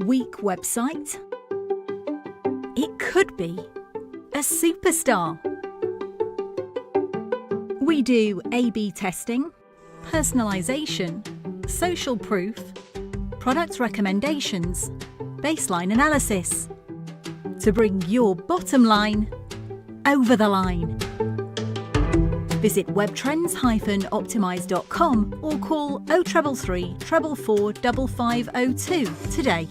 weak website? It could be a superstar. We do A/B testing, personalisation, social proof, product recommendations, baseline analysis to bring your bottom line over the line. Visit webtrends-optimize.com or call 0333 444 5502 today.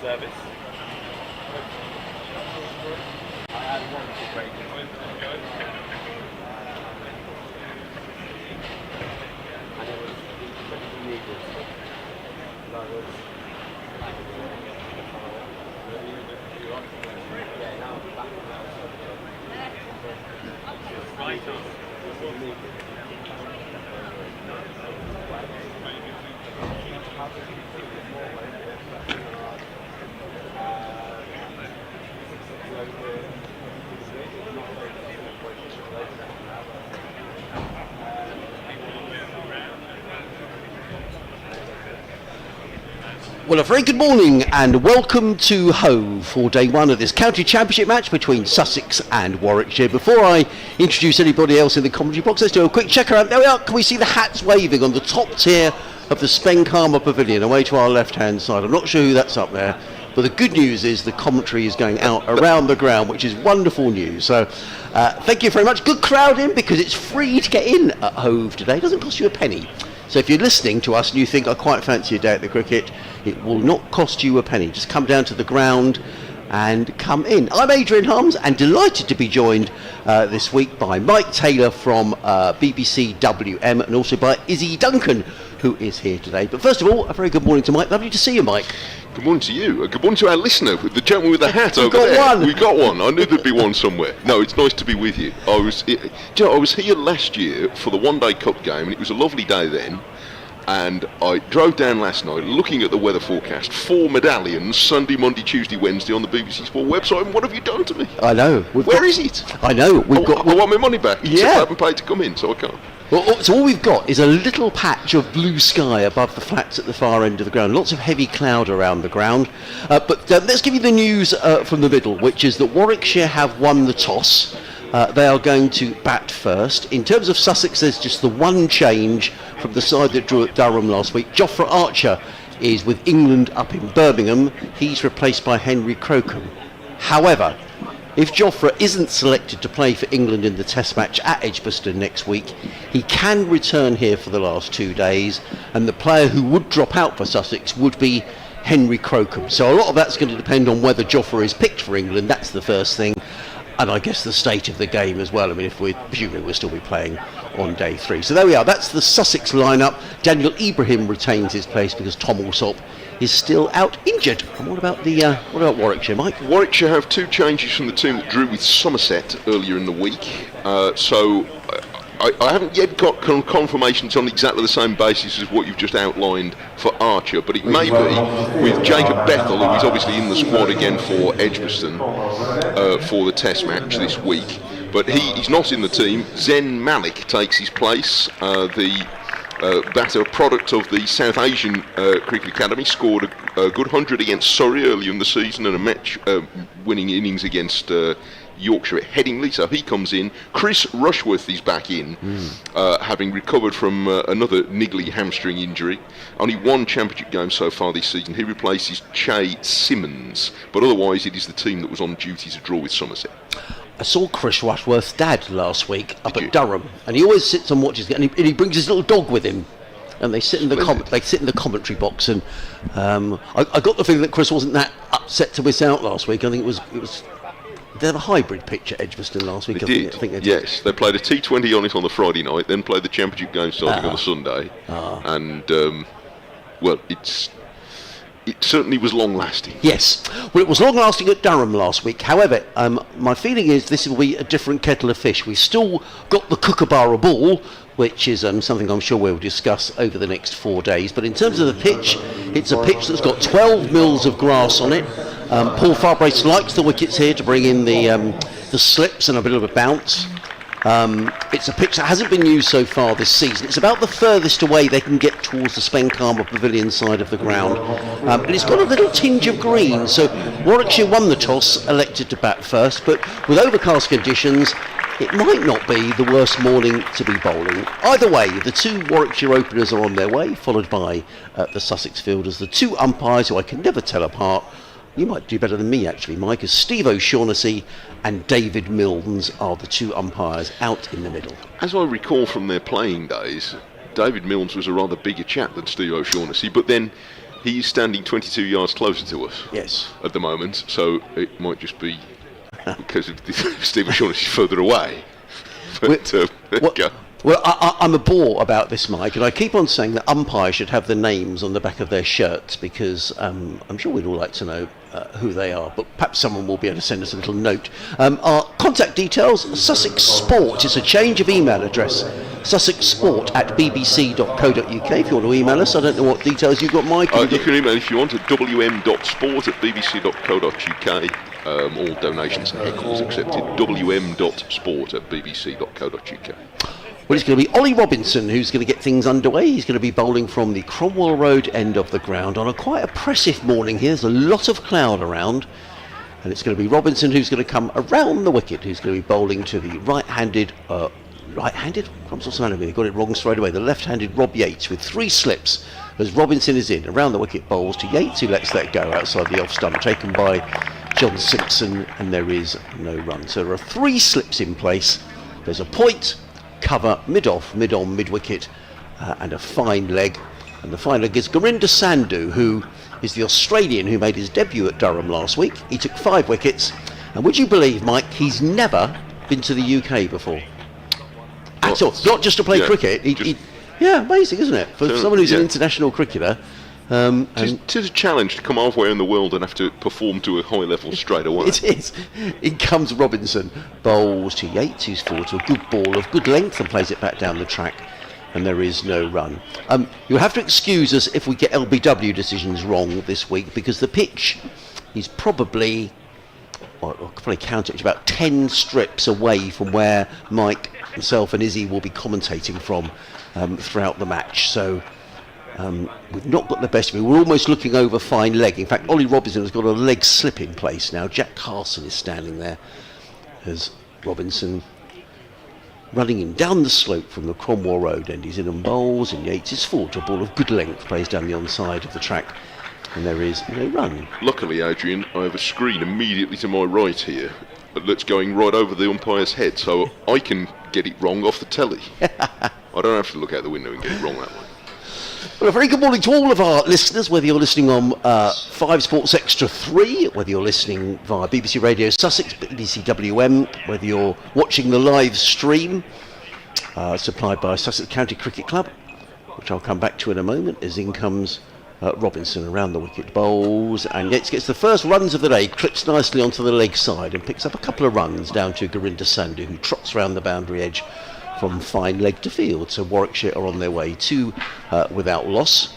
service. I had one to break it. And it was pretty needed. That was yeah, now I'm back now. Right Well, a very good morning and welcome to Hove for day one of this county championship match between Sussex and Warwickshire. Before I introduce anybody else in the commentary box, let's do a quick check around. There we are. Can we see the hats waving on the top tier of the Spenkarma Pavilion away to our left-hand side? I'm not sure who that's up there, but the good news is the commentary is going out around the ground, which is wonderful news. So thank you very much. Good crowd in because it's free to get in at Hove today. It doesn't cost you a penny. So if you're listening to us and you think, I quite fancy a day at the cricket, it will not cost you a penny. Just come down to the ground and come in. I'm Adrian Harms and delighted to be joined this week by Mike Taylor from BBC WM and also by Izzy Duncan who is here today. But first of all, a very good morning to Mike. Lovely to see you, Mike. Good morning to you. Good morning to our listener, the gentleman with the hat We've over got there. one. We got one. I knew there'd be one somewhere. No, it's nice to be with you. I was here last year for the one-day cup game, and it was a lovely day then. And I drove down last night looking at the weather forecast. 4 medallions, Sunday, Monday, Tuesday, Wednesday on the BBC Sport website. And what have you done to me? I know. Where is it? I know. I want my money back. Yeah. Except I haven't paid to come in, so I can't. Well, so all we've got is a little patch of blue sky above the flats at the far end of the ground. Lots of heavy cloud around the ground. But let's give you the news from the middle, which is that Warwickshire have won the toss. They are going to bat first. In terms of Sussex, there's just the one change from the side that drew at Durham last week. Jofra Archer is with England up in Birmingham. He's replaced by Henry Crocombe. However, if Jofra isn't selected to play for England in the Test match at Edgbaston next week, he can return here for the last 2 days, and the player who would drop out for Sussex would be Henry Crocombe. So a lot of that's going to depend on whether Jofra is picked for England. That's the first thing. And I guess the state of the game as well. I mean, if we're presumably we'll still be playing on day 3. So there we are. That's the Sussex lineup. Daniel Ibrahim retains his place because Tom Alsop is still out injured. And what about Warwickshire, Mike? Warwickshire have 2 changes from the team that drew with Somerset earlier in the week. So I haven't yet got confirmations on exactly the same basis as what you've just outlined for Archer, but it may be with Jacob Bethel, who is obviously in the squad again for Edgbaston for the Test match this week. But he's not in the team. Zen Malik takes his place. The batter, product of the South Asian Cricket Academy, scored a good 100 against Surrey earlier in the season and a match-winning innings against Yorkshire at Headingley, so he comes in. Chris Rushworth is back in, having recovered from another niggly hamstring injury. Only 1 championship game so far this season. He replaces Che Simmons, but otherwise it is the team that was on duty to draw with Somerset. I saw Chris Rushworth's dad last week up at Durham, and he always sits and watches, and he brings his little dog with him. And they sit in the commentary box, and I got the feeling that Chris wasn't that upset to miss out last week. I think it was. They had a hybrid pitch at Edgbaston last week. They did. Yes, they played a T20 on it on the Friday night, then played the championship game starting on the Sunday, and well, it certainly was long lasting. Yes, well, it was long lasting at Durham last week. However, my feeling is this will be a different kettle of fish. We've still got the Kookaburra ball, which is something I'm sure we'll discuss over the next 4 days. But in terms of the pitch, it's a pitch that's got 12 mils of grass on it. Paul Farbrace likes the wickets here to bring in the slips and a bit of a bounce. It's a pitch that hasn't been used so far this season. It's about the furthest away they can get towards the Spenkarma Pavilion side of the ground. And it's got a little tinge of green. So Warwickshire won the toss, elected to bat first, but with overcast conditions, it might not be the worst morning to be bowling. Either way, the 2 Warwickshire openers are on their way, followed by the Sussex fielders. The 2 umpires, who I can never tell apart, you might do better than me actually, Mike, as Steve O'Shaughnessy and David Milnes are the 2 umpires out in the middle. As I recall from their playing days, David Milnes was a rather bigger chap than Steve O'Shaughnessy, but then he's standing 22 yards closer to us. Yes. At the moment, so it might just be because of Steve O'Shaughnessy further away. But Well, I'm a bore about this, Mike, and I keep on saying that umpires should have the names on the back of their shirts because I'm sure we'd all like to know who they are, but perhaps someone will be able to send us a little note. Our contact details, Sussex Sport. It's a change of email address, sussexsport@bbc.co.uk. If you want to email us, I don't know what details you've got, Mike. You can email if you want at wm.sport@bbc.co.uk. All donations and heckles accepted. wm.sport@bbc.co.uk. Well, it's going to be Ollie Robinson who's going to get things underway. He's going to be bowling from the Cromwell Road end of the ground on a quite oppressive morning here. There's a lot of cloud around, and it's going to be Robinson who's going to come around the wicket, who's going to be bowling to the right-handed, Crumbs or something, they got it wrong straight away, the left-handed Rob Yates with 3 slips as Robinson is in. Around the wicket bowls to Yates, who lets that go outside the off stump, taken by John Simpson, and there is no run. So there are 3 slips in place. There's a point, cover, mid-off, mid-on, mid-wicket, and a fine leg. And the fine leg is Gurinder Sandhu, who is the Australian who made his debut at Durham last week. He took 5 wickets, and would you believe, Mike, he's never been to the UK before at all. Not just to play cricket. Yeah, amazing, isn't it? For So, someone who's an yeah. international cricketer. And It is a challenge to come halfway in the world and have to perform to a high level straight away. it is. In comes Robinson, bowls to Yates, who's forward to a good ball of good length and plays it back down the track, and there is no run. You'll have to excuse us if we get LBW decisions wrong this week, because the pitch is probably, I'll probably count it, it's about 10 strips away from where Mike, myself and Izzy will be commentating from throughout the match. So we've not got the best of it. We're almost looking over fine leg. In fact, Ollie Robinson has got a leg slip in place now. Jack Carson is standing there as Robinson running in down the slope from the Cromwell Road end. He's in and bowls, and Yates is forward to a ball of good length, plays down the onside of the track, and there is no run. Luckily, Adrian, I have a screen immediately to my right here that's going right over the umpire's head, so I can get it wrong off the telly. I don't have to look out the window and get it wrong that way. Well, a very good morning to all of our listeners, whether you're listening on 5 Sports Extra 3, whether you're listening via BBC Radio Sussex, BBC WM, whether you're watching the live stream supplied by Sussex County Cricket Club, which I'll come back to in a moment, as in comes Robinson around the wicket, bowls, and Yates gets the first runs of the day, clips nicely onto the leg side and picks up a couple of runs down to Gurinder Sandhu, who trots round the boundary edge from fine leg to field. So Warwickshire are on their way to without loss.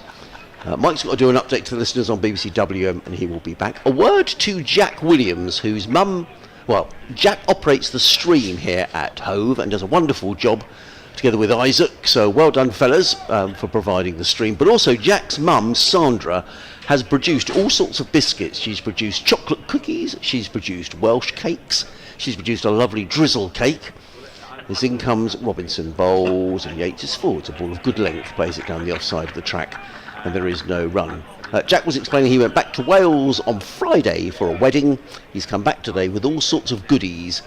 Mike's got to do an update to the listeners on BBC WM, and he will be back. A word to Jack Williams, whose mum, well, Jack operates the stream here at Hove and does a wonderful job together with Isaac, so well done fellas for providing the stream. But also Jack's mum, Sandra, has produced all sorts of biscuits. She's produced chocolate cookies, she's produced Welsh cakes, she's produced a lovely drizzle cake. As in comes Robinson, bowls, and Yates is forward. A ball of good length, plays it down the offside of the track, and there is no run. Jack was explaining he went back to Wales on Friday for a wedding. He's come back today with all sorts of goodies,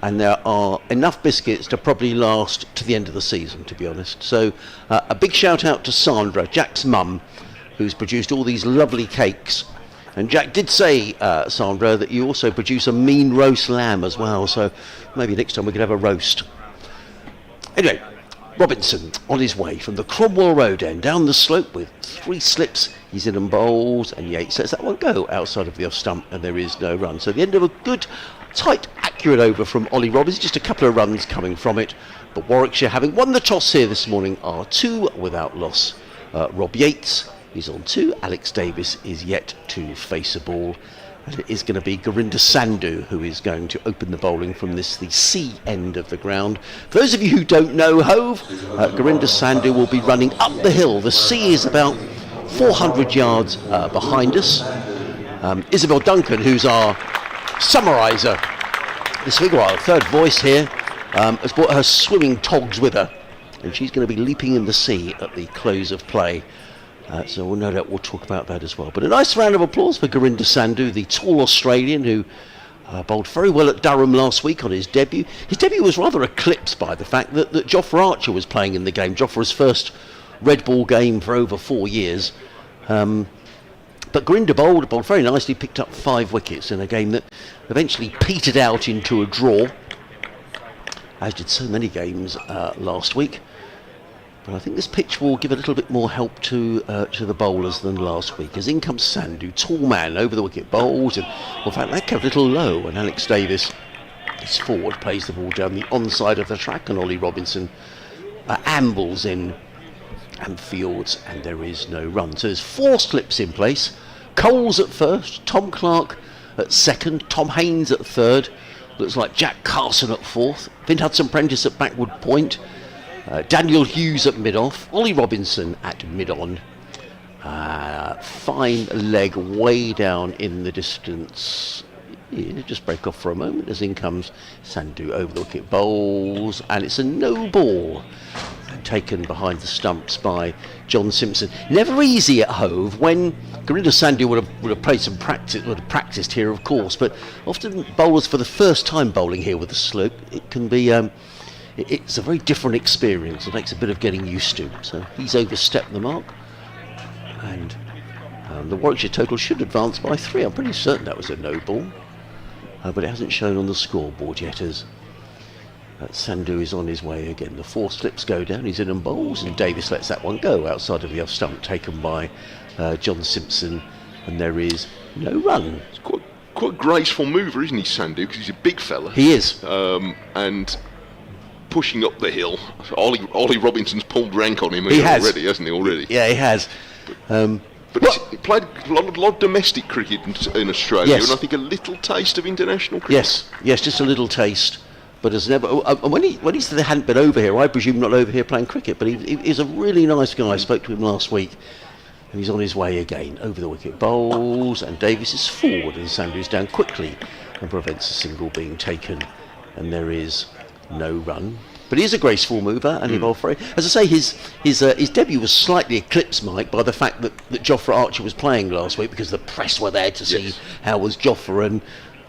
and there are enough biscuits to probably last to the end of the season, to be honest. So a big shout out to Sandra, Jack's mum, who's produced all these lovely cakes. And Jack did say, Sandra, that you also produce a mean roast lamb as well, so maybe next time we could have a roast. Anyway, Robinson on his way from the Cromwell Road end down the slope with 3 slips. He's in and bowls, and Yates lets that one go outside of the off stump, and there is no run. So the end of a good, tight, accurate over from Ollie Robinson. Just a couple of runs coming from it. But Warwickshire, having won the toss here this morning, are 2 without loss. Rob Yates is on 2. Alex Davis is yet to face a ball. And it is going to be Gurinder Sandhu who is going to open the bowling from the C end of the ground. For those of you who don't know Hove, Gurinder Sandhu will be running up the hill. The C is about 400 yards behind us. Isabel Duncan, who's our summariser this week, our third voice here, has brought her swimming togs with her, and she's going to be leaping in the sea at the close of play. So no doubt we'll talk about that as well. But a nice round of applause for Gurinder Sandhu, the tall Australian who bowled very well at Durham last week on his debut. His debut was rather eclipsed by the fact that Jofra Archer was playing in the game. Jofra's first red ball game for over 4 years. But Gurinder bowled very nicely, picked up 5 wickets in a game that eventually petered out into a draw, as did so many games last week. But I think this pitch will give a little bit more help to the bowlers than last week. As in comes Sandhu, tall man over the wicket, bowls, and well, in fact that came a little low, and Alex Davis is forward, plays the ball down the onside of the track, and Ollie Robinson ambles in and fields, and there is no run. So there's 4 slips in place. Coles at first, Tom Clark at second, Tom Haynes at third, looks like Jack Carson at fourth, Finn Hudson-Prentice at backward point, Daniel Hughes at mid-off, Ollie Robinson at mid-on. Fine leg way down in the distance. Just break off for a moment as in comes Sandhu over the wicket, bowls, and it's a no ball taken behind the stumps by John Simpson. Never easy at Hove when Gurinder Sandhu would have played some practice, would have practiced here of course, but often bowlers for the first time bowling here with the slope, it can be it's a very different experience. It takes a bit of getting used to. So he's overstepped the mark, and the Warwickshire total should advance by 3. I'm pretty certain that was a no ball, but it hasn't shown on the scoreboard yet as Sandhu is on his way again. The 4 slips go down, he's in and bowls, and Davis lets that one go outside of the off stump, taken by John Simpson, and there is no run. It's quite a graceful mover, isn't he, Sandhu? Because he's a big fella. He is. And pushing up the hill. Ollie Robinson's pulled rank on him already, hasn't he? Already. Yeah, he has. But he played a lot of domestic cricket in Australia, Yes. and I think a little taste of international cricket. Yes, just a little taste. But has never. And when he said they hadn't been over here, I presume not over here playing cricket. But he's a really nice guy. I spoke to him last week, and he's on his way again. Over the wicket bowls, and Davis is forward, and Sandhu's down quickly and prevents a single being taken. And there is no run. But he is a graceful mover, and he bowled for it. As I say, his debut was slightly eclipsed, Mike, by the fact that Jofra Archer was playing last week, because the press were there to see how was Jofra, and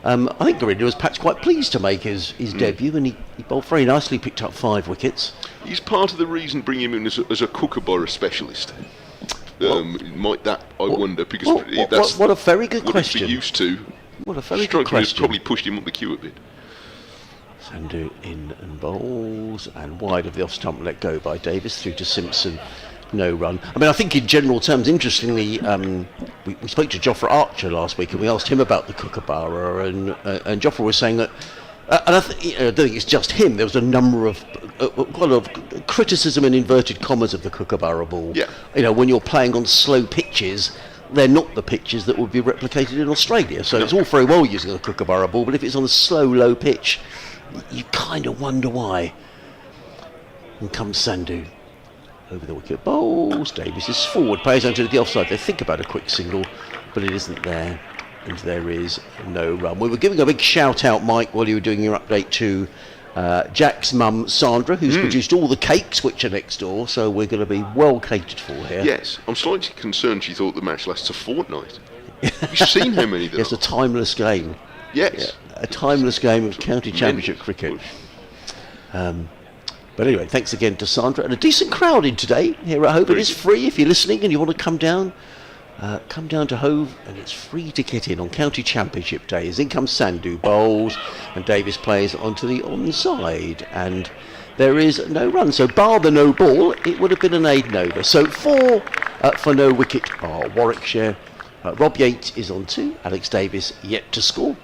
I think Gurinder was perhaps quite pleased to make his debut, and he bowled very nicely, picked up 5 wickets. He's part of the reason bringing him in as a kookaburra specialist. Might that, I wonder, because what a very good what question. he'd be used to. What a very good Strikes me as question. probably pushed him up the queue a bit. Sandhu in and bowls, and wide of the off stump, let go by Davis through to Simpson. No run. I mean, I think in general terms, interestingly, we spoke to Jofra Archer last week, and we asked him about the kookaburra, and Jofra was saying that, and I don't think it's just him. There was a number of quite a lot of criticism in inverted commas of the kookaburra ball. Yeah. You know, when you're playing on slow pitches, they're not the pitches that would be replicated in Australia. So it's all very well using a kookaburra ball, but if it's on a slow, low pitch, you kind of wonder why. And comes Sandhu. Over the wicket bowls, Davis is forward, plays onto the offside. They think about a quick single, but it isn't there, and there is no run. We were giving a big shout out, Mike, while you were doing your update to Jack's mum, Sandra, who's produced all the cakes which are next door, so we're going to be well catered for here. Yes, I'm slightly concerned she thought the match lasts a fortnight. You've seen how many there It's a timeless game. Yes. Yeah, a timeless game of county championship cricket. But anyway, thanks again to Sandra, and a decent crowd in today here at Hove. It is free if you're listening and you want to come down to Hove, and it's free to get in on County Championship Day. As in comes Sandhu, bowls, and Davis plays onto the onside, and there is no run. So bar the no ball, it would have been an Aiden over. So 4 for no wicket are Warwickshire. Rob Yates is on 2, Alex Davis yet to score,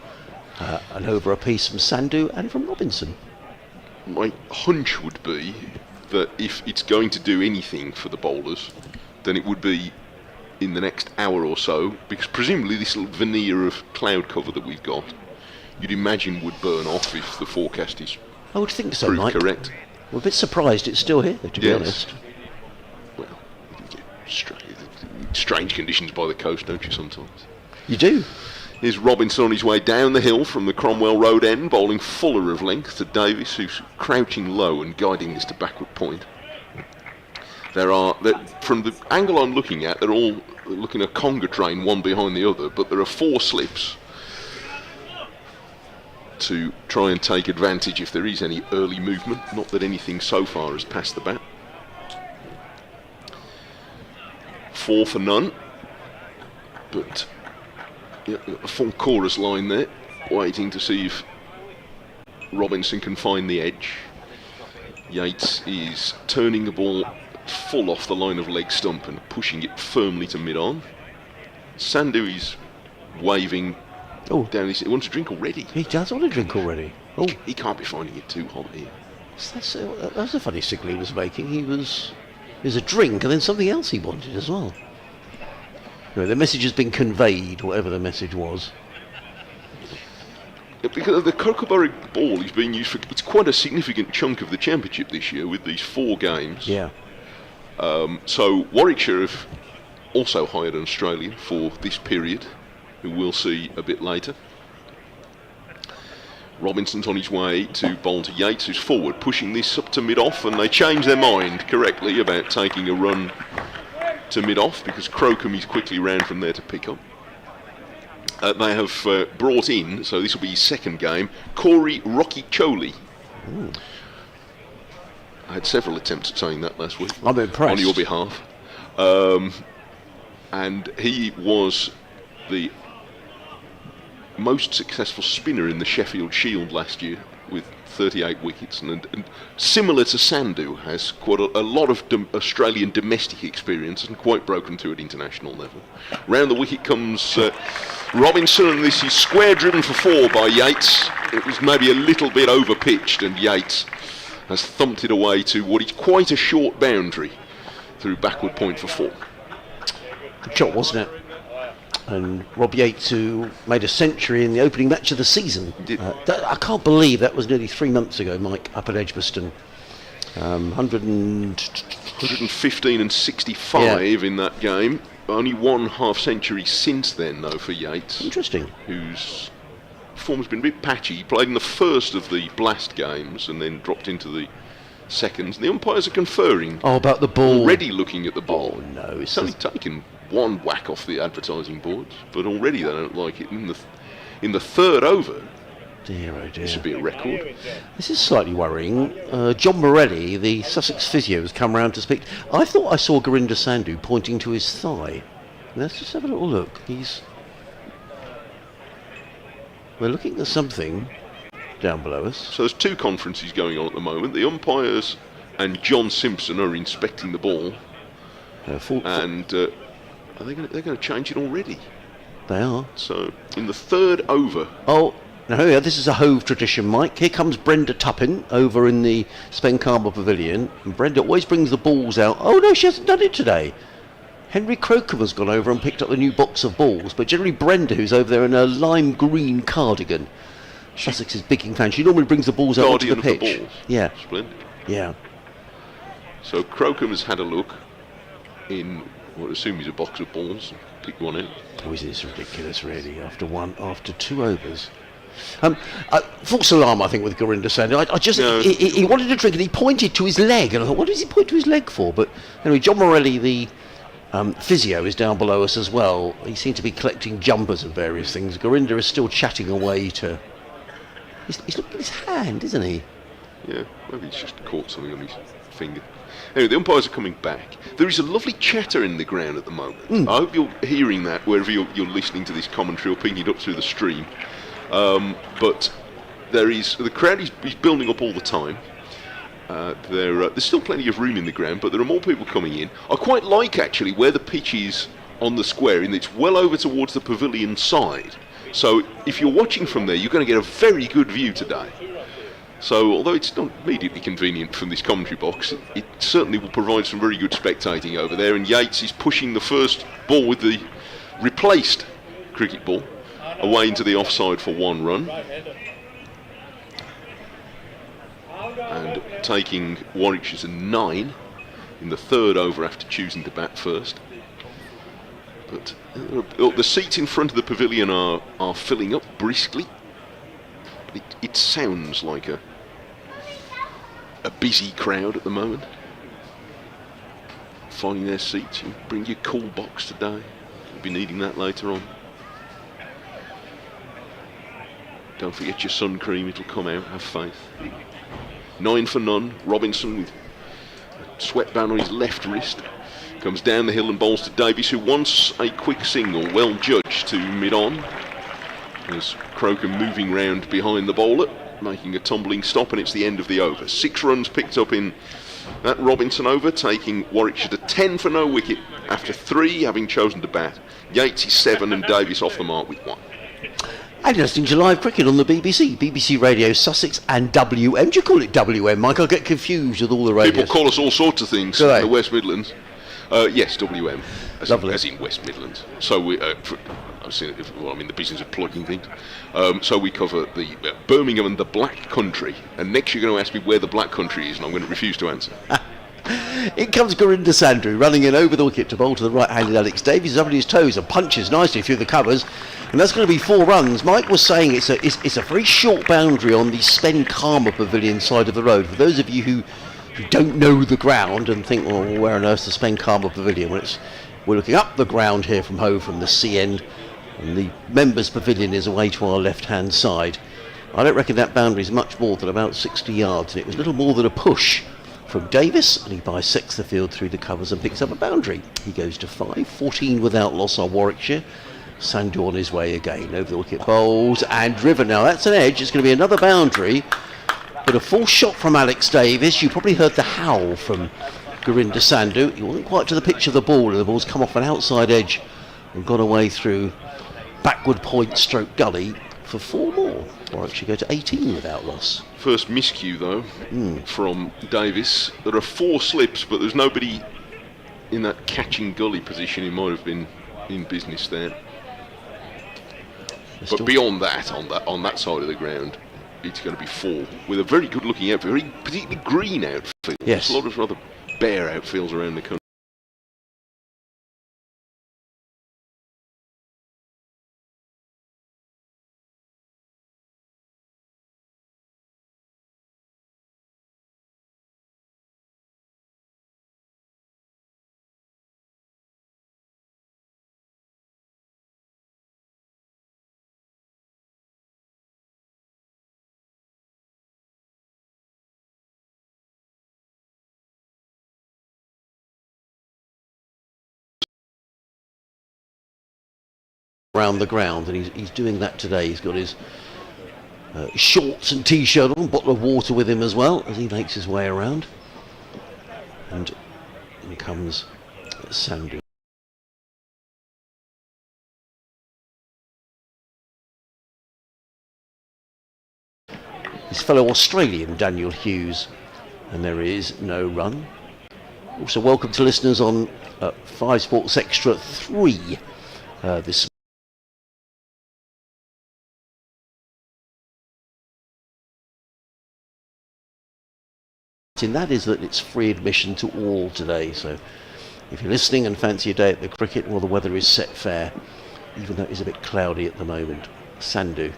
and over a piece from Sandhu and from Robinson. My hunch would be that if it's going to do anything for the bowlers, then it would be in the next hour or so, because presumably this little veneer of cloud cover that we've got, you'd imagine would burn off if the forecast is I would think so, proved Mike. correct. We're a bit surprised it's still here, to be Yes. honest. Well, you get strange conditions by the coast, don't you, sometimes? You do. Here's Robinson on his way down the hill from the Cromwell Road end, bowling fuller of length to Davis, who's crouching low and guiding this to backward point. From the angle I'm looking at, they're all looking a conga train, one behind the other, but there are 4 slips to try and take advantage if there is any early movement. Not that anything so far has passed the bat. 4 for none, but yeah, a full chorus line there, waiting to see if Robinson can find the edge. Yates is turning the ball full off the line of leg stump and pushing it firmly to mid-on. Sandhu is waving down his... He wants a drink already. He does want a drink already. Oh, He can't be finding it too hot here. that's a funny signal he was making. There's a drink and then something else he wanted as well. Anyway, the message has been conveyed, whatever the message was. Because the kookaburra ball is being used for... It's quite a significant chunk of the championship this year with these 4 games. Yeah. So Warwickshire have also hired an Australian for this period, who we'll see a bit later. Robinson's on his way to bowl to Yates, who's forward, pushing this up to mid-off, and they change their mind correctly about taking a run to mid-off, because Crocombe is quickly round from there to pick up. They have brought in, so this will be his second game, Corey Rocky Choli. I had several attempts at saying that last week. I'm impressed. On your behalf. And he was the most successful spinner in the Sheffield Shield last year, with 38 wickets, and similar to Sandhu, has quite a lot of Australian domestic experience and quite broken through at international level. Round the wicket comes Robinson, and this is square driven for 4 by Yates. It was maybe a little bit over pitched, and Yates has thumped it away to what is quite a short boundary through backward point for 4. Good shot, wasn't it? And Rob Yates, who made a century in the opening match of the season. I can't believe that was nearly 3 months ago, Mike, up at Edgbaston. 115 and 65 in that game. Only 1 half century since then, though, for Yates. Interesting. Whose form has been a bit patchy. He played in the first of the Blast games and then dropped into the seconds. The umpires are conferring. Oh, about the ball. Already looking at the ball. Oh, no. It's only taken 1 whack off the advertising boards, but already they don't like it. In the third over, dear, oh dear. This would be a record. This is slightly worrying. John Morelli, the Sussex physio, has come round to speak. I thought I saw Gurinder Sandhu pointing to his thigh. Let's just have a little look. We're looking at something down below us. So there's 2 conferences going on at the moment. The umpires and John Simpson are inspecting the ball. And they're going to change it already. They are. So in the third over. Oh, no, yeah, this is a Hove tradition, Mike. Here comes Brenda Tuppin over in the Spencarmer Pavilion. And Brenda always brings the balls out. Oh, no, she hasn't done it today. Henry Crocombe has gone over and picked up the new box of balls. But generally Brenda, who's over there in a lime green cardigan. Sussex's bigging fan. She normally brings the balls out onto the pitch. The balls. Yeah. Splendid. Yeah. So Crocombe has had a look in what I assume is a box of balls. Pick one out. Oh, is this ridiculous, really? After 2 overs. False alarm, I think, with Gurinder Sandhu. He wanted to drink and he pointed to his leg, and I thought, what does he point to his leg for? But anyway, John Morelli, the physio, is down below us as well. He seemed to be collecting jumpers and various things. Gurinder is still chatting away to. He's looking at his hand, isn't he? Yeah, maybe he's just caught something on his finger. Anyway, the umpires are coming back. There is a lovely chatter in the ground at the moment. I hope you're hearing that wherever you're listening to this commentary or picking it up through the stream. But the crowd is building up all the time. There's still plenty of room in the ground, but there are more people coming in. I quite like, actually, where the pitch is on the square, and it's well over towards the pavilion side. So if you're watching from there, you're going to get a very good view today. So although it's not immediately convenient from this commentary box, it certainly will provide some very good spectating over there. And Yates is pushing the first ball with the replaced cricket ball away into the offside for 1 run. And taking Warwickshire to 9 in the third over after choosing to bat first. But the seats in front of the pavilion are filling up briskly. It sounds like a busy crowd at the moment. Finding their seats. You bring your cool box today. You'll be needing that later on. Don't forget your sun cream, it'll come out, have faith. 9 for none. Robinson with a sweatband on his left wrist. Comes down the hill and bowls to Davies, who wants a quick single, well judged to mid-on. As Crocombe moving round behind the bowler, making a tumbling stop, and it's the end of the over. 6 runs picked up in that Robinson over, taking Warwickshire to 10 for no wicket after 3, having chosen to bat. Yates is 7 and Davies off the mark with 1. And you're listening to live cricket on the BBC Radio Sussex and WM. Do you call it WM, Mike? I get confused with all the radios. People call us all sorts of things in the West Midlands. Yes, WM, Lovely. as in West Midlands. So we, I'm in the business of plugging things. So we cover the Birmingham and the Black Country. And next you're going to ask me where the Black Country is, and I'm going to refuse to answer. In comes Gurinder Sandhu, running in over the wicket to bowl to the right-handed Alex Davies, up on his toes and punches nicely through the covers, and that's going to be 4 runs. Mike was saying it's a very short boundary on the Spencarmer Pavilion side of the road. For those of you who don't know the ground and think, well, where on earth's the Spencarmer Pavilion? Well, we're looking up the ground here from Hove, from the sea end, and the members' pavilion is away to our left-hand side. I don't reckon that boundary is much more than about 60 yards, and it was little more than a push from Davis, and he bisects the field through the covers and picks up a boundary. He goes to 5, 14 without loss on Warwickshire. Sandhu on his way again, over the wicket bowls and driven. Now that's an edge. It's going to be another boundary But a full shot from Alex Davis. You probably heard the howl from Gurinder Sandhu. He wasn't quite to the pitch of the ball, and the ball's come off an outside edge and gone away through backward point stroke gully for 4 more. Warwickshire go to 18 without loss. First miscue though from Davis. There are 4 slips, but there's nobody in that catching gully position. He might have been in business there. But beyond that, on that side of the ground, it's going to be 4 with a very good looking outfield, very particularly green outfield. Yes. There's a lot of rather bare outfields around the country. Around the ground, and he's doing that today. He's got his shorts and t-shirt on, bottle of water with him as well as he makes his way around. And in comes Sandhu. His fellow Australian Daniel Hughes, and there is no run. Also welcome to listeners on 5 Sports Extra 3 this. And that is that it's free admission to all today, so if you're listening and fancy a day at the cricket, well, the weather is set fair, even though it is a bit cloudy at the moment. Sandhu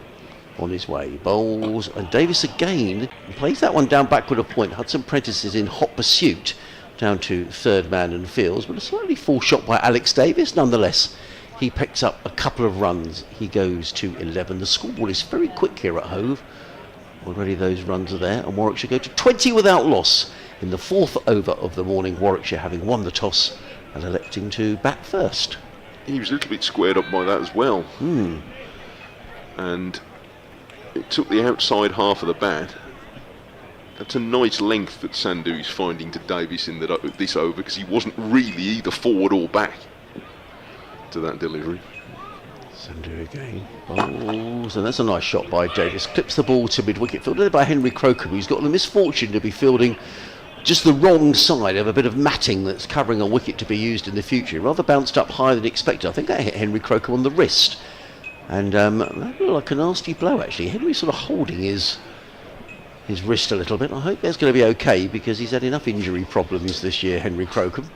on his way, bowls, and Davis again plays that one down backward a point. Hudson Prentice is in hot pursuit down to third man and fields, but a slightly full shot by Alex Davis. Nonetheless, he picks up a couple of runs. He goes to 11. The scoreboard is very quick here at Hove. Already those runs are there, and Warwickshire go to 20 without loss in the 4th over of the morning. Warwickshire having won the toss and electing to bat first. He was a little bit squared up by that as well. And it took the outside half of the bat. That's a nice length that Sandhu is finding to Davis in this over, because he wasn't really either forward or back to that delivery. Sandhu again, bowls, and that's a nice shot by Davis. Clips the ball to mid-wicket, fielded by Henry Crocombe, who's got the misfortune to be fielding just the wrong side of a bit of matting that's covering a wicket to be used in the future. Rather bounced up higher than expected. I think that hit Henry Crocombe on the wrist, and that looked like a nasty blow actually. Henry's sort of holding his wrist a little bit. I hope that's going to be okay, because he's had enough injury problems this year, Henry Crocombe.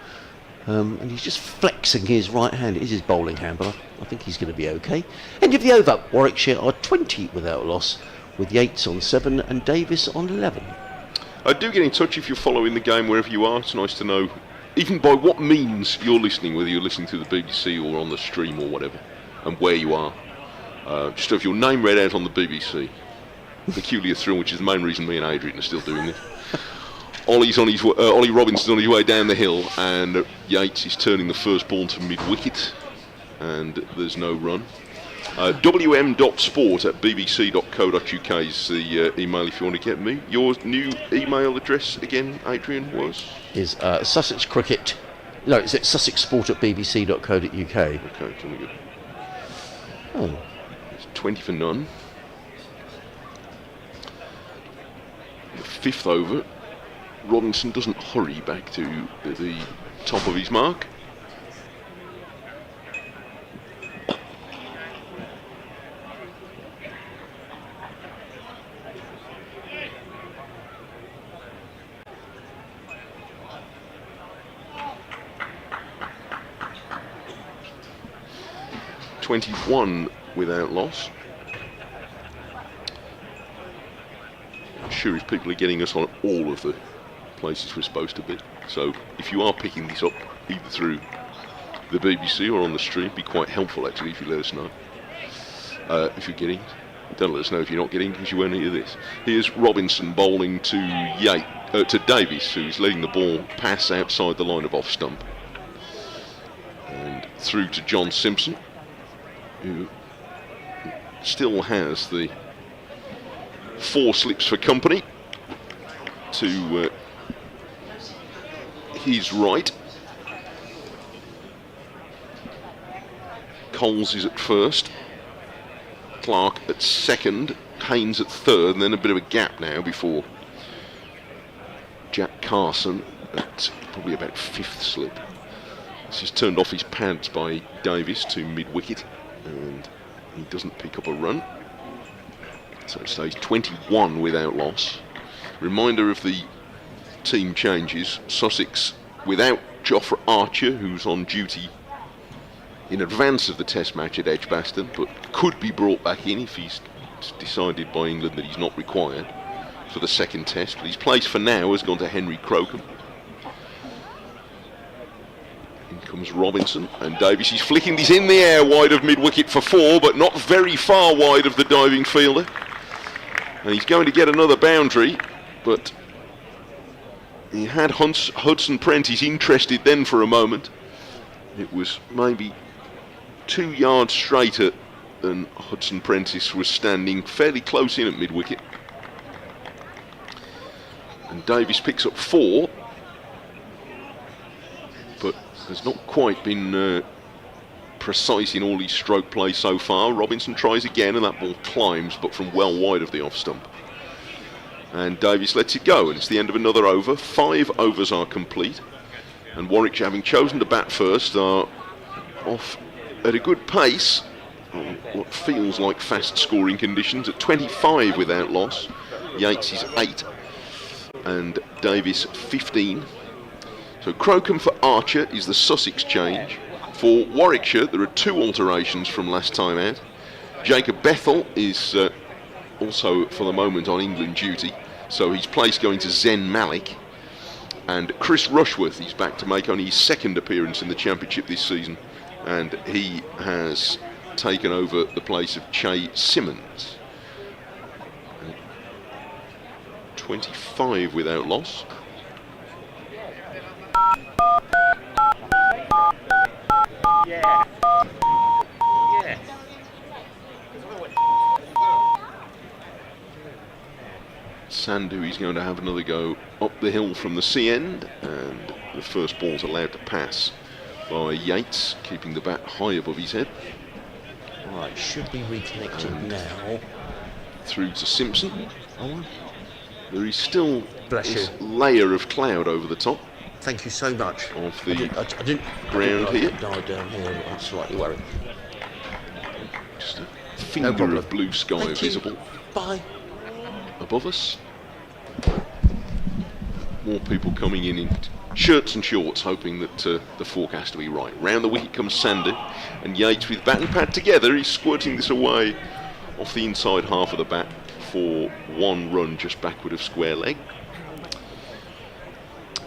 And he's just flexing his right hand. It is his bowling hand, but I think he's going to be okay. End of the over. Warwickshire are 20 without loss, with Yates on 7 and Davis on 11. Do get in touch if you're following the game wherever you are. It's nice to know, even by what means you're listening, whether you're listening to the BBC or on the stream or whatever, and where you are. Just have your name read out on the BBC. Peculiar thrill, which is the main reason me and Adrian are still doing this. Ollie Robinson's on his way down the hill, and Yates is turning the first ball to mid-wicket, and there's no run. wm.sport@bbc.co.uk is the email if you want to get me. Your new email address again, Adrian, was? Is Sussex Cricket. No, it's Sussex Sport at bbc.co.uk. Okay, can we go? Oh. It's 20 for none. The 5th over. Robinson doesn't hurry back to the top of his mark. .21 without loss. I'm sure if people are getting us on all of the places we're supposed to be. So if you are picking this up either through the BBC or on the stream, it'd be quite helpful actually if you let us know. If you're getting it. Don't let us know if you're not getting it, because you won't hear this. Here's Robinson bowling to to Davis, who's letting the ball pass outside the line of off stump. And through to John Simpson, who still has the 4 slips for company. to his right. Coles is at first, Clark at second, Haynes at third, and then a bit of a gap now before Jack Carson at probably about fifth slip. This is turned off his pads by Davis to mid-wicket, and he doesn't pick up a run. So it stays 21 without loss. Reminder of the team changes. Sussex without Jofra Archer, who's on duty in advance of the test match at Edgbaston, but could be brought back in if he's decided by England that he's not required for the second test. But his place for now has gone to Henry Crocombe. In comes Robinson, and Davies is flicking this in the air wide of mid-wicket for 4, but not very far wide of the diving fielder. And he's going to get another boundary, but he had Hudson Prentice interested then for a moment. It was maybe 2 yards straighter than Hudson Prentice was standing fairly close in at mid-wicket. And Davies picks up 4, but has not quite been precise in all his stroke play so far. Robinson tries again, and that ball climbs, but from well wide of the off stump. And Davies lets it go, and it's the end of another over. 5 overs are complete, and Warwickshire, having chosen to bat first, are off at a good pace on what feels like fast scoring conditions at 25 without loss. Yates is 8 and Davies 15. So Crocombe for Archer is the Sussex change. For Warwickshire, there are 2 alterations from last time out. Jacob Bethel is also for the moment on England duty, so his place going to Zen Malik. And Chris Rushworth is back to make only his 2nd appearance in the Championship this season, and he has taken over the place of Che Simmons. 25 without loss. Yeah. Yes. Sandhu is going to have another go up the hill from the sea end, and the first ball's allowed to pass by Yates, keeping the bat high above his head. Right, should be reconnected now. Through to Simpson. There is still Bless this you. layer of cloud over the top Thank you so much. of the I didn't ground here. died down here. I'm slightly worried. Just a finger problem. of blue sky Thank you. visible Bye. above us. More people coming in shirts and shorts, hoping that the forecast will be right. Round the wicket comes Sandhu, and Yates with bat and pad together. He's squirting this away off the inside half of the bat for 1 run just backward of square leg.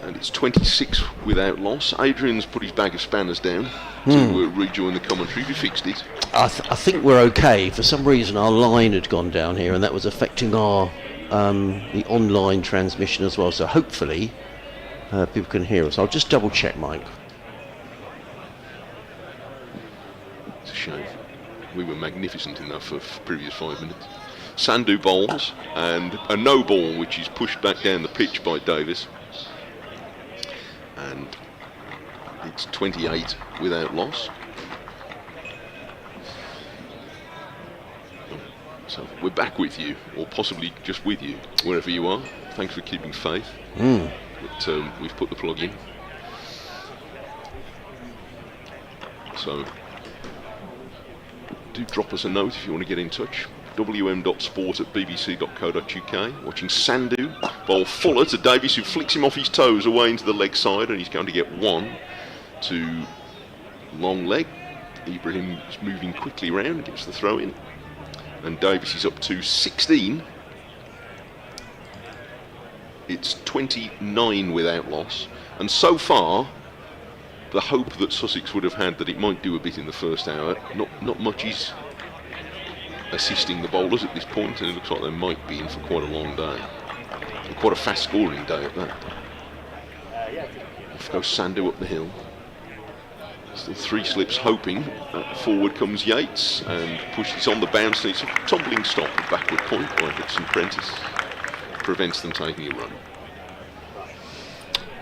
And it's 26 without loss. Adrian's put his bag of spanners down to rejoin the commentary. We fixed it. I think we're okay. For some reason our line had gone down here, and that was affecting our the online transmission as well, so hopefully people can hear us. I'll just double check, Mike. It's a shame. We were magnificent in that for previous 5 minutes. Sandhu bowls, and a no ball which is pushed back down the pitch by Davis. And it's 28 without loss. So we're back with you, or possibly just with you, wherever you are. Thanks for keeping faith. But we've put the plug in. So do drop us a note if you want to get in touch. wm.sport@bbc.co.uk. Watching Sandhu bowl Fuller to Davies, who flicks him off his toes away into the leg side, and he's going to get 1 to long leg. Ibrahim is moving quickly round, gets the throw in, and Davies is up to 16. It's 29 without loss, and so far the hope that Sussex would have had that it might do a bit in the first hour, not much is assisting the bowlers at this point, and it looks like they might be in for quite a long day, and quite a fast scoring day at that. Off goes Sandhu up the hill. Still 3 slips hoping. Forward comes Yates and pushes on the bounce, and it's a tumbling stop at backward point by Hudson Prentice. Prevents them taking a run.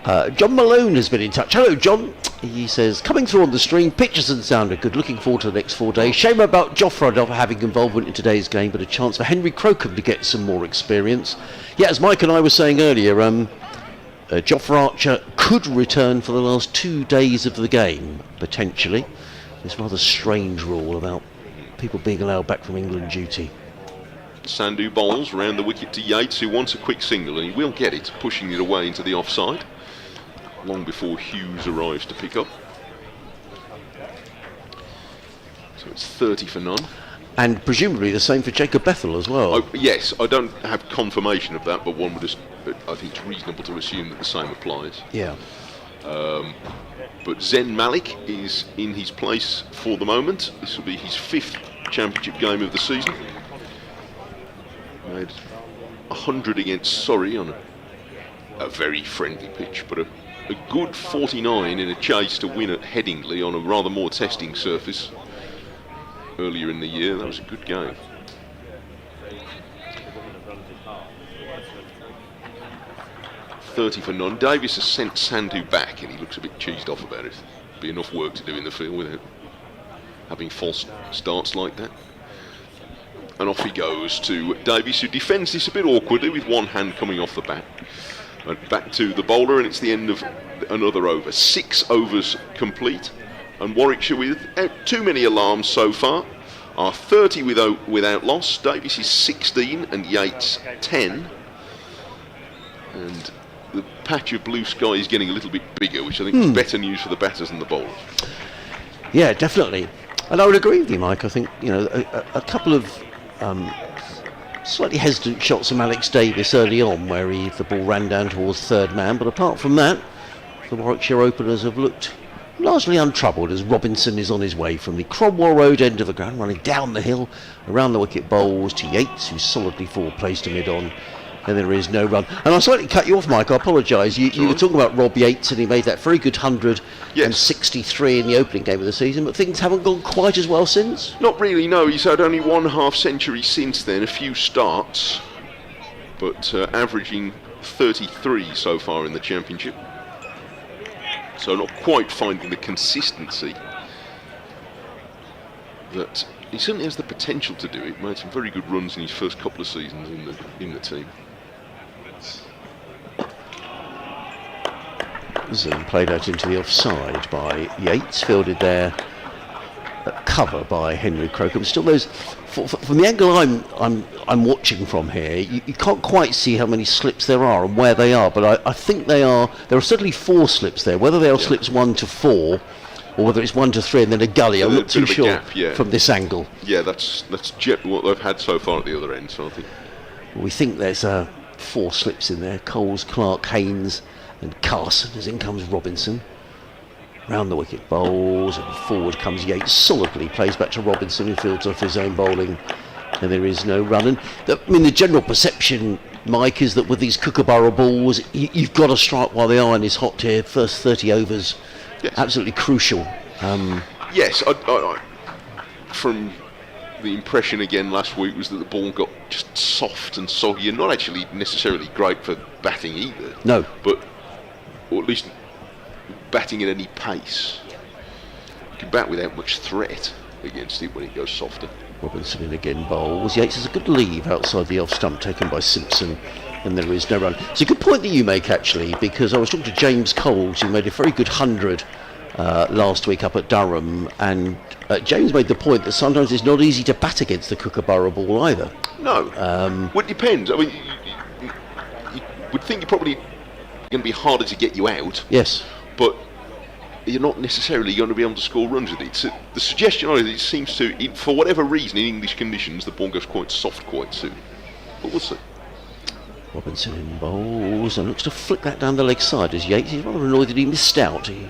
John Malone has been in touch. Hello, John. He says, coming through on the stream, pictures and sound are good. Looking forward to the next 4 days. Shame about Jofra not having involvement in today's game, but a chance for Henry Crocombe to get some more experience. Yeah, as Mike and I were saying earlier, Jofra Archer could return for the last 2 days of the game, potentially. This rather strange rule about people being allowed back from England duty. Sandhu bowls round the wicket to Yates, who wants a quick single, and he will get it, pushing it away into the offside, long before Hughes arrives to pick up. So it's 30 for none. And presumably the same for Jacob Bethel as well. Oh, yes, I don't have confirmation of that, but one would I think it's reasonable to assume that the same applies. Yeah. But Zen Malik is in his place for the moment. This will be his 5th championship game of the season. Made 100 against Surrey on a very friendly pitch, but a good 49 in a chase to win at Headingley on a rather more testing surface earlier in the year. That was a good game. $30 for none. Davis has sent Sandhu back, and he looks a bit cheesed off about it. Be enough work to do in the field without having false starts like that. And off he goes to Davies, who defends this a bit awkwardly with one hand coming off the bat. And back to the bowler, and it's the end of another over. 6 overs complete, and Warwickshire, without too many alarms so far, are 30 without loss. Davies is 16 and Yates 10. And the patch of blue sky is getting a little bit bigger, which I think is better news for the batters than the bowlers. Yeah, definitely. And I would agree with you, Mike. I think, a couple of slightly hesitant shots from Alex Davis early on, where the ball ran down towards third man. But apart from that, the Warwickshire openers have looked largely untroubled as Robinson is on his way from the Cromwell Road end of the ground, running down the hill, around the wicket bowls to Yates, who's solidly forward placed to mid-on. And there is no run. And I slightly cut you off, Mike. I apologise. You were talking about Rob Yates, and he made that very good 163 in the opening game of the season, but things haven't gone quite as well since? Not really, no. He's had only 1/2 century since then, a few starts, but averaging 33 so far in the championship. So not quite finding the consistency that he certainly has the potential to do. It made some very good runs in his first couple of seasons in the team. Zoom played out into the offside by Yates, fielded there at cover by Henry Crocombe. Still, those from the angle I'm watching from here, you can't quite see how many slips there are and where they are. But I think there are certainly 4 slips there. Whether they are slips 1 to 4, or whether it's 1 to 3 and then a gully, I'm not too sure from this angle. Yeah, that's what they've had so far at the other end. So I think we think there's 4 slips in there: Coles, Clark, Haynes, and Carson. As in comes Robinson. Round the wicket bowls, and forward comes Yates, solidly plays back to Robinson, who fields off his own bowling, and there is no run. And the general perception, Mike, is that with these Kookaburra balls, you've got to strike while they are in this hot tier. First 30 overs, absolutely crucial. Yes, I, from the impression again last week was that the ball got just soft and soggy, and not actually necessarily great for batting either. No, or at least batting at any pace. You can bat without much threat against it when it goes softer. Robinson in again bowls. Yates has a good leave outside the off stump taken by Simpson, and there is no run. It's a good point that you make, actually, because I was talking to James Coles, who made a very good 100 last week up at Durham, and James made the point that sometimes it's not easy to bat against the Kookaburra ball either. No. Well, it depends. I mean, you would think you're probably going to be harder to get you out. Yes. But you're not necessarily going to be able to score runs with it. So the suggestion is it seems to, for whatever reason, in English conditions, the ball goes quite soft quite soon. But we'll see. Robinson in bowls and looks to flick that down the leg side as Yates. He's rather annoyed that he missed out. He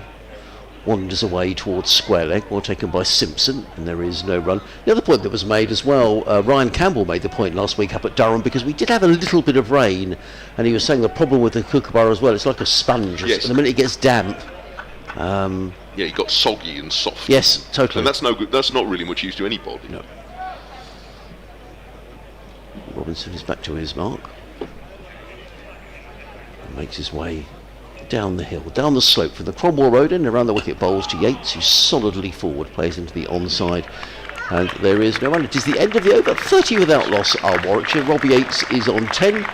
wanders away towards square leg, well taken by Simpson, and there is no run. The other point that was made as well, Ryan Campbell made the point last week up at Durham, because we did have a little bit of rain, and he was saying the problem with the Kookaburra as well, it's like a sponge. Yes. And the minute it gets damp, yeah, it got soggy and soft. Yes, totally. And that's no good. That's not really much use to anybody. No. Robinson is back to his mark. Makes his way down the hill, down the slope from the Cromwell Road and around the wicket bowls to Yates, who's solidly forward, plays into the onside. And there is no run. It is the end of the over. 30 without loss are Warwickshire. Robbie Yates is on 10.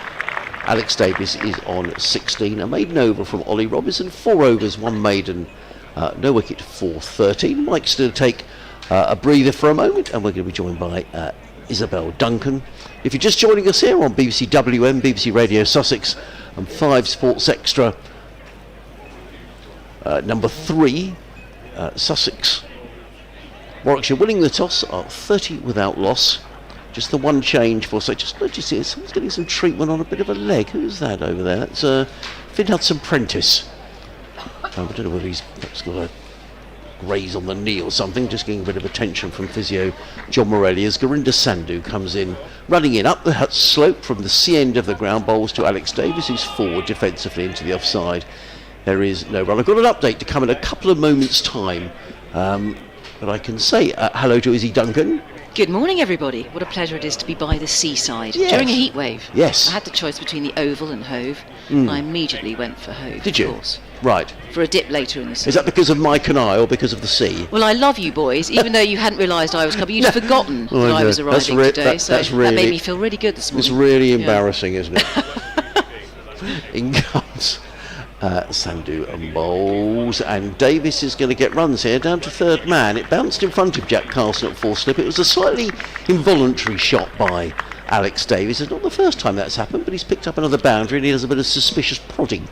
Alex Davis is on 16. A maiden over from Ollie Robinson. 4 overs, 1 maiden, no wicket for 13. Mike's going to take a breather for a moment, and we're going to be joined by Isabel Duncan. If you're just joining us here on BBC WM, BBC Radio Sussex, and 5 Sports Extra, number 3, Sussex. Warwickshire winning the toss are 30 without loss. Just the one change for, so just notice here, someone's getting some treatment on a bit of a leg. Who's that over there? That's Finn Hudson-Prentice. I don't know whether he's perhaps got a graze on the knee or something, just getting a bit of attention from physio John Morelli as Gurinder Sandhu comes in, running in up the slope from the C end of the ground, bowls to Alex Davis, who's forward defensively into the offside. There is no run. I've got an update to come in a couple of moments' time, but I can say hello to Izzy Duncan. Good morning, everybody. What a pleasure it is to be by the seaside during a heat wave. Yes. I had the choice between the Oval and Hove, and I immediately went for Hove. Did you? Of course. Right. For a dip later in the season. Is that because of Mike and I, or because of the sea? Well, I love you boys, even though you hadn't realised I was coming. You'd forgotten that I was That's arriving today, so that's really, that made me feel really good this morning. It's really embarrassing, isn't it? In comes Sandhu and bowls, and Davis is going to get runs here, down to third man. It bounced in front of Jack Carson at full slip. It was a slightly involuntary shot by Alex Davis. It's not the first time that's happened, but he's picked up another boundary and he does a bit of suspicious prodding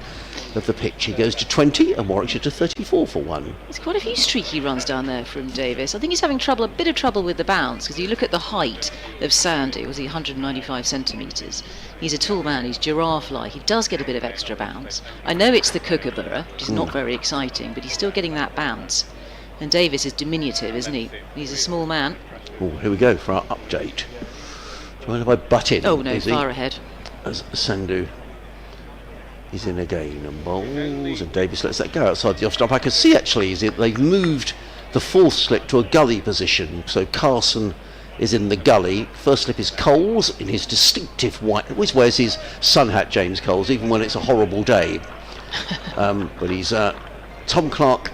of the pitch. He goes to 20 and Warwickshire to 34 for 1. There's quite a few streaky runs down there from Davis. I think he's having a bit of trouble with the bounce, because you look at the height of Sandhu, was he 195 centimetres? He's a tall man, he's giraffe-like. He does get a bit of extra bounce. I know it's the Kookaburra, which is not very exciting, but he's still getting that bounce. And Davis is diminutive, isn't he? He's a small man. Oh, here we go for our update. Do you mind if I butt in? Oh no, far ahead. As Sandhu is in again and bowls, and Davis lets that go outside the off stump. I can see actually they've moved the fourth slip to a gully position, so Carson is in the gully. First slip is Coles in his distinctive white. He always wears his sun hat, James Coles, even when it's a horrible day. But he's Tom Clark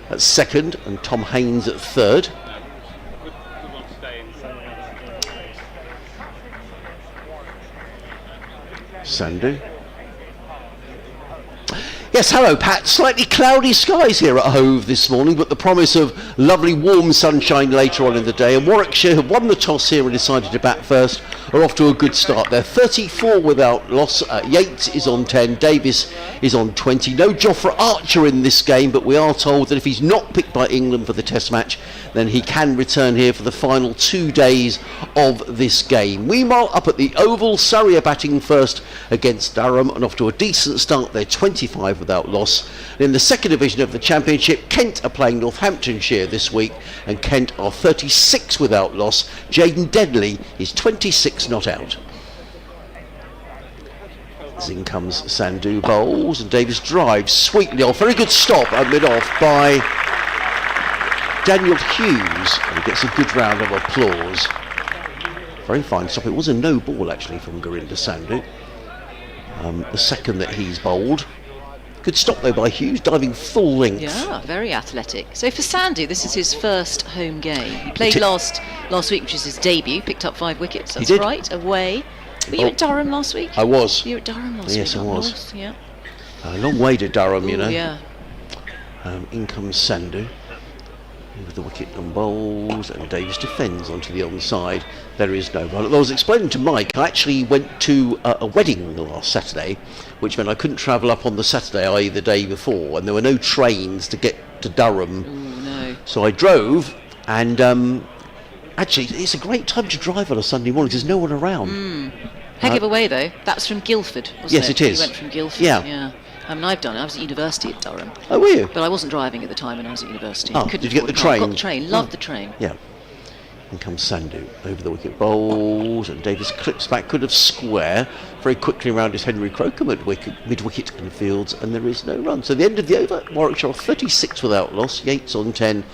at second and Tom Haynes at third. Sandhu. Yes, hello Pat. Slightly cloudy skies here at Hove this morning, but the promise of lovely warm sunshine later on in the day. And Warwickshire have won the toss here and decided to bat first, are off to a good start. They're 34 without loss. Yates is on 10, Davis is on 20. No Jofra Archer in this game, but we are told that if he's not picked by England for the test match, then he can return here for the final 2 days of this game. Meanwhile, up at the Oval, Surrey are batting first against Durham and off to a decent start. They're 25 without loss. In the second division of the Championship, Kent are playing Northamptonshire this week, and Kent are 36 without loss. Jaden Deadly is 26 not out. As in comes Sandhu bowls, and Davis drives sweetly off. Very good stop at mid-off by Daniel Hughes, and he gets a good round of applause. Very fine stop. It was a no ball actually from Gurinder Sandhu, the second that he's bowled. Good stop though by Hughes, diving full length. Yeah, very athletic. So for Sandhu, this is his first home game. He played last week, which is his debut, picked up 5 wickets, that's right, away. Were you at Durham last week? I was. You were at Durham last week? Yes, I was. North, yeah. A long way to Durham, you know. Yeah. In comes Sandhu with the wicket and bowls, and Davis defends onto the onside. There is no run. I was explaining to Mike, I actually went to a wedding last Saturday, which meant I couldn't travel up on the Saturday, i.e. the day before, and there were no trains to get to Durham. Ooh, no. So I drove, and actually it's a great time to drive on a Sunday morning because there's no one around. Heck of a way though. That's from Guildford, wasn't it? Yes, it is. You went from Guildford. Yeah. I mean, I've done it. I was at university at Durham. Oh, were you? But I wasn't driving at the time when I was at university. Oh, Couldn't did you get afford the a car. train? Got the train. Loved the train. Yeah. In comes Sandhu over the wicket bowls, and Davis clips back, could have square very quickly around his Henry Crocombe at mid-wicket in fields, and there is no run. So the end of the over, Warwickshire 36 without loss, Yates on 10,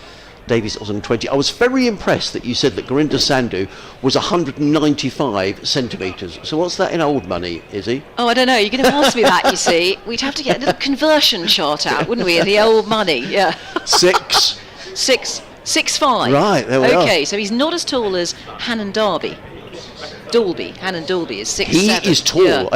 Davies was on 20. I was very impressed that you said that Gurinder Sandhu was 195 centimetres. So what's that in old money, Izzy? Oh, I don't know. You're going to ask me that, you see. We'd have to get a little conversion chart out, wouldn't we? The old money, yeah. 6'5". Right, there we are. Okay, so he's not as tall as Hannon Darby. Hannon Dalby is 6'7". He is tall. Yeah.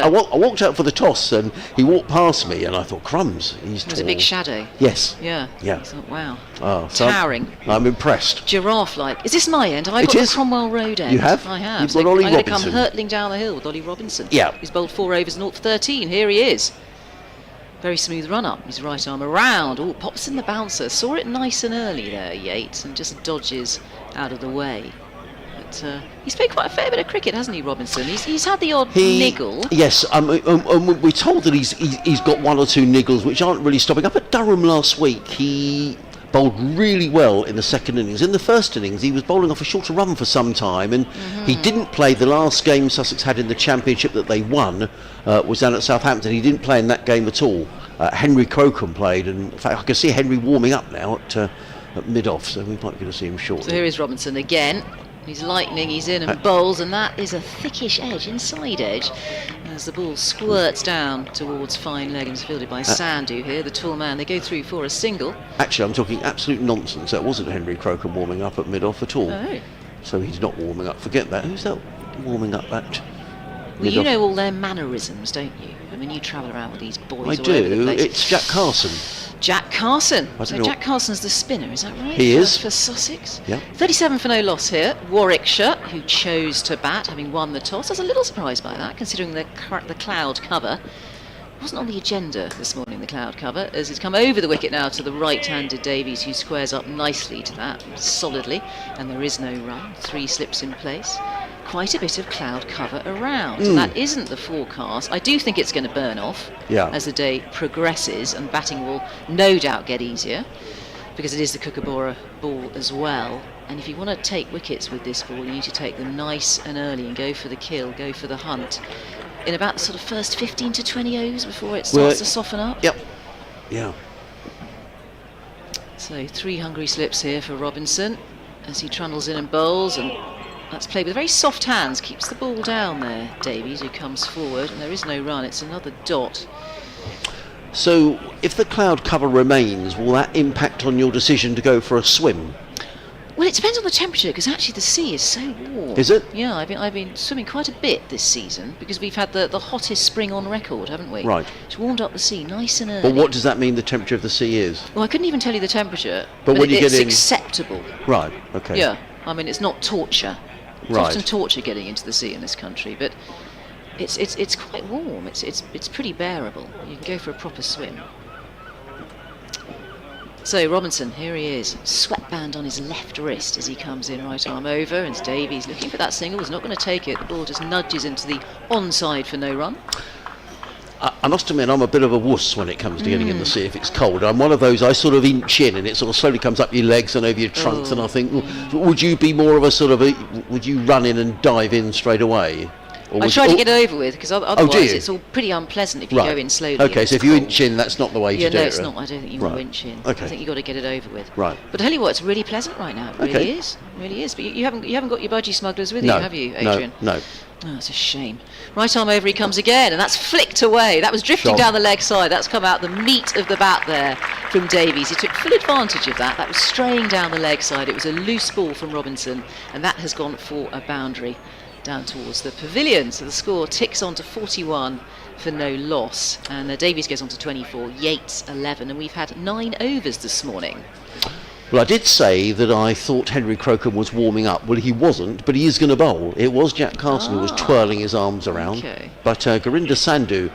I walked out for the toss and he walked past me and I thought, crumbs, he's tall. It was a big shadow. Yes. Yeah. Yeah. I thought, wow. Oh, so towering. I'm impressed. Giraffe-like. Is this my end? Have I got the Cromwell Road end? You have? I have. You've So got Ollie I'm going to Robinson. come hurtling down the hill with Ollie Robinson. Yeah. He's bowled 4 overs, 0 for 13. Here he is. Very smooth run up. His right arm around. Oh, pops in the bouncer. Saw it nice and early there, Yates, and just dodges out of the way. But he's played quite a fair bit of cricket, hasn't he, Robinson? He's had the odd niggle. Yes, we're told that he's got 1 or 2 niggles which aren't really stopping. Up at Durham last week, he bowled really well in the second innings. In the first innings, he was bowling off a shorter run for some time, and he didn't play the last game Sussex had in the championship that they won, was down at Southampton. He didn't play in that game at all. Henry Crocombe played, and in fact, I can see Henry warming up now at mid-off, so we might be able to see him shortly. So here is Robinson again. He's lightning, he's in and bowls, and that is a thickish edge, inside edge, as the ball squirts down towards fine leg and is fielded by Sandhu here, the tall man. They go through for a single. Actually, I'm talking absolute nonsense. That wasn't Henry Crocombe warming up at mid-off at all. Oh. So he's not warming up. Forget that. Who's that warming up at Well, you know all their mannerisms, don't you? I mean, you travel around with these boys I all over the do. place. It's Jack Carson. Jack Carson. I don't So know. Jack Carson's the spinner, is that right? He is. For Sussex. Yeah. 37 for no loss here. Warwickshire, who chose to bat, having won the toss. I was a little surprised by that, considering the cloud cover. Wasn't on the agenda this morning, the cloud cover, as it's come over the wicket now to the right-handed Davies, who squares up nicely to that, solidly, and there is no run. 3 slips in place. Quite a bit of cloud cover around. And that isn't the forecast. I do think it's going to burn off as the day progresses, and batting will no doubt get easier, because it is the Kookaburra ball as well. And if you want to take wickets with this ball, you need to take them nice and early and go for the kill, go for the hunt, in about the sort of first 15 to 20 overs before it starts to soften up. Yep. Yeah. So 3 hungry slips here for Robinson as he trundles in and bowls, and that's played with very soft hands, keeps the ball down there. Davies, who comes forward, and there is no run. It's another dot. So if the cloud cover remains, will that impact on your decision to go for a swim? Well, it depends on the temperature, because actually the sea is so warm. Is it? Yeah, I've been swimming quite a bit this season, because we've had the hottest spring on record, haven't we? Right. It's warmed up the sea nice and early. But what does that mean the temperature of the sea is? Well, I couldn't even tell you the temperature, But when you it's get in- acceptable. Right, okay. Yeah, I mean, it's not torture. It's Right. often torture getting into the sea in this country, but it's quite warm. It's pretty bearable. You can go for a proper swim. So Robinson, here he is, sweatband on his left wrist as he comes in, right arm over, and Davies looking for that single, was not going to take it. The ball just nudges into the onside for no run. I must admit, I'm a bit of a wuss when it comes to getting in the sea if it's cold. I'm one of those, I sort of inch in and it sort of slowly comes up your legs and over your trunks, and I think, well, would you be more of a sort of would you run in and dive in straight away? Or I was try it- to get it over with, because otherwise do you? it's all pretty unpleasant if you Right. go in slowly. Okay, and so it's if you cold. inch in, that's not the way Yeah, to do no, it. it's not. I don't think you want to Right. inch in. Okay. I think you've got to get it over with. Right. But I tell you what, it's really pleasant right now. It really Okay. is. It really is. But you haven't got your budgie smugglers with No, you, have you, Adrian? No. Oh, it's a shame. Right arm over, he comes again, and that's flicked away. That was drifting Shot. down the leg side. That's come out the meat of the bat there from Davies. He took full advantage of that. That was straying down the leg side. It was a loose ball from Robinson, and that has gone for a boundary down towards the pavilion. So the score ticks on to 41 for no loss, and Davies goes on to 24, Yates 11, and we've had 9 overs this morning. Well, I did say that I thought Henry Crocombe was warming up. Well, he wasn't, but he is going to bowl. It was Jack Carson who was twirling his arms around. Okay. But Gurinder Sandhu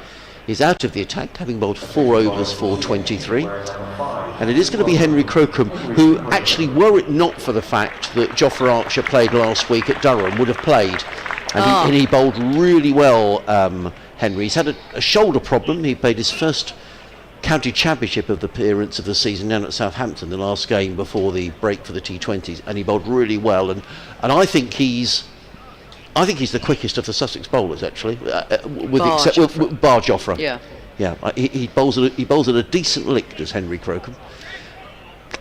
is out of the attack, having bowled 4 overs for 23. And it is going to be Henry Crocombe, who actually, were it not for the fact that Jofra Archer played last week at Durham, would have played. And he bowled really well, Henry. He's had a shoulder problem. He played his first county championship of the appearance of the season down at Southampton, the last game before the break for the T20s, and he bowled really well. And I think he's the quickest of the Sussex bowlers, actually, with bar Jofra. Yeah. Yeah, he bowls at a decent lick, does Henry Crocombe.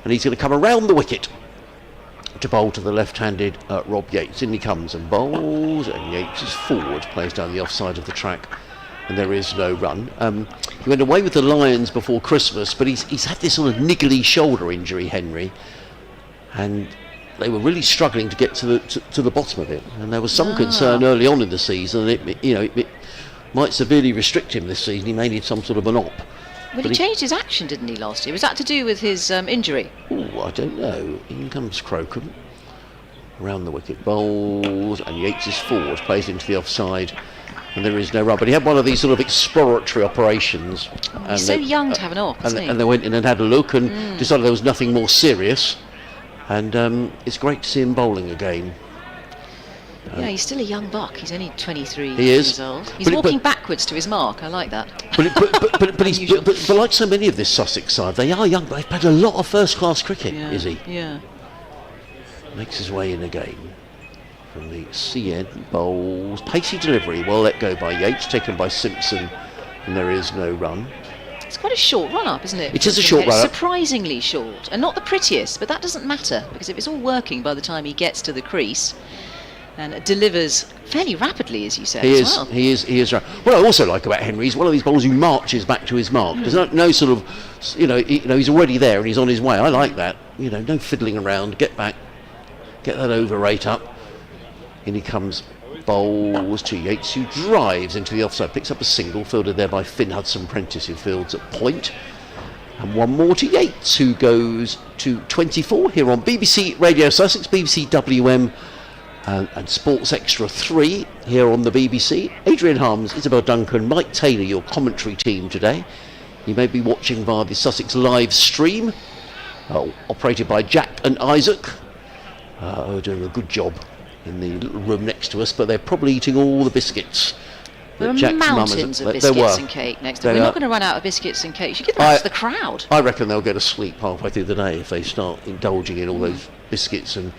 and he's going to come around the wicket to bowl to the left-handed Rob Yates. In he comes and bowls, and Yates is forward, plays down the offside of the track, and there is no run. He went away with the Lions before Christmas, but he's had this sort of niggly shoulder injury, Henry, and they were really struggling to get to the bottom of it, and there was some concern early on in the season that it might severely restrict him this season. He may need some sort of an op. Well, he changed his action, didn't he, last year? Was that to do with his injury? Oh, I don't know. In comes Crocombe, around the wicket, bowls, and Yates is forward, plays into the offside, and there is no run. But he had one of these sort of exploratory operations. He's so young to have an op, isn't he? And they went in and had a look and decided there was nothing more serious. And it's great to see him bowling again. Yeah, he's still a young buck. He's only 23 He years is. old. He's walking backwards to his mark. I like that. But like so many of this Sussex side, they are young, but they've played a lot of first-class cricket, Yeah, is he? Yeah. Makes his way in again. From the CN, bowls, pacey delivery, well let go by Yates, taken by Simpson, and there is no run. It's quite a short run-up, isn't it? It is a short run-up. Surprisingly short, and not the prettiest, but that doesn't matter, because if it's all working by the time he gets to the crease, and it delivers fairly rapidly, as you said, He as well. He is right. What I also like about Henry is one of these bowlers who marches back to his mark. There's no sort of, he's already there and he's on his way. I like that. No fiddling around. Get back, get that over rate up. In he comes, bowls to Yates, who drives into the offside, picks up a single, fielded there by Finn Hudson-Prentice, who fields at point. And one more to Yates, who goes to 24 here on BBC Radio Sussex, BBC WM. And Sports Extra 3 here on the BBC. Adrian Harms, Isabel Duncan, Mike Taylor, your commentary team today. You may be watching via the Sussex live stream, operated by Jack and Isaac, who are doing a good job in the little room next to us, but they're probably eating all the biscuits. There are mountains of biscuits and cake next to them. We're not going to run out of biscuits and cake. You should give that to the crowd. I reckon they'll go to sleep halfway through the day if they start indulging in all those biscuits. And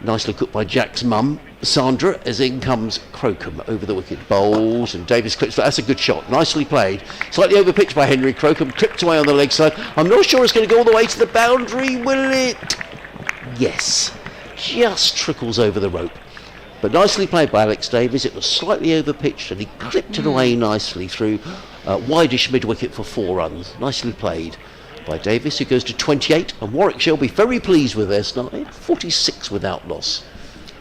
nicely cooked by Jack's mum, Sandra, as in comes Crocombe over the wicket, bowls, and Davis clips. That's a good shot, nicely played. Slightly overpitched by Henry. Crocombe clipped away on the leg side. I'm not sure it's going to go all the way to the boundary, will it? Yes, just trickles over the rope. But nicely played by Alex Davis. It was slightly overpitched and he clipped it away nicely through wideish mid-wicket for 4 runs. Nicely played by Davis, who goes to 28, and Warwickshire will be very pleased with their start. 46 without loss.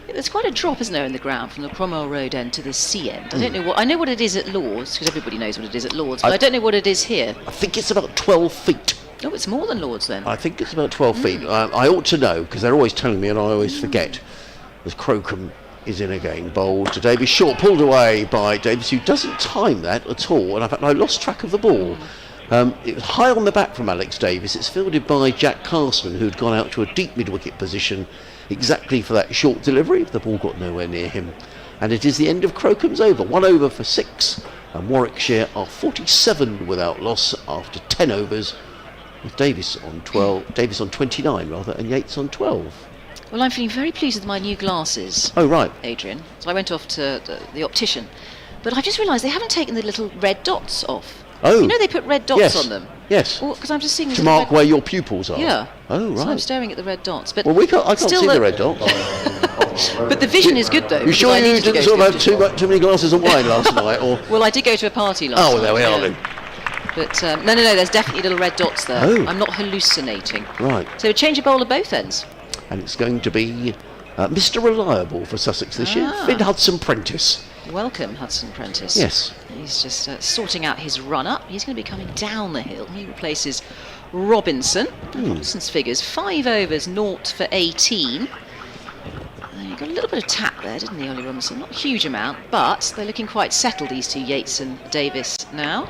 There's quite a drop, isn't there, in the ground from the Cromwell Road end to the sea end. I know what it is at Lords, because everybody knows what it is at Lords, but I don't know what it is here. I think it's about 12 feet. Oh, it's more than Lords then. I think it's about 12 feet. I ought to know, because they're always telling me and I always forget. As Crocombe is in again, bowled to Davis, short, pulled away by Davis, who doesn't time that at all, and in fact I lost track of the ball. It was high on the back from Alex Davis. It's fielded by Jack Carson, who'd gone out to a deep mid-wicket position exactly for that short delivery. The ball got nowhere near him. And it is the end of Crocombe's over. 1 over for 6. And Warwickshire are 47 without loss after 10 overs, with Davis on 29 rather, and Yates on 12. Well, I'm feeling very pleased with my new glasses. Oh, right. Adrian. So I went off to the optician. But I've just realised they haven't taken the little red dots off. Oh. You know they put red dots on them? Yes. Because I'm just seeing to mark where your pupils are? Yeah. Oh, right. So I'm staring at the red dots. But well, I can't see the red dots. But the vision is good, though. You sure you didn't sort of have too many glasses of wine last night? Or? Well, I did go to a party last night. Oh, there we are then. But no, there's definitely little red dots there. Oh. I'm not hallucinating. Right. So a change of bowl at both ends. And it's going to be Mr. Reliable for Sussex this year, Finn Hudson-Prentice. Welcome, Hudson-Prentice. Yes. He's just sorting out his run-up. He's going to be coming down the hill. He replaces Robinson. Robinson's figures, 5 overs, 0 for 18. He got a little bit of tap there, didn't he, Ollie Robinson? Not a huge amount, but they're looking quite settled, these two, Yates and Davis, now.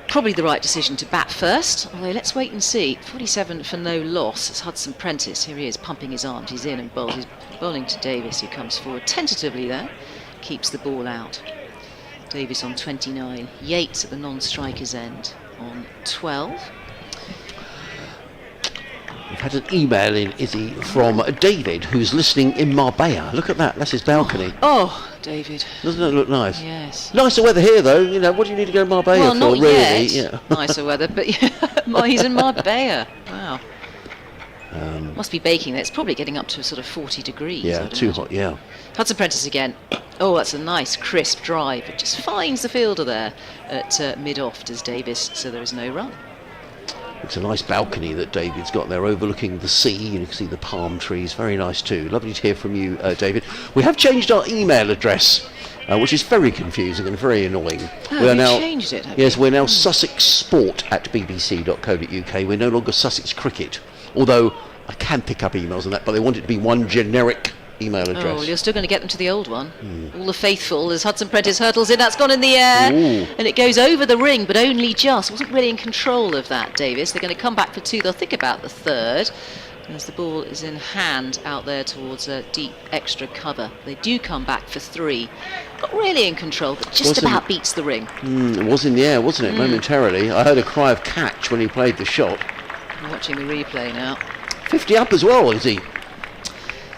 Probably the right decision to bat first, although let's wait and see. 47 for no loss. It's Hudson-Prentice. Here he is, pumping his arms. He's in and bowls. He's bowling to Davis, who comes forward tentatively there. Keeps the ball out. Davis on 29. Yates at the non-striker's end on 12. We've had an email in, Izzy, from David, who's listening in Marbella. Look at that, that's his balcony. Oh, David. Doesn't it look nice? Yes. Nicer weather here, though. You know, what do you need to go to Marbella well, for, not really? yet. Yeah. Nicer weather, but yeah, he's in Marbella. Wow. Must be baking there. It's probably getting up to sort of 40 degrees. Yeah, I'd too imagine. hot, yeah. Hudson Prentice again. Oh, that's a nice crisp drive. It just finds the fielder there at mid-off, does Davis, so there is no run. It's a nice balcony that David's got there overlooking the sea. You can see the palm trees. Very nice too. Lovely to hear from you, David. We have changed our email address, which is very confusing and very annoying. Oh, we are you now changed it, have yes, you? we're now sussexsport@bbc.co.uk. We're no longer Sussex Cricket, although I can pick up emails on that, but they want it to be one generic email address. Oh, well, you're still going to get them to the old one. All the faithful, as Hudson Prentice hurtles in, that's gone in the air. Ooh. And it goes over the ring, but only just. Wasn't really in control of that, Davis. They're going to come back for 2. They'll think about the 3rd, as the ball is in hand out there towards a deep extra cover. They do come back for 3. Not really in control, but just about beats the ring. It was in the air, wasn't it, momentarily? I heard a cry of catch when he played the shot. I'm watching the replay now. 50 up as well, is he?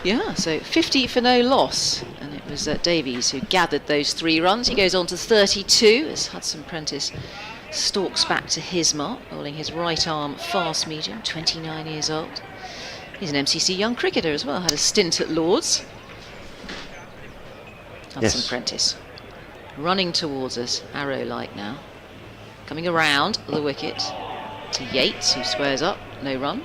Yeah, so 50 for no loss, and it was Davies who gathered those 3 runs. He goes on to 32 as Hudson Prentice stalks back to his mark, bowling his right arm fast medium, 29 years old. He's an MCC young cricketer as well, had a stint at Lords. Hudson Prentice running towards us, arrow-like now, coming around the wicket to Yates, who squares up, no run.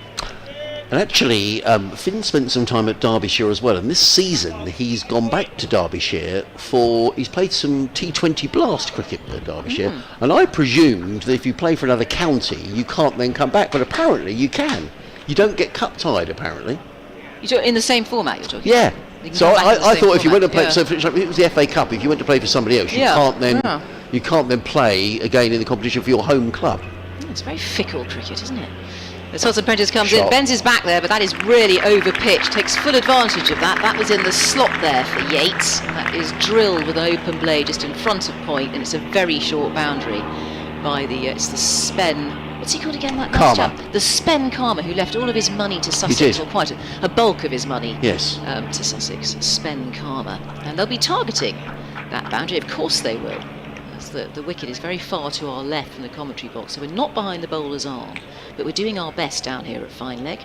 And actually, Finn spent some time at Derbyshire as well, and this season he's gone back to Derbyshire he's played some T20 Blast cricket at Derbyshire, and I presumed that if you play for another county, you can't then come back, but apparently you can. You don't get cup tied, apparently. You're in the same format you're talking Yeah. about? You can So come back in the I same thought if you went and played, format, so for example, it was the FA Cup, if you went to play for somebody else, you can't then play again in the competition for your home club. It's very fickle cricket, isn't it? As Hudson Prentice comes Shot. in, bends his back there, but that is really over pitched. Takes full advantage of that. That was in the slot there for Yates. That is drilled with an open blade just in front of point, and it's a very short boundary by it's the Spen. What's he called again? That nice Karma. chap? The Spen Karma, who left all of his money to Sussex, did. or quite a bulk of his money Yes. to Sussex. Spen Karma, and they'll be targeting that boundary. Of course they will. The wicket is very far to our left from the commentary box, so we're not behind the bowler's arm, but we're doing our best down here at fine leg.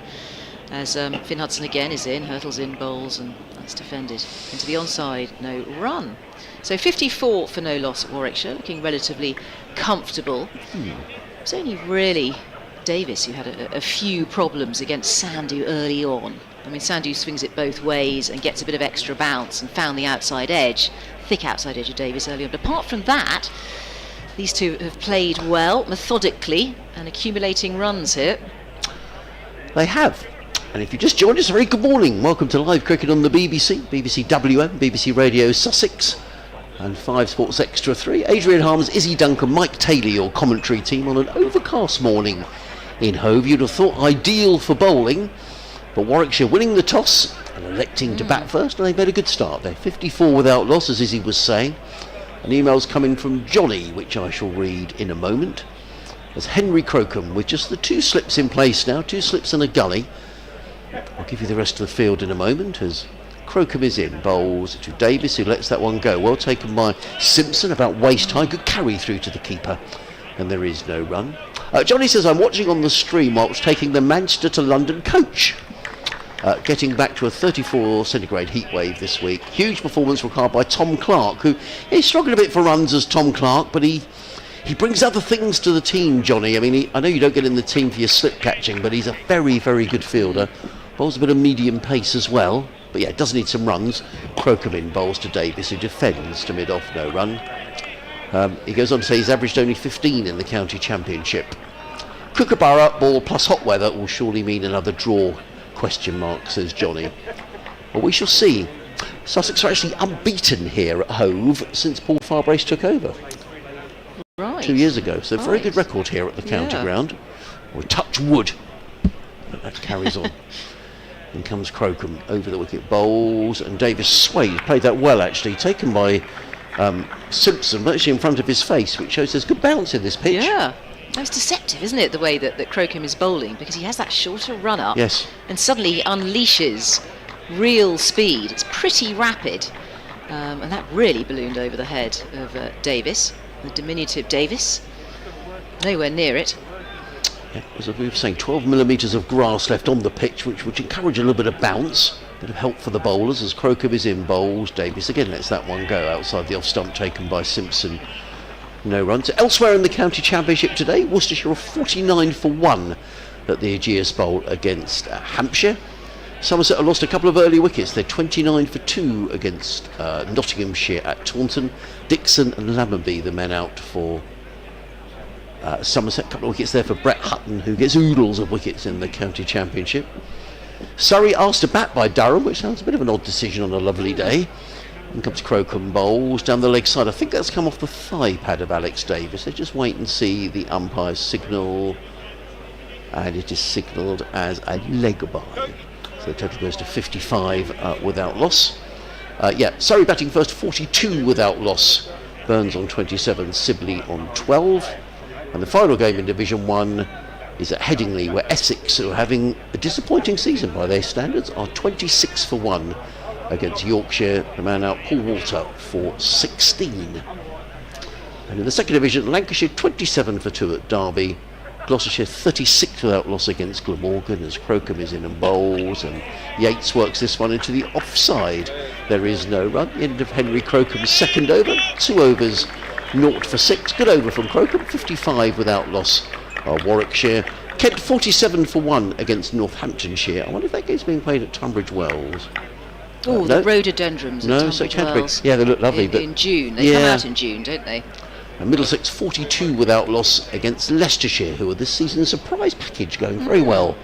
As Finn Hudson again is in, hurtles in, bowls, and that's defended into the onside, no run. So 54 for no loss at Warwickshire, looking relatively comfortable. It's only really Davis who had a few problems against Sandhu early on. I mean, Sandhu swings it both ways and gets a bit of extra bounce and found the outside edge, thick outside edge of Davis early on. But apart from that, these two have played well, methodically, and accumulating runs here. They have. And if you just joined us, a very good morning. Welcome to Live Cricket on the BBC, BBC WM, BBC Radio Sussex, and 5 Sports Extra 3. Adrian Harms, Izzy Duncan, Mike Taylor, your commentary team on an overcast morning in Hove. You'd have thought ideal for bowling, but Warwickshire winning the toss and electing to bat first, and they've made a good start there. 54 without loss, as Izzy was saying. An email's coming from Johnny, which I shall read in a moment. As Henry Crocombe, with just the 2 slips in place now, 2 slips and a gully. I'll give you the rest of the field in a moment, as Crocombe is in, bowls to Davis, who lets that one go. Well taken by Simpson, about waist high, good carry through to the keeper, and there is no run. Johnny says, I'm watching on the stream whilst taking the Manchester to London coach. Getting back to a 34 centigrade heat wave this week. Huge performance required by Tom Clark, who he struggled a bit for runs as Tom Clark, but he brings other things to the team, Johnny. I mean, I know you don't get in the team for your slip catching, but he's a very, very good fielder. Bowls a bit of medium pace as well. But yeah, does need some runs. Crocombe in, bowls to Davis, who defends to mid-off, no run. He goes on to say he's averaged only 15 in the county championship. Kookaburra ball plus hot weather will surely mean another draw, ? Says Johnny. Well, we shall see. Sussex are actually unbeaten here at Hove since Paul Farbrace took over. Right. 2 years ago, so very good record here at the county ground. We touch wood, but that carries on. In comes Crocombe over the wicket, bowls, and Davis swayed, played that well actually, taken by Simpson, virtually in front of his face, which shows there's good bounce in this pitch. Yeah. It's deceptive, isn't it, the way that Crocombe is bowling, because he has that shorter run-up, Yes. and suddenly he unleashes real speed. It's pretty rapid, and that really ballooned over the head of Davis, the diminutive Davis. Nowhere near it. Yeah, as we were saying, 12 millimetres of grass left on the pitch, which encourage a little bit of bounce, bit of help for the bowlers as Crocombe is in bowls. Davies again lets that one go outside the off stump taken by Simpson. No runs. Elsewhere in the county championship today, Worcestershire are 49 for 1 at the Aegeus Bowl against Hampshire. Somerset have lost a couple of early wickets. They're 29 for 2 against Nottinghamshire at Taunton. Dixon and Lammonby, the men out for Somerset. A couple of wickets there for Brett Hutton, who gets oodles of wickets in the county championship. Surrey asked to bat by Durham, which sounds a bit of an odd decision on a lovely day. In comes Crocombe bowls down the leg side. I think that's come off the thigh pad of Alex Davis. Let's just wait and see the umpire's signal. And it is signalled as a leg bye. So the total goes to 55 without loss. Surrey batting first, 42 without loss. Burns on 27, Sibley on 12. And the final game in Division 1 is at Headingley, where Essex, who are having a disappointing season by their standards, are 26 for 1 against Yorkshire. The man out, Paul Walter, for 16. And in the second division, Lancashire 27 for 2 at Derby. Gloucestershire 36 without loss against Glamorgan as Crocombe is in and bowls, and Yates works this one into the offside. There is no run. End of Henry Crocombe's second over. 2 overs, 0 for 6. Good over from Crocombe. 55 without loss are Warwickshire. Kent 47 for 1 against Northamptonshire. I wonder if that game's being played at Tunbridge Wells. Oh, the rhododendrons. No, at so Tunbridge Canterbury. Wells. Yeah, they look lovely. But in June. They come out in June, don't they? And Middlesex 42 without loss against Leicestershire, who are this season's surprise package, going very well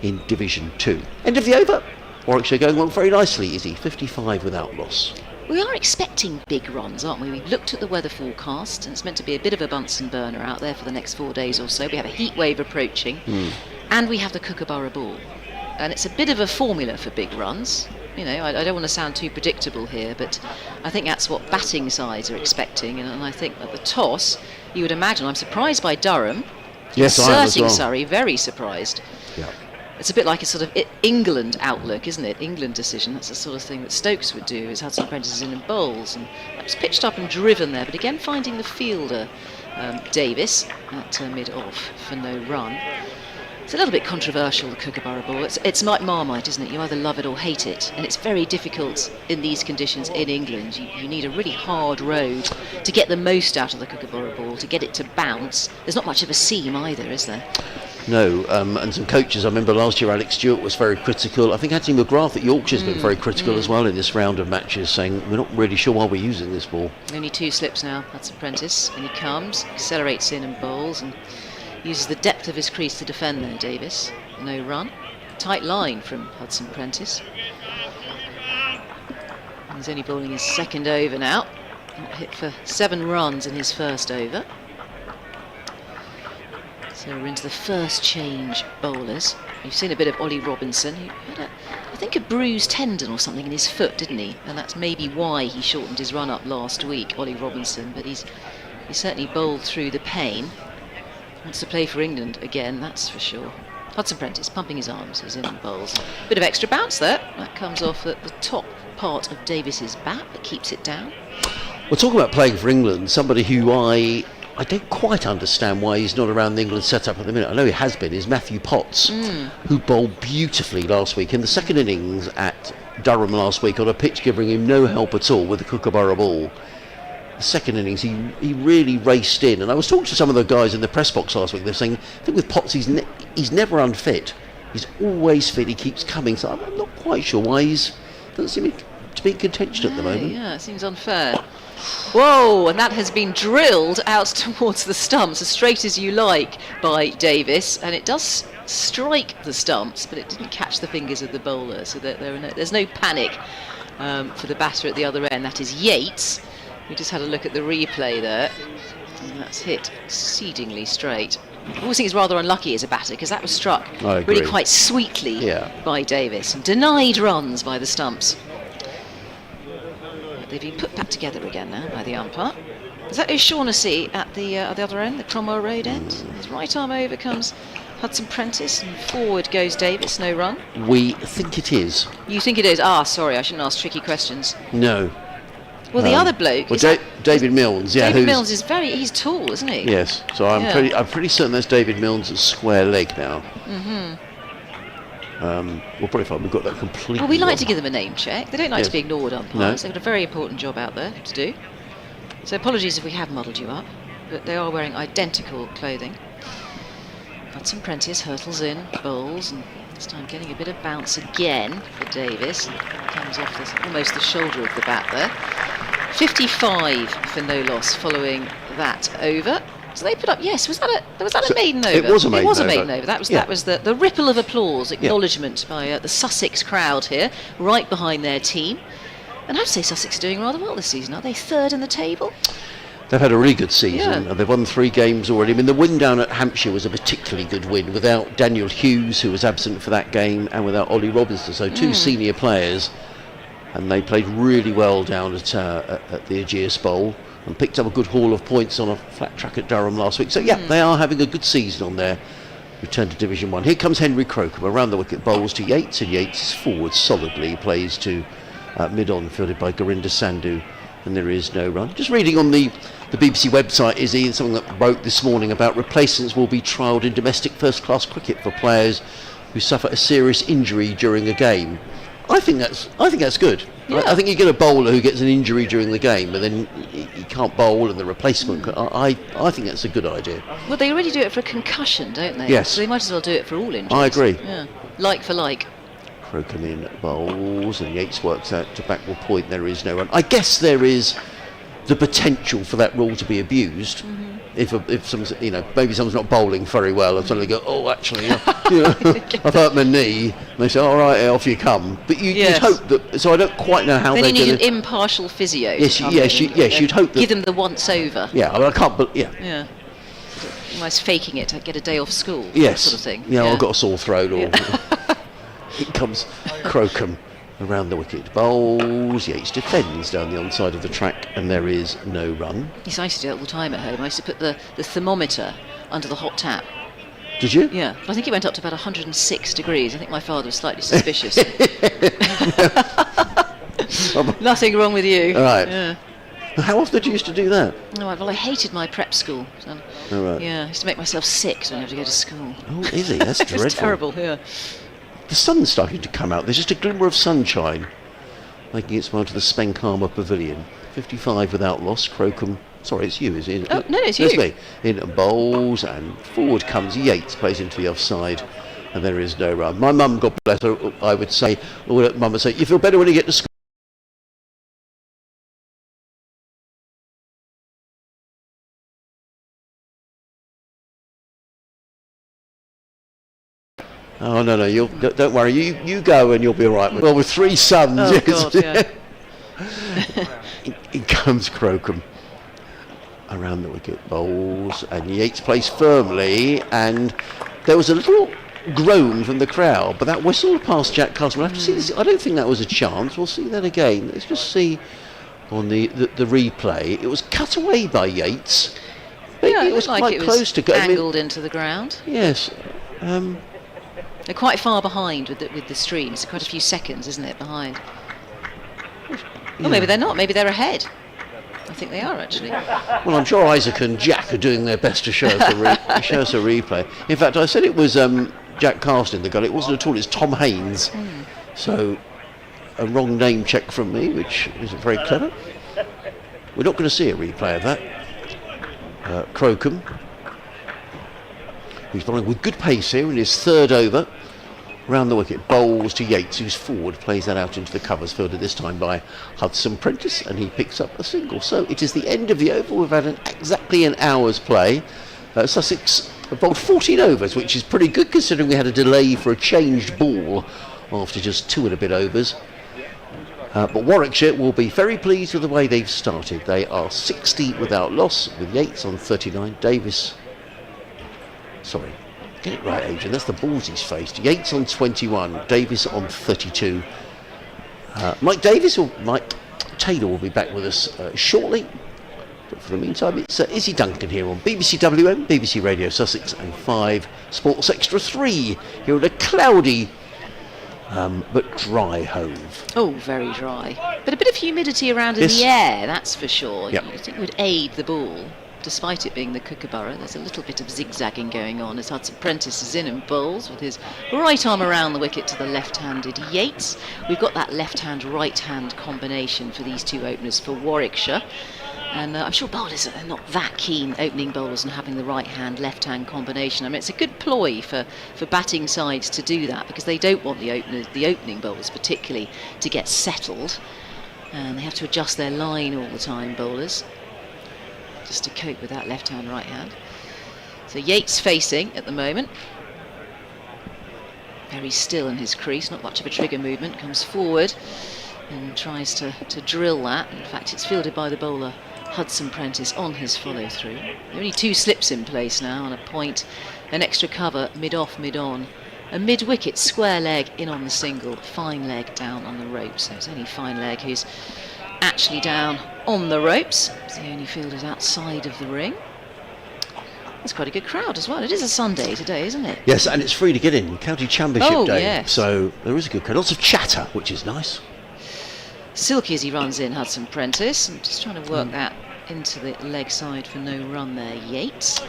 in Division 2. End of the over. Warwickshire going on very nicely, Izzy. 55 without loss. We are expecting big runs, aren't we? We've looked at the weather forecast, and it's meant to be a bit of a Bunsen burner out there for the next 4 days or so. We have a heat wave approaching, and we have the Kookaburra Ball. And it's a bit of a formula for big runs. You know, I don't want to sound too predictable here, but I think that's what batting sides are expecting. And I think at the toss, you would imagine, I'm surprised by Durham. Yes, I am as well. Surrey, very surprised. Yeah. It's a bit like a sort of England outlook, isn't it? England decision. That's the sort of thing that Stokes would do, is Hudson Prentice is in and bowls. And that was pitched up and driven there, but again finding the fielder, Davis, at mid-off for no run. It's a little bit controversial, the Kookaburra Ball. It's like Marmite, isn't it? You either love it or hate it. And it's very difficult in these conditions in England. You need a really hard road to get the most out of the Kookaburra Ball, to get it to bounce. There's not much of a seam either, is there? No, and some coaches, I remember last year Alex Stewart was very critical. I think Anthony McGrath at Yorkshire's been very critical as well in this round of matches, saying we're not really sure why we're using this ball. Only 2 slips now, that's Apprentice. And he comes, accelerates in and bowls, and uses the depth of his crease to defend there, Davis. No run. Tight line from Hudson Prentice. He's only bowling his second over now. Hit for 7 runs in his first over. So we're into the first change bowlers. You've seen a bit of Ollie Robinson, who had I think a bruised tendon or something in his foot, didn't he? And that's maybe why he shortened his run up last week, Ollie Robinson. But he certainly bowled through the pain. Wants to play for England again, that's for sure. Hudson Prentice pumping his arms, he's in and bowls. Bit of extra bounce there. That comes off at the top part of Davis's bat, but keeps it down. We're talking about playing for England, somebody who I don't quite understand why he's not around the England setup at the minute. I know he has been, is Matthew Potts, who bowled beautifully last week in the second innings at Durham last week on a pitch giving him no help at all with the Kookaburra Ball. The second innings, he really raced in, and I was talking to some of the guys in the press box last week. They're saying, I think with Potts, he's never unfit. He's always fit. He keeps coming. So I'm not quite sure why doesn't seem to be in contention at the moment. Yeah, it seems unfair. Whoa, and that has been drilled out towards the stumps, as straight as you like, by Davis, and it does strike the stumps, but it didn't catch the fingers of the bowler, so there's no panic for the batter at the other end. That is Yates. We just had a look at the replay there, and that's hit exceedingly straight. I always think he's rather unlucky as a batter, because that was struck really quite sweetly by Davis, and denied runs by the stumps. They've been put back together again now by the umpire. Is that O'Shaughnessy at the other end, the Cromwell Road end? His right arm over comes Hudson Prentice, and forward goes Davis, no run. We think it is. You think it is? Ah, sorry, I shouldn't ask tricky questions. No. Well, the other bloke. Well, is David Milnes, yeah. David Milnes is he's tall, isn't he? Yes. So I'm pretty certain that's David Milnes' square leg now. We'll probably find we've got that completely. Well, we like wrong. to give them a name check. They don't like to be ignored, umpires. No. They've got a very important job out there to do. So apologies if we have muddled you up, but they are wearing identical clothing. Hudson Prentice hurtles in, bowls, and this time getting a bit of bounce again for Davis. Comes off almost the shoulder of the bat there. 55 for no loss following that over. So they put up, yes, was that a maiden over? It was a maiden over. It was a maiden over. That was the ripple of applause, acknowledgement by the Sussex crowd here, right behind their team. And I'd say Sussex are doing rather well this season. Are they third in the table? They've had a really good season. Yeah. They've won 3 games already. I mean, the win down at Hampshire was a particularly good win without Daniel Hughes, who was absent for that game, and without Ollie Robinson. So 2 senior players, and they played really well down at the Ageas Bowl and picked up a good haul of points on a flat track at Durham last week. So they are having a good season on their return to Division 1. Here comes Henry Crocombe around the wicket, bowls to Yates, and Yates is forward solidly. He plays to mid-on, fielded by Gurinder Sandhu, and there is no run. Just reading on the BBC website, is something that broke this morning about replacements will be trialled in domestic first-class cricket for players who suffer a serious injury during a game. I think that's good. Yeah. I think you get a bowler who gets an injury during the game, but then he can't bowl, and the replacement. I think that's a good idea. Well, they already do it for a concussion, don't they? Yes. So they might as well do it for all injuries. I agree. Yeah. Like for like. Crocombe in bowls, and Yates works out to backward point. There is no run. I guess there is the potential for that rule to be abused. If some, maybe someone's not bowling very well, and suddenly go, oh, actually, I've hurt my knee. And they say, all right, off you come. But you'd hope that. So I don't quite know how then they're you need going an impartial physio. Yes, to come yes, in you'd hope that. Give them the once over. Yeah, I can't. But yeah. Yeah. Almost faking it to get a day off school. Yes. Sort of thing. Yeah, I've got a sore throat. Or Here comes Crocombe around the wicket. Bowls. Yates defends down the onside of the track, and there is no run. Yes, I used to do that all the time at home. I used to put the thermometer under the hot tap. Did you? Yeah, I think it went up to about 106 degrees. I think my father was slightly suspicious. Nothing wrong with you. All right. Yeah. How often did you used to do that? Oh, well, I hated my prep school. So, All right. yeah, I used to make myself sick so I didn't have to go to school. Oh, is he? That's It dreadful. was terrible, yeah. The sun's starting to come out. There's just a glimmer of sunshine making its way to the Spenkhama Pavilion. 55 without loss. Crocombe. Sorry, it's you, is it? Oh, no, it's That's you. me. In bowls, and forward comes Yates, plays into the offside, and there is no run. My mum, God bless her, I would say, Mum would say, you feel better when you get to school. Oh no, don't worry. You go and you'll be all right. Well, with 3 sons. Oh, yes. God, yeah. in comes Crocombe around the wicket, bowls, and Yates plays firmly, and there was a little groan from the crowd, but that whistle past Jack Carson. We'll have to see this. I don't think that was a chance. We'll see that again. Let's just see on the replay. It was cut away by Yates. Maybe Yeah, it was like quite it close was to go. angled into the ground. Yes. They're quite far behind with the stream. It's quite a few seconds, isn't it, behind? Well, maybe they're not. Maybe they're ahead. I think they are, actually. Well, I'm sure Isaac and Jack are doing their best to show us a replay. In fact, I said it was Jack Carson in the goal. It wasn't at all. It's Tom Haynes. So, a wrong name check from me, which isn't very clever. We're not going to see a replay of that. Crocombe, who's bowling with good pace here in his 3rd over. Round the wicket, bowls to Yates, who's forward, plays that out into the covers, fielded this time by Hudson Prentice, and he picks up a single. So it is the end of the over. We've had exactly an hour's play. Sussex have bowled 14 overs, which is pretty good considering we had a delay for a changed ball after just 2 and a bit overs. But Warwickshire will be very pleased with the way they've started. They are 60 without loss, with Yates on 39, Davis... Sorry, get it right, Adrian, that's the balls he's faced. Yates on 21, Davis on 32. Mike Taylor will be back with us shortly. But for the meantime, it's Izzy Duncan here on BBC WM, BBC Radio Sussex, and 5 Sports Extra 3 here at a cloudy but dry Hove. Oh, very dry. But a bit of humidity around in Yes. the air, that's for sure. Yep. You think would aid the ball. Despite it being the Kookaburra, there's a little bit of zigzagging going on as Hudson Prentice is in and bowls with his right arm around the wicket to the left-handed Yates. We've got that left-hand, right-hand combination for these two openers for Warwickshire. And I'm sure bowlers are not that keen, opening bowlers, on having the right-hand, left-hand combination. I mean, it's a good ploy for batting sides to do that because they don't want the opening bowlers particularly to get settled. And they have to adjust their line all the time, bowlers, just to cope with that left hand, right hand. So Yates facing at the moment. Very still in his crease, not much of a trigger movement, comes forward and tries to drill that. In fact, it's fielded by the bowler Hudson Prentice on his follow through. Only 2 slips in place now on a point, an extra cover, mid-off, mid-on. A mid-wicket square leg in on the single, fine leg down on the ropes. So it's only fine leg who's actually down on the ropes. It's the only fielders outside of the ring. There's quite a good crowd as well. It is a Sunday today, isn't it? Yes, and it's free to get in, County Championship Day. Yes. So there is a good crowd. Lots of chatter, which is nice. Silky as he runs in, Hudson Prentice. I'm just trying to work that into the leg side for no run there, Yates.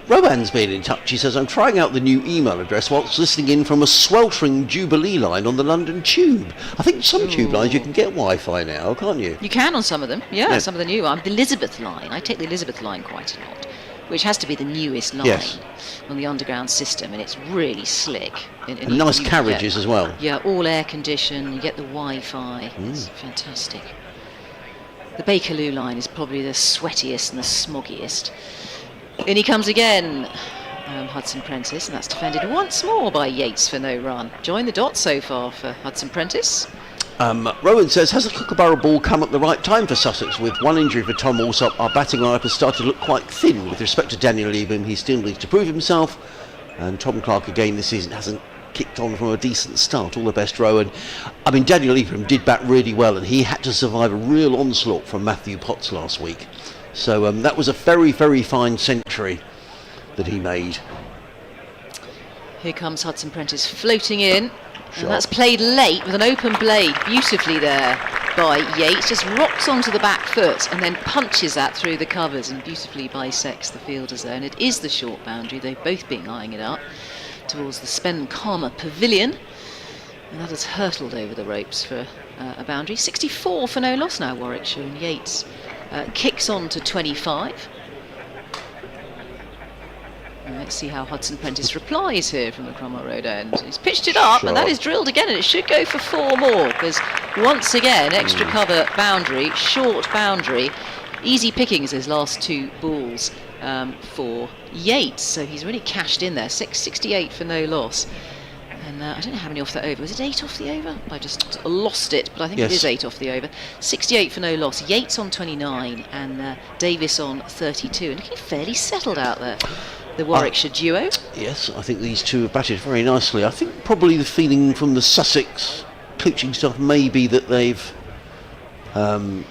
Rowan's been in touch. He says, I'm trying out the new email address whilst listening in from a sweltering Jubilee line on the London Tube. I think some tube lines you can get Wi-Fi now, can't you? You can on some of them, yeah. Some of the new ones. The Elizabeth line, I take the Elizabeth line quite a lot, which has to be the newest line on the underground system, and it's really slick. And nice carriages as well. Yeah, all air conditioned, you get the Wi-Fi, it's fantastic. The Bakerloo line is probably the sweatiest and the smoggiest. In he comes again, Hudson Prentice, and that's defended once more by Yates for no run. Join the dot so far for Hudson Prentice. Rowan says, has the Kookaburra ball come at the right time for Sussex? With one injury for Tom Alsop, our batting lineup has started to look quite thin. With respect to Daniel Ebam, he still needs to prove himself, and Tom Clark again this season hasn't kicked on from a decent start. All the best, Rowan. I mean, Daniel Ebam did bat really well, and he had to survive a real onslaught from Matthew Potts last week. So that was a very, very fine century that he made. Here comes Hudson Prentice floating in. And that's played late with an open blade, beautifully there by Yates. Just rocks onto the back foot and then punches that through the covers and beautifully bisects the fielders there. And it is the short boundary. They've both been eyeing it up towards the Spen Karma Pavilion. And that has hurtled over the ropes for a boundary. 64 for no loss now, Warwickshire, and Yates kicks on to 25. And let's see how Hudson Prentice replies here from the Cromwell Road end. He's pitched it up, and that is drilled again, and it should go for 4 more, because once again, extra cover boundary, short boundary. Easy pickings his last 2 balls for Yates, so he's really cashed in there. 68 for no loss. And I don't know how many off that over. Was it 8 off the over? I just lost it, but I think it is 8 off the over. 68 for no loss. Yates on 29 and Davis on 32. And looking fairly settled out there, the Warwickshire duo. Yes, I think these two have batted very nicely. I think probably the feeling from the Sussex coaching staff may be that they've... I mean,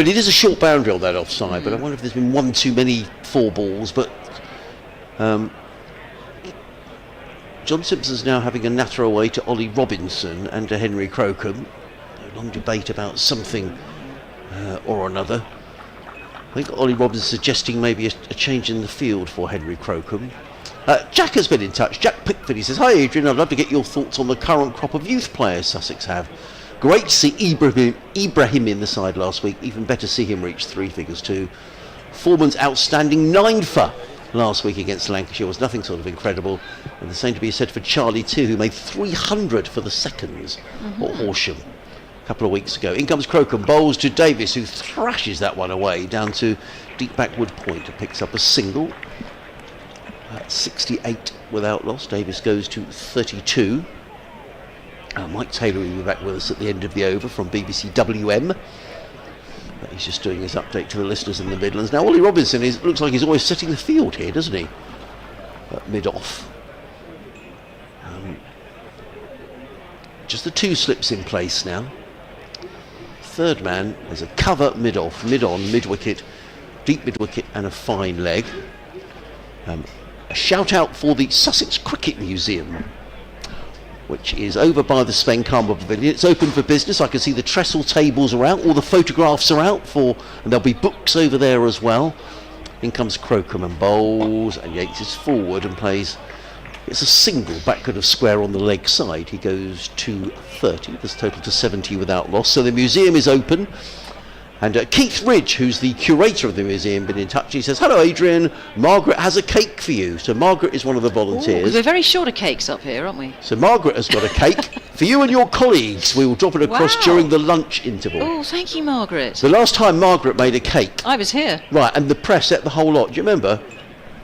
it is a short boundary on that offside, but I wonder if there's been one too many 4 balls, but... John Simpson's now having a natter away to Ollie Robinson and to Henry Crocombe. A long debate about something or another. I think Ollie Robinson suggesting maybe a change in the field for Henry Crocombe. Jack has been in touch. Jack Pickford, he says, hi Adrian, I'd love to get your thoughts on the current crop of youth players Sussex have. Great to see Ibrahim in the side last week. Even better to see him reach 3 figures too. Foreman's outstanding 9 for last week against Lancashire was nothing sort of incredible, and the same to be said for Charlie too, who made 300 for the seconds at Horsham a couple of weeks ago. In comes Crocombe, bowls to Davis, who thrashes that one away down to deep backward point, picks up a single. 68 without loss. Davis goes to 32. Mike Taylor will be back with us at the end of the over from BBC WM. He's just doing his update to the listeners in the Midlands. Now, Ollie Robinson looks like he's always setting the field here, doesn't he? Mid-off. Just the 2 slips in place now. Third man is a cover mid-off, mid-on, mid-wicket, deep mid-wicket and a fine leg. A shout out for the Sussex Cricket Museum. which is over by the Sven Karma Pavilion. It's open for business. I can see the trestle tables are out, all the photographs are out and there'll be books over there as well. In comes Crocombe and bowls, and Yates is forward and plays. It's a single backward of square on the leg side. He goes to 30. There's total to 70 without loss. So the museum is open. And Keith Ridge, who's the curator of the museum, been in touch. He says, "Hello, Adrian. Margaret has a cake for you." So Margaret is one of the volunteers. We're very short of cakes up here, aren't we? So Margaret has got a cake for you and your colleagues. We will drop it across Wow. during the lunch interval. Oh, thank you, Margaret. The last time Margaret made a cake, I was here. right, and the press ate the whole lot. Do you remember?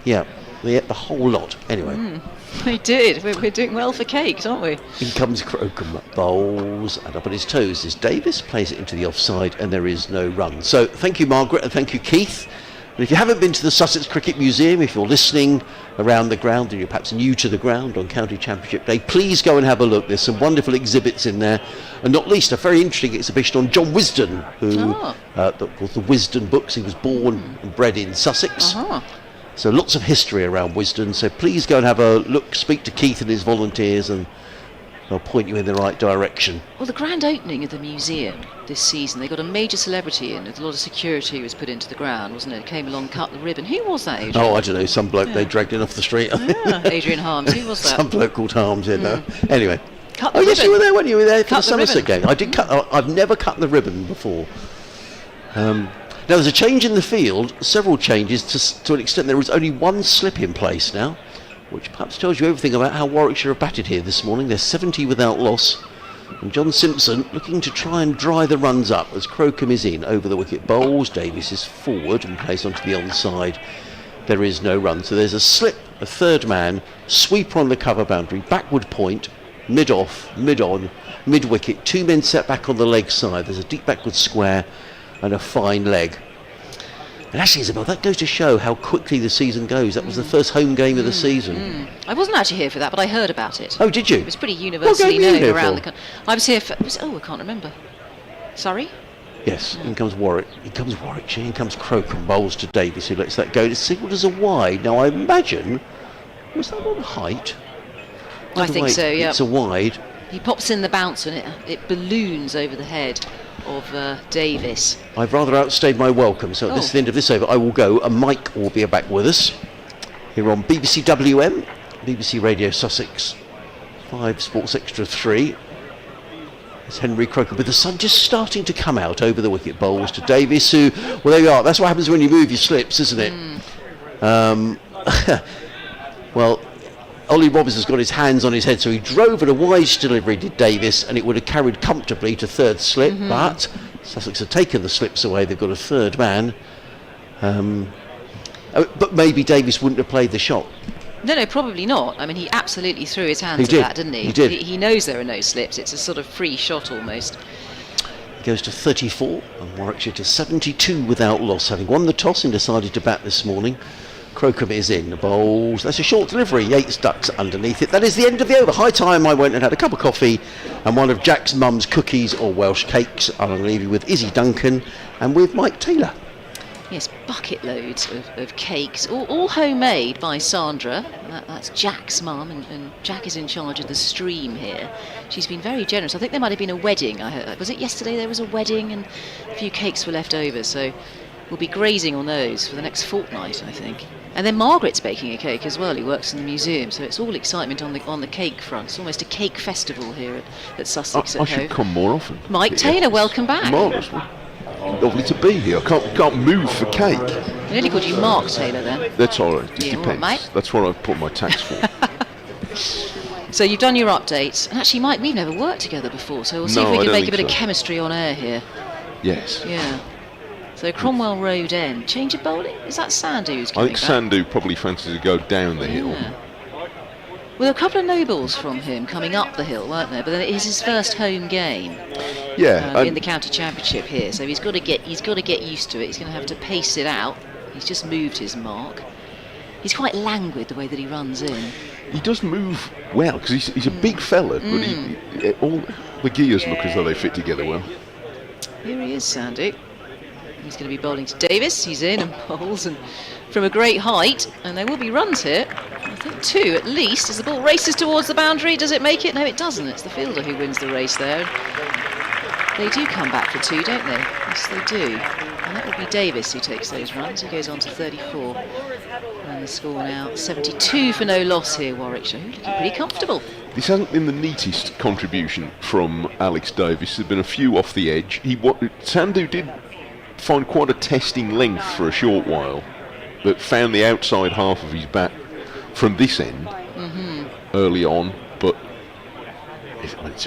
Yeah, they ate the whole lot. Anyway. We did. We're doing well for cakes, aren't we? In comes Crocombe, bowls, and up on his toes is Davis, plays it into the offside, and there is no run. So thank you, Margaret, and thank you, Keith. And if you haven't been to the Sussex Cricket Museum, if you're listening around the ground and you're perhaps new to the ground on County Championship Day, please go and have a look. There's some wonderful exhibits in there, and not least a very interesting exhibition on John Wisden, who was the Wisden books. He was born and bred in Sussex. So lots of history around Wisden, so please go and have a look, speak to Keith and his volunteers, and they'll point you in the right direction. Well, the grand opening of the museum this season, they got a major celebrity in. A lot of security was put into the ground, wasn't it? Came along, cut the ribbon. Who was that, Adrian? Oh, I don't know, some bloke they dragged in off the street. Adrian Harms. Who was that? Some bloke called Harms, Anyway. Cut the Oh, yes, ribbon. you were there, weren't you? You were there for Cut the the Somerset ribbon. game. I did cut. I've never cut the ribbon before. Now, there's a change in the field, several changes to an extent. There is only one slip in place now, which perhaps tells you everything about how Warwickshire have batted here this morning. They're 70 without loss. And John Simpson looking to try and dry the runs up as Crocombe is in over the wicket. Bowles, Davies is forward and plays onto the onside. There is no run. So there's a slip, a third man, sweeper on the cover boundary, backward point, mid-off, mid-on, mid-wicket. Two men set back on the leg side. There's a deep backward square and a fine leg. And actually, Isabel, that goes to show how quickly the season goes. That was the first home game of the season. I wasn't actually here for that, but I heard about it. Oh, did you? It was pretty universally game were you known here around for? the country. I was here for... I can't remember. Sorry? Yes, in comes Warwickshire, in comes Crocombe, bowls to Davies, who lets that go. It's signalled as a wide. Now, I imagine, was that on height? I think so, yeah. It's a wide. He pops in the bounce and it balloons over the head of Davis. I've rather outstayed my welcome, so at the end of this over I will go, and Mike will be back with us here on BBC WM, BBC Radio Sussex, 5 Sports Extra 3. It's Henry Crocombe with the sun just starting to come out over the wicket. Bowls to Davis, who, well, there you are. That's what happens when you move your slips, isn't it? Well, Ollie Roberts has got his hands on his head, so he drove at a wise delivery, did Davis, and it would have carried comfortably to third slip, but Sussex have taken the slips away. They've got a third man. But maybe Davis wouldn't have played the shot. No, probably not. I mean, he absolutely threw his hands He at did. that, didn't he? He did. He knows there are no slips. It's a sort of free shot almost. He goes to 34, and Warwickshire to 72 without loss, having won the toss and decided to bat this morning. Crocombe is in, bowls. That's a short delivery. Yates ducks underneath it. That is the end of the over. High time. I went and had a cup of coffee and one of Jack's mum's cookies or Welsh cakes. I'm going to leave you with Izzy Duncan and with Mike Taylor. Yes, bucket loads of cakes, all homemade by Sandra. That's Jack's mum, and Jack is in charge of the stream here. She's been very generous. I think there might have been a wedding. I heard. Was it yesterday there was a wedding and a few cakes were left over, so we'll be grazing on those for the next fortnight, I think. And then Margaret's baking a cake as well, who works in the museum, so it's all excitement on the cake front. It's almost a cake festival here at Sussex I at should Hove. come more often. Mike Taylor, welcome back. Marvellous. Lovely to be here. I can't move for cake. I nearly called you Mark Taylor then. That's all right. It Yeah, all right, depends. mate. That's what I've put my tax for. So you've done your updates, and actually, Mike, we've never worked together before, so we'll see No, if we I can don't make a think bit of so. chemistry on air here. Yes. Yeah. So Cromwell Road End. Change of bowling? Is that Sandu who's I coming think back? Sandu probably fancies to go down the hill. Yeah. Well, a couple of nobles from him coming up the hill, weren't there? But then it is his first home game Yeah. in the county championship here, so he's got to get used to it. He's going to have to pace it out. He's just moved his mark. He's quite languid the way that he runs in. He does move well because he's a big fella, but all the gears look as though they fit together well. Here he is, Sandu. He's going to be bowling to Davis. He's in and bowls and from a great height, and there will be runs here. I think 2 at least, as the ball races towards the boundary. Does it make it? No, it doesn't. It's the fielder who wins the race there. They do come back for 2, don't they? Yes, they do. And that would be Davis who takes those runs. He goes on to 34. And the score now 72 for no loss here, Warwickshire, who looking pretty comfortable. This hasn't been the neatest contribution from Alex Davis. There's been a few off the edge. Sandhu did find quite a testing length for a short while, but found the outside half of his bat from this end early on. But it's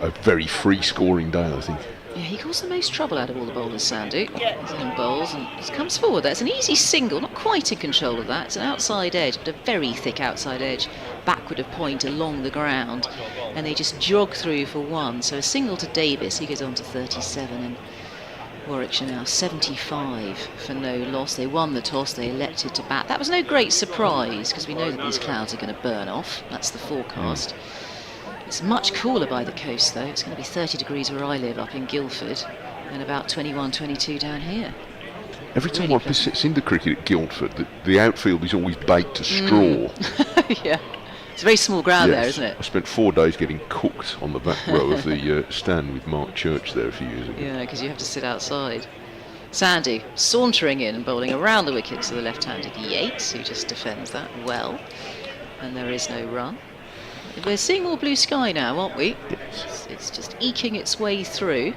a very free scoring day, I think. Yeah, he caused the most trouble out of all the bowlers, Sandhu. He's in bowls and he comes forward there. It's an easy single, not quite in control of that. It's an outside edge, but a very thick outside edge, backward of point along the ground. And they just jog through for 1. So a single to Davis, he goes on to 37. And Warwickshire now 75 for no loss. They won the toss, they elected to bat. That was no great surprise, because we know that these clouds are going to burn off. That's the forecast. It's much cooler by the coast though. It's going to be 30 degrees where I live up in Guildford and about 21, 22 down here. Every time I sit into cricket at Guildford, the outfield is always baked to straw. Yeah, it's a very small ground there, isn't it? I spent 4 days getting cooked on the back row of the stand with Mark Church there a few years ago. Yeah, because you have to sit outside. Sandhu sauntering in and bowling around the wicket to the left-handed Yates, who just defends that well. And there is no run. We're seeing more blue sky now, aren't we? Yes. It's just eking its way through.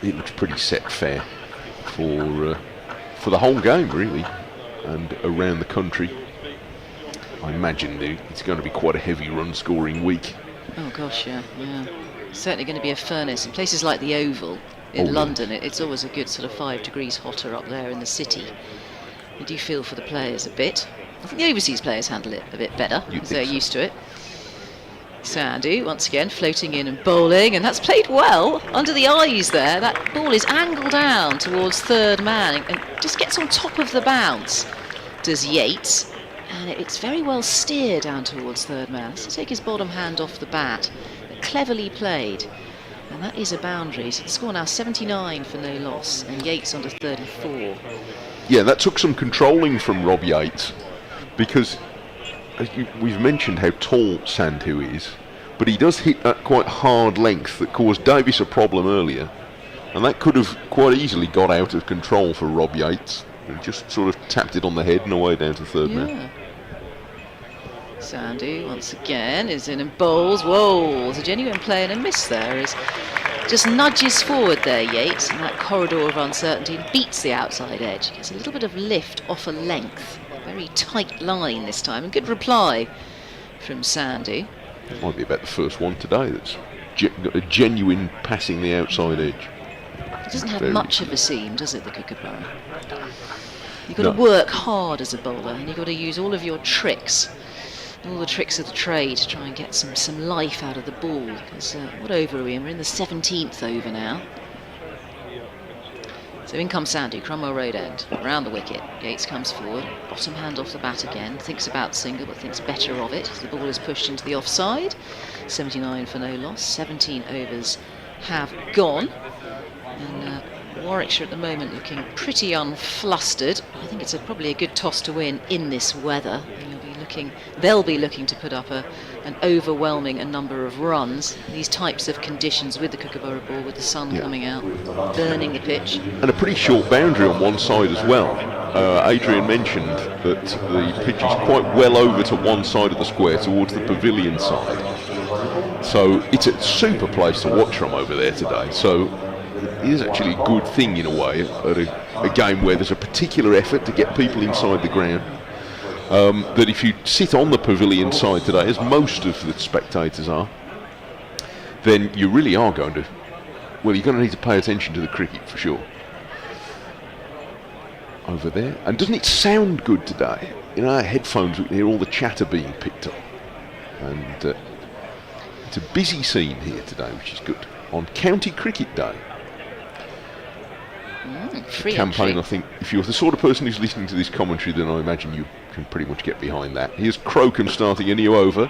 It looks pretty set fair for the whole game, really, and around the country. I imagine it's going to be quite a heavy run-scoring week. Oh gosh, yeah. Certainly going to be a furnace in places like the Oval in London. It's always a good sort of 5 degrees hotter up there in the city. You do feel for the players a bit. I think the overseas players handle it a bit better because they're used to it. Sandhu once again floating in and bowling, and that's played well under the eyes there. That ball is angled down towards third man and just gets on top of the bounce, does Yates, and it's very well steered down towards third man. So take his bottom hand off the bat, cleverly played, and that is a boundary. So the score now 79 for no loss, and Yates on to 34. Yeah, that took some controlling from Rob Yates, because we've mentioned how tall Sandhu is, but he does hit that quite hard length that caused Davis a problem earlier, and that could have quite easily got out of control for Rob Yates. He just sort of tapped it on the head and away down to third man. Sandhu once again is in and bowls. Whoa, there's a genuine play and a miss there. Is just nudges forward there, Yates, in that corridor of uncertainty, and beats the outside edge. Gets a little bit of lift off a length. Very tight line this time, and good reply from Sandhu. It might be about the first one today that's got a genuine passing the outside edge. It doesn't have much of a seam, does it, the kookaburra? You've got to work hard as a bowler, and you've got to use all of your tricks, all the tricks of the trade to try and get some life out of the ball. Because what over are we in? We're in the 17th over now. So in comes Sandhu, Cromwell Road end, around the wicket. Yates comes forward, bottom hand off the bat again, thinks about single but thinks better of it. The ball is pushed into the offside. 79 for no loss, 17 overs have gone. And Warwickshire at the moment looking pretty unflustered. I think it's probably a good toss to win in this weather. And they'll be looking to put up an overwhelming number of runs. These types of conditions with the kookaburra ball, with the sun coming out, burning the pitch. And a pretty short boundary on one side as well. Adrian mentioned that the pitch is quite well over to one side of the square, towards the pavilion side. So it's a super place to watch from over there today. So it is actually a good thing in a way at a game where there's a particular effort to get people inside the ground. That if you sit on the pavilion side today, as most of the spectators are, then you really are going to, well, you're going to need to pay attention to the cricket for sure. Over there. And doesn't it sound good today? In our headphones we can hear all the chatter being picked up. And it's a busy scene here today, which is good. On County Cricket Day. Free campaign, entry. I think, if you're the sort of person who's listening to this commentary, then I imagine you can pretty much get behind that. Here's Crocombe starting a new over,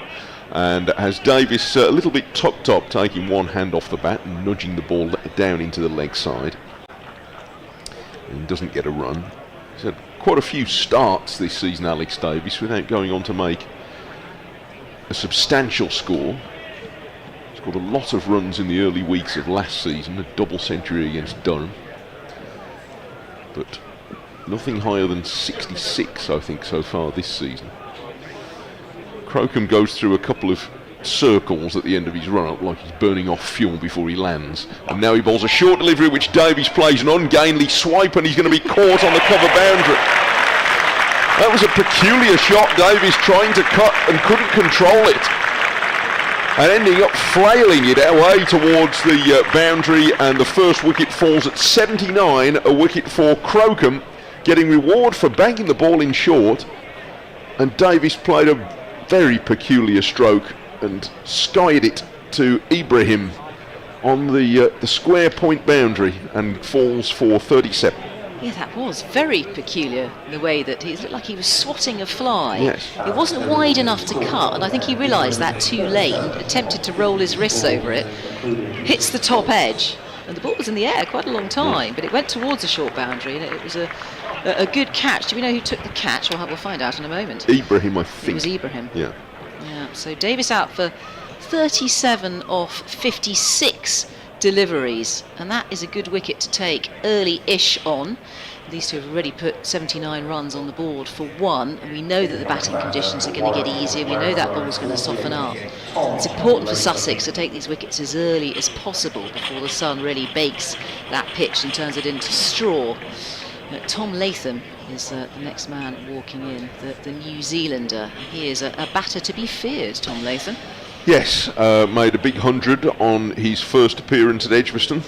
and has Davis a little bit top, taking one hand off the bat and nudging the ball down into the leg side. And doesn't get a run. He's had quite a few starts this season, Alex Davis, without going on to make a substantial score. He scored a lot of runs in the early weeks of last season, a double century against Durham, but nothing higher than 66, I think, so far this season. Crocombe goes through a couple of circles at the end of his run-up, like he's burning off fuel before he lands. And now he bowls a short delivery, which Davies plays an ungainly swipe, and he's going to be caught on the cover boundary. That was a peculiar shot, Davies trying to cut and couldn't control it, and ending up flailing it away towards the boundary, and the first wicket falls at 79, a wicket for Crocombe, getting reward for banging the ball in short. And Davies played a very peculiar stroke and skied it to Ibrahim on the square point boundary, and falls for 37. Yeah, that was very peculiar, the way that he looked like he was swatting a fly. Yes. It wasn't wide enough to cut, and I think he realised that too late, attempted to roll his wrists over it, hits the top edge, and the ball was in the air quite a long time, but it went towards the short boundary, and it was a good catch. Do we know who took the catch? We'll find out in a moment. Ibrahim, I think. It was Ibrahim. Yeah. Yeah, so Davis out for 37 off 56 deliveries, and that is a good wicket to take early-ish on. These two have already put 79 runs on the board for one, and we know that the batting conditions are going to get easier. We know that ball's going to soften up. It's important for Sussex to take these wickets as early as possible before the sun really bakes that pitch and turns it into straw. Tom Latham is the next man walking in, the New Zealander. He is a batter to be feared, Tom Latham. Yes, made a big 100 on his first appearance at Edgbaston.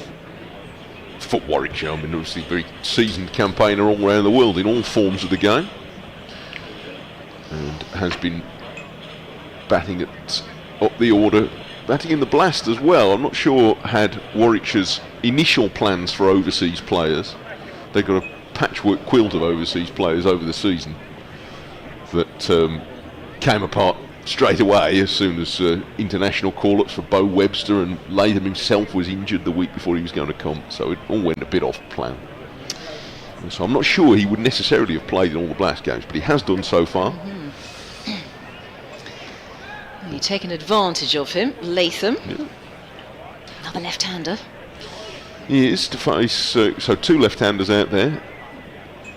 For Warwickshire, I mean, obviously a very seasoned campaigner all around the world in all forms of the game, and has been batting up the order, batting in the blast as well. I'm not sure had Warwickshire's initial plans for overseas players. They've got a patchwork quilt of overseas players over the season that came apart straight away as soon as international call-ups for Bo Webster, and Latham himself was injured the week before he was going to come, so it all went a bit off plan. And so I'm not sure he would necessarily have played in all the Blast games, but he has done so far. You've taken advantage of him, Latham. Yeah. Another left-hander. He is to face, so two left-handers out there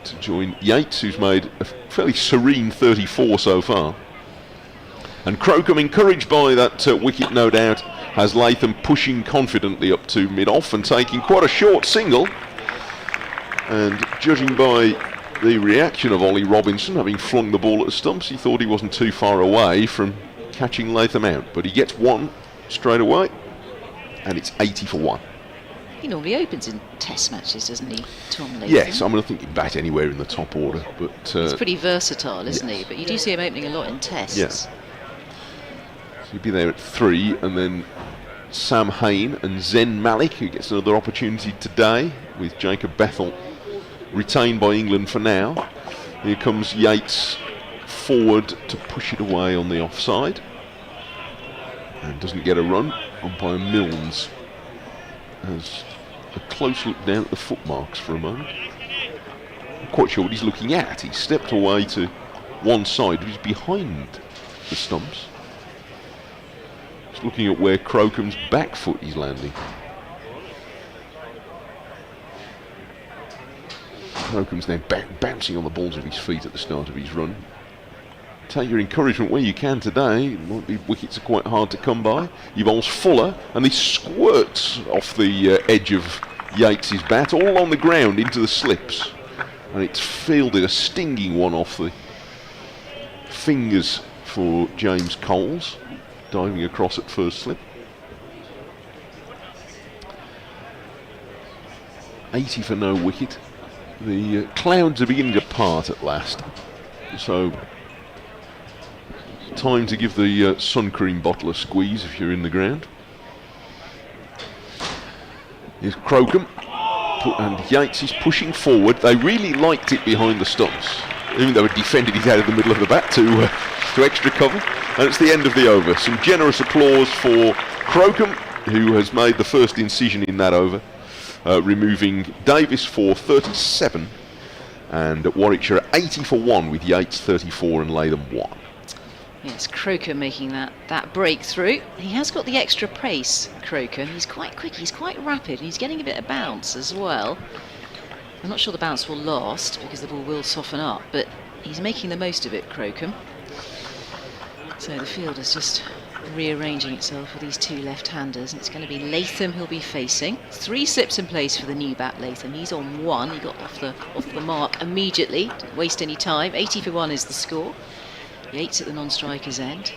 to join Yates, who's made a fairly serene 34 so far. And Crocombe, encouraged by that wicket, no doubt, has Latham pushing confidently up to mid-off and taking quite a short single. And judging by the reaction of Ollie Robinson, having flung the ball at the stumps, he thought he wasn't too far away from catching Latham out. But he gets one straight away, and it's 80 for one. He normally opens in test matches, doesn't he, Tom Latham? Yes, I mean, I think he'd bat anywhere in the top order, but he's pretty versatile, isn't he? But you do see him opening a lot in tests. Yes. So he'd be there at 3, and then Sam Hain and Zen Malik, who gets another opportunity today, with Jacob Bethel retained by England for now. Here comes Yates forward to push it away on the offside, and doesn't get a run. Umpire Milnes has a close look down at the footmarks for a moment. I'm quite sure what he's looking at. He stepped away to one side, he's behind the stumps. He's looking at where Crocombe's back foot is landing. Crocombe's now bouncing on the balls of his feet at the start of his run. Take your encouragement where you can today. The wickets are quite hard to come by. He bowls Fuller, and he squirts off the edge of Yates's bat, all on the ground into the slips. And it's fielded, a stinging one off the fingers for James Coles, diving across at first slip. 80 for no wicket. The clouds are beginning to part at last, so time to give the sun cream bottle a squeeze if you're in the ground. Here's Crocombe, and Yates is pushing forward. They really liked it behind the stumps, even though it defended it out of the middle of the bat to extra cover. And it's the end of the over. Some generous applause for Crocombe, who has made the first incision in that over, removing Davis for 37 And Warwickshire at 80 for 1 with Yates 34 and Latham 1. Yes, Crocombe making that breakthrough. He has got the extra pace, Crocombe. He's quite quick, he's quite rapid, and he's getting a bit of bounce as well. I'm not sure the bounce will last because the ball will soften up, but he's making the most of it, Crocombe. So the field is just rearranging itself with these two left-handers, and it's going to be Latham who'll be facing. 3 slips in place for the new bat, Latham. He's on 1. He got off the mark immediately. Didn't waste any time. 80 for 1 is the score. Yates at the non-striker's end.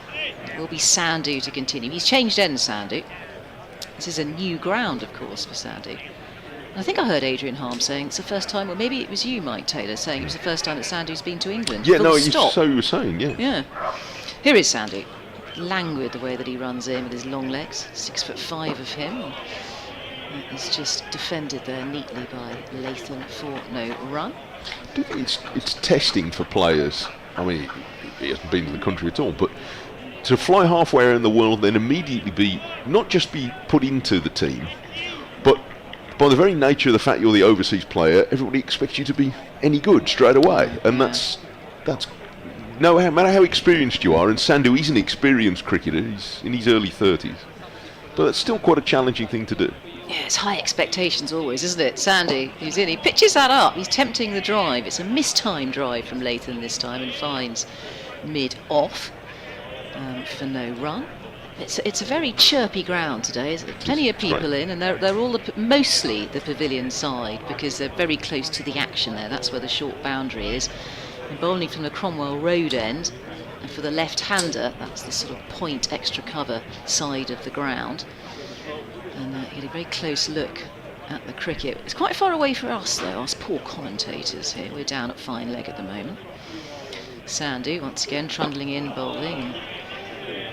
It will be Sandu to continue. He's changed ends, Sandu. This is a new ground, of course, for Sandu. I think I heard Adrian Harm saying it's the first time, or maybe it was you, Mike Taylor, saying it was the first time that Sandu's been to England. Yeah, Full no, stop. so you were saying, yeah. Yeah. Here is Sandu. Languid the way that he runs in with his long legs. 6'5" of him. He's just defended there neatly by Latham for no run. Do you think it's testing for players? I mean, he hasn't been to the country at all, but to fly halfway around the world, then immediately not just be put into the team, but by the very nature of the fact you're the overseas player, everybody expects you to be any good straight away, and that's no matter how experienced you are. And Sandu, he's an experienced cricketer; he's in his early 30s, but it's still quite a challenging thing to do. Yeah, it's high expectations always, isn't it? Sandu, who's in, he pitches that up. He's tempting the drive. It's a mistimed drive from Latham this time, and finds mid-off for no run. It's a very chirpy ground today. There's plenty of people in, and they're all mostly the pavilion side because they're very close to the action there. That's where the short boundary is. And bowling from the Cromwell Road end, and for the left-hander, that's the sort of point extra cover side of the ground. And you get a very close look at the cricket. It's quite far away for us, though, us poor commentators here. We're down at fine leg at the moment. Sandu, once again, trundling in, bowling.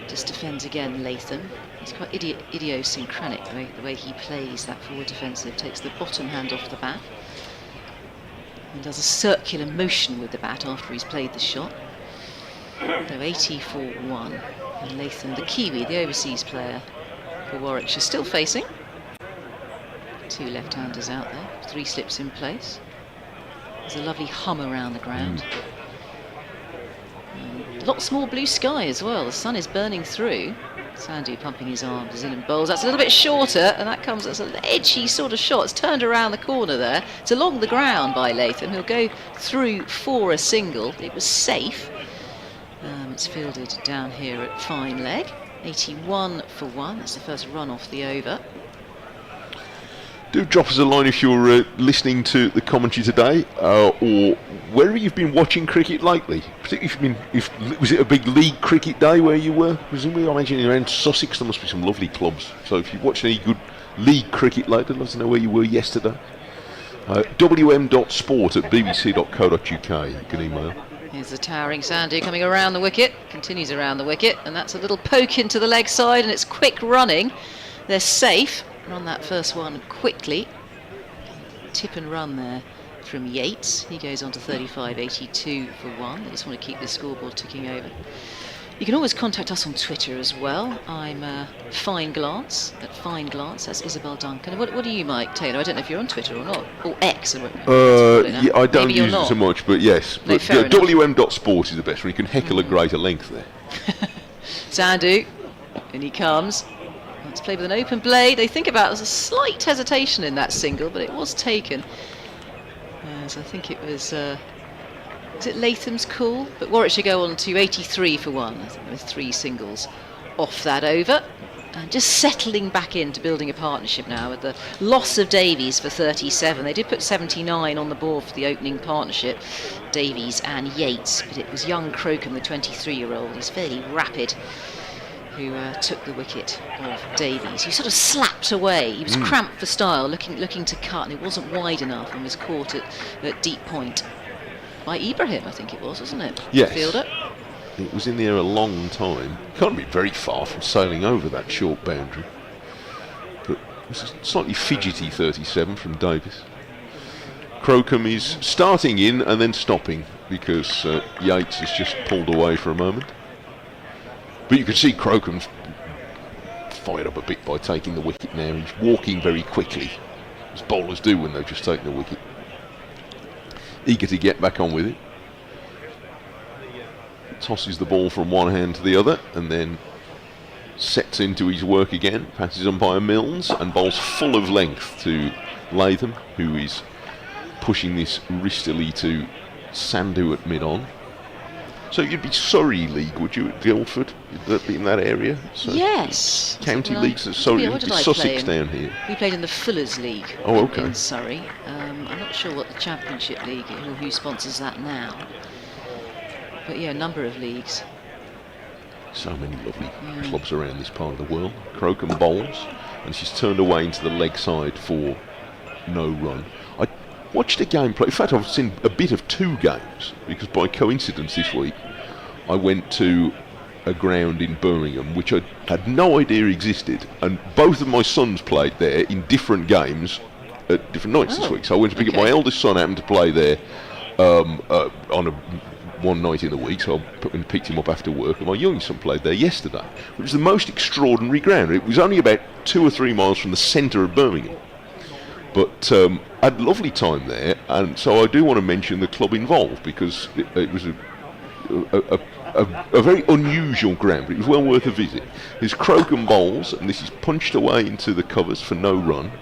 Just defends again, Latham. He's quite idiosyncratic, the way he plays that forward defensive. Takes the bottom hand off the bat. And does a circular motion with the bat after he's played the shot. So 80 for 1. And Latham, the Kiwi, the overseas player for Warwickshire, still facing. 2 left-handers out there, 3 slips in place. There's a lovely hum around the ground. Lots more blue sky as well. The sun is burning through. Sandu pumping his arms as in and bowls. That's a little bit shorter, and that comes as an edgy sort of shot. It's turned around the corner there. It's along the ground by Latham. He'll go through for a single. It was safe. It's fielded down here at fine leg. 81 for 1. That's the first run off the over. Do drop us a line if you're listening to the commentary today, or wherever you've been watching cricket lately. Particularly was it a big league cricket day where you were? Presumably, I imagine around Sussex there must be some lovely clubs. So if you've watched any good league cricket lately, let us know where you were yesterday. wm.sport@bbc.co.uk. You can email. Here's the towering Sandu coming around the wicket, continues around the wicket, and that's a little poke into the leg side, and it's quick running. They're safe. Run that first one quickly. Tip and run there from Yates. He goes on to 35, 82 for 1. They just want to keep the scoreboard ticking over. You can always contact us on Twitter as well. I'm Fine Glance, at Fine Glance. That's Isabel Duncan. What do you, Mike Taylor? I don't know if you're on Twitter or not. Or X. Yeah, I don't use it so much, but yes. No, but wm.sport is the best one. You can heckle a greater length there. Sandu, and he comes. It's played with an open blade. They think about there's a slight hesitation in that single, but it was taken. So I think it was it Latham's call? But Warwickshire go on to 83 for 1. I think with 3 singles off that over. And just settling back into building a partnership now with the loss of Davies for 37. They did put 79 on the board for the opening partnership, Davies and Yates, but it was young Crocombe, the 23-year-old. He's fairly rapid, who took the wicket of Davies. He sort of slapped away. He was cramped for style, looking to cut, and it wasn't wide enough, and was caught at deep point by Ibrahim, I think it was, wasn't it? Yes. Fielder. It was in the air a long time. Can't be very far from sailing over that short boundary. But it was a slightly fidgety 37 from Davies. Crocombe is starting in and then stopping because Yates has just pulled away for a moment. But you can see Crocombe's fired up a bit by taking the wicket now. He's walking very quickly, as bowlers do when they've just taken the wicket. eager to get back on with it. Tosses the ball from one hand to the other and then sets into his work again, passes umpire Milnes and bowls full of length to Latham, who is pushing this wristily to Sandhu at mid-on. So you'd be Surrey League, would you, at Guildford, in that area? So Yes. County Well, leagues, Surrey, yeah, it'd what be did I Sussex play in? down here. We played in the Fullers League Oh, okay. in Surrey. I'm not sure what the Championship League, who sponsors that now. But yeah, a number of leagues. So many lovely clubs around this part of the world. Crocombe bowls, and she's turned away into the leg side for no run. I watched a game play. In fact, I've seen a bit of two games because by coincidence this week I went to a ground in Birmingham which I had no idea existed, and both of my sons played there in different games at different nights this week. So I went to pick up my eldest son, happened to play there on one night in the week, so I picked him up after work, and my youngest son played there yesterday, which was the most extraordinary ground. It was only about 2 or 3 miles from the centre of Birmingham, but I had a lovely time there, and so I do want to mention the club involved because it was a very unusual ground, but it was well worth a visit. There's Crocombe bowls, and this is punched away into the covers for no run.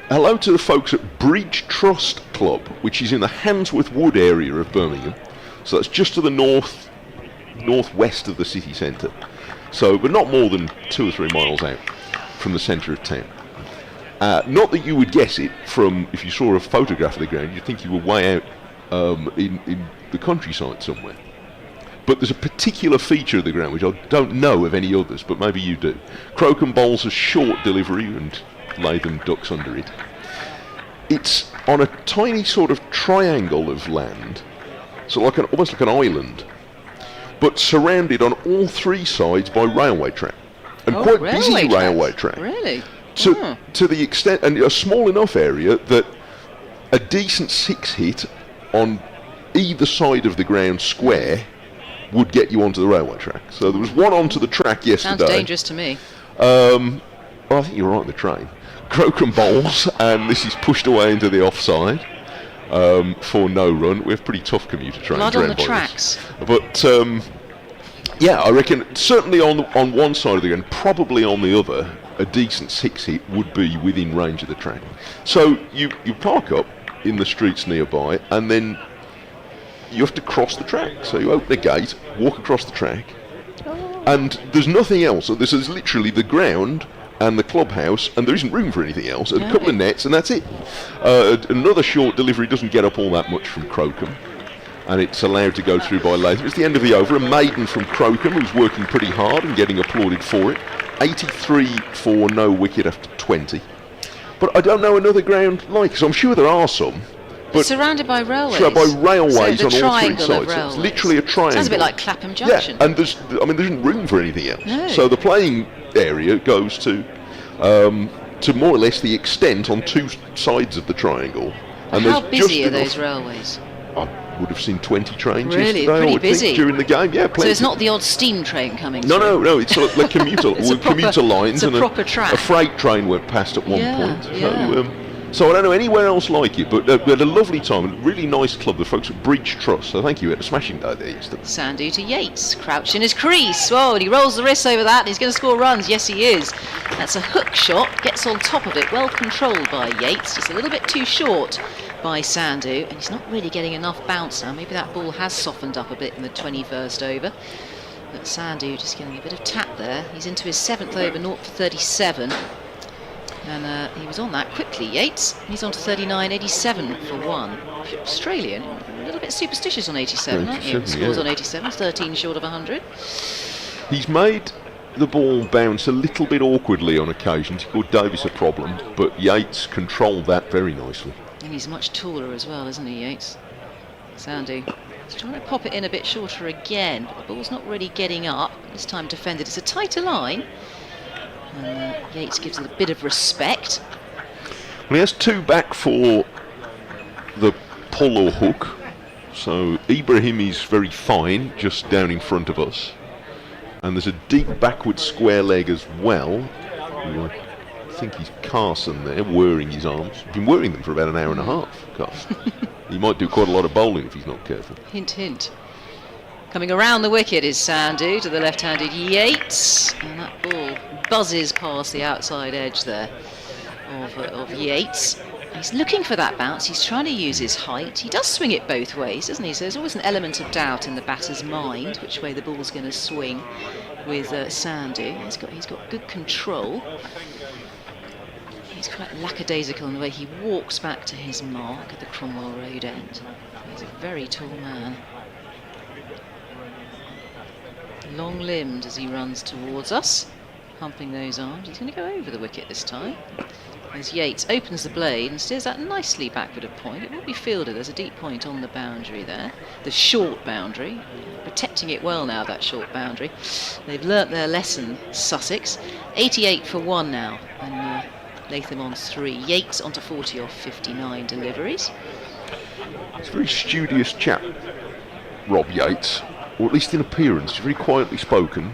Hello to the folks at Bridge Trust Club, which is in the Handsworth Wood area of Birmingham. So that's just to the northwest of the city centre. So, but not more than 2 or 3 miles out from the centre of town. Not that you would guess it from, if you saw a photograph of the ground, you'd think you were way out in the countryside somewhere. But there's a particular feature of the ground which I don't know of any others, but maybe you do. Crocombe bowls a short delivery and Latham ducks under it. It's on a tiny sort of triangle of land, so almost like an island, but surrounded on all 3 sides by railway track, and quite busy railway track. Really? To the extent, and a small enough area that a decent 6 hit on either side of the ground square would get you onto the railway track. So there was one onto the track yesterday. Sounds dangerous to me. Well, I think you're right on the train. Crocombe bowls, and this is pushed away into the offside for no run. We have pretty tough commuter trains. Blood on the tracks. But yeah, I reckon certainly on one side of the ground, probably on the other, a decent 6 hit would be within range of the track. So you park up in the streets nearby, and then you have to cross the track. So you open a gate, walk across the track, and there's nothing else. So this is literally the ground and the clubhouse, and there isn't room for anything else, and a couple of nets, and that's it. Another short delivery doesn't get up all that much from Crocombe, and it's allowed to go through by Latham. It's the end of the over. A maiden from Crocombe who's working pretty hard and getting applauded for it. 83 for no wicket after 20. But I don't know another ground like, so I'm sure there are some. But surrounded by railways. Surrounded by railways so on all 3 sides. Railways. It's literally a triangle. Sounds a bit like Clapham Junction. Yeah, and there isn't room for anything else. No. So the playing area goes to more or less the extent on 2 sides of the triangle. And how there's busy just are those railways? I would have seen 20 trains Really? yesterday, Pretty I would busy. think, during the game. Yeah, plenty. So it's not the odd steam train coming through? No, it's like commuter, commuter lines. It's a and proper track. A freight train went past at one point. Yeah. So I don't know anywhere else like it, but we had a lovely time. A really nice club, the folks at Bridge Trust. So thank you. We had a smashing day there yesterday. Sandhu to Yates, crouch in his crease. Whoa, and he rolls the wrists over that, and he's going to score runs. Yes, he is. That's a hook shot, gets on top of it, well controlled by Yates, just a little bit too short by Sandhu, and he's not really getting enough bounce now. Maybe that ball has softened up a bit in the 21st over. But Sandhu just getting a bit of tap there. He's into his 7th over, 0 for 37. And he was on that quickly, Yates. He's on to 39.87 for 1. Australian, a little bit superstitious on 87, aren't you? Scores on 87, 13 short of 100. He's made the ball bounce a little bit awkwardly on occasions. He called Davis a problem, but Yates controlled that very nicely. And he's much taller as well, isn't he, Yates? Sandhu. He's trying to pop it in a bit shorter again, but the ball's not really getting up. This time defended. It's a tighter line. And Yates gives it a bit of respect. Well, he has 2 back for the pull or hook. So Ibrahim is very fine, just down in front of us. And there's a deep backward square leg as well. think he's Carson there, whirring his arms. He's been whirring them for about an hour and a half, Carson. He might do quite a lot of bowling if he's not careful. Hint, hint. Coming around the wicket is Sandhu to the left-handed Yates, and that ball buzzes past the outside edge there of Yates. He's looking for that bounce. He's trying to use his height. He does swing it both ways, doesn't he? So there's always an element of doubt in the batter's mind which way the ball's going to swing with Sandhu. He's got good control. He's quite lackadaisical in the way he walks back to his mark at the Cromwell Road end. He's a very tall man. Long-limbed as he runs towards us, humping those arms. He's going to go over the wicket this time. As Yates opens the blade and steers that nicely backward a point. It will be fielded. There's a deep point on the boundary there. The short boundary. Protecting it well now, that short boundary. They've learnt their lesson, Sussex. 88 for 1 now. And Latham on 3. Yates onto 40 off 59 deliveries. He's a very studious chap, Rob Yates. Or at least in appearance. He's very quietly spoken.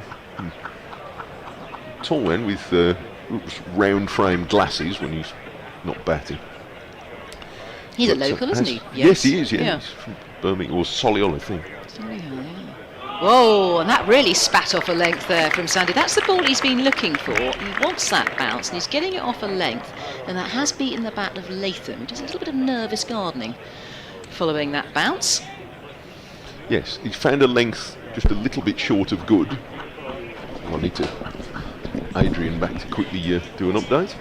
Tall man with round-framed glasses when he's not batting. He's a local, isn't he? Yes, he is, yeah. He's from Birmingham, or Solihull, I think. Solihull, yeah. Whoa, and that really spat off a length there from Sandhu. That's the ball he's been looking for. He wants that bounce, and he's getting it off a length, and that has beaten the bat of Latham, who does a little bit of nervous gardening following that bounce. Yes, he's found a length just a little bit short of good. I need to Adrian back to quickly do an update.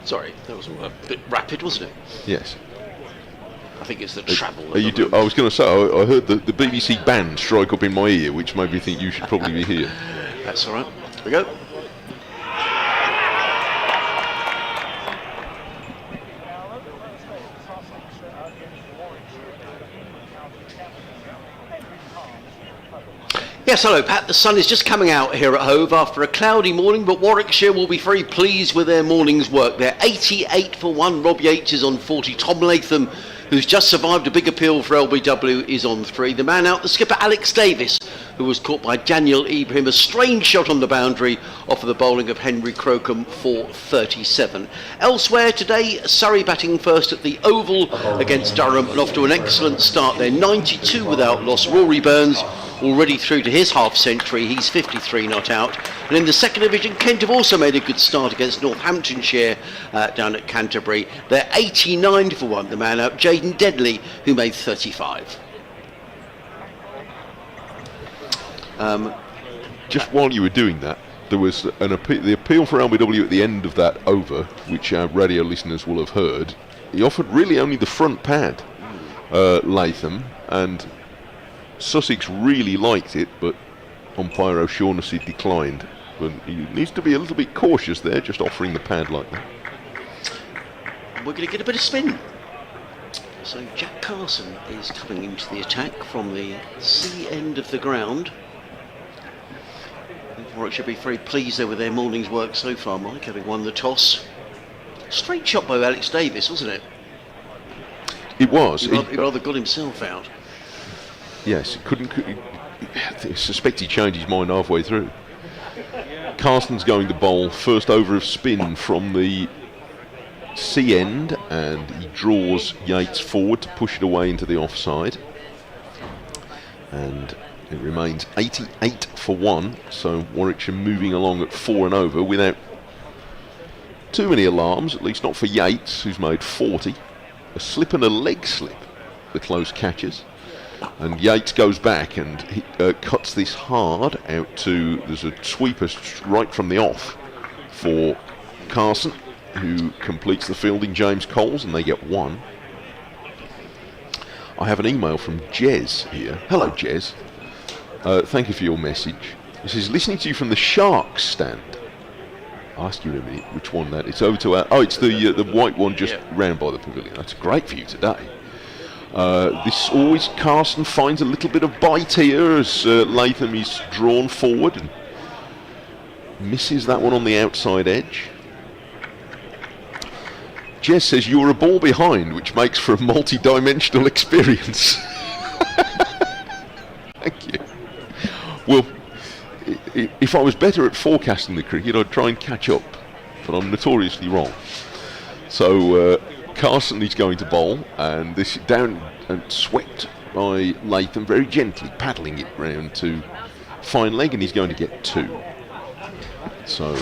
Sorry, that was a bit rapid, wasn't it? Yes. I think it's the travel. I was going to say, I heard the BBC band strike up in my ear, which made me think you should probably be here. That's all right. Here we go. Yes, hello Pat. The sun is just coming out here at Hove after a cloudy morning, but Warwickshire will be very pleased with their morning's work. They're 88 for 1. Rob Yates is on 40. Tom Latham, who's just survived a big appeal for LBW, is on 3. The man out, the skipper Alex Davis, who was caught by Daniel Ibrahim. A strange shot on the boundary off of the bowling of Henry Crocombe for 37. Elsewhere today, Surrey batting first at the Oval against Durham, and off to an excellent start there. 92 without loss. Rory Burns already through to his half century. He's 53 not out. And in the second division, Kent have also made a good start against Northamptonshire down at Canterbury. They're 89 for 1. The man out, Jaden Deadly, who made 35. Just while you were doing that, there was the appeal for LBW at the end of that over, which our radio listeners will have heard. He offered really only the front pad, Latham, and Sussex really liked it, but umpire O'Shaughnessy declined. But he needs to be a little bit cautious there, just offering the pad like that. We're going to get a bit of spin. So Jack Carson is coming into the attack from the C end of the ground. Warwick should be very pleased there with their morning's work so far, Mike, having won the toss. Straight shot by Alex Davis, wasn't it? It was. He rather got himself out. Yes, I suspect he changed his mind halfway through. Carson's going to bowl first over of spin from the C end, and he draws Yates forward to push it away into the offside. And it remains 88 for 1, so Warwickshire moving along at 4 and over without too many alarms, at least not for Yates, who's made 40. A slip and a leg slip, the close catches. And Yates goes back and he cuts this hard out to, there's a sweeper right from the off for Carson, who completes the fielding, James Coles, and they get 1. I have an email from Jez here. Hello, Jez. Thank you for your message. He says, listening to you from the Sharks stand. I'll ask you in a minute which one that is. It's over to it's the white one just round by the pavilion. That's great for you today. This always, Carson finds a little bit of bite here as Latham is drawn forward and misses that one on the outside edge. Jess says you're a ball behind, which makes for a multi-dimensional experience. Thank you. Well, if I was better at forecasting the cricket, I'd try and catch up but I'm notoriously wrong. So Carson is going to bowl, and this is down and swept by Latham very gently, paddling it round to fine leg, and he's going to get 2. So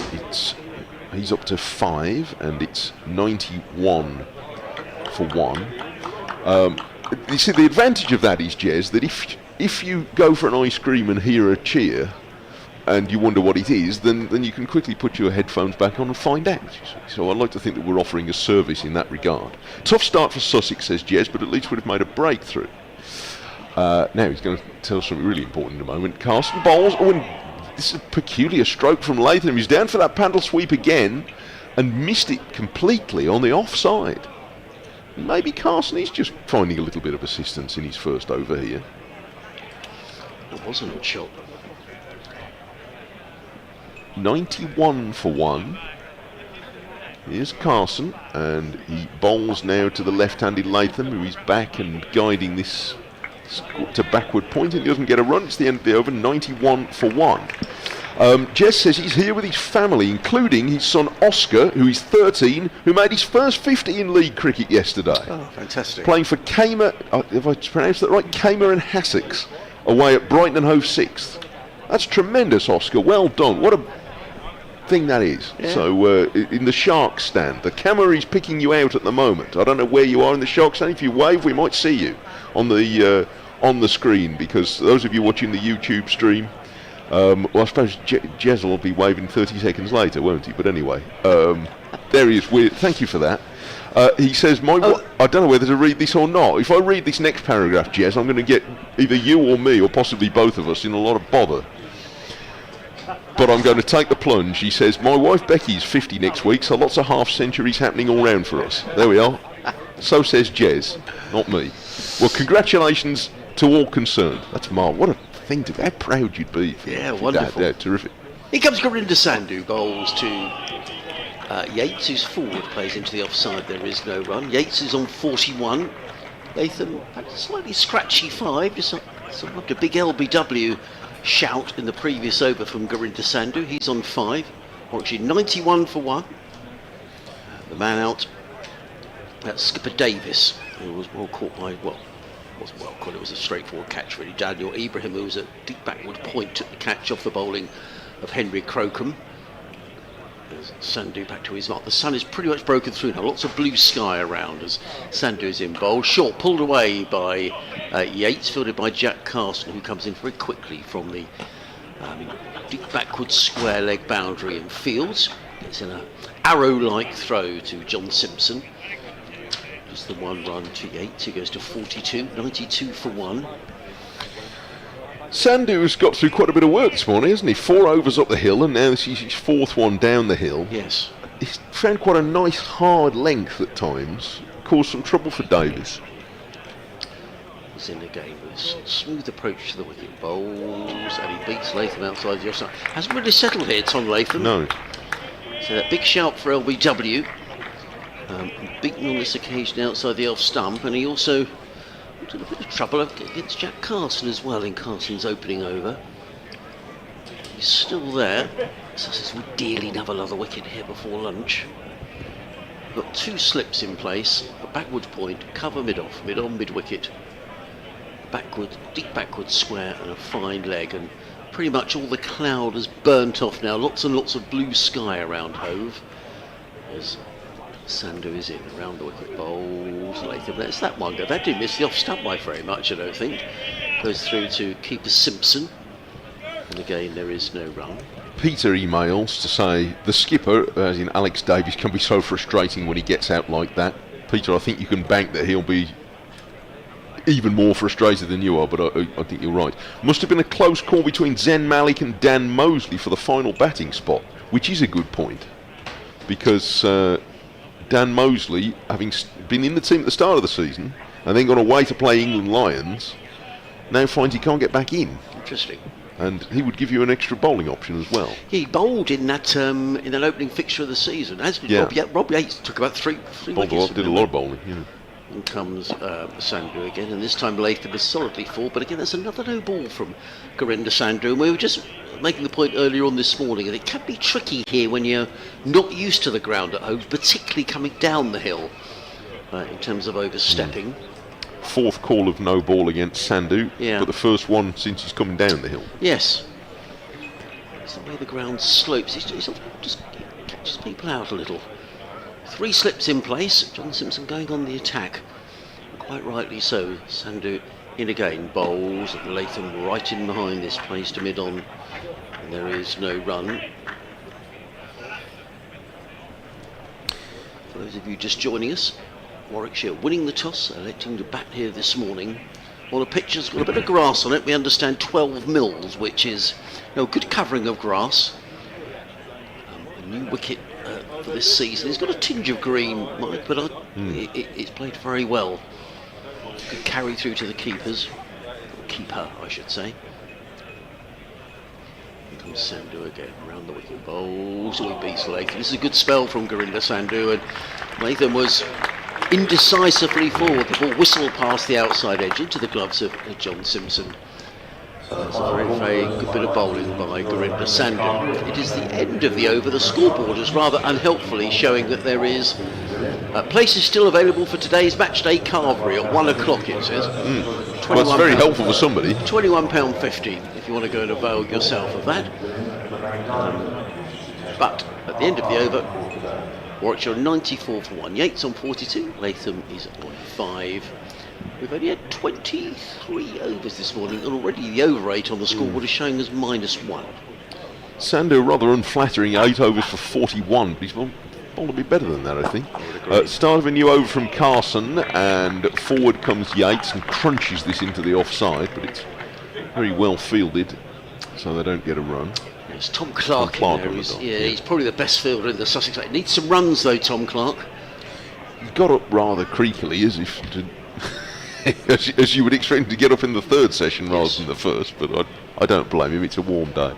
he's up to 5, and it's 91 for 1. You see, the advantage of that is, Jez, that if you go for an ice cream and hear a cheer and you wonder what it is, then you can quickly put your headphones back on and find out. So I'd like to think that we're offering a service in that regard. Tough start for Sussex, says Jez, but at least would have made a breakthrough. Now he's going to tell us something really important in a moment. Carson bowls. Oh, and this is a peculiar stroke from Latham. He's down for that paddle sweep again and missed it completely on the offside. Maybe Carson is just finding a little bit of assistance in his first over here. It was an odd shot. 91 for 1. Here's Carson, and he bowls now to the left-handed Latham, who is back and guiding this to backward point, and he doesn't get a run. It's the end of the over. 91 for 1. Jess says he's here with his family, including his son Oscar, who is 13, who made his first 50 in league cricket yesterday. Oh, fantastic. Playing for Kamer, if I pronounced that right, Kamer and Sussex, away at Brighton and Hove 6th. That's tremendous, Oscar. Well done. What a thing that is. Yeah. So in the Sharks stand, the camera is picking you out at the moment. I don't know where you are in the Sharks stand. If you wave, we might see you on the screen, because those of you watching the YouTube stream, well, I suppose Jez will be waving 30 seconds later, won't he? But anyway, there he is. Thank you for that. He says, I don't know whether to read this or not. If I read this next paragraph, Jez, I'm going to get either you or me, or possibly both of us, in a lot of bother. But I'm going to take the plunge. He says, my wife Becky's 50 next week, so lots of half-centuries happening all round for us. There we are. So says Jez, not me. Well, congratulations to all concerned. That's Mark. What a thing to be. How proud you'd be. Yeah, wonderful. Yeah, terrific. Here comes Gurinder Sandhu, bowls to Yates, who's forward, plays into the offside. There is no run. Yates is on 41. Latham had a slightly scratchy 5, just sort of like a big LBW shout in the previous over from Gurinder Sandhu. He's on 5. Warwickshire 91 for 1. The man out, that's skipper Davis, who was well caught by, well, wasn't well caught, it was a straightforward catch really. Daniel Ibrahim, who was at deep backward point, took the catch off the bowling of Henry Crocombe. There's Sandhu back to his mark. The sun is pretty much broken through now. Lots of blue sky around as Sandhu is in bowl. Short pulled away by Yates, fielded by Jack Carson, who comes in very quickly from the deep backward square leg boundary and fields. It's in an arrow-like throw to John Simpson. Just the 1 run to Yates. He goes to 42, 92 for 1. Sandhu has got through quite a bit of work this morning, hasn't he? 4 overs up the hill, and now this is his 4th one down the hill. Yes. He's found quite a nice hard length at times. Caused some trouble for Davis. He's in again with a smooth approach to the wicket. Bowls, and he beats Latham outside the offside. Hasn't really settled here, Tom Latham. No. So that big shout for LBW. Beaten on this occasion outside the off stump, and he also had a bit of trouble against Jack Carson as well in Carson's opening over. He's still there. Sussex would dearly have another wicket here before lunch. Got 2 slips in place, a backward point, cover mid-off, mid-on, mid-wicket, backward, deep backward square, and a fine leg, and pretty much all the cloud has burnt off now. Lots and lots of blue sky around Hove. As Sandhu is in around the wicket. Bowls, Latham lets that one go. That didn't miss the off stump by very much, I don't think. Goes through to keeper Simpson, and again there is no run. Peter emails to say the skipper, as in Alex Davies, can be so frustrating when he gets out like that. Peter, I think you can bank that he'll be even more frustrated than you are, but I think you're right. Must have been a close call between Zen Malik and Dan Mosley for the final batting spot, which is a good point, because Dan Mosley, having been in the team at the start of the season and then gone away to play England Lions, now finds he can't get back in. Interesting. And he would give you an extra bowling option as well. Yeah, he bowled in that opening fixture of the season, as did Rob Yates. Took about three wickets. Did a lot of bowling, yeah. In comes Sandhu again, and this time Latham is solidly forward, but again there's another no ball from Gurinder Sandhu, and we were just making the point earlier on this morning that it can be tricky here when you're not used to the ground at Hove, particularly coming down the hill in terms of overstepping. Fourth call of no ball against Sandhu, Yeah. but the first one since he's coming down the hill. Yes. It's the way the ground slopes, it just catches people out a little. 3 slips in place, John Simpson going on the attack. Quite rightly so. Sandhu in again, bowls, and Latham right in behind this, plays to mid-on. And there is no run. For those of you just joining us, Warwickshire winning the toss, electing to bat here this morning. Well, the pitch has got a bit of grass on it. We understand 12 mils, which is good covering of grass. A new wicket for this season. It's got a tinge of green, Mike, but it's played very well. Good carry through to the keepers. Or keeper, I should say. Here comes Sandhu again, round the wicket. Bowls, he beats Latham. This is a good spell from Gurinder Sandhu, and Latham was indecisively forward. The ball whistled past the outside edge into the gloves of John Simpson. That's a very, very good bit of bowling by Gurinder Sandhu. It is the end of the over. The scoreboard is rather unhelpfully showing that there is places still available for today's match day carvery at 1 o'clock, it says. Well, that's very helpful for somebody. £21.50 if you want to go and avail yourself of that. But at the end of the over, Warwickshire 94 for 1. Yates on 42. Latham is on 5. We've only had 23 overs this morning, and already the over rate on the scoreboard is showing us -1. Sandhu rather unflattering, 8 overs for 41, but he's bowled a bit better than that, I think. Start of a new over from Carson, and forward comes Yates and crunches this into the offside, but it's very well fielded, so they don't get a run. It's Tom Clark in there. He's probably the best fielder in the Sussex. It needs some runs though, Tom Clark. He got up rather creakily, as if to as you would expect him to get up in the third session rather than the first, but I don't blame him. It's a warm day.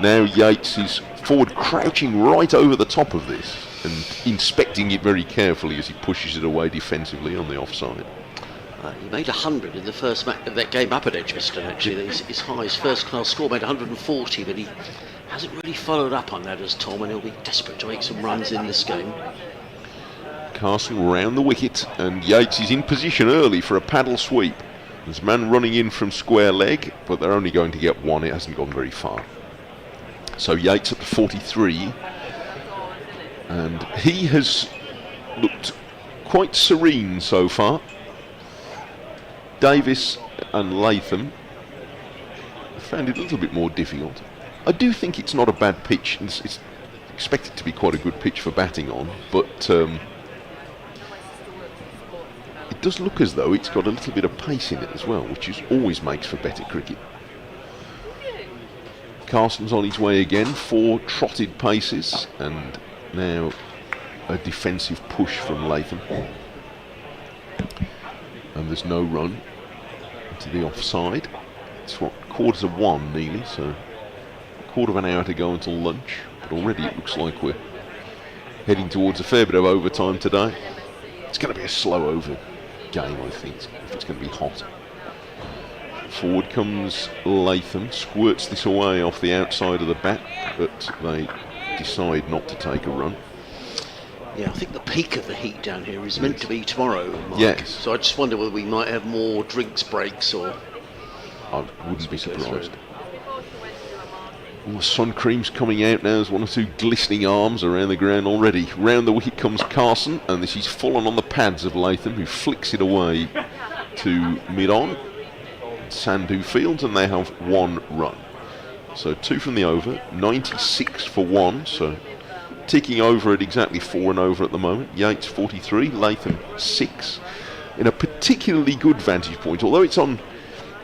Now Yates is forward, crouching right over the top of this and inspecting it very carefully as he pushes it away defensively on the offside. He made 100 in the first match of that game up at Edgbaston, actually. His highest first-class score, made 140, but he hasn't really followed up on that as Tom, and he'll be desperate to make some runs in this game. Carson round the wicket, and Yates is in position early for a paddle sweep. There's a man running in from square leg, but they're only going to get one. It hasn't gone very far. So Yates up to 43, and he has looked quite serene so far. Davis and Latham found it a little bit more difficult. I do think it's not a bad pitch. It's expected to be quite a good pitch for batting on, but it does look as though it's got a little bit of pace in it as well, which always makes for better cricket. Carson's on his way again, 4 trotted paces, and now a defensive push from Latham. And there's no run to the offside. It's what, 1:15 nearly, so a quarter of an hour to go until lunch, but already it looks like we're heading towards a fair bit of overtime today. It's going to be a slow over game, I think, if it's going to be hot. Forward comes Latham, squirts this away off the outside of the bat, but they decide not to take a run. Yeah, I think the peak of the heat down here is meant to be tomorrow, Mike. Yes. So I just wonder whether we might have more drinks breaks or... I wouldn't be surprised. The sun cream's coming out now. There's 1 or 2 glistening arms around the ground already. Round the wicket comes Carson, and this is fallen on the pads of Latham, who flicks it away to mid-on. Sandhu fields, and they have 1 run. So 2 from the over, 96 for 1, so ticking over at exactly 4 and over at the moment. Yates 43, Latham 6, in a particularly good vantage point, although it's on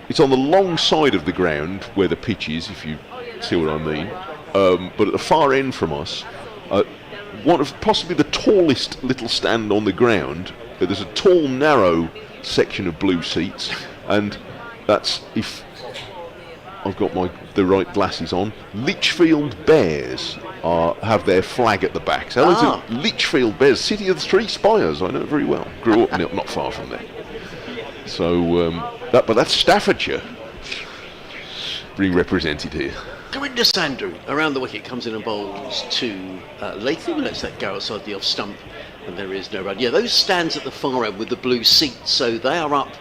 the long side of the ground where the pitch is, if you see what I mean, but at the far end from us, one of possibly the tallest little stand on the ground. There's a tall, narrow section of blue seats, and that's, if I've got the right glasses on, Lichfield Bears have their flag at the back. So that's Lichfield Bears, City of the Three Spires. I know it very well. Grew up not far from there. So, but that's Staffordshire being represented here. Corinda Sandu around the wicket comes in and bowls to Latham, lets that go outside the off stump, and there is no run. Yeah, those stands at the far end with the blue seats, so they are up.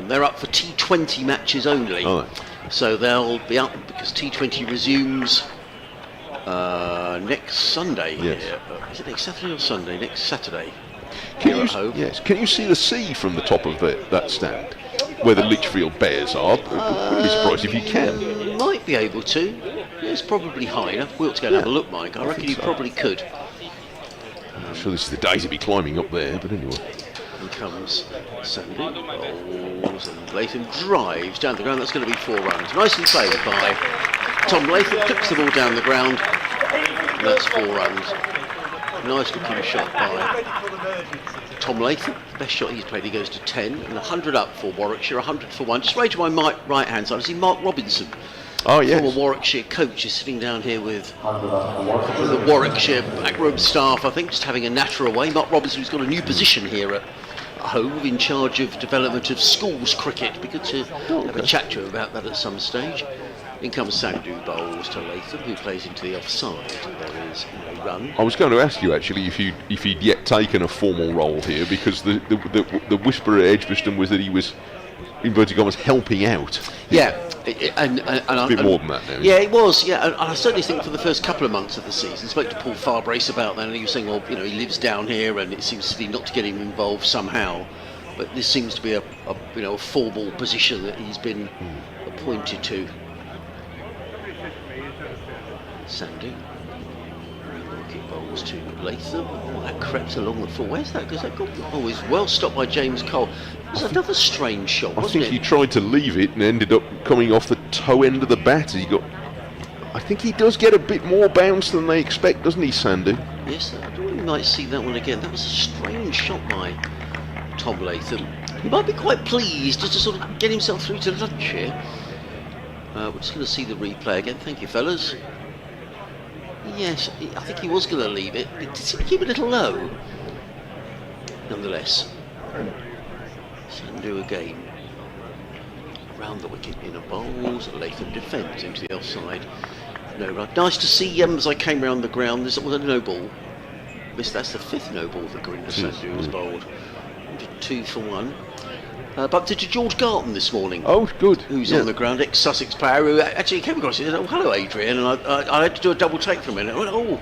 They're up for T20 matches only. Oh. So they'll be up because T20 resumes next Sunday. Yes. Is it next Saturday or Sunday? Next Saturday. Can At Hove. yes. Can you see the sea from the top of that stand, where the Lichfield Bears are? I'd be surprised if you can. Might be able to. Yeah, it's probably high enough. We ought to go and have a look, Mike. I reckon think you so. probably could. I'm sure this is the day to be climbing up there, but anyway. Here comes Sandy, bowls, and Latham drives down the ground. That's going to be 4 runs. Nicely played by Tom Latham, clips the ball down the ground, and that's 4 runs. Nice looking shot by Tom Latham. The best shot he's played, he goes to 10, and 100 up for Warwickshire, 100 for 1. Just right to my right hand side, I see Mark Robinson. Oh, yes. Former Warwickshire coach is sitting down here with the Warwickshire backroom staff, I think, just having a natter away. Mark Robinson, who's got a new position here at Hove in charge of development of schools cricket. Be good to have a chat to him about that at some stage. In comes Sandu, bowls to Latham, who plays into the offside. There is no run. I was going to ask you actually if he'd yet taken a formal role here, because the whisper at Edgbaston was that he was, inverted commas, helping out. Yeah, and a bit more than that now. Yeah, it was. Yeah, and I certainly think for the first couple of months of the season, spoke to Paul Farbrace about that, and he was saying, well, he lives down here, and it seems to be not to get him involved somehow. But this seems to be a formal position that he's been appointed to. Sandy. Wicket bowls to Latham. Oh, that crept along the floor. Where's that? Because that got. Oh, he's well stopped by James Cole. It was another strange shot, I wasn't think it? he tried to leave it and ended up coming off the toe end of the bat. I think he does get a bit more bounce than they expect, doesn't he, Sandu? Yes, I thought we might see that one again. That was a strange shot by Tom Latham. He might be quite pleased just to sort of get himself through to lunch here. We're just going to see the replay again. Thank you, fellas. Yes, I think he was going to leave it. It did seem to keep it a little low. Nonetheless. Sandu again. Around the wicket in a bowls. Latham defends into the offside. No run. Nice to see as I came round the ground. There was a no ball. That's the 5th no ball that Corinda Sandu has bowled. 2 for 1. Bumped into George Garton this morning. Oh, good. Who's on the ground, ex-Sussex player, who actually came across it and said, oh, hello, Adrian. And I had to do a double take for a minute. I went, oh,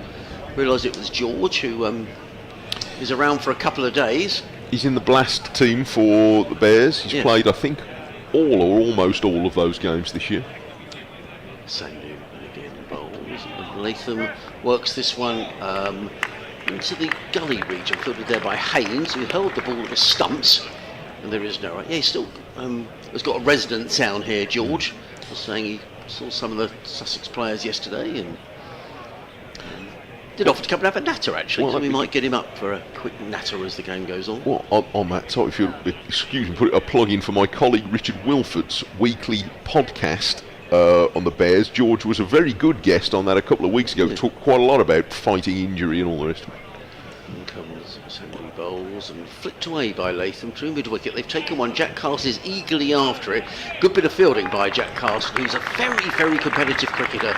realised it was George, who is around for a couple of days. He's in the blast team for the Bears. He's played, I think, all or almost all of those games this year. Sandu again bowls. And Latham works this one into the gully region, fielded there by Haynes, who held the ball at the stumps. And there is no right. Yeah, he still has got a resident down here, George. I was saying he saw some of the Sussex players yesterday and did offer to come and have a natter, actually. So we might get him up for a quick natter as the game goes on. Well, on that topic, if you'll excuse me, put a plug in for my colleague Richard Wilford's weekly podcast on the Bears. George was a very good guest on that a couple of weeks ago. Talked quite a lot about fighting injury and all the rest of it. In comes Sandy bowls and flicked away by Latham through mid-wicket. They've taken one. Jack Carson is eagerly after it. Good bit of fielding by Jack Carson, who's a very, very competitive cricketer.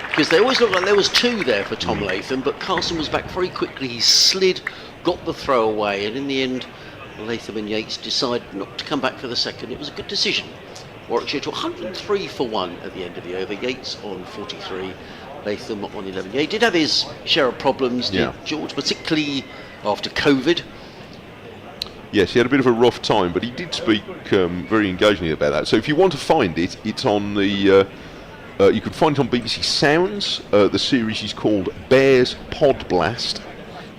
Because they always looked like there was 2 there for Tom Latham, but Carson was back very quickly. He slid, got the throw away, and in the end, Latham and Yates decided not to come back for the second. It was a good decision. Warwickshire to 103 for 1 at the end of the over. Yates on 43. Latham on 11. Yeah, he did have his share of problems, did George, particularly after COVID. Yes, he had a bit of a rough time, but he did speak very engagingly about that. So if you want to find it, it's on the... you can find it on BBC Sounds. The series is called Bears Pod Blast,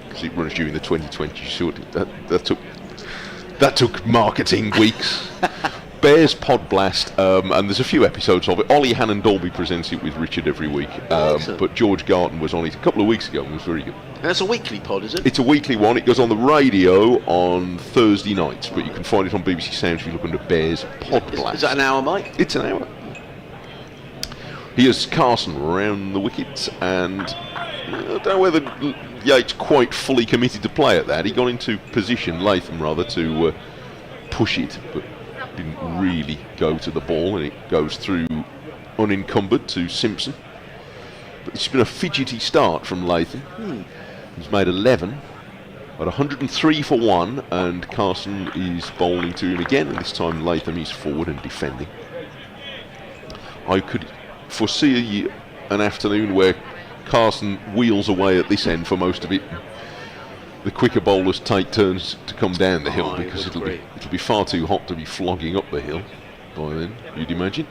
because it runs during the 2020 short. That took marketing weeks. Bears Pod Blast, and there's a few episodes of it. Ollie Hannon-Dolby presents it with Richard every week, but George Garton was on it a couple of weeks ago and was very good. And that's a weekly pod, is it? It's a weekly one. It goes on the radio on Thursday nights, but you can find it on BBC Sounds if you look under Bears Pod Blast. Is that an hour, Mike? It's an hour. Here's Carson around the wickets, and I don't know whether Yates quite fully committed to play at that. He got into position, Latham rather, to push it, but didn't really go to the ball, and it goes through unencumbered to Simpson. But it's been a fidgety start from Latham. He's made 11 at 103 for 1, and Carson is bowling to him again, and this time Latham is forward and defending. I could foresee an afternoon where Carson wheels away at this end for most of it. The quicker bowlers take turns to come down the hill, because it'll be far too hot to be flogging up the hill by then, you'd imagine.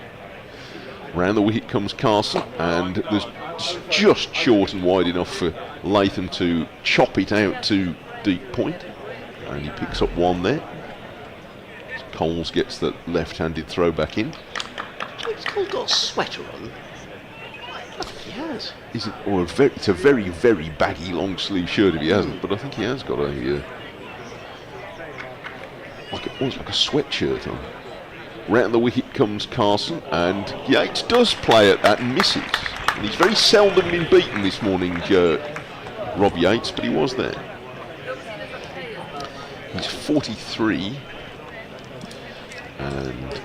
Round the wicket comes Carson, and there's just short and wide enough for Latham to chop it out to deep point, and he picks up one there. Coles gets the left-handed throw back in. He's got a sweater on. I think he has. Is it? Or it's a very, very baggy long sleeve shirt if he hasn't, but I think he has got a almost like a sweatshirt on. Round the wicket comes Carson, and Yates does play at that and misses. And he's very seldom been beaten this morning, Rob Yates, but he was there. He's 43, and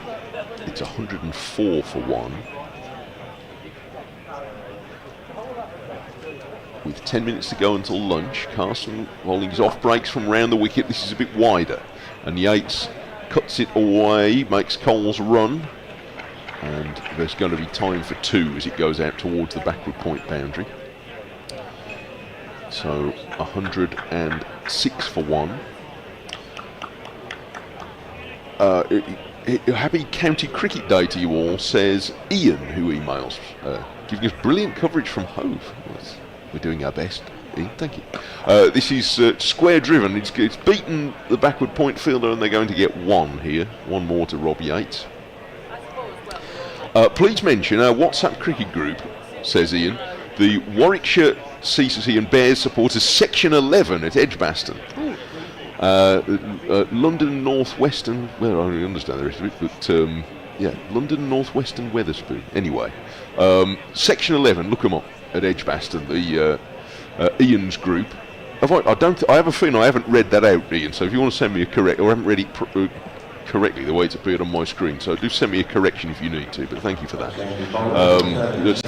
it's 104 for 1. With 10 minutes to go until lunch, Carson rolling his off breaks from round the wicket. This is a bit wider, and Yates cuts it away, makes Coles run, and there's going to be time for 2 as it goes out towards the backward point boundary. So 106 for 1. Happy County Cricket Day to you all, says Ian, who emails, giving us brilliant coverage from Hove. We're doing our best, Ian, thank you. This is square driven. It's beaten the backward point fielder, and they're going to get 1 here. 1 more to Rob Yates. Please mention our WhatsApp cricket group, says Ian, the Warwickshire CCC and Bears supporters section 11 at Edgbaston. London North Western, well, I don't understand the rest of it, but yeah, London North Western Wetherspoon. Anyway, section 11, look them up at Edgbaston, the Ian's group. I have a feeling I haven't read that out, Ian, so if you want to send me a correct, or I haven't read it correctly the way it's appeared on my screen, so do send me a correction if you need to, but thank you for that.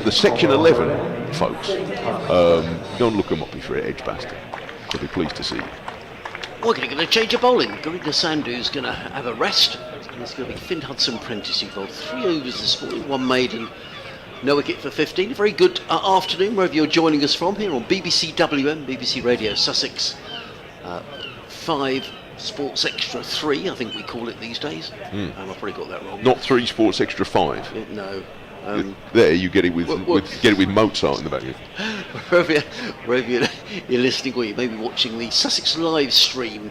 The section 11 folks, go and look them up if you're at Edgbaston. They'll be pleased to see you. We're going to change of bowling. Gurinder Sandhu's going to have a rest. And it's going to be Finn Hudson-Prentice, who bowled 3 overs this morning, 1 maiden, no wicket for 15. A very good afternoon, wherever you're joining us from, here on BBC WM, BBC Radio Sussex. 5 Sports Extra 3, I think we call it these days. I've probably got that wrong. Not 3 Sports Extra 5. No. There, you get it with Mozart in the back. Wherever you're listening, or you may be watching the Sussex live stream,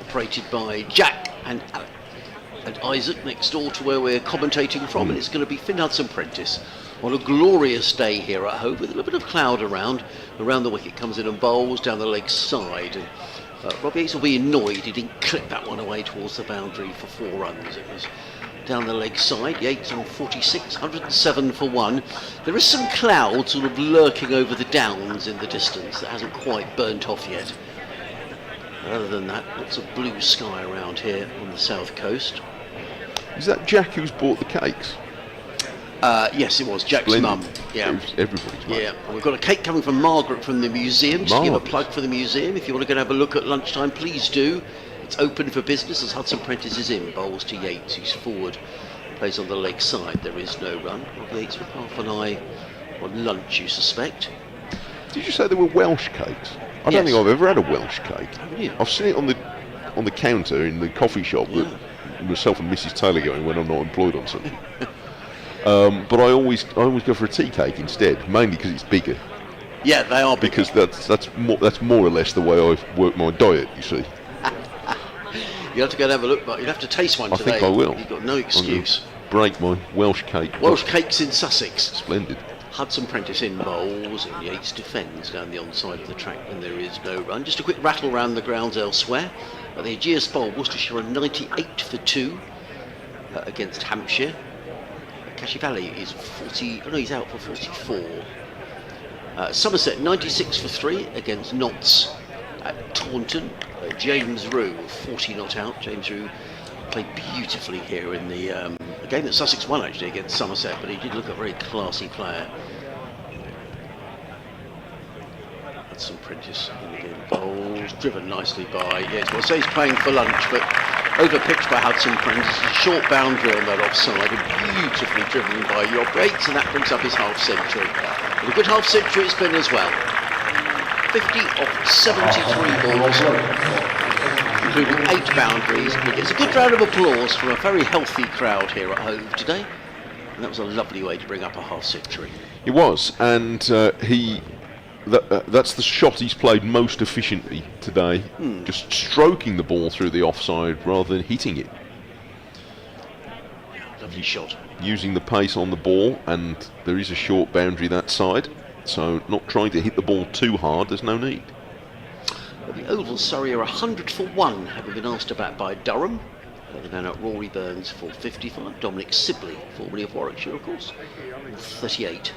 operated by Jack and Isaac, next door to where we're commentating from, and it's going to be Finn Hudson-Prentice on a glorious day here at Hove, with a little bit of cloud around the wicket, comes in and bowls down the leg side. And Rob Yates will be annoyed he didn't clip that one away towards the boundary for 4 runs. It was down the leg side. Yates on 46, 107 for 1. There is some cloud sort of lurking over the downs in the distance that hasn't quite burnt off yet. Other than that, lots of blue sky around here on the south coast. Is that Jack who's bought the cakes? Yes, it was Jack's Splendid. mum. Yeah, everybody's mum. Yeah, and we've got a cake coming from Margaret from the museum. Just to give a plug for the museum. If you want to go and have a look at lunchtime, please do. It's open for business as Hudson-Prentice is in. Bowls to Yates, who's forward, plays on the leg side. There is no run. Rob Yates with half an eye on lunch, you suspect. Did you say there were Welsh cakes? I don't think I've ever had a Welsh cake. Haven't you? I've seen it on the counter in the coffee shop that myself and Mrs. Taylor go in when I'm not employed on something. But I always go for a tea cake instead, mainly because it's bigger. Yeah, they are bigger. Because that's more or less the way I work my diet, you see. You'll have to go and have a look, but you'll have to taste one today. I think I will. You've got no excuse. Break my Welsh cake. Welsh cakes in Sussex. Splendid. Hudson-Prentice in bowls, and Yates defends down the onside of the track when there is no run. Just a quick rattle around the grounds elsewhere. At the Aegeus Bowl, Worcestershire on 98 for 2 against Hampshire. Cashi Valley is 40. Oh no, he's out for 44. Somerset 96 for 3 against Notts at Taunton. James Rue 40 not out. James Rue played beautifully here in the a game that Sussex won actually against Somerset, but he did look a very classy player. Some Prentice in the game. Bowls driven nicely by, yes, well, say he's playing for lunch, but overpitched by Hudson Prentice. A short boundary on that offside, and beautifully driven by Rob Yates, and that brings up his half century. And a good half century it's been as well. 50 of 73 balls, including 8 boundaries. And it's a good round of applause from a very healthy crowd here at Hove today. And that was a lovely way to bring up a half century. It was, and that's the shot he's played most efficiently today. Just stroking the ball through the offside rather than hitting it. Lovely shot. Using the pace on the ball, and there is a short boundary that side, so not trying to hit the ball too hard, there's no need. The Oval Surrey are 100 for 1, having been asked about by Durham. The man at Rory Burns for 55. Dominic Sibley, formerly of Warwickshire, of course, 38.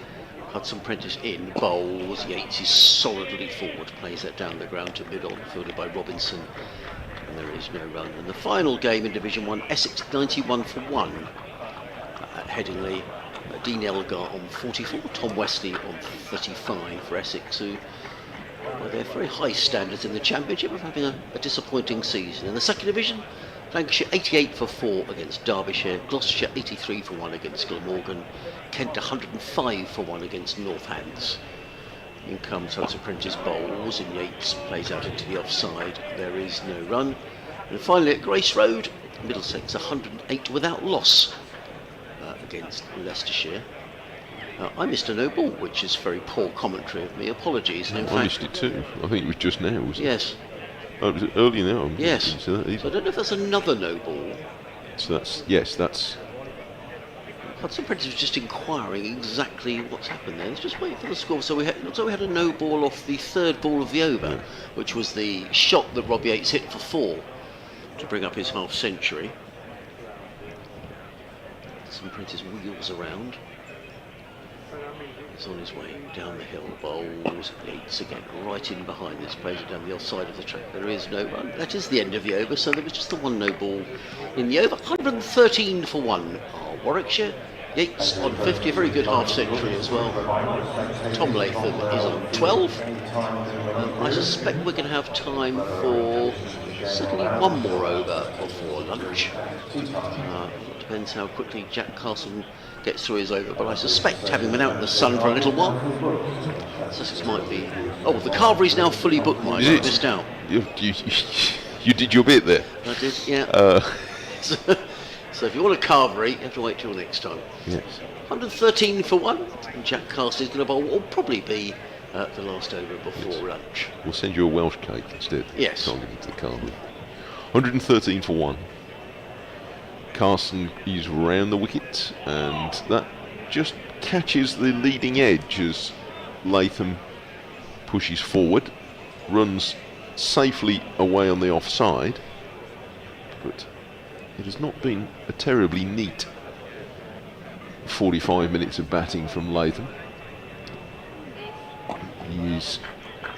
Hudson Prentice in, bowls, Yates is solidly forward, plays that down the ground to middle, fielded by Robinson, and there is no run. And the final game in Division 1, Essex 91 for 1 at Headingley. Dean Elgar on 44, Tom Wesley on 35 for Essex, who, well, they're very high standards in the Championship of having a disappointing season. In the second division, Lancashire 88 for 4 against Derbyshire, Gloucestershire 83 for 1 against Glamorgan, Kent 105 for 1 against Northants. In comes Hudson Prentice bowls, and Yates plays out into the offside. There is no run. And finally at Grace Road, Middlesex 108 without loss against Leicestershire. I missed a no ball, which is very poor commentary of me. Apologies. In fact, I missed it too. I think it was just now, wasn't it? Yes. Oh, was it early now? Yes. So I don't know if that's another no ball. So that's. Hudson Prentice was just inquiring exactly what's happened there. Let's just wait for the score. So we had a no ball off the third ball of the over, which was the shot that Rob Yates hit for 4 to bring up his half century. Hudson Prentice wheels around. He's on his way down the hill, bowls, Yates again, right in behind this, plays it down the offside of the track. There is no run. That is the end of the over, so there was just the one no ball in the over. 113 for 1 are Warwickshire. Yates on 50, a very good half century as well. Tom Latham is on 12. I suspect we're going to have time for certainly one more over before lunch. It depends how quickly Jack Carson gets through his over, but I suspect, having been out in the sun for a little while, Sussex might be. Oh, the Carvery's now fully booked, Mike. I missed out. You did your bit there. I did, yeah. So if you want a Carvery, you have to wait till next time. Yes. 113 for 1, and Jack Carson is going to bowl what will probably be the last over before lunch. We'll send you a Welsh cake instead. Yes. Can't give it to the Carvery. 113 for 1. Carson is round the wicket, and that just catches the leading edge as Latham pushes forward, runs safely away on the offside, but it has not been a terribly neat 45 minutes of batting from Latham. He is,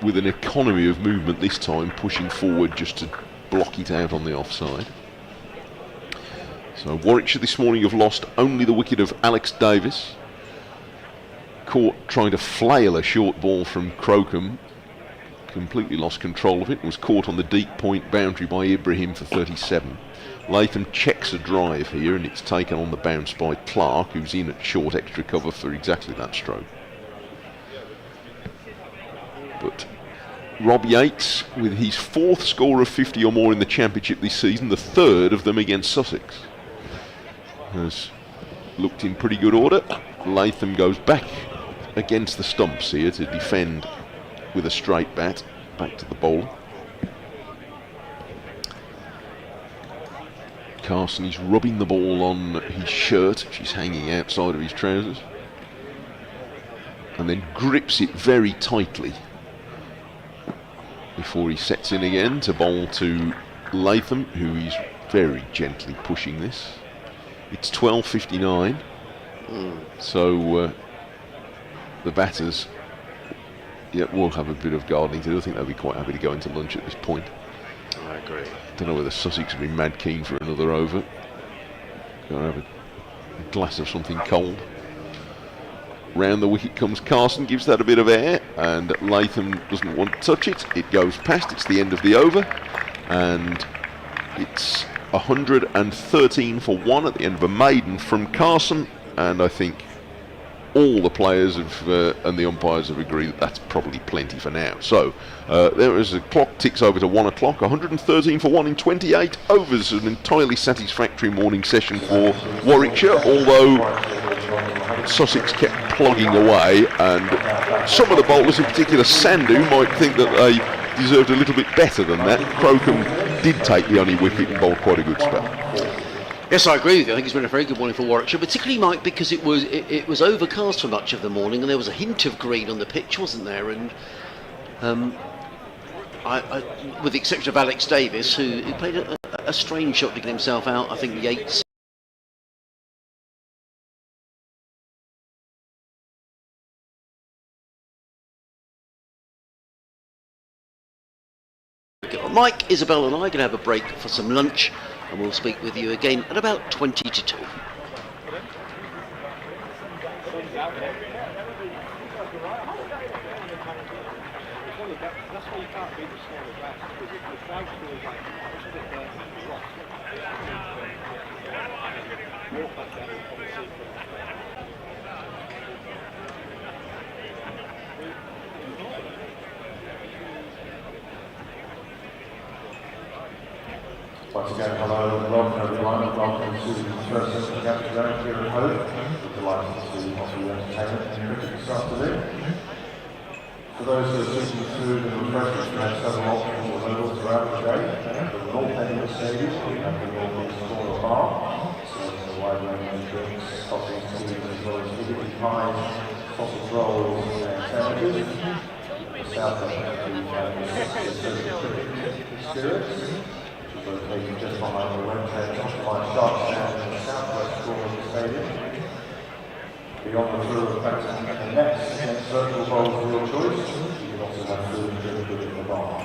with an economy of movement this time, pushing forward just to block it out on the offside. So Warwickshire this morning have lost only the wicket of Alex Davis. Caught trying to flail a short ball from Crocombe. Completely lost control of it. Was caught on the deep point boundary by Ibrahim for 37. Latham checks a drive here, and it's taken on the bounce by Clark, who's in at short extra cover for exactly that stroke. But Rob Yates, with his 4th score of 50 or more in the Championship this season, the 3rd of them against Sussex, has looked in pretty good order. Latham goes back against the stumps here to defend with a straight bat. Back to the bowler. Carson is rubbing the ball on his shirt, which is hanging outside of his trousers, and then grips it very tightly before he sets in again to bowl to Latham, who is very gently pushing this. It's 12:59, so the batters Yeah, we'll have a bit of gardening to do. I think they'll be quite happy to go into lunch at this point. I agree. Don't know whether Sussex will be mad keen for another over. Go and have a glass of something cold. Round the wicket comes Carson, gives that a bit of air, and Latham doesn't want to touch it. It goes past, it's the end of the over, and it's 113 for 1 at the end of a maiden from Carson, and I think all the players and the umpires have agreed that that's probably plenty for now. So there is a clock ticks over to 1 o'clock, 113 for 1 in 28 overs. An entirely satisfactory morning session for Warwickshire, although Sussex kept plugging away, and some of the bowlers, in particular Sandhu, might think that they deserved a little bit better than that. Crocombe did take the only wicket and bowled quite a good spell. Yes, I agree with you. I think it's been a very good morning for Warwickshire, particularly, Mike, because it was overcast for much of the morning, and there was a hint of green on the pitch, wasn't there? And with the exception of Alex Davis, who played a strange shot to get himself out, I think the 8th. Mike, Isabel and I are going to have a break for some lunch, and we'll speak with you again at about 20 to 2. Once again, hello and welcome everyone. Welcome to the first session of Captain Zone here at Hove. We're delighted to offer you entertainment and cricket this afternoon. For those who are seeking food and refreshments, we have several options available throughout the day. From the North End of the stadium, we have the North East Corner Bar, serving a wide range of drinks, coffees, teas, as well as higgity pies, sausage rolls and sandwiches. The South End, we have the cricket experience, located just behind the Wickets occupied start stand in the southwest corner of the stadium. Beyond the through of practicing the nets against virtual bowls of your choice, you can also have food and drink within the bar.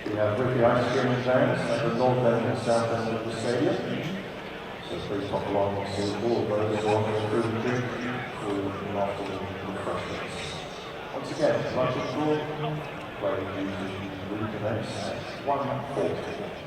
We have Ricky ice cream zones at the north end and south end of the stadium. So please pop along and see all of those along with food and drink for an afternoon refreshments. Once again, lunch at school, where you recommence at 1:40.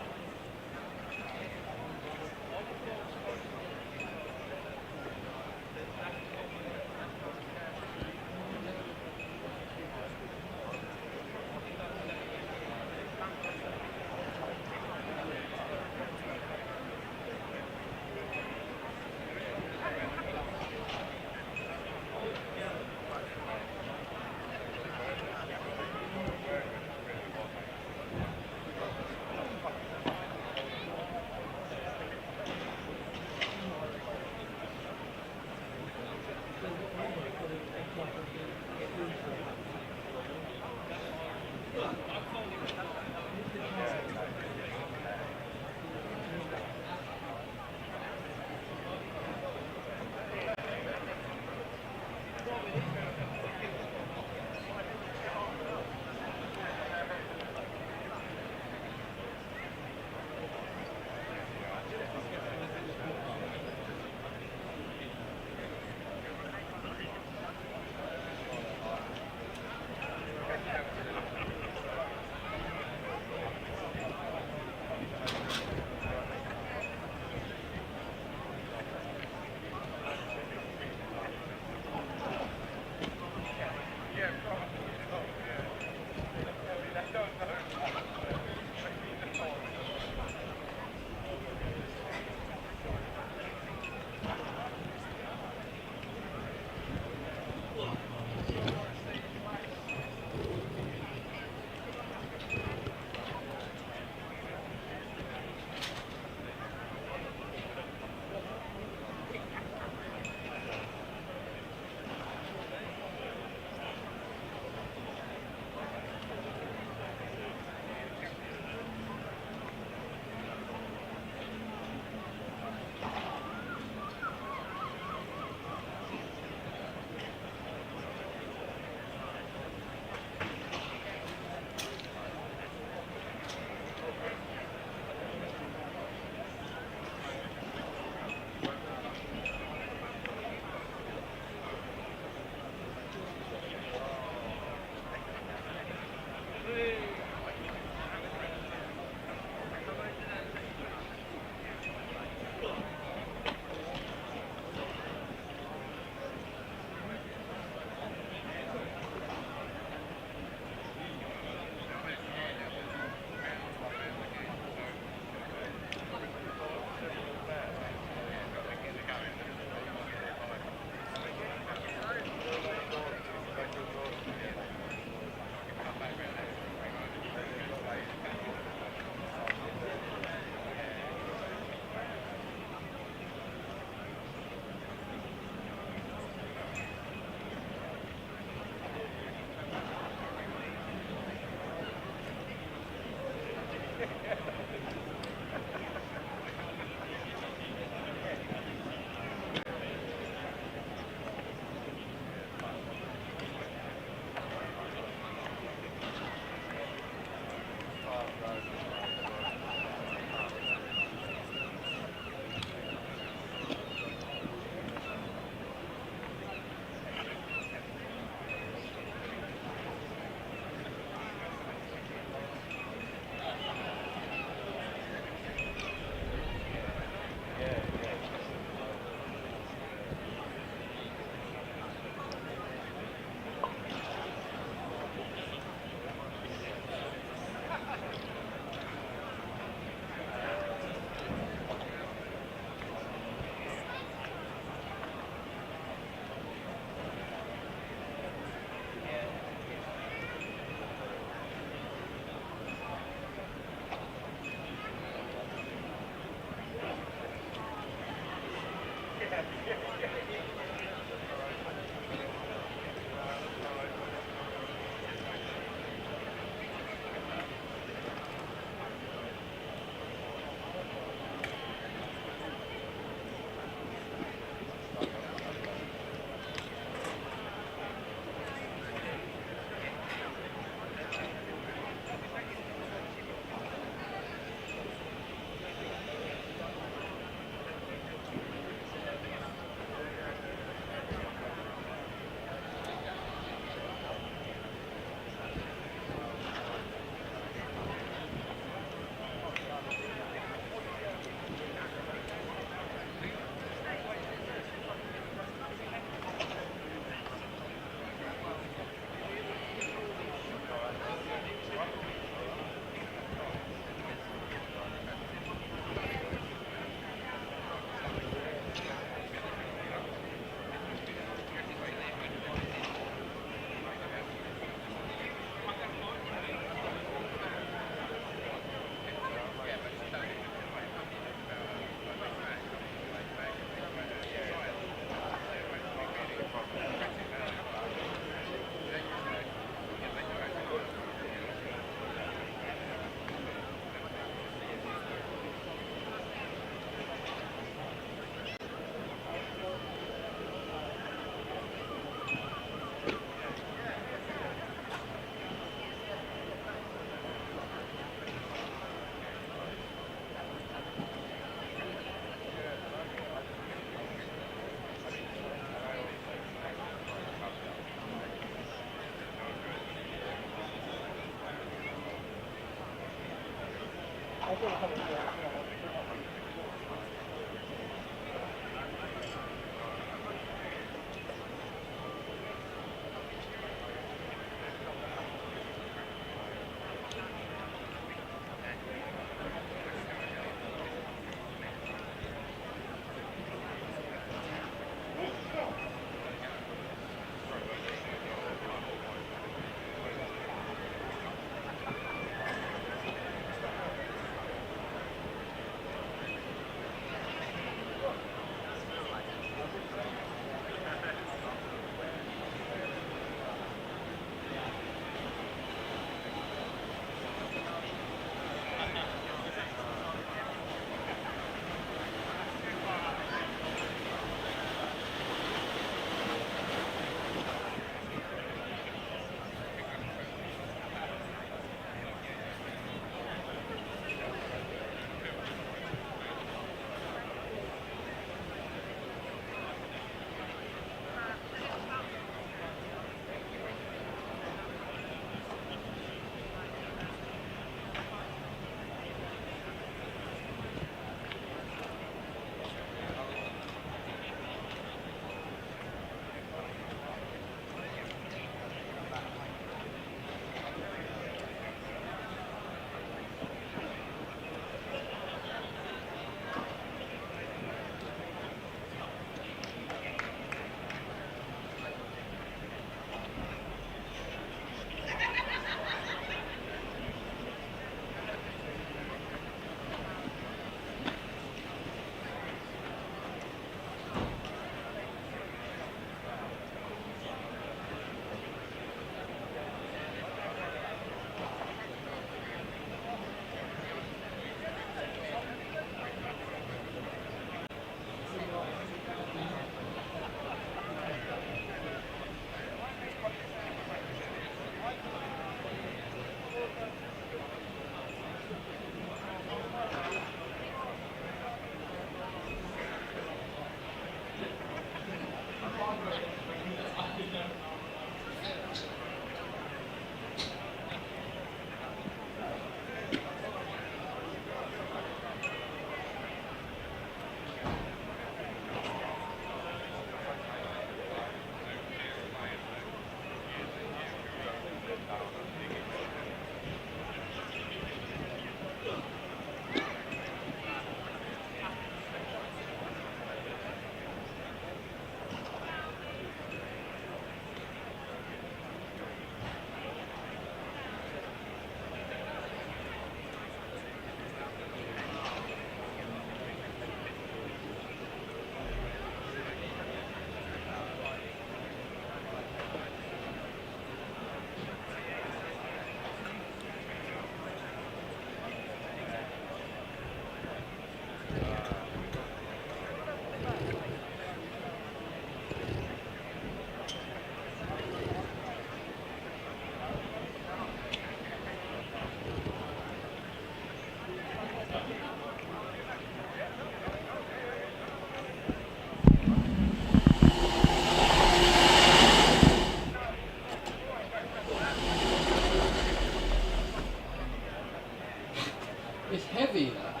It's heavy though.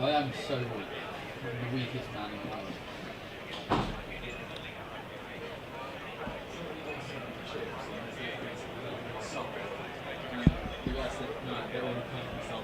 I am so weak. I'm the weakest man in the world. The guy said, no, they all come from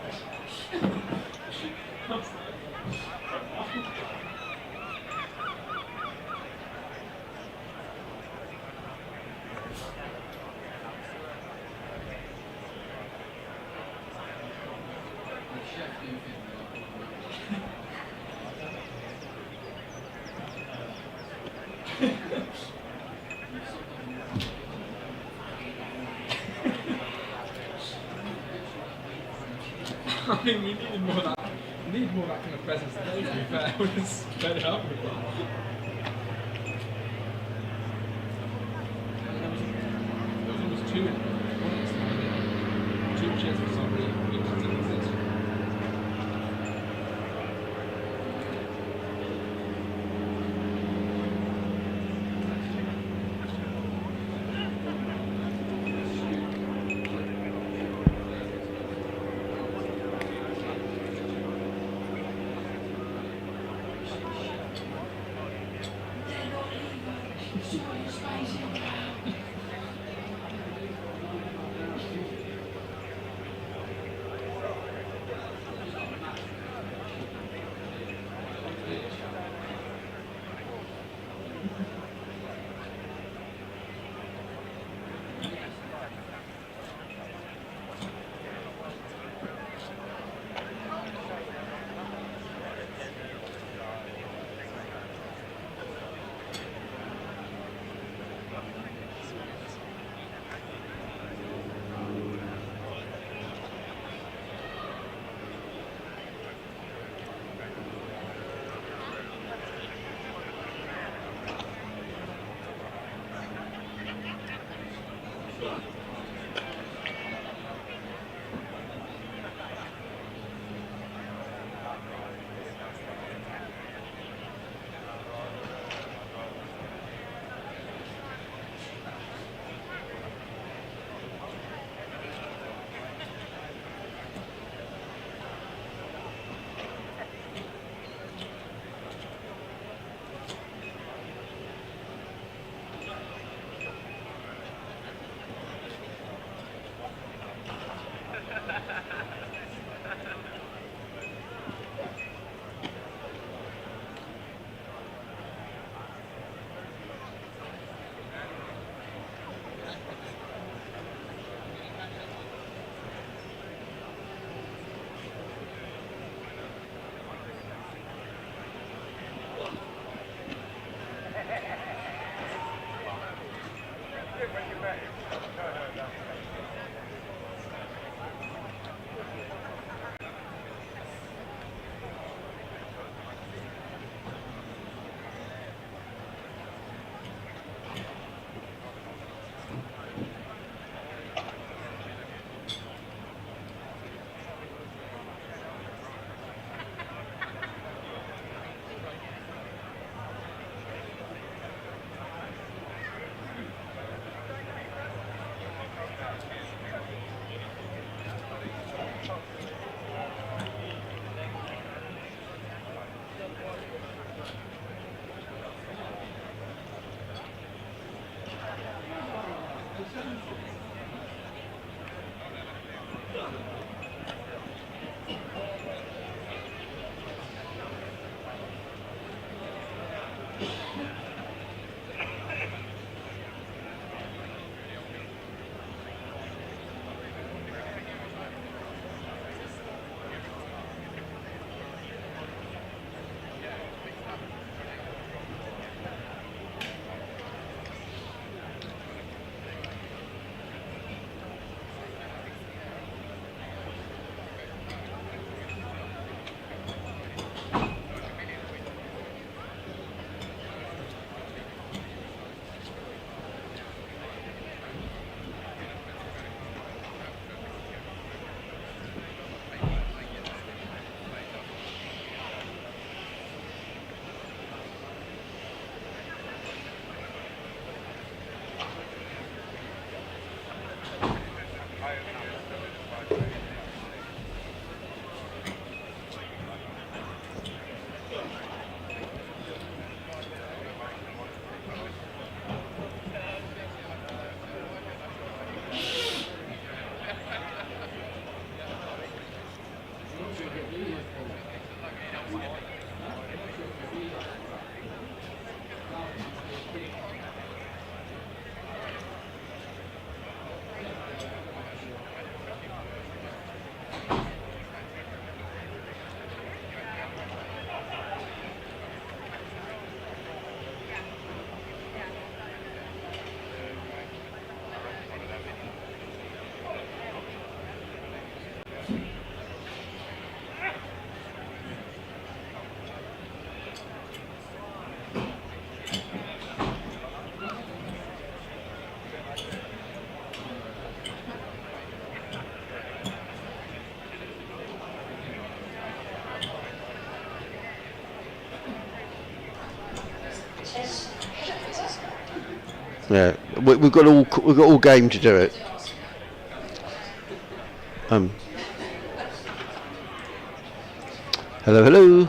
I mean, we needed more of that. We needed more of that kind of presence today, to be fair. We're just fed up with that. There was almost two in it. Two chairs for somebody. We didn't have to exist. Yeah, we've got all game to do it. Hello, hello.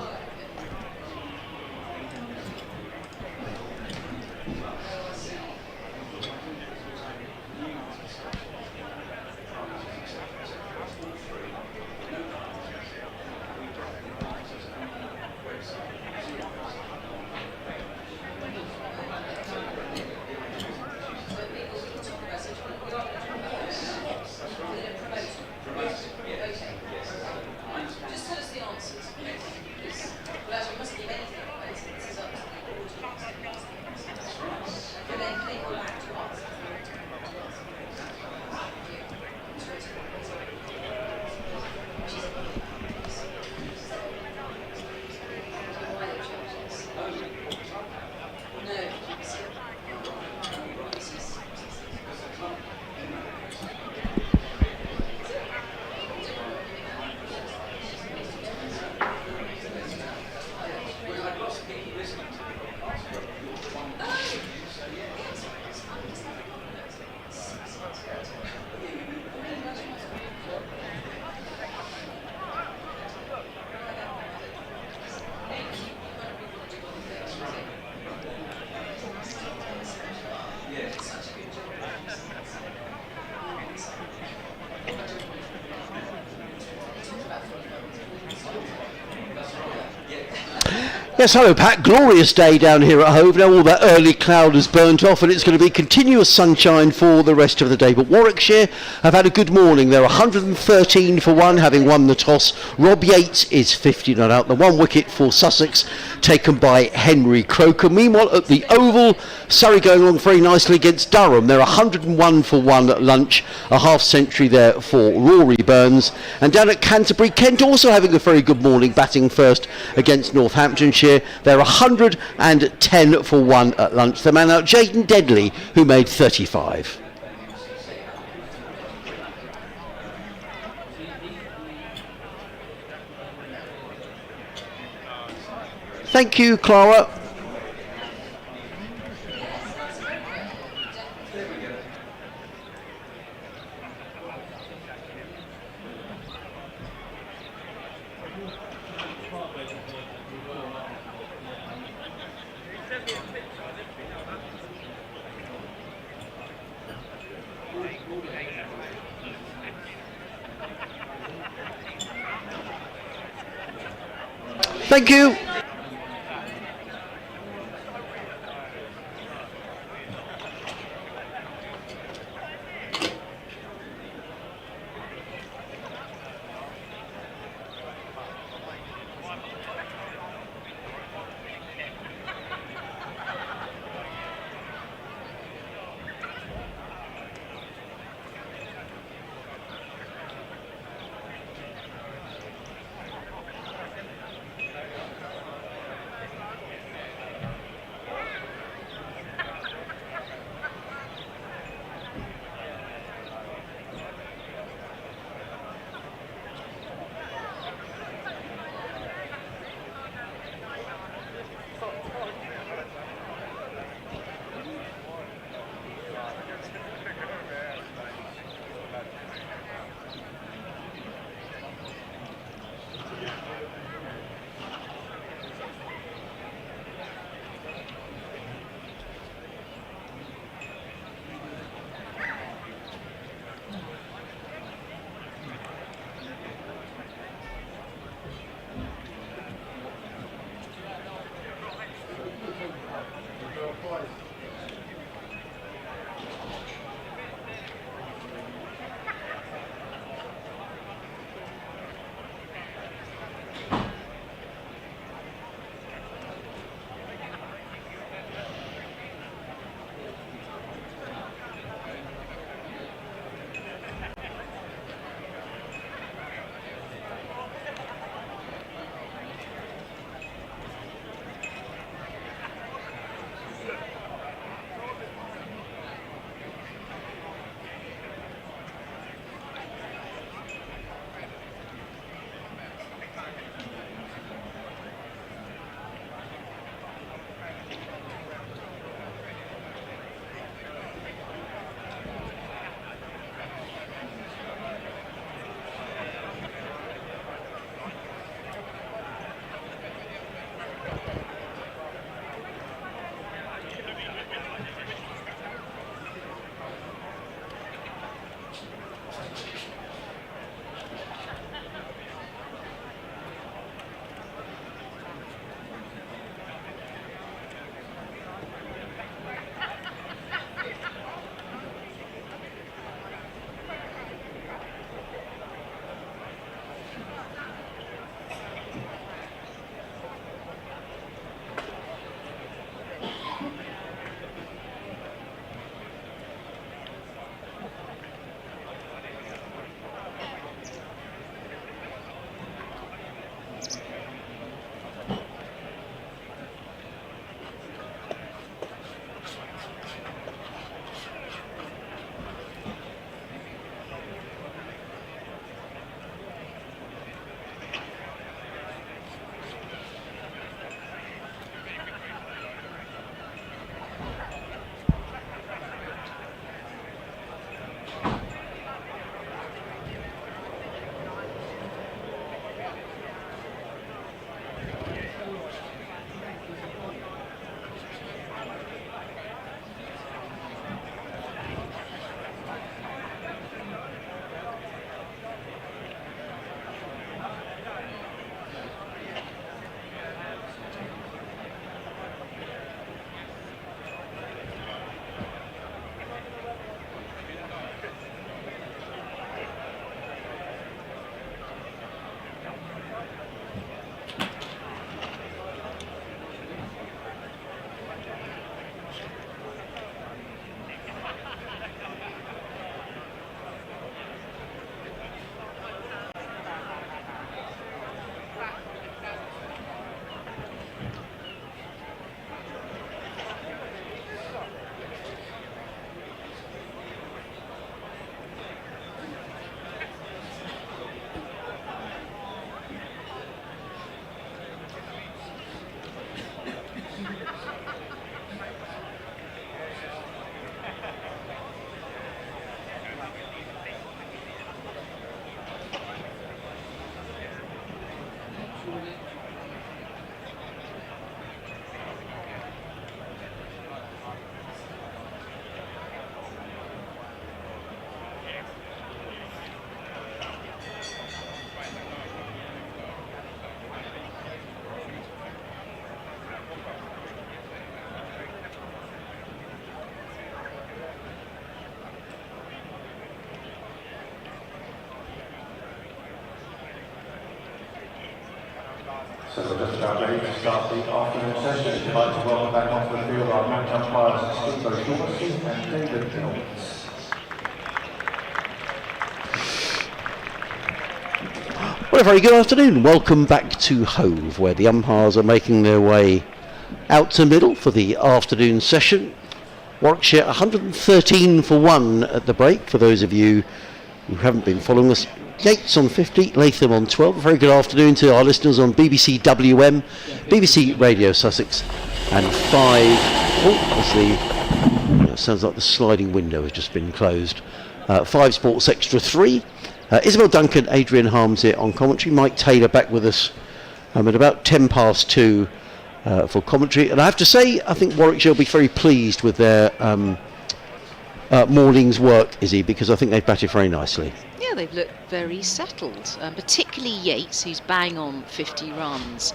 Yes, hello Pat. Glorious day down here at Hove. Now all that early cloud has burnt off and it's going to be continuous sunshine for the rest of the day. But Warwickshire have had a good morning. They're 113 for 1, having won the toss. Rob Yates is 50 not out. The 1 wicket for Sussex, taken by Henry Croker. Meanwhile, at the Oval, Surrey going along very nicely against Durham. They're 101 for 1 at lunch. A half century there for Rory Burns. And down at Canterbury, Kent also having a very good morning, batting first against Northamptonshire. They're 110 for 1 at lunch. The man out, Jaden Deadly, who made 35. Thank you, Clara. Thank you. So we're just about ready to start the afternoon session. If you'd like to welcome back onto the field our match umpires Steve O'Shaughnessy and David Jones. Well, a very good afternoon. Welcome back to Hove, where the umpires are making their way out to middle for the afternoon session. Warwickshire 113 for 1 at the break, for those of you who haven't been following us. Yates on 50, Latham on 12. A very good afternoon to our listeners on BBC WM, BBC Radio Sussex, and 5. Sounds like the sliding window has just been closed. 5 Sports Extra 3. Isabel Duncan, Adrian Harms here on commentary. Mike Taylor back with us at about 10 past 2 for commentary. And I have to say, I think Warwickshire will be very pleased with their morning's work, Izzy, because I think they've batted very nicely. Yeah, they've looked very settled, particularly Yates, who's bang on 50 runs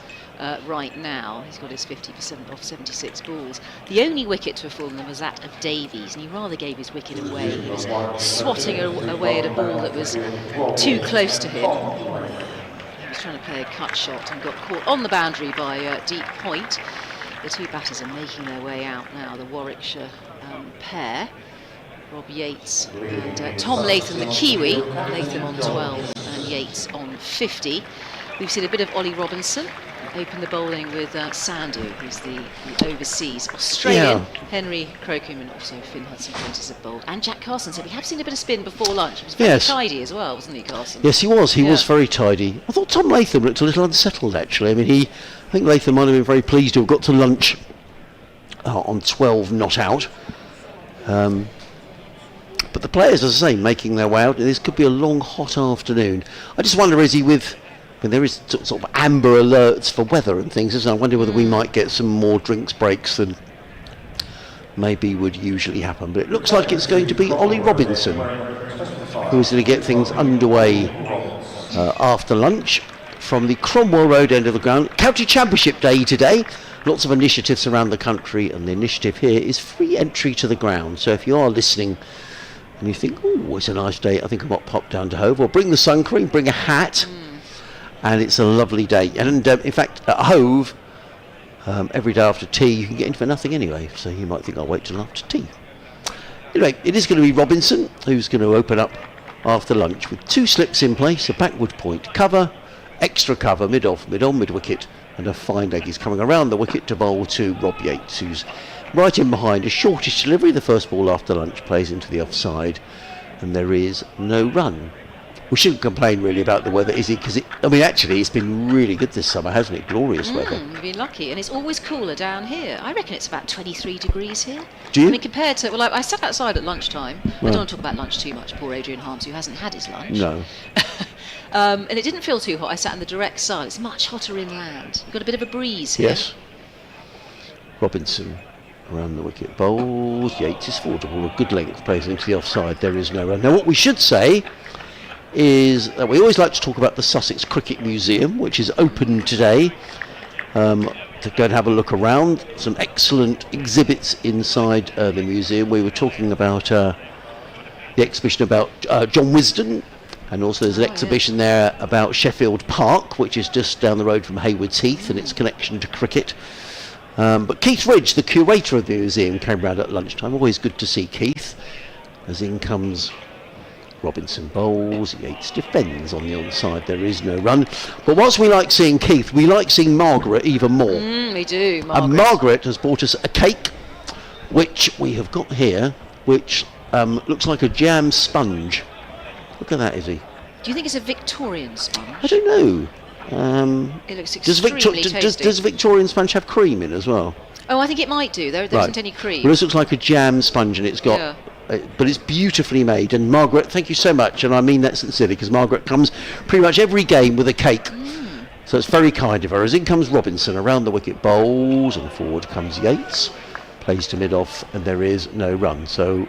right now. He's got his 50% off 76 balls. The only wicket to have fallen was that of Davies, and he rather gave his wicket away. He was swatting away at a ball that was too close to him. He was trying to play a cut shot and got caught on the boundary by Deep Point. The two batters are making their way out now, the Warwickshire pair. Rob Yates and Tom Latham, the Kiwi. Latham on 12 and Yates on 50. We've seen a bit of Ollie Robinson open the bowling with Sandhu, who's the overseas Australian. Yeah. Henry Crocombe and also Finn Hudson-Prentice have bowled. And Jack Carson. So we have seen a bit of spin before lunch. He was very tidy as well, wasn't he, Carson? Yes, he was. He was very tidy. I thought Tom Latham looked a little unsettled, actually. I mean, I think Latham might have been very pleased to have got to lunch on 12 not out. But the players, as I say, making their way out. This could be a long, hot afternoon. I just wonder, is he with... I mean, there is sort of amber alerts for weather and things, isn't there? I wonder whether we might get some more drinks breaks than maybe would usually happen. But it looks like it's going to be Ollie Robinson who's going to get things underway after lunch from the Cromwell Road end of the ground. County Championship Day today. Lots of initiatives around the country, and the initiative here is free entry to the ground. So if you are listening and you think, oh, it's a nice day, I think I might pop down to Hove, or bring the sun cream, bring a hat, and it's a lovely day. And in fact, at Hove, every day after tea, you can get in for nothing anyway, so you might think I'll wait till after tea. Anyway, it is going to be Robinson who's going to open up after lunch with 2 slips in place, a backward point cover, extra cover, mid-off, mid-on, mid-wicket, and a fine leg is coming around the wicket to bowl to Rob Yates, who's right in behind. A shortish delivery, the first ball after lunch plays into the offside, and there is no run. We shouldn't complain really about the weather, is it? Because actually it's been really good this summer, hasn't it? Glorious weather. You've been lucky, and it's always cooler down here. I reckon it's about 23 degrees here. Do you? I mean, compared to, I sat outside at lunchtime. I don't want to talk about lunch too much, poor Adrian Harms, who hasn't had his lunch. No. And it didn't feel too hot. I sat on the direct side. It's much hotter inland. You've got a bit of a breeze here. Yes. Robinson around the wicket bowls. Yates is forward to ball, a good length, plays into the offside. There is no run. Now, what we should say is that we always like to talk about the Sussex Cricket Museum, which is open today. To go and have a look around. Some excellent exhibits inside the museum. We were talking about the exhibition about John Wisden, and also there's an exhibition there about Sheffield Park, which is just down the road from Haywards Heath and its connection to cricket. But Keith Ridge, the curator of the museum, came round at lunchtime. Always good to see Keith. As in comes Robinson bowls, Yates defends on the onside, there is no run. But whilst we like seeing Keith, we like seeing Margaret even more. We do, Margaret. And Margaret has brought us a cake, which we have got here, which looks like a jam sponge. Look at that, Izzy. Do you think it's a Victorian sponge? I don't know. It looks extremely tasty. Does Victorian sponge have cream in as well? Oh, I think it might do. There isn't any cream. Well, this looks like a jam sponge, and it's got... but it's beautifully made. And Margaret, thank you so much, and I mean that sincerely, because Margaret comes pretty much every game with a cake. So it's very kind of her. As in comes Robinson, around the wicket bowls, and forward comes Yates. Plays to mid-off, and there is no run. So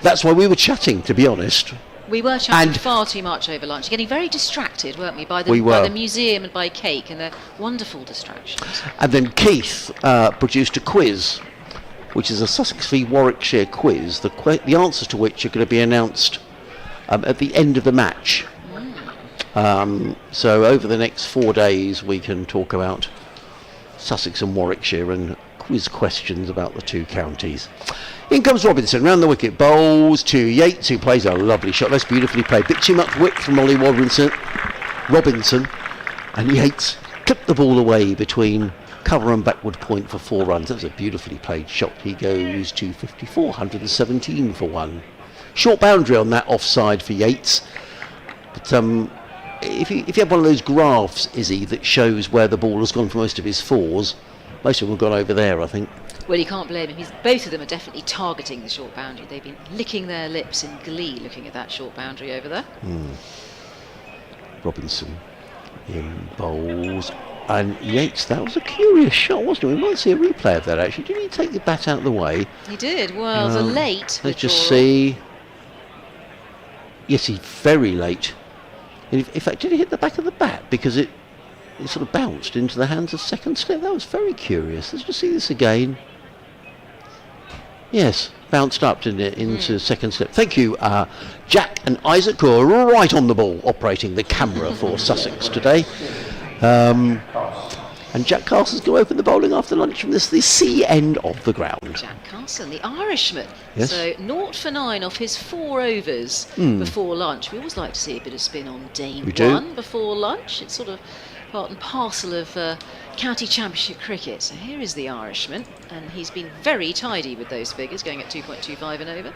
that's why we were chatting, to be honest. We were chatting far too much over lunch, getting very distracted, weren't we, by the museum and by cake, and their wonderful distractions. And then Keith produced a quiz, which is a Sussex v Warwickshire quiz, the answers to which are going to be announced at the end of the match. So over the next 4 days we can talk about Sussex and Warwickshire and quiz questions about the two counties. In comes Robinson, round the wicket, bowls to Yates, who plays a lovely shot. That's beautifully played. Bit too much width from Ollie Robinson, and Yates clipped the ball away between cover and backward point for 4 runs. That was a beautifully played shot. He goes to 54, 117 for 1. Short boundary on that offside for Yates. But if you have one of those graphs, Izzy, that shows where the ball has gone for most of his 4s, most of them have gone over there, I think. Well, you can't blame him. Both of them are definitely targeting the short boundary. They've been licking their lips in glee looking at that short boundary over there. Robinson in bowls. And Yates, that was a curious shot, wasn't it? We might see a replay of that, actually. Didn't he take the bat out of the way? He did. Well, it was a late Let's just withdrawal. see. Yes, he's very late. In fact, did he hit the back of the bat? Because it sort of bounced into the hands of second slip. That was very curious. Let's just see this again. Yes, bounced up, didn't it, into second slip. Thank you, Jack and Isaac, who are right on the ball, operating the camera for Sussex today. And Jack Carson's going to open the bowling after lunch from the sea end of the ground. Jack Carson, the Irishman. Yes. So 0 for 9 off his 4 overs before lunch. We always like to see a bit of spin on day We do. 1 before lunch. It's sort of part and parcel of county championship cricket. So here is the Irishman, and he's been very tidy with those figures, going at 2.25 and over.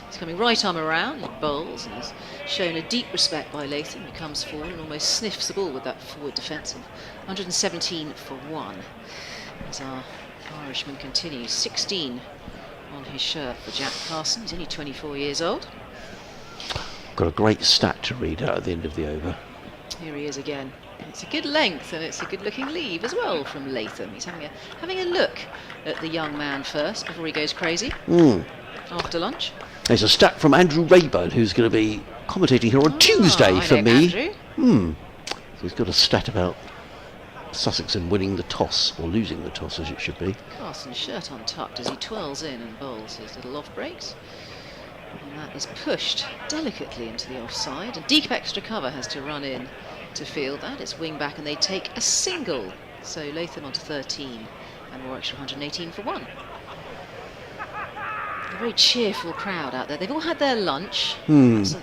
He's coming right arm around, he bowls, and he's shown a deep respect by Latham, who comes forward and almost sniffs the ball with that forward defensive. 117 for 1. As our Irishman continues, 16 on his shirt for Jack Carson. He's only 24 years old. Got a great stat to read out at the end of the over. Here he is again. It's a good length and it's a good looking leave as well from Latham. He's having a look at the young man first before he goes crazy after lunch. There's a stat from Andrew Rayburn, who's going to be commentating here on Tuesday I for know me. Andrew. So he's got a stat about Sussex and winning the toss, or losing the toss as it should be. Carson's shirt untucked as he twirls in and bowls his little off breaks. And that is pushed delicately into the offside. And deep extra cover has to run in to field that. It's wing back and they take a single. So Latham onto 13 and Warwickshire 118 for 1. A very cheerful crowd out there. They've all had their lunch. So,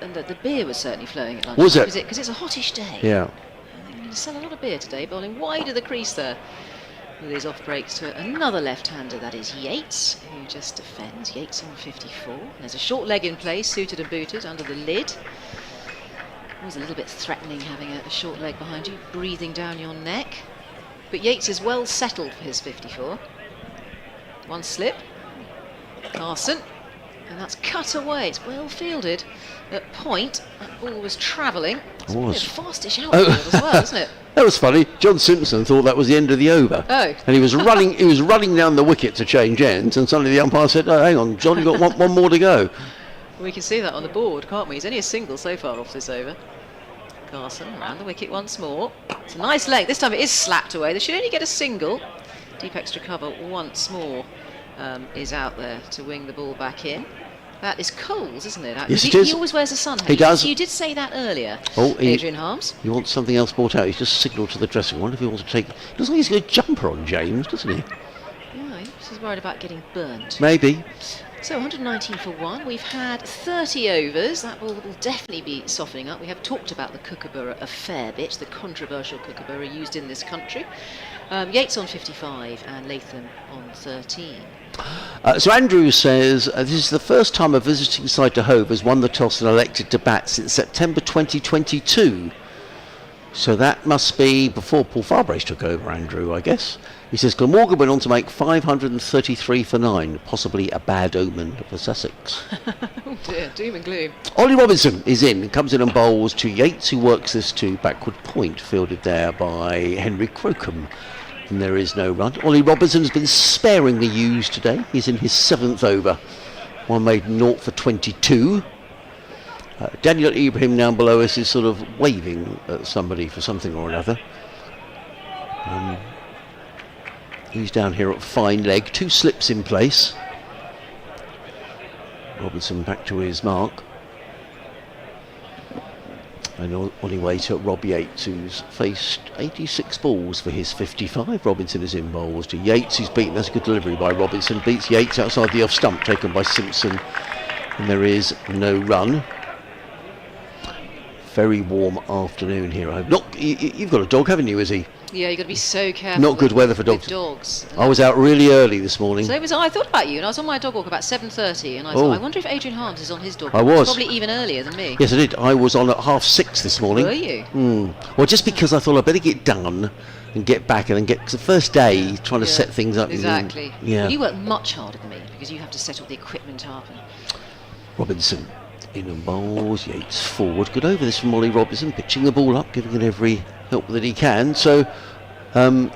and the beer was certainly flowing at lunch. Was it? Because it's a hottish day. Yeah. They're going to sell a lot of beer today, bowling wide of the crease there. With his off breaks to another left-hander, that is Yates, who just defends. Yates on 54. There's a short leg in place, suited and booted under the lid. Always a little bit threatening having a short leg behind you, breathing down your neck. But Yates is well settled for his 54. One slip. Carson. And that's cut away. It's well fielded at point. That ball was travelling. It's a bit of fastish outfield as well, isn't it? That was funny. John Simpson thought that was the end of the over. Oh. And he was running down the wicket to change ends, and suddenly the umpire said, "Oh, hang on, John, you've got one more to go." We can see that on the board, can't we? He's only a single so far off this over. Carson around the wicket once more. It's a nice leg. This time it is slapped away. They should only get a single. Deep extra cover once more is out there to wing the ball back in. That is Coles, isn't it? Yes, it is. He always wears a sun hat. He does. You did say that earlier, Oh, Adrian Harms. He wants something else brought out. He's just signalled to the dressing room. I wonder if he wants to take... Looks like he's got a jumper on, James, doesn't he? Yeah, he's worried about getting burnt. Maybe. So 119 for 1. We've had 30 overs. That will definitely be softening up. We have talked about the kookaburra a fair bit, the controversial kookaburra used in this country. Yates on 55 and Latham on 13. So Andrew says, this is the first time a visiting side to Hove has won the toss and elected to bat since September 2022. So that must be before Paul Farbrace took over, Andrew, I guess. He says Glamorgan went on to make 533 for 9, possibly a bad omen for Sussex. Oh dear, doom and gloom. Ollie Robinson is in, comes in and bowls to Yates, who works this to backward point, fielded there by Henry Crocombe. And there is no run. Ollie Robinson's been sparingly used today. He's in his 7th over. One made 0 for 22. Daniel Ibrahim down below us is sort of waving at somebody for something or another. He's down here at fine leg. 2 slips in place. Robinson back to his mark. And on his way to Rob Yates, who's faced 86 balls for his 55. Robinson is in bowls to Yates, who's beaten. That's a good delivery by Robinson. Beats Yates outside the off stump, taken by Simpson. And there is no run. Very warm afternoon here. You've got a dog, haven't you, Izzy? Yeah, you've got to be so careful. Not good weather for dogs. With dogs. I was out really early this morning. So I thought about you, and I was on my dog walk about 7:30, and I thought, I wonder if Adrian Harms is on his dog walk. I was. Probably even earlier than me. Yes, I did. I was on at 6:30 this morning. Were you? Well, just because I thought I'd better get done and get back and then get... Cause the first day, trying to set things up. Exactly. Yeah. Well, you work much harder than me, because you have to set all the equipment up. And Robinson in and bowls, Yates forward. Good over this from Ollie Robinson, pitching the ball up, giving it every help that he can. So... but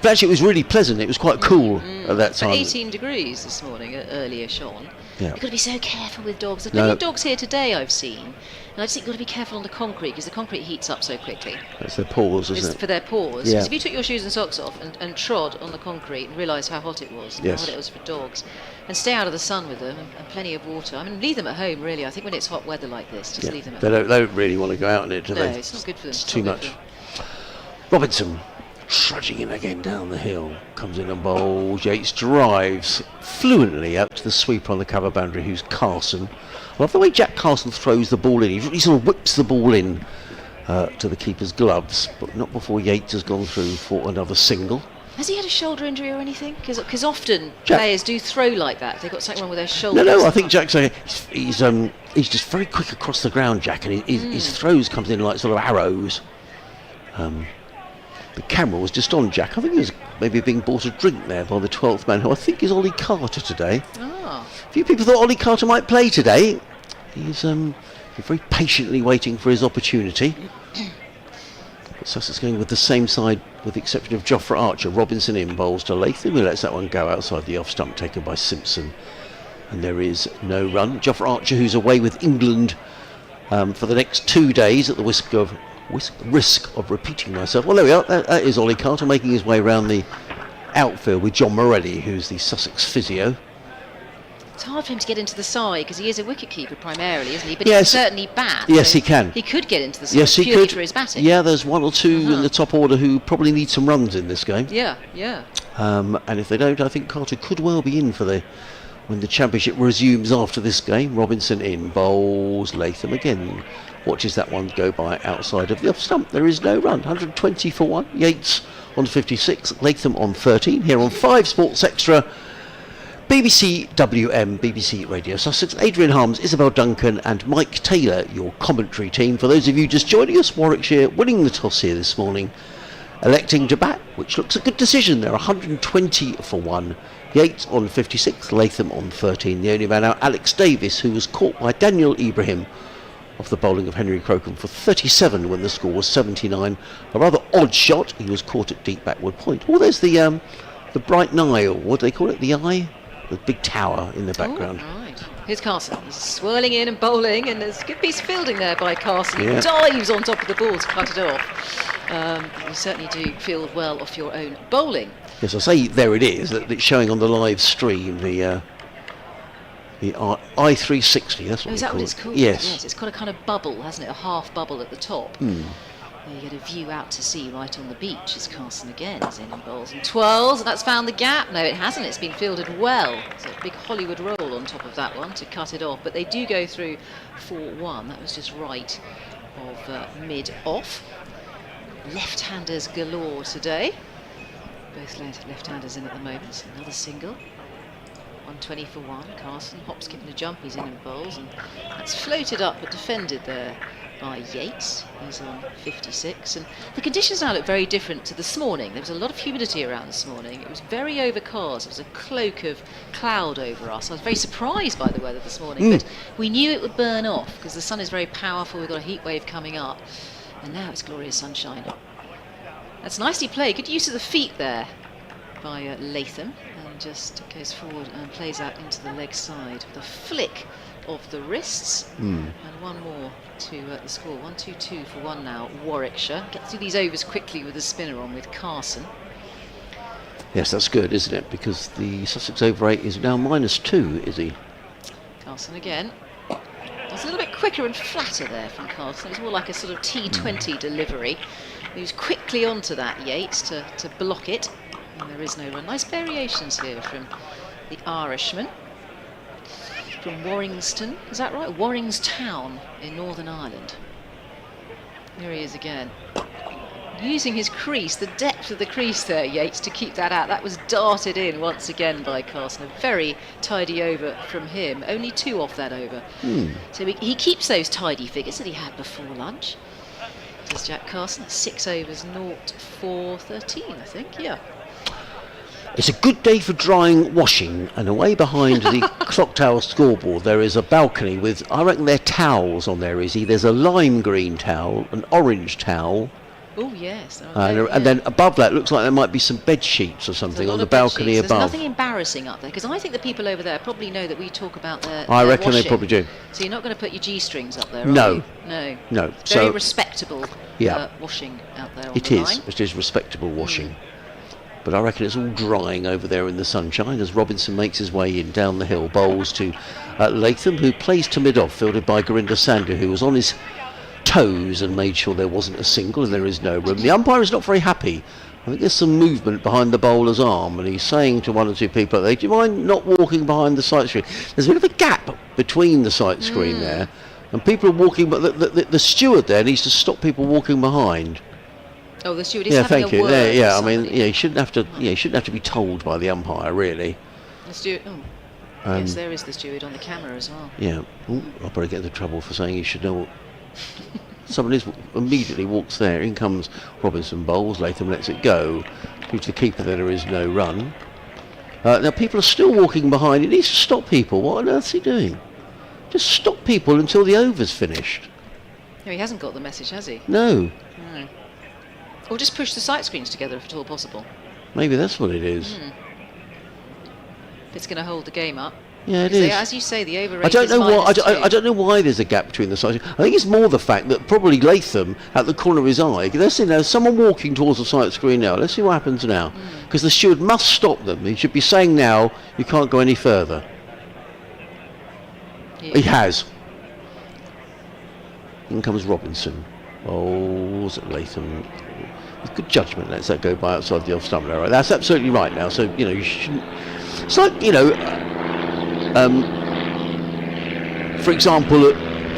actually it was really pleasant. It was quite cool at that time. 18 degrees this morning, earlier on. Yeah. You've got to be so careful with dogs. There's plenty of dogs here today I've seen, and I just think you've got to be careful on the concrete, because the concrete heats up so quickly. That's their paws, isn't It's it? for their paws. Yeah. Because if you took your shoes and socks off and trod on the concrete and realised how hot it was, and Yes. how hot it was for dogs, and stay out of the sun with them, and plenty of water. I mean, leave them at home, really. I think when it's hot weather like this, just leave them at home. They don't really want to go out in it, do No, they? it's not good for them. It's too much. Robinson trudging in again down the hill, comes in and bowls. Yates drives fluently out to the sweeper on the cover boundary, who's Carson. I love the way Jack Carson throws the ball in. He sort of whips the ball in to the keeper's gloves, but not before Yates has gone through for another single. Has he had a shoulder injury or anything? Because often Jack- players do throw like that. They've got something wrong with their shoulders. No, I think Jack's he's just very quick across the ground, Jack, and his throws comes in like sort of arrows. The camera was just on Jack. I think he was maybe being bought a drink there by the 12th man, who I think is Ollie Carter today. Ah. A few people thought Ollie Carter might play today. He's very patiently waiting for his opportunity. But Sussex going with the same side, with the exception of Jofra Archer. Robinson in, bowls to Latham, who lets that one go outside the off stump, taken by Simpson. And there is no run. Jofra Archer, who's away with England for the next 2 days at the risk of repeating myself. Well, there we are. That is Ollie Carter making his way around the outfield with John Morelli, who's the Sussex physio. It's hard for him to get into the side because he is a wicket-keeper primarily, isn't he? But Yes. he can certainly bat. Yes, so he can. He could get into the side Yes, he purely could. for his batting. Yeah, there's one or two in the top order who probably need some runs in this game. Yeah. And if they don't, I think Carter could well be in for when the championship resumes after this game. Robinson in, bowls, Latham again watches that one go by outside of the off stump. There is no run. 120 for one. Yates on 56, Latham on 13. Here on 5 Sports Extra, BBC WM, BBC Radio Sussex. Adrian Harms, Isabel Duncan and Mike Taylor, your commentary team. For those of you just joining us, Warwickshire winning the toss here this morning, electing to bat, which looks a good decision. They're 120 for one. Yates on 56, Latham on 13. The only man out, Alex Davis, who was caught by Daniel Ibrahim off the bowling of Henry Crocombe for 37 when the score was 79. A rather odd shot. He was caught at deep backward point. Oh, there's the Bright Nile. What do they call it? The eye? The big tower in the background. Oh, right. Here's Carson. He's swirling in and bowling, and there's a good piece of fielding there by Carson. Yeah. He dives on top of the ball to cut it off. You certainly do field well off your own bowling. Yes, I say there it is. That it's showing on the live stream. The I360. That's what Oh, is that what it's called? Yes. It's got a kind of bubble, hasn't it? A half bubble at the top. There you get a view out to sea right on the beach. As Carson again is in and bowls and twirls, and that's found the gap. No, it hasn't. It's been fielded well. So a big Hollywood roll on top of that one to cut it off. But they do go through 4-1. That was just right of mid-off. Left-handers galore today. Both left-handers in at the moment. Another single. 120 for one. Carson hops, skipping a jump. He's in and bowls, and that's floated up but defended there by Yates. He's on 56, and the conditions now look very different to this morning. There was a lot of humidity around this morning. It was very overcast. It was a cloak of cloud over us. I was very surprised by the weather this morning, but we knew it would burn off because the sun is very powerful. We've got a heat wave coming up, and now it's glorious sunshine. That's nicely played. Good use of the feet there by Latham, and just goes forward and plays out into the leg side with a flick of the wrists. And one more to the score. 1-2-2 for one now. Warwickshire get through these overs quickly with the spinner on with Carson. Yes, that's good, isn't it? Because the Sussex over 8 is now -2, is he? Carson again. It's a little bit quicker and flatter there from Carlton. It was more like a sort of T20 delivery. He was quickly onto that, Yates, to block it. And there is no run. Nice variations here from the Irishman. From Warringston, is that right? Warringstown in Northern Ireland. Here he is again. Using his crease, the depth of the crease there, Yates, to keep that out. That was darted in once again by Carson. A very tidy over from him. Only 2 off that over. So he keeps those tidy figures that he had before lunch. Does Jack Carson? 6 overs, 0 for 13, I think. Yeah. It's a good day for drying washing, and away behind the clock tower scoreboard there is a balcony with, I reckon they're towels on there, Izzy. There's a lime green towel, an orange towel, Oh yes. and then above that looks like there might be some bed sheets or something on the balcony above. There's nothing embarrassing up there, because I think the people over there probably know that we talk about their I reckon washing. they probably do. So you're not going to put your G-strings up there, No. are you? No. No. Very So respectable Yeah. washing out there on it the is. line. It is respectable washing. But I reckon it's all drying over there in the sunshine as Robinson makes his way in down the hill. Bowls to Latham, who plays to mid-off, fielded by Gurinder Sandhu, who was on his toes and made sure there wasn't a single and there is no room. The umpire is not very happy. I think there's some movement behind the bowler's arm, and he's saying to 1 or 2 people, do you mind not walking behind the sight screen? There's a bit of a gap between the sight screen there, and people are walking, but the steward there needs to stop people walking behind. Oh, the steward is Yeah, having thank a you. word There, with yeah, I mean, somebody. yeah, he shouldn't have to. Yeah, he shouldn't have to be told by the umpire, really. The steward. Oh, yes, there is the steward on the camera as well. Yeah, ooh, I'll probably get into trouble for saying he should know what. Someone immediately walks there. In comes Robinson, bowls. Latham lets it go. Due to the keeper, there is no run. Now people are still walking behind. He needs to stop people. What on earth is he doing? Just stop people until the over's finished. No, he hasn't got the message, has he? No, No. Or just push the sight screens together if at all possible. maybe that's what it is. If it's going to hold the game up. Yeah, it Because is. as you say, the over I don't know why. -2. I don't know why there's a gap between the sides. I think it's more the fact that probably Latham at the corner of his eye. Let's see, there's someone walking towards the sight screen now. Let's see what happens now, because the steward must stop them. He should be saying now, you can't go any further. Yeah. He has. In comes Robinson. Bowls at Latham. With good judgment, lets that go by outside the off-stump. Right, that's absolutely right now. So you shouldn't. It's like for example,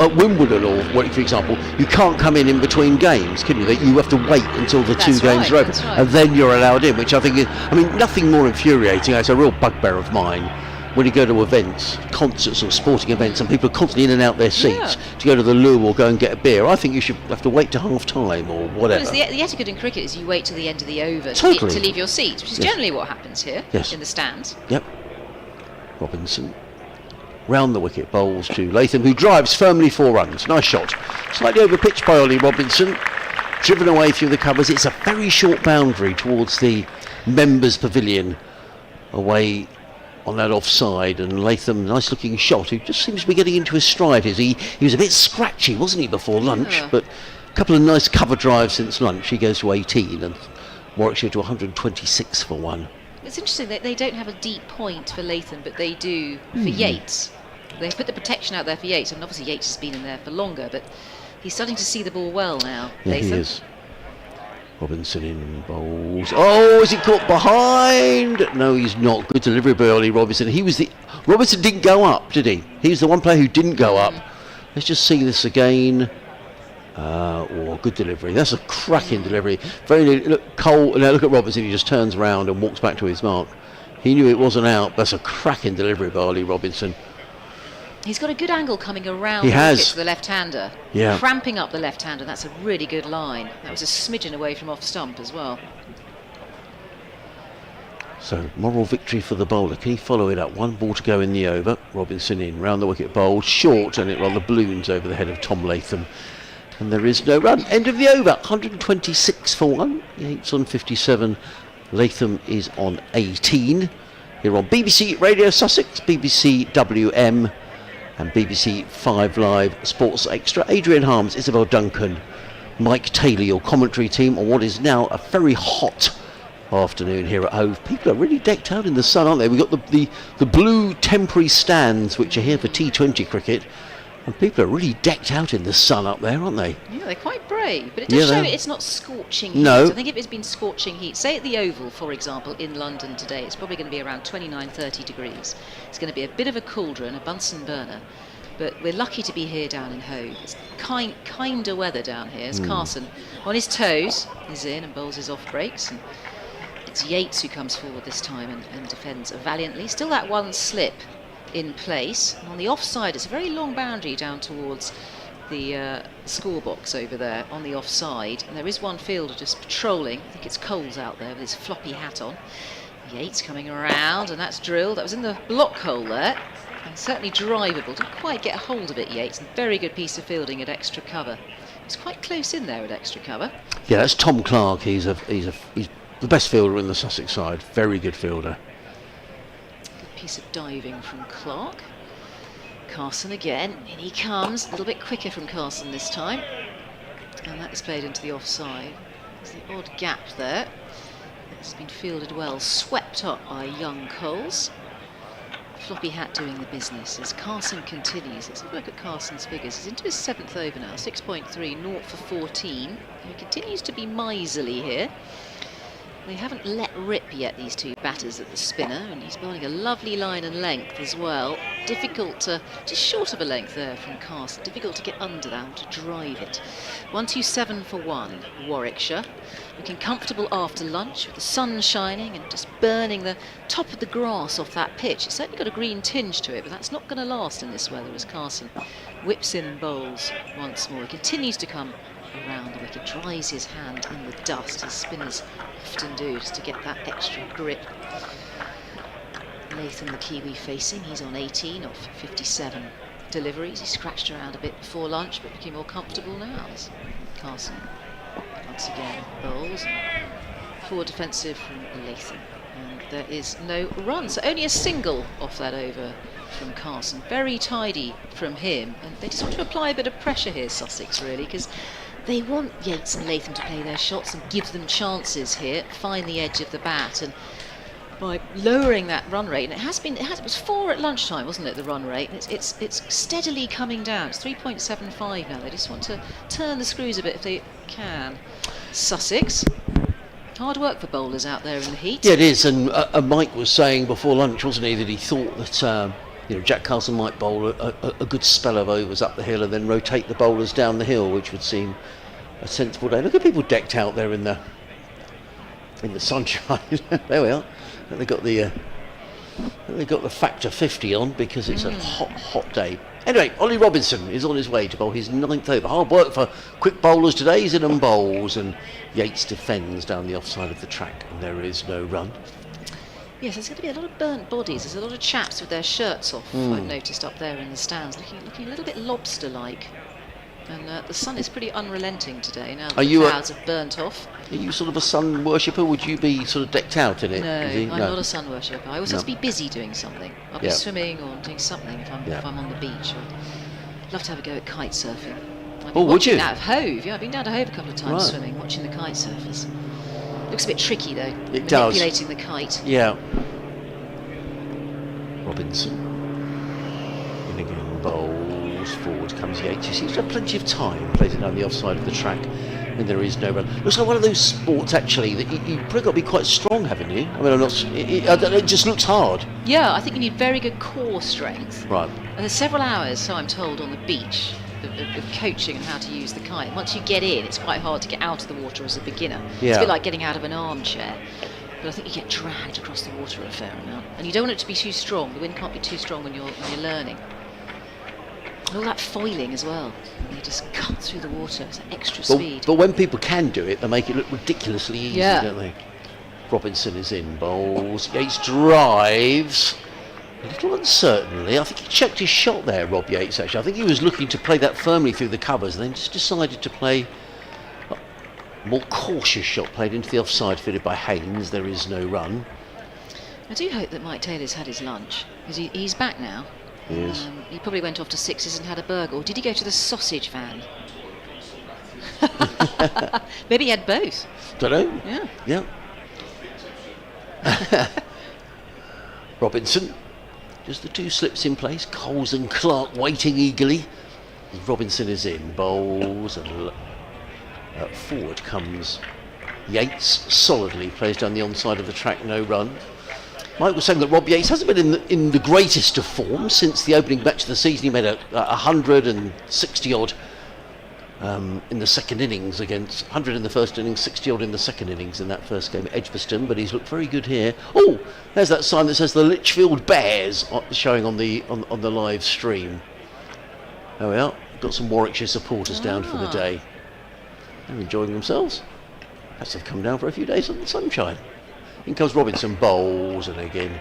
at Wimbledon or for example, you can't come in between games, can you? That you have to wait until the 2 games are over, that's right. and then you're allowed in, which I think is, nothing more infuriating. It's a real bugbear of mine when you go to events, concerts or sporting events, and people are constantly in and out their seats to go to the loo or go and get a beer. I think you should have to wait to half time or whatever. Well, the etiquette in cricket is you wait till the end of the over Totally. to leave your seat, which is generally what happens here in the stands. Yep. Robinson round the wicket, bowls to Latham, who drives firmly 4 runs. Nice shot. Slightly over pitch by Ollie Robinson. Driven away through the covers. It's a very short boundary towards the members' pavilion. Away on that offside, and Latham, nice looking shot. He just seems to be getting into his stride. He was a bit scratchy, wasn't he, before lunch? But a couple of nice cover drives since lunch. He goes to 18, and Warwickshire to 126 for 1. It's interesting that they don't have a deep point for Latham, but they do for Yates. They put the protection out there for Yates, and obviously Yates has been in there for longer, but he's starting to see the ball well now. Yeah, Latham. he is. Robinson in bowls. Oh, is he caught behind? No, he's not. Good delivery by Ollie Robinson. Robinson didn't go up, did he? He was the one player who didn't go up. Let's just see this again. Good delivery. That's a cracking delivery. Look, Cole. Now look at Robinson. He just turns around and walks back to his mark. He knew it wasn't out. That's a cracking delivery by Ollie Robinson. He's got a good angle coming around He the has. wicket to the left-hander. Yeah. Cramping up the left-hander. That's a really good line. That was a smidgen away from off stump as well. So, moral victory for the bowler. Can he follow it up? 1 ball to go in the over. Robinson in, round the wicket bowled, short, and it rather balloons over the head of Tom Latham. And there is no run. End of the over. 126 for 1. Yates on 57. Latham is on 18. Here on BBC Radio Sussex, BBC WM, and BBC 5 Live Sports Extra. Adrian Harms, Isabel Duncan, Mike Taylor, your commentary team on what is now a very hot afternoon here at Hove. People are really decked out in the sun, aren't they? We've got the blue temporary stands, which are here for T20 cricket, And people are really decked out in the sun up there, aren't they? Yeah, they're quite brave, but it does Yeah, show they- it's not scorching heat. No. I think if it's been scorching heat, say at the Oval, for example, in London today, it's probably going to be around 29, 30 degrees. It's going to be a bit of a cauldron, a Bunsen burner, but we're lucky to be here down in Hove. It's kinder weather down here. It's Carson on his toes, he's in and bowls his off breaks, and it's Yates who comes forward this time and defends valiantly. Still that one slip in place. And on the offside, it's a very long boundary down towards the score box over there on the offside. And there is one fielder just patrolling. I think it's Coles out there with his floppy hat on. Yates coming around, and that's drilled. That was in the block hole there. And certainly drivable. Didn't quite get a hold of it, Yates. And very good piece of fielding at extra cover. It's quite close in there at extra cover. Yeah, that's Tom Clark. He's the best fielder in the Sussex side. Very good fielder. Piece of diving from Clark. Carson again, in he comes, a little bit quicker from Carson this time, and that is played into the offside. There's the odd gap there. It's been fielded well, swept up by young Coles. Floppy hat doing the business as Carson continues. Let's have a look at Carson's figures. He's into his 7th over now, 6.3, 0 for 14. He continues to be miserly here. They haven't let rip yet, these two batters at the spinner, and he's bowling a lovely line and length as well. Difficult to, just short of a length there from Carson, difficult to get under that, to drive it. 127 for 1, Warwickshire. Looking comfortable after lunch with the sun shining and just burning the top of the grass off that pitch. It's certainly got a green tinge to it, but that's not going to last in this weather as Carson whips in and bowls once more. He continues to come around the wicket, dries his hand in the dust, as spinners often do, just to get that extra grip. Latham, the Kiwi facing, he's on 18 off 57 deliveries. He scratched around a bit before lunch, but looking more comfortable now as Carson once again bowls. Forward defensive from Latham, and there is no run, so only a single off that over from Carson. Very tidy from him, and they just want to apply a bit of pressure here, Sussex, really, because they want Yates and Latham to play their shots and give them chances here, find the edge of the bat, and by lowering that run rate, and it was 4 at lunchtime, wasn't it, the run rate, and it's steadily coming down. It's 3.75 now. They just want to turn the screws a bit if they can. Sussex, hard work for bowlers out there in the heat. Yeah, it is. And Mike was saying before lunch, wasn't he, that he thought that Jack Carson might bowl a good spell of overs up the hill and then rotate the bowlers down the hill, which would seem a sensible day. Look at people decked out there in the sunshine. There we are. They got the factor 50 on because it's a hot day. Anyway, Ollie Robinson is on his way to bowl his 9th over. Hard work for quick bowlers today. He's in and bowls, and Yates defends down the offside of the track, and there is no run. Yes, there's going to be a lot of burnt bodies. There's a lot of chaps with their shirts off, I've noticed up there in the stands, looking a little bit lobster-like. And the sun is pretty unrelenting today now that the clouds have burnt off. Are you sort of a sun worshipper? Would you be sort of decked out in it? No, I'm not a sun worshipper. I always have to be busy doing something. I'll be swimming or doing something if I'm on the beach. I'd love to have a go at kite surfing. Would you? Out of Hove, yeah, I've been down to Hove a couple of times swimming, watching the kite surfers. Looks a bit tricky though. It does. Manipulating the kite. Yeah. Robinson. In again, bowls forward comes Yates. He seems to have plenty of time. Plays it down the offside of the track when there is no run. Looks like one of those sports actually that you've probably got to be quite strong, haven't you? I mean, it just looks hard. Yeah, I think you need very good core strength. Right. And there's several hours, so I'm told, on the beach of coaching and how to use the kite. Once you get in, it's quite hard to get out of the water as a beginner. Yeah. It's a bit like getting out of an armchair. But I think you get dragged across the water a fair amount. And you don't want it to be too strong. The wind can't be too strong when you're learning. And all that foiling as well. You just cut through the water. It's extra speed. But when people can do it, they make it look ridiculously easy, don't they? Robinson is in, bowls. Yates drives. A little uncertainly. I think he checked his shot there, Rob Yates, actually. I think he was looking to play that firmly through the covers, and then just decided to play a more cautious shot, played into the offside, fitted by Haynes. There is no run. I do hope that Mike Taylor's had his lunch, because he's back now. He is. He probably went off to Sixes and had a burger. Or did he go to the sausage van? Maybe he had both. Don't know. Yeah. Robinson. Just the two slips in place. Coles and Clark waiting eagerly. Robinson is in, bowls, and forward comes Yates solidly, plays down the onside of the track, no run. Mike was saying that Rob Yates hasn't been in the greatest of form since the opening match of the season. He made a 160 odd in the second innings against 100 in the first innings, 60 odd in the second innings in that first game at Edgbaston, but he's looked very good here. Oh, there's that sign that says the Lichfield Bears showing on the live stream. There we are. Got some Warwickshire supporters down for the day. They're enjoying themselves. Perhaps they've come down for a few days of the sunshine. In comes Robinson, bowls, and again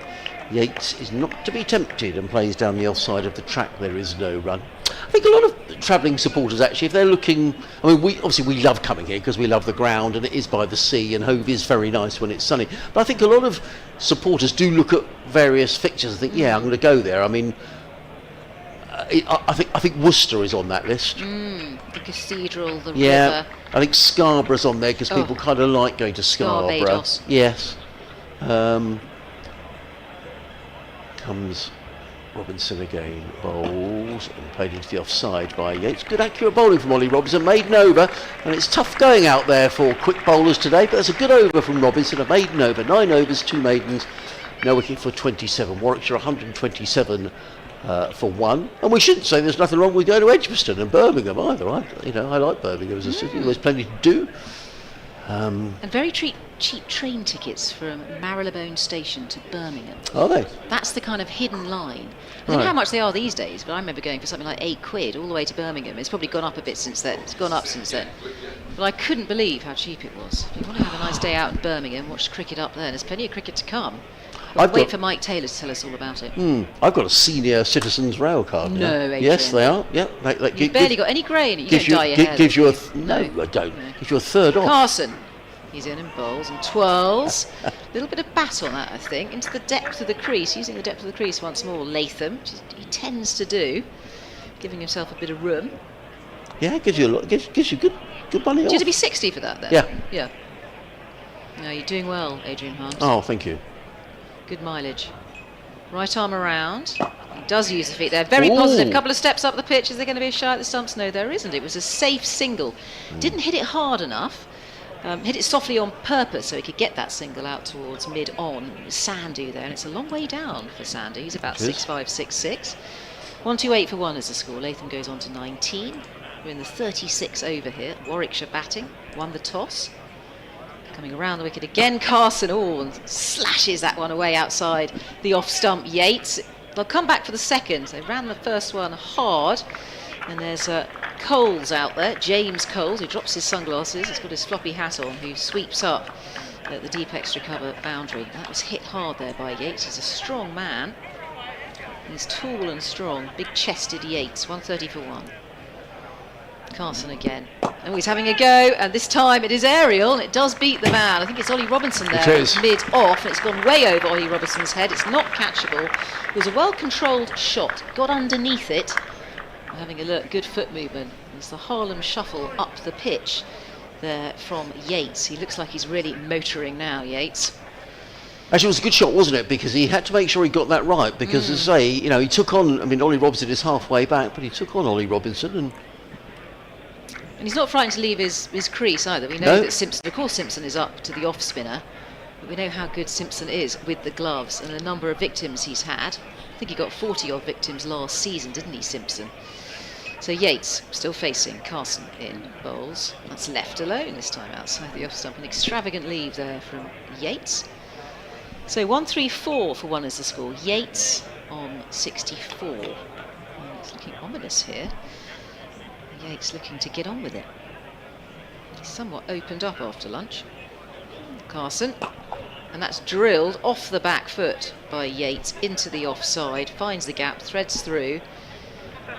Yates is not to be tempted and plays down the offside of the track. There is no run. I think a lot of travelling supporters, actually, if they're looking, I mean, we love coming here because we love the ground and it is by the sea, and Hove is very nice when it's sunny. But I think a lot of supporters do look at various fixtures and think, yeah, I'm going to go there. I mean, I think Worcester is on that list. The cathedral, the yeah, river. I think Scarborough's on there because people kind of like going to Scarborough. Barbados. Yes. Comes Robinson again, bowls and played into the offside by Yates. Good accurate bowling from Ollie Robinson, maiden over, and it's tough going out there for quick bowlers today, but there's a good over from Robinson, a maiden over, 9 overs, 2 maidens, no wicket for 27. Warwickshire 127 for 1, and we shouldn't say there's nothing wrong with going to Edgbaston and Birmingham either. I like Birmingham as a city. There's plenty to do. And very cheap train tickets from Marylebone Station to Birmingham. Are they? That's the kind of hidden line. I don't know how much they are these days, but I remember going for something like £8 all the way to Birmingham. It's probably gone up a bit since then. It's gone up since then. But I couldn't believe how cheap it was. If you want to have a nice day out in Birmingham, watch cricket up there. There's plenty of cricket to come. We'll wait for Mike Taylor to tell us all about it. I've got a senior citizens rail card. No, Adrian. Yes, they are. Yeah, You've barely got any grey in it. You don't dye your hair. Gives you no, I don't. No. Gives you a third off. Carson. He's in and bowls and twirls. A little bit of bat on that, I think, into the depth of the crease, using the depth of the crease once more. Latham, which he tends to do, giving himself a bit of room. Yeah, gives you good money off. Do you have to be 60 for that then? Yeah. No, you're doing well, Adrian Hunt. Oh, thank you. Good mileage. Right arm around. He does use the feet there. Very positive. Couple of steps up the pitch. Is there going to be a shot at the stumps? No, there isn't. It was a safe single. Didn't hit it hard enough. Hit it softly on purpose so he could get that single out towards mid-on. It was Sandu there, and it's a long way down for Sandu. He's about 6'5", 6'6". 128 for 1 is the score. Latham goes on to 19. We're in the 36 over here. Warwickshire batting, won the toss. Coming around the wicket again, Carson, and slashes that one away outside the off-stump Yates. They'll come back for the second. They ran the first one hard. And there's Coles out there, James Coles, who drops his sunglasses. He's got his floppy hat on, who sweeps up at the deep extra cover boundary. That was hit hard there by Yates. He's a strong man. He's tall and strong, big-chested Yates, 130 for 1. Carson again. Oh, he's having a go, and this time it is aerial, and it does beat the man. I think it's Ollie Robinson there. It is. Mid-off, and it's gone way over Ollie Robinson's head. It's not catchable. It was a well-controlled shot. Got underneath it. Having a look, good foot movement. It's the Harlem shuffle up the pitch there from Yates. He looks like he's really motoring now, Yates. Actually, it was a good shot, wasn't it? Because he had to make sure he got that right. Because, as I say, he took on, Ollie Robinson is halfway back, but he took on Ollie Robinson. And he's not frightened to leave his crease either. We know that Simpson, of course, Simpson is up to the off spinner. But we know how good Simpson is with the gloves and the number of victims he's had. I think he got 40 odd victims last season, didn't he, Simpson? So Yates still facing Carson in bowls. That's left alone this time outside the off stump. An extravagant leave there from Yates. So 134 for 1 is the score. Yates on 64. And it's looking ominous here. Yates looking to get on with it. He's somewhat opened up after lunch. Carson. And that's drilled off the back foot by Yates into the offside. Finds the gap, threads through.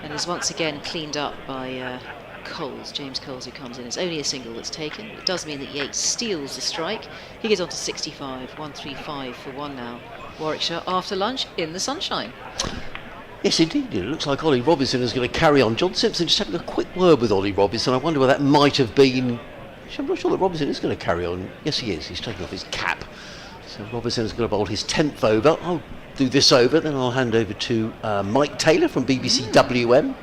And is once again cleaned up by Coles, James Coles, who comes in. It's only a single that's taken. It does mean that Yates steals the strike. He gets on to 65, 135 for 1 now. Warwickshire after lunch in the sunshine. yes, indeed, it looks like Ollie Robinson is going to carry on. John Simpson just having a quick word with Ollie Robinson. I wonder whether that might have been... I'm not sure that Robinson is going to carry on. Yes, he is. He's taking off his cap. So Robinson is going to bowl his 10th over. I'll do this over, then I'll hand over to Mike Taylor from BBC WM.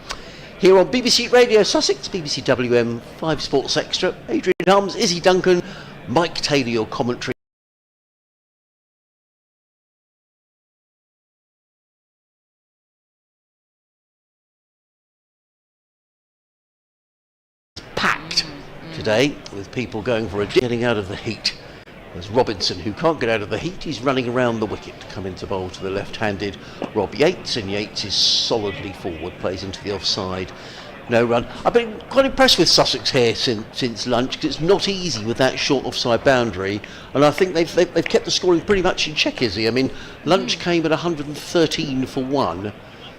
here on BBC Radio Sussex, BBC WM 5 Sports Extra. Adrian Hums, Izzy Duncan, Mike Taylor, your commentary. Packed today with people going for a getting out of the heat. There's Robinson, who can't get out of the heat. He's running around the wicket to come into bowl to the left-handed Rob Yates, and Yates is solidly forward, plays into the offside. No run. I've been quite impressed with Sussex here since lunch, because it's not easy with that short offside boundary, and I think they've kept the scoring pretty much in check, Izzy. I mean, lunch came at 113 for 1,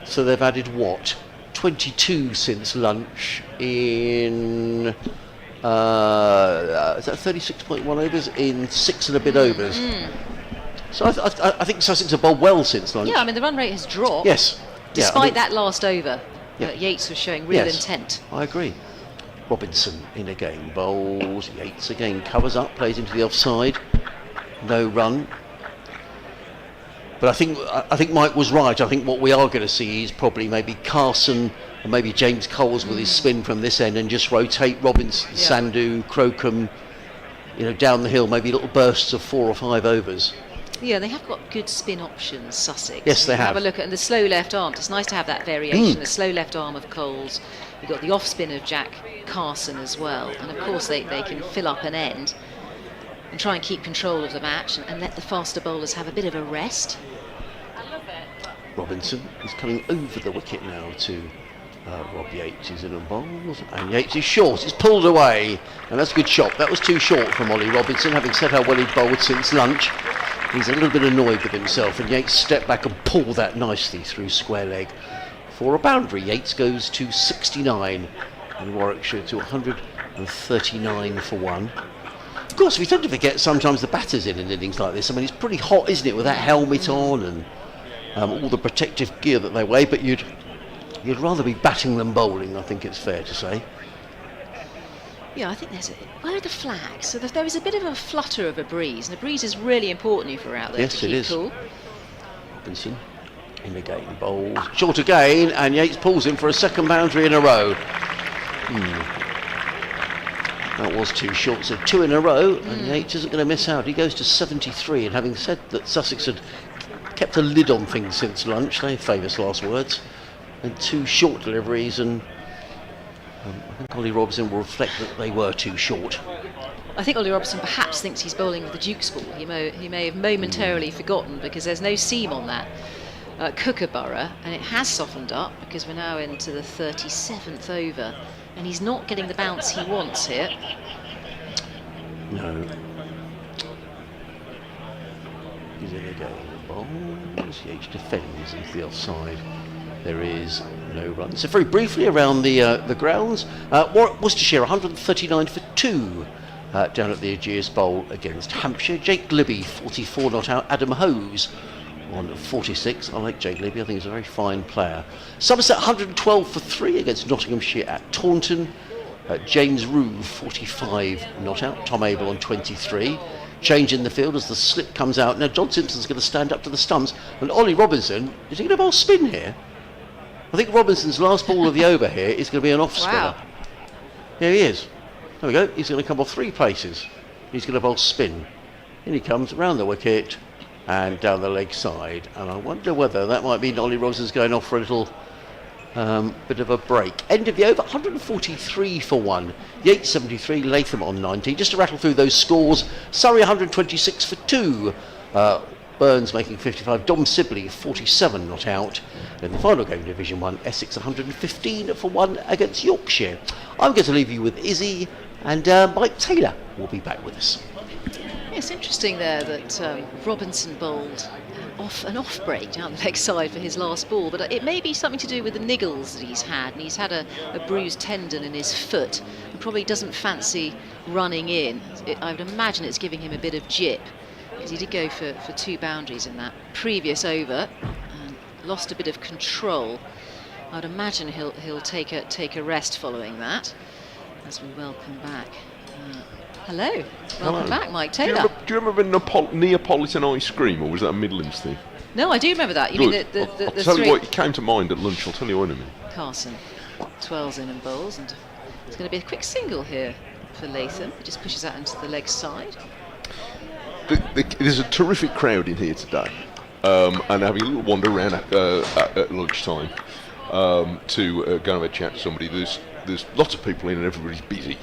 so they've added what? 22 since lunch in is that 36.1 overs in 6 and a bit overs. So I think Sussex have bowled well since lunch. Yeah, I mean the run rate has dropped. Yes. Despite that last over, Yeah. Yates was showing real Yes, intent. I agree. Robinson in again, bowls. Yates again covers up, plays into the offside. No run. But I think Mike was right. I think what we are going to see is probably maybe Carson and maybe James Coles with his spin from this end, and just rotate Robinson, Sandhu, Crocombe, down the hill, maybe little bursts of 4 or 5 overs. Yeah, they have got good spin options, Sussex. Yes, they have. Have a look at the slow left arm. It's nice to have that variation. The slow left arm of Coles. You've got the off spin of Jack Carson as well. And of course they can fill up an end and try and keep control of the match and let the faster bowlers have a bit of a rest. Robinson is coming over the wicket now to Rob Yates. Is in and bowls, and Yates is short. It's pulled away, and that's a good shot. That was too short from Ollie Robinson, having said how well he'd bowled since lunch. He's a little bit annoyed with himself, and Yates stepped back and pulled that nicely through square leg for a boundary. Yates goes to 69 and Warwickshire to 139 for 1. Of course, we tend to forget sometimes the batters in innings like this. I mean, it's pretty hot, isn't it, with that helmet on and all the protective gear that they wear, but you'd rather be batting than bowling, I think it's fair to say. Yeah, I think where are the flags? So there is a bit of a flutter of a breeze, and a breeze is really important if we're out there Yes, to it keep is. cool. Robinson in again, bowls short again, and Yates pulls him for a second boundary in a row. That was too short, so 2 in a row, and Yates isn't going to miss out. He goes to 73, and having said that Sussex had kept a lid on things since lunch, they're famous last words, and 2 short deliveries, and I think Ollie Robinson will reflect that they were too short. I think Ollie Robinson perhaps thinks he's bowling with the Duke's ball. He may have momentarily forgotten, because there's no seam on that Kookaburra, and it has softened up because we're now into the 37th over, and he's not getting the bounce he wants here. No. He's in again. Bowls. Yates defends into the offside. There is no run. So very briefly around the grounds, Worcestershire 139 for 2 down at the Ageas Bowl against Hampshire. Jake Libby 44 not out. Adam Hose on 46. I like Jake Libby. I think he's a very fine player. Somerset 112 for 3 against Nottinghamshire at Taunton. James Rue 45 not out. Tom Abel on 23. Change in the field as the slip comes out. Now John Simpson's going to stand up to the stumps, and Ollie Robinson, is he going to bowl spin here? I think Robinson's last ball of the over here is going to be an off spinner. Wow. Here he is. There we go. He's going to come off 3 places. He's going to bowl spin. In he comes around the wicket and down the leg side. And I wonder whether that might mean Ollie Robinson's going off for a little bit of a break. End of the over, 143 for 1. Yates 73, Latham on 19. Just to rattle through those scores, Surrey 126 for 2. Burns making 55, Dom Sibley 47 not out. In the final game, Division 1, Essex 115 for 1 against Yorkshire. I'm going to leave you with Izzy, and Mike Taylor will be back with us. It's interesting there that Robinson bowled an off break down the leg side for his last ball, but it may be something to do with the niggles that he's had, and he's had a bruised tendon in his foot and probably doesn't fancy running in. I would imagine it's giving him a bit of jip, because he did go for 2 boundaries in that previous over and lost a bit of control. I'd imagine he'll take a rest following that as we welcome back. Hello, welcome back, Mike Taylor. Do you remember Neapolitan ice cream, or was that a Midlands thing? No, I do remember that. You Good. mean the I'll tell you three... what, it came to mind at lunch. I'll tell you what in a minute. Carson. Twirls in and bowls, and it's going to be a quick single here for Latham. He just pushes that into the leg side. There's a terrific crowd in here today, and having a little wander around at lunchtime to go and have a chat to somebody. There's lots of people in and everybody's busy.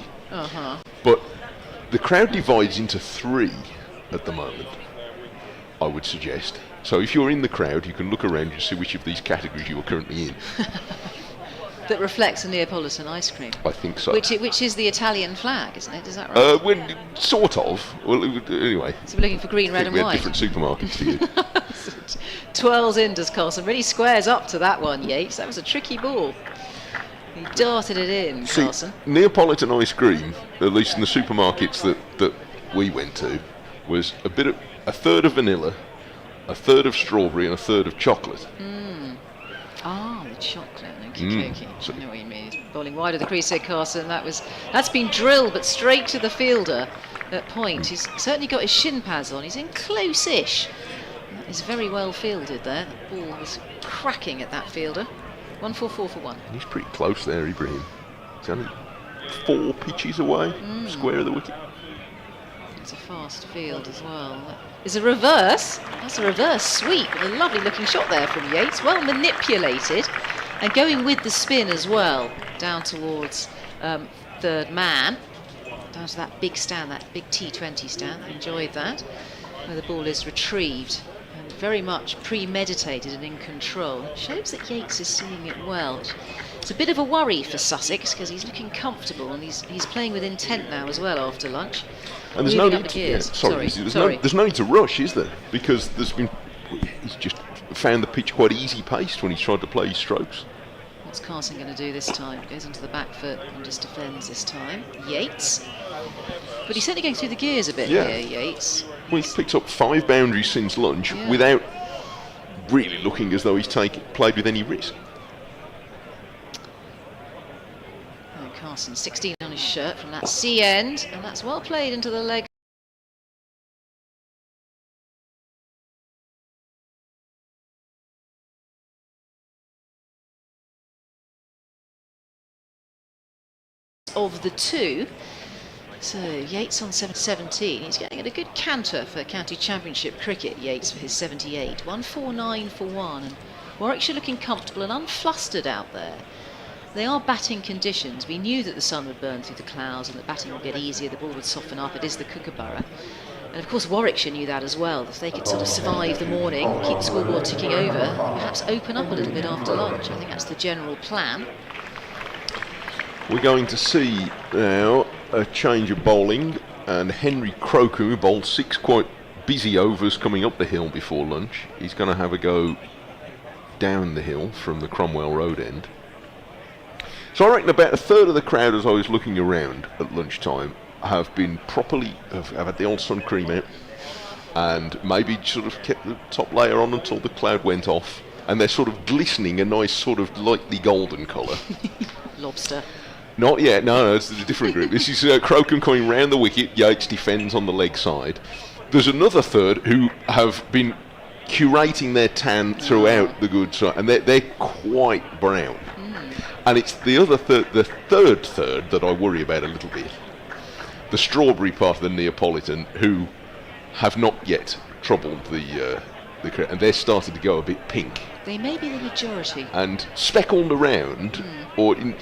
But the crowd divides into three at the moment, I would suggest. So if you're in the crowd, you can look around and see which of these categories you are currently in. That reflects a Neapolitan ice cream. I think so. Which is the Italian flag, isn't it? Is that right? Well, sort of. Well, anyway. So we're looking for green, red and we white. had different supermarkets to you. Twirls in, does Carson. Really squares up to that one, Yates. That was a tricky ball. He darted it in, Carson. Neapolitan ice cream, at least in the supermarkets that we went to, was a third of vanilla, a third of strawberry, and a third of chocolate. The chocolate. Okey-dokey. I know what you mean. He's bowling wide of the crease here, Carson. That's been drilled, but straight to the fielder at point. He's certainly got his shin pads on. He's in close-ish. That is very well fielded there. The ball was cracking at that fielder. 1-4-4 for 1. And he's pretty close there, Ibrahim. He's only 4 pitches away, square of the wicket. It's a fast field as well. That is a reverse. That's a reverse sweep. A lovely looking shot there from Yates. Well manipulated. And going with the spin as well, down towards third man, down to that big stand, that big T20 stand. I enjoyed that, where the ball is retrieved and very much premeditated and in control. It shows that Yates is seeing it well. It's a bit of a worry for Sussex because he's looking comfortable and he's playing with intent now as well after lunch. And there's no need to, there's no need to rush, is there? Because he's just found the pitch quite easy paced when he's tried to play his strokes. What's Carson going to do this time? Goes onto the back foot and just defends this time. Yates. But he's certainly going through the gears a bit here, Yates. Well, he's picked up 5 boundaries since lunch without really looking as though he's played with any risk. Oh, Carson, 16 on his shirt from that C end, and that's well played into the leg. Of the two. So Yates on 17. He's getting at a good canter for County Championship cricket, Yates, for his 78. 149 for 1. And Warwickshire looking comfortable and unflustered out there. They are batting conditions. We knew that the sun would burn through the clouds and the batting would get easier, the ball would soften up. It is the Kookaburra. And of course Warwickshire knew that as well. If they could sort of survive the morning, keep the scoreboard ticking over, perhaps open up a little bit after lunch. I think that's the general plan. We're going to see now a change of bowling, and Henry Croker, who bowled 6 quite busy overs coming up the hill before lunch, he's going to have a go down the hill from the Cromwell Road end. So I reckon about a third of the crowd, as I was looking around at lunchtime, have had the old sun cream out and maybe sort of kept the top layer on until the cloud went off, and they're sort of glistening a nice sort of lightly golden colour. Lobster. Not yet, no, it's a different group. This is Crocombe coming round the wicket. Yates defends on the leg side. There's another third who have been curating their tan throughout the good side, and they're quite brown. And it's the third third that I worry about a little bit. The strawberry part of the Neapolitan, who have not yet troubled the crowd, and they're starting to go a bit pink. They may be the majority. And speckled around, or in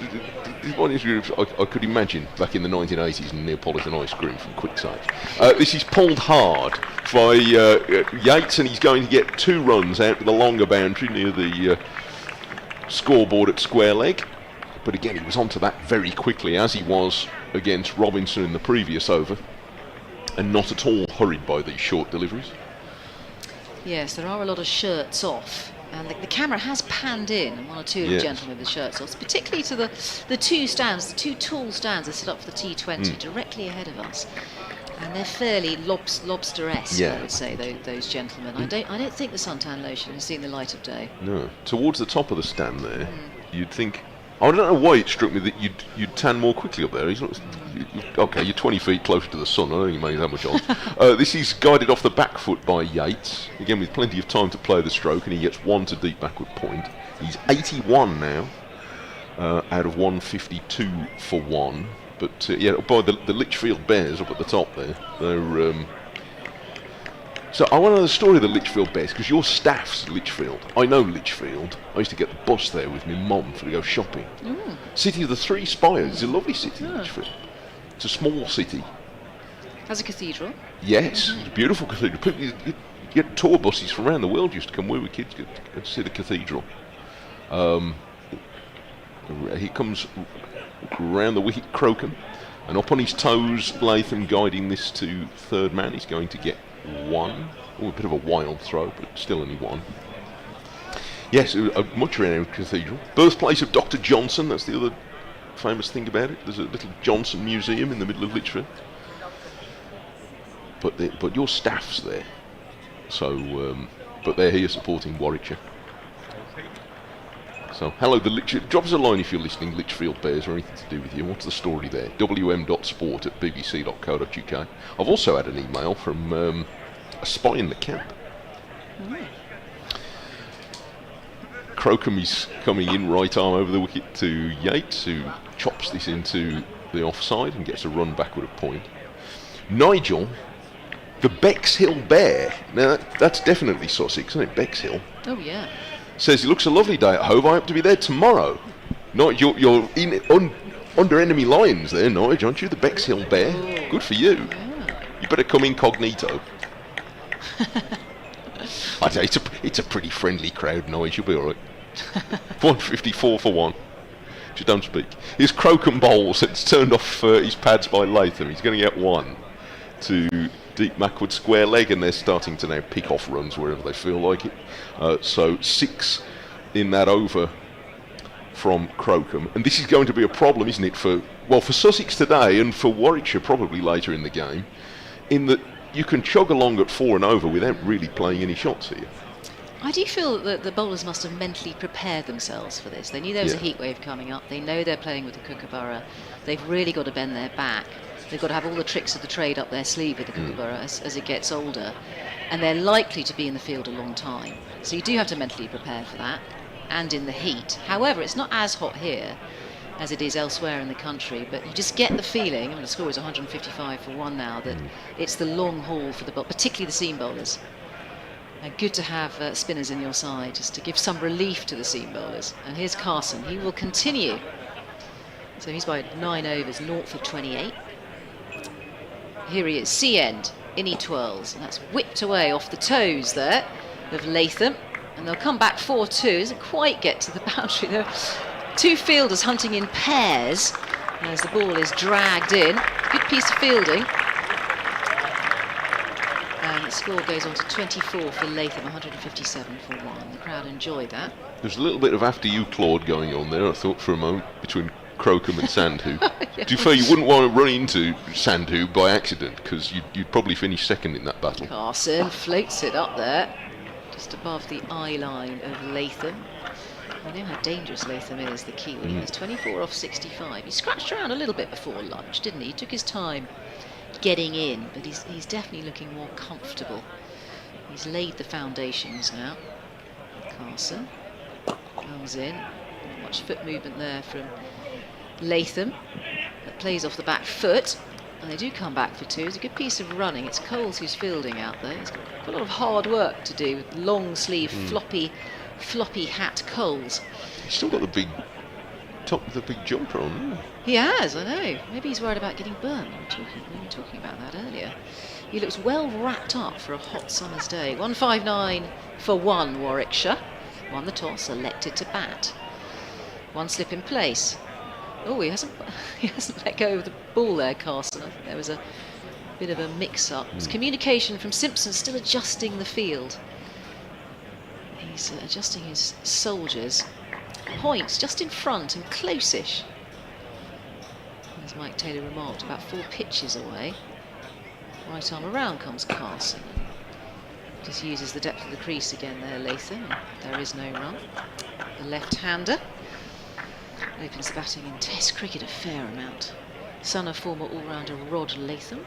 one of these groups I could imagine back in the 1980s in Neapolitan ice cream from Quicksave. This is pulled hard by Yates, and he's going to get 2 runs out to the longer boundary near the scoreboard at square leg. But again, he was onto that very quickly, as he was against Robinson in the previous over, and not at all hurried by these short deliveries. Yes, there are a lot of shirts off. And the camera has panned in, and 1 or 2 of the gentlemen with the shirts off, particularly to the 2 stands, the 2 tall stands that set up for the T20 directly ahead of us. And they're fairly lobster-esque, I would say, those gentlemen. I don't think the suntan lotion has seen the light of day. No. Towards the top of the stand there, you'd think... I don't know why it struck me that you'd tan more quickly up there. He's not, okay, you're 20 feet closer to the sun. I don't think you made that much odds. This is guided off the back foot by Yates, again with plenty of time to play the stroke, and he gets 1 to deep backward point. He's 81 now. out of 152 for 1. But yeah, by the Lichfield Bears up at the top there. They're so I want to know the story of the Lichfield Bears, because your staff's Lichfield. I know Lichfield. I used to get the bus there with my mum to go shopping. City of the Three Spires is a lovely city, Lichfield. It's a small city. Has a cathedral. Yes, it's a beautiful cathedral. People, you get tour buses from around the world used to come where we kids to see the cathedral. He comes round the wicket, Crocombe, and up on his toes, Latham guiding this to third man. He's going to get 1. Oh, a bit of a wild throw, but still only 1. Yes, a much renowned cathedral. Birthplace of Dr. Johnson, that's the other famous thing about it. There's a little Johnson museum in the middle of Lichfield. But your staff's there. So, but they're here supporting Warwickshire. So, hello, drop us a line if you're listening, Lichfield Bears, or anything to do with you. What's the story there? wm.sport@bbc.co.uk. I've also had an email from a spy in the camp. Crocombe is coming in, right arm over the wicket to Yates, who chops this into the offside and gets a run backward at point. Nigel, the Bexhill Bear. Now, that's definitely Sussex, isn't it? Bexhill. Oh, yeah. Says, it looks a lovely day at Hove. I hope to be there tomorrow. You're under enemy lines there, Nigel, aren't you? The Bexhill Bear. Good for you. Yeah. You better come incognito. I say it's a pretty friendly crowd, Nigel. You'll be all right. 154 for 1. Just don't speak. His Crocombe bowls. It's turned off his pads by Latham. He's going to get 1 to deep backward square leg, and they're starting to now pick off runs wherever they feel like it. So 6 in that over from Crocombe, and this is going to be a problem, isn't it, for Sussex today and for Warwickshire probably later in the game, in that you can chug along at 4 and over without really playing any shots here. I do feel that the bowlers must have mentally prepared themselves for this. They knew there was a heat wave coming up. They know they're playing with the Kookaburra. They've really got to bend their back. They've got to have all the tricks of the trade up their sleeve with the Kookaburra as it gets older. And they're likely to be in the field a long time. So you do have to mentally prepare for that, and in the heat. However, it's not as hot here as it is elsewhere in the country, but you just get the feeling, the score is 155 for 1 now, that it's the long haul for the bowlers, particularly the seam bowlers. Good to have spinners in your side, just to give some relief to the seam bowlers. And here's Carson, he will continue. So he's by 9 overs, 0 for 28. Here he is, C-end, in he twirls, and that's whipped away off the toes there of Latham, and they'll come back 4-2. Doesn't quite get to the boundary. There are 2 fielders hunting in pairs as the ball is dragged in. Good piece of fielding. And the score goes on to 24 for Latham, 157 for 1. The crowd enjoyed that. There's a little bit of after you, Claude, going on there, I thought, for a moment, between Crocombe and Sandhu. Yeah. To be fair, you wouldn't want to run into Sandhu by accident, because you'd probably finish second in that battle. Carson floats it up there, just above the eye line of Latham. We know how dangerous Latham is, the Kiwi. He has 24 off 65. He scratched around a little bit before lunch, didn't he? He took his time getting in, but he's definitely looking more comfortable. He's laid the foundations now. Carson comes in. Not much foot movement there from Latham. That plays off the back foot. And they do come back for 2. It's a good piece of running. It's Coles who's fielding out there. He's got quite a lot of hard work to do with long sleeve, floppy hat Coles. He's still got the big top with the big jumper on, hasn't He has, I know. Maybe he's worried about getting burnt. We were talking about that earlier. He looks well wrapped up for a hot summer's day. 159 for 1, Warwickshire. Won the toss, elected to bat. 1 slip in place. Oh, he hasn't let go of the ball there, Carson. I think there was a bit of a mix-up. It's communication from Simpson, still adjusting the field. He's adjusting his soldiers. Points just in front and close-ish. As Mike Taylor remarked, about 4 pitches away. Right arm around comes Carson. Just uses the depth of the crease again there, Latham. There is no run. The left-hander opens the batting in Test cricket a fair amount. Son of former all-rounder Rod Latham,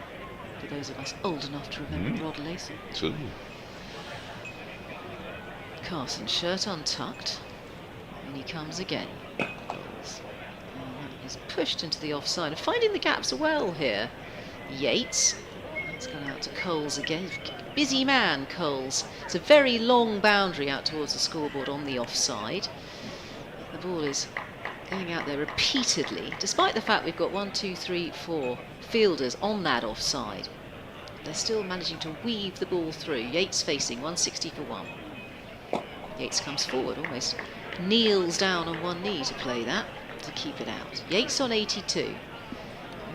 for those of us old enough to remember Rod Latham. Certainly. Carson, shirt untucked, and he comes again. He's pushed into the offside and finding the gaps well here. Yates. It's gone out to Coles again. Busy man, Coles. It's a very long boundary out towards the scoreboard on the offside. The ball is going out there repeatedly, despite the fact we've got 1, 2, 3, 4 fielders on that offside. They're still managing to weave the ball through. Yates facing 160 for 1. Yates comes forward, almost kneels down on one knee to play that, to keep it out. Yates on 82.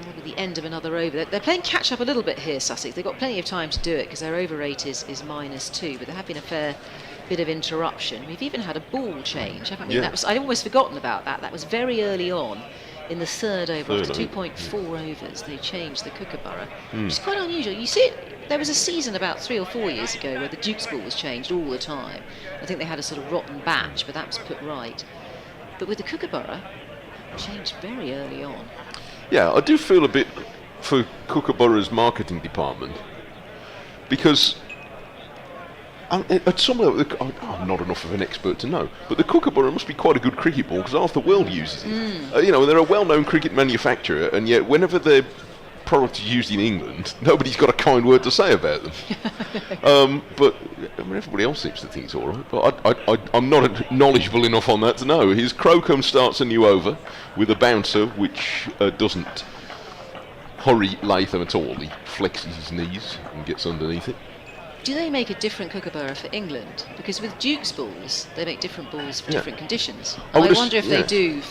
That'll be the end of another over. They're playing catch up a little bit here, Sussex. They've got plenty of time to do it because their over rate is -2, but there have been a fair bit of interruption. We've even had a ball change, haven't we? Yeah. That was, I'd almost forgotten about that. That was very early on in the third over. After 2.4 overs, they changed the Kookaburra, which is quite unusual. You see it, there was a season about 3 or 4 years ago where the Duke's ball was changed all the time. I think they had a sort of rotten batch, but that was put right. But with the Kookaburra, it changed very early on. Yeah, I do feel a bit for Kookaburra's marketing department because at some level, I'm not enough of an expert to know, but the Kookaburra must be quite a good cricket ball because half the world uses it. You know, they're a well-known cricket manufacturer, and yet whenever their product is used in England, nobody's got a kind word to say about them. But I mean, everybody else seems to think it's all right. But I'm not knowledgeable enough on that to know. His Crocombe starts a new over with a bouncer which doesn't hurry Latham at all. He flexes his knees and gets underneath it. Do they make a different Kookaburra for England? Because with Duke's balls, they make different balls for different conditions. And I wonder if they do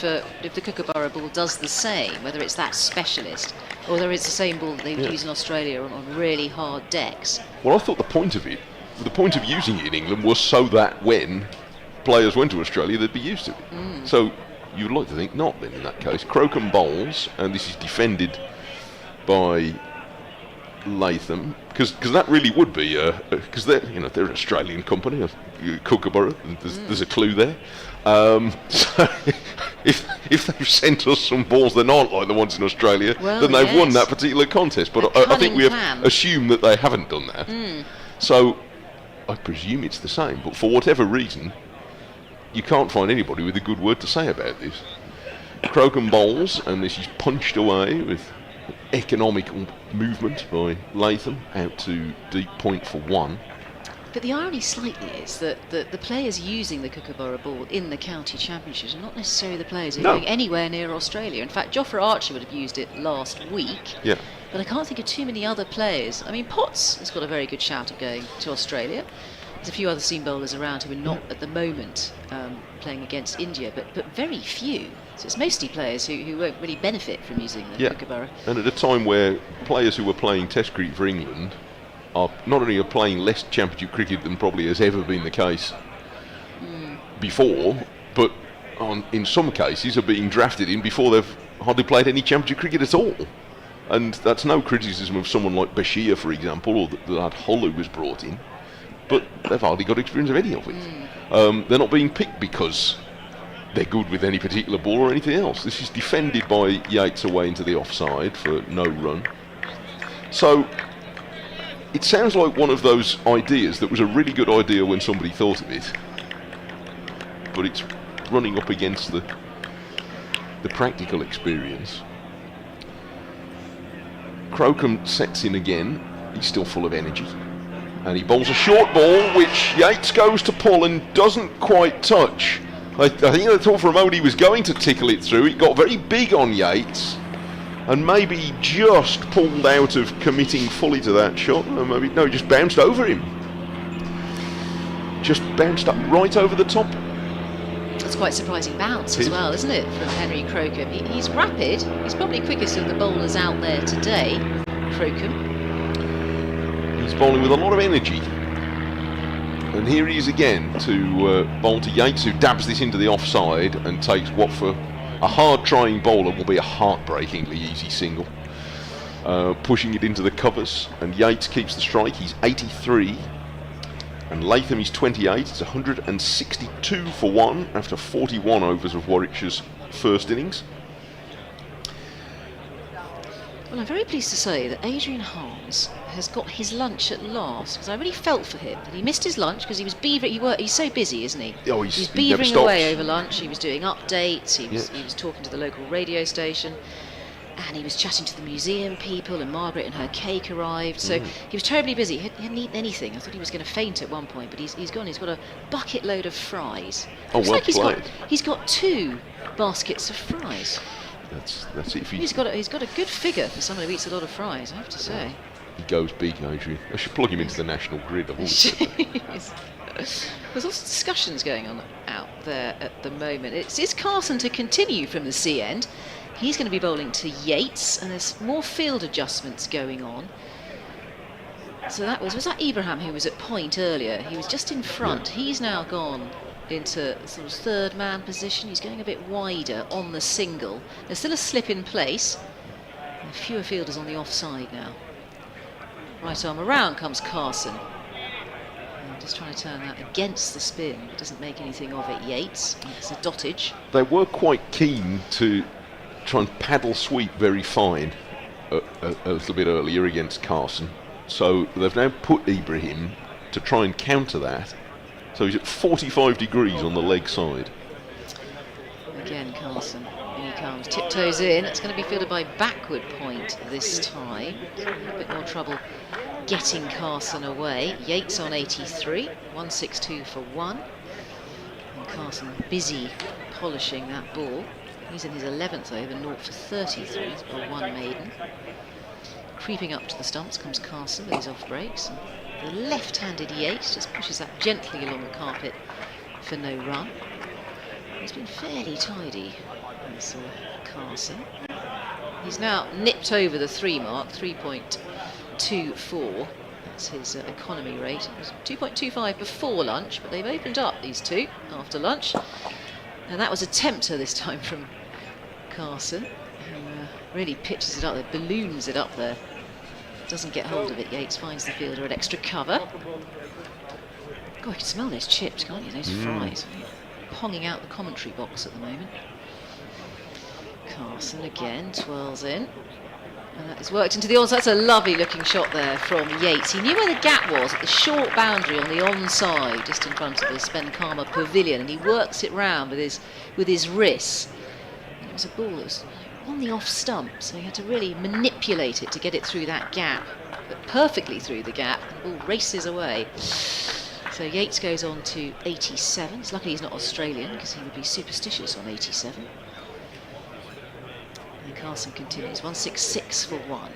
if the Kookaburra ball does the same, whether it's that specialist, or whether it's the same ball that they use in Australia on really hard decks. Well, I thought the point of using it in England was so that when players went to Australia, they'd be used to it. So you would like to think not then in that case. Crocombe bowls, and this is defended by Latham, because that really would be because they're an Australian company, Kookaburra. There's a clue there. So if they've sent us some balls that aren't like the ones in Australia, then they've won that particular contest. But I think we have assumed that they haven't done that. So I presume it's the same. But for whatever reason, you can't find anybody with a good word to say about this. Crocombe bowls, and this is punched away with economical movement by Latham out to deep point for 1. But the irony slightly is that the players using the Kookaburra ball in the county championships are not necessarily the players who are going anywhere near Australia. In fact, Jofra Archer would have used it last week. Yeah. But I can't think of too many other players. I mean, Potts has got a very good shout of going to Australia. There's a few other seam bowlers around who are not at the moment playing against India, but very few. So it's mostly players who won't really benefit from using the Kookaburra. And at a time where players who were playing Test cricket for England are not only playing less Championship cricket than probably has ever been the case before, but in some cases are being drafted in before they've hardly played any Championship cricket at all. And that's no criticism of someone like Bashir, for example, or that Hull who was brought in, but they've hardly got experience of any of it. They're not being picked because they're good with any particular ball or anything else. This is defended by Yates away into the offside for no run. So it sounds like one of those ideas that was a really good idea when somebody thought of it, but it's running up against the practical experience. Crocombe sets in again. He's still full of energy, and he bowls a short ball which Yates goes to pull and doesn't quite touch. I think I thought for a moment he was going to tickle it through. It got very big on Yates, and maybe he just pulled out of committing fully to that shot. Or maybe he just bounced over him. Just bounced up right over the top. That's quite a surprising bounce as well, isn't it, from Henry Crocombe? He's rapid. He's probably quickest of the bowlers out there today, Crocombe. He's bowling with a lot of energy. And here he is again to bowl to Yates, who dabs this into the offside and takes what for a hard-trying bowler will be a heartbreakingly easy single. Pushing it into the covers, and Yates keeps the strike. He's 83, and Latham is 28. It's 162 for 1 after 41 overs of Warwickshire's first innings. Well, I'm very pleased to say that Adrian Harms has got his lunch at last, because I really felt for him that he missed his lunch because he was he's so busy, isn't he? Oh, he's he never beavering stops. away over lunch. He was doing updates, he was talking to the local radio station, and he was chatting to the museum people, and Margaret and her cake arrived, so he was terribly busy. He hadn't eaten anything. I thought he was going to faint at one point, but he's got a bucket load of fries. Oh, Looks well like played. he's got 2 baskets of fries. That's it. If He's got a good figure for someone who eats a lot of fries, I have to say. he goes big, Adrian. I should plug him into the national grid. I've always said that. There's lots of discussions going on out there at the moment. It's Carson to continue from the C end. He's going to be bowling to Yates, and there's more field adjustments going on. So was that Ibrahim who was at point earlier? He was just in front. He's now gone into sort of third man position. He's going a bit wider on the single. There's still a slip in place. And fewer fielders on the offside now. Right arm around comes Carson. And just trying to turn that against the spin. It doesn't make anything of it, Yates. It's a dottage. They were quite keen to try and paddle sweep very fine a little bit earlier against Carson. So they've now put Ibrahim to try and counter that. So he's at 45 degrees on the leg side. Again, Carson. Here he comes. Tiptoes in. It's going to be fielded by backward point this time. A bit more trouble getting Carson away. Yates on 83. 162 for 1. And Carson busy polishing that ball. He's in his 11th over, 0 for 33 for 1 maiden. Creeping up to the stumps comes Carson with his off breaks. The left-handed Yates just pushes that gently along the carpet for no run. He's been fairly tidy, this Carson. He's now nipped over the 3 mark, 3.24. That's his economy rate. It was 2.25 before lunch, but they've opened up these 2 after lunch. And that was a tempter this time from Carson, who really pitches it up there, balloons it up there. Doesn't get hold of it. Yates finds the fielder at extra cover. God, you can smell those chips, can't you? Those fries. Ponging out the commentary box at the moment. Carson again, twirls in. And that is worked into the onside. That's a lovely looking shot there from Yates. He knew where the gap was at the short boundary on the onside, just in front of the Spencama pavilion, and he works it round with his wrists. And it was a ball that was on the off stump, so he had to really manipulate it to get it through that gap, but perfectly through the gap, and the ball races away. So Yates goes on to 87. It's lucky he's not Australian, because he would be superstitious on 87. And Carson continues, 166 for 1.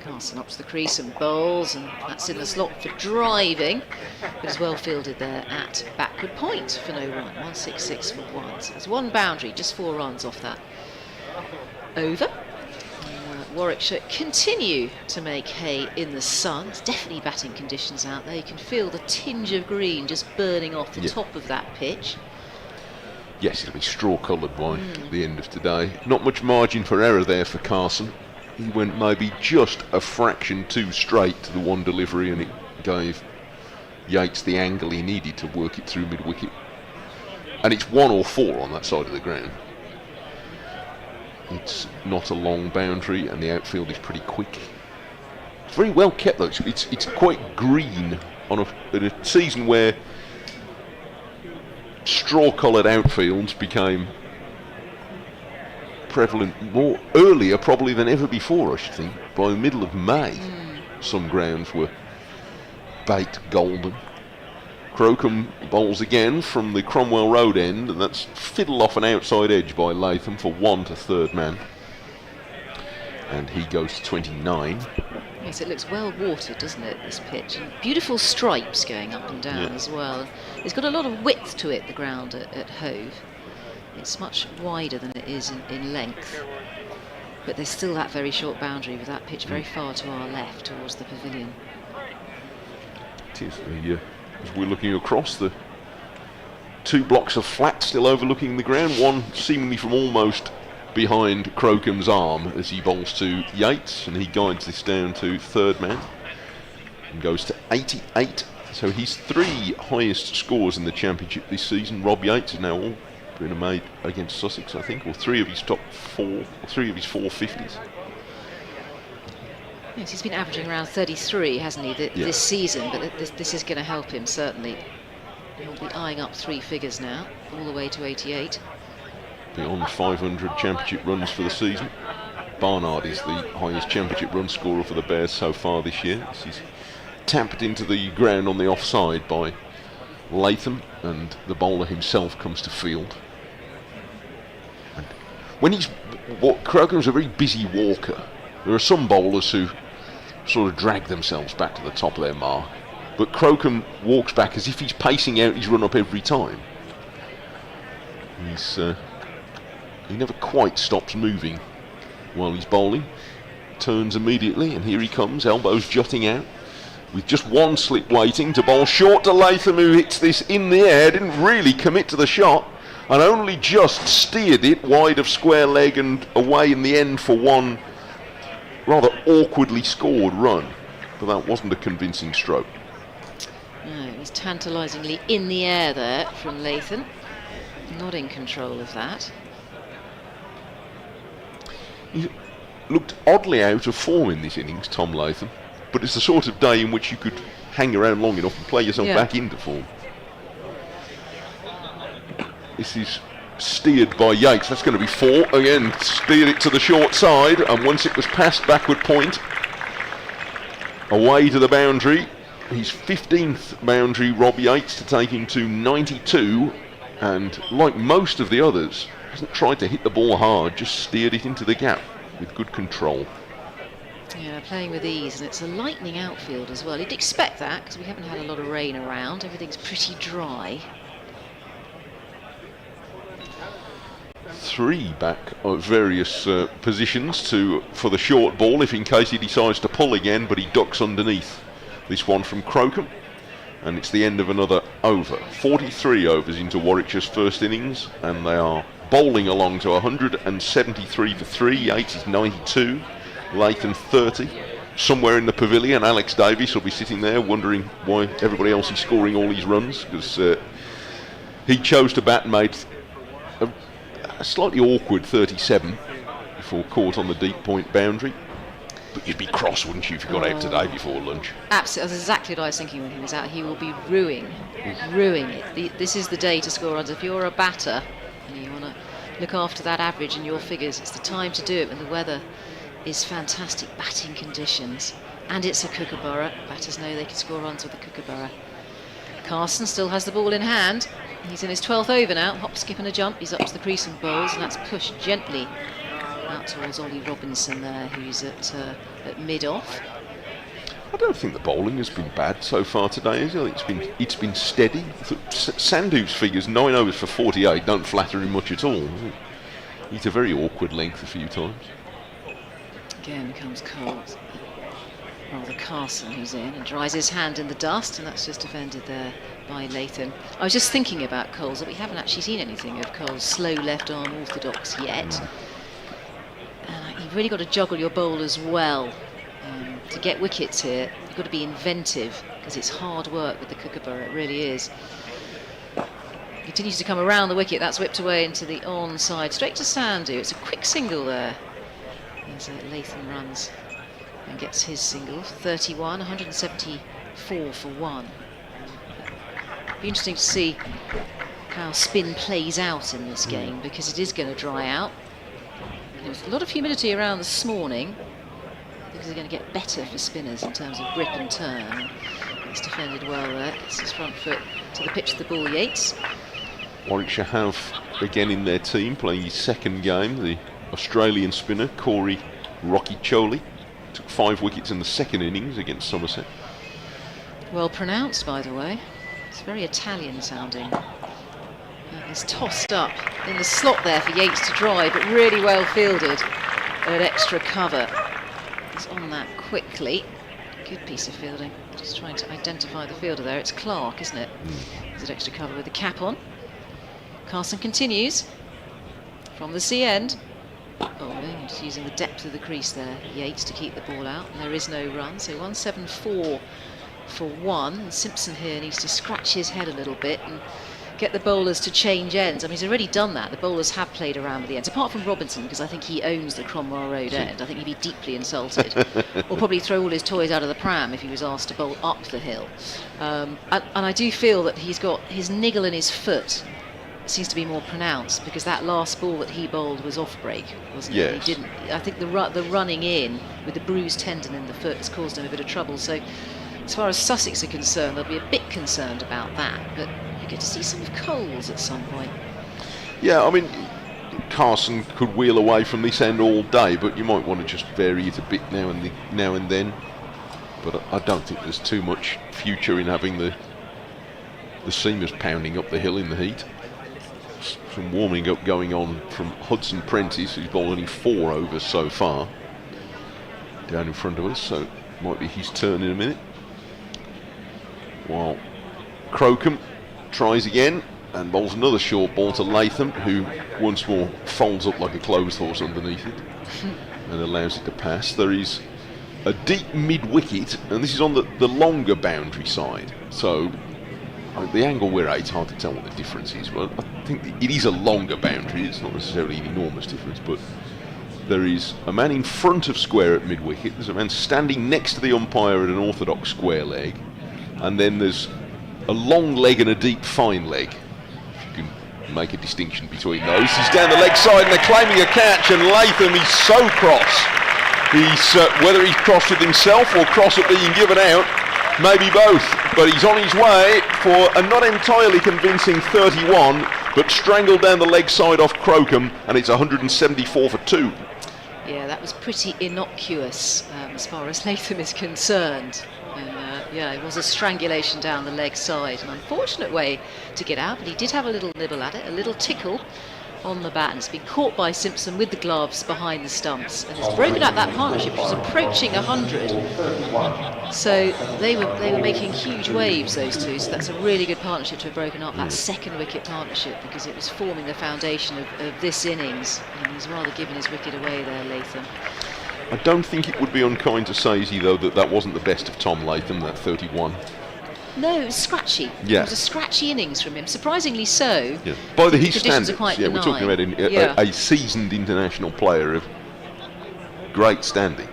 Carson up to the crease and bowls, and that's in the slot for driving, but is well fielded there at backward point for no run. 166 for 1. So there's 1 boundary, just 4 runs off that over. Warwickshire continue to make hay in the sun. It's definitely batting conditions out there. You can feel the tinge of green just burning off the top of that pitch. Yes, it'll be straw-coloured by the end of today. Not much margin for error there for Carson. He went maybe just a fraction too straight to the one delivery, and it gave Yates the angle he needed to work it through mid-wicket. And it's 1 or 4 on that side of the ground. It's not a long boundary, and the outfield is pretty quick. It's very well kept though. It's quite green on in a season where straw-coloured outfields became prevalent more earlier probably than ever before, I should think. By the middle of May, some grounds were baked golden. Crocombe bowls again from the Cromwell Road end, and that's fiddled off an outside edge by Latham for 1 to third man. And he goes to 29. Yes, it looks well watered, doesn't it, this pitch? And beautiful stripes going up and down as well. It's got a lot of width to it, the ground at Hove. It's much wider than it is in length. But there's still that very short boundary with that pitch very far to our left towards the pavilion. It is. As we're looking across, the 2 blocks of flat still overlooking the ground, one seemingly from almost behind Crocombe's arm as he bowls to Yates, and he guides this down to third man and goes to 88. So he's 3 highest scores in the championship this season. Rob Yates is now all been made against Sussex, I think, or 3 of his top 4, or 3 of his 450s. Yes, he's been averaging around 33, hasn't he, this season, but this is going to help him, certainly. He'll be eyeing up 3 figures now, all the way to 88. Beyond 500 championship runs for the season. Barnard is the highest championship run scorer for the Bears so far this year. This is tapped into the ground on the offside by Latham, and the bowler himself comes to field. And when Crocombe's a very busy walker. There are some bowlers who sort of drag themselves back to the top of their mark, but Crocombe walks back as if he's pacing out his run up every time. He never quite stops moving while he's bowling. Turns immediately, and here he comes, elbows jutting out, with just one slip waiting to bowl short to Latham, who hits this in the air, didn't really commit to the shot, and only just steered it wide of square leg and away in the end for one rather awkwardly scored run. But that wasn't a convincing stroke. No, it was tantalisingly in the air there from Latham. Not in control of that. He looked oddly out of form in this innings, Tom Latham, but it's the sort of day in which you could hang around long enough and play yourself back into form. This is steered by Yates. That's going to be 4 again. Steered it to the short side, and once it was past backward point, away to the boundary. His 15th boundary, Rob Yates, to take him to 92, and like most of the others, hasn't tried to hit the ball hard, just steered it into the gap with good control. Yeah, playing with ease, and it's a lightning outfield as well. You'd expect that because we haven't had a lot of rain around. Everything's pretty dry. 3 back at various positions for the short ball, if in case he decides to pull again, but he ducks underneath. This one from Crocombe, and it's the end of another over. 43 overs into Warwickshire's first innings, and they are bowling along to 173 for 3. Yates is 92, Latham 30. Somewhere in the pavilion, Alex Davies will be sitting there wondering why everybody else is scoring all these runs, because he chose to bat and made a slightly awkward 37 before caught on the deep point boundary. But you'd be cross, wouldn't you, if you got out today before lunch? Absolutely, that's exactly what I was thinking when he was out. He will be ruining it. This is the day to score runs. If you're a batter and you want to look after that average in your figures, it's the time to do it when the weather is fantastic batting conditions. And it's a Kookaburra. Batters know they can score runs with a Kookaburra. Carson still has the ball in hand. He's in his 12th over now. Hop, skip and a jump. He's up to the crease and bowls, and that's pushed gently out towards Ollie Robinson there, who's at mid-off. I don't think the bowling has been bad so far today, is it? It's been steady. Sandhu's figures, 9 overs for 48, don't flatter him much at all. He's a very awkward length a few times. Again comes Coles. Rather Carson, who's in and dries his hand in the dust, and that's just defended there by Latham. I was just thinking about Coles, that we haven't actually seen anything of Coles' slow left arm orthodox yet. And you've really got to juggle your bowlers well. To get wickets here, you've got to be inventive, because it's hard work with the Kookaburra, it really is. Continues to come around the wicket, that's whipped away into the onside, straight to Sandhu. It's a quick single there as Latham runs and gets his single. 31, 174 for 1. Be interesting to see how spin plays out in this game, because it is going to dry out. There's a lot of humidity around this morning, because they're going to get better for spinners in terms of grip and turn. It's defended well there. Gets his front foot to the pitch of the ball, Yates. Warwickshire have again in their team, playing his second game, the Australian spinner Corey Rocky Choli. Took 5 wickets in the second innings against Somerset. Well pronounced, by the way. It's very Italian sounding. It's tossed up in the slot there for Yates to drive, but really well fielded at extra cover. He's on that quickly. Good piece of fielding. Just trying to identify the fielder there. It's Clark, isn't it? He's at extra cover with the cap on. Carson continues from the C end. Just using the depth of the crease there, Yates, to keep the ball out. And there is no run, so 174 for 1. And Simpson here needs to scratch his head a little bit and get the bowlers to change ends. I mean, he's already done that. The bowlers have played around with the ends, apart from Robinson, because I think he owns the Cromwell Road end. I think he'd be deeply insulted, or probably throw all his toys out of the pram if he was asked to bowl up the hill. And I do feel that he's got his niggle in his foot seems to be more pronounced, because that last ball that he bowled was off break, wasn't it? Yes. He didn't. I think the running in with the bruised tendon in the foot has caused him a bit of trouble. So, as far as Sussex are concerned, they'll be a bit concerned about that. But you get to see some of Coles at some point. Yeah, I mean, Carson could wheel away from this end all day, but you might want to just vary it a bit now and then. But I don't think there's too much future in having the seamers pounding up the hill in the heat. Some warming up going on from Hudson Prentice, who's bowled only 4 overs so far, down in front of us, so it might be his turn in a minute. While Crocombe tries again and bowls another short ball to Latham, who once more folds up like a clothes horse underneath it and allows it to pass. There is a deep mid-wicket, and this is on the longer boundary side, so the angle we're at, it's hard to tell what the difference is. Well, I think it is a longer boundary. It's not necessarily an enormous difference, but there is a man in front of square at mid-wicket. There's a man standing next to the umpire at an orthodox square leg, and then there's a long leg and a deep fine leg, if you can make a distinction between those. He's down the leg side, and they're claiming a catch, and Latham is so cross. He's whether he's cross with himself or cross at being given out, maybe both, but he's on his way for a not entirely convincing 31, but strangled down the leg side off Crocombe, and it's 174 for 2. Yeah, that was pretty innocuous as far as Latham is concerned. And yeah, it was a strangulation down the leg side. An unfortunate way to get out, but he did have a little nibble at it, a little tickle on the bat, and it's been caught by Simpson with the gloves behind the stumps, and it's broken up that partnership, which was approaching 100. So they were making huge waves, those two. So that's a really good partnership to have broken up, that second wicket partnership, because it was forming the foundation of this innings. And he's rather given his wicket away there, Latham. I don't think it would be unkind to say, though, that wasn't the best of Tom Latham, that 31. No, it was scratchy. Yeah. It was a scratchy innings from him, surprisingly so. Yeah. By his conditions standards, are quite we're talking benign. about a seasoned international player of great standing.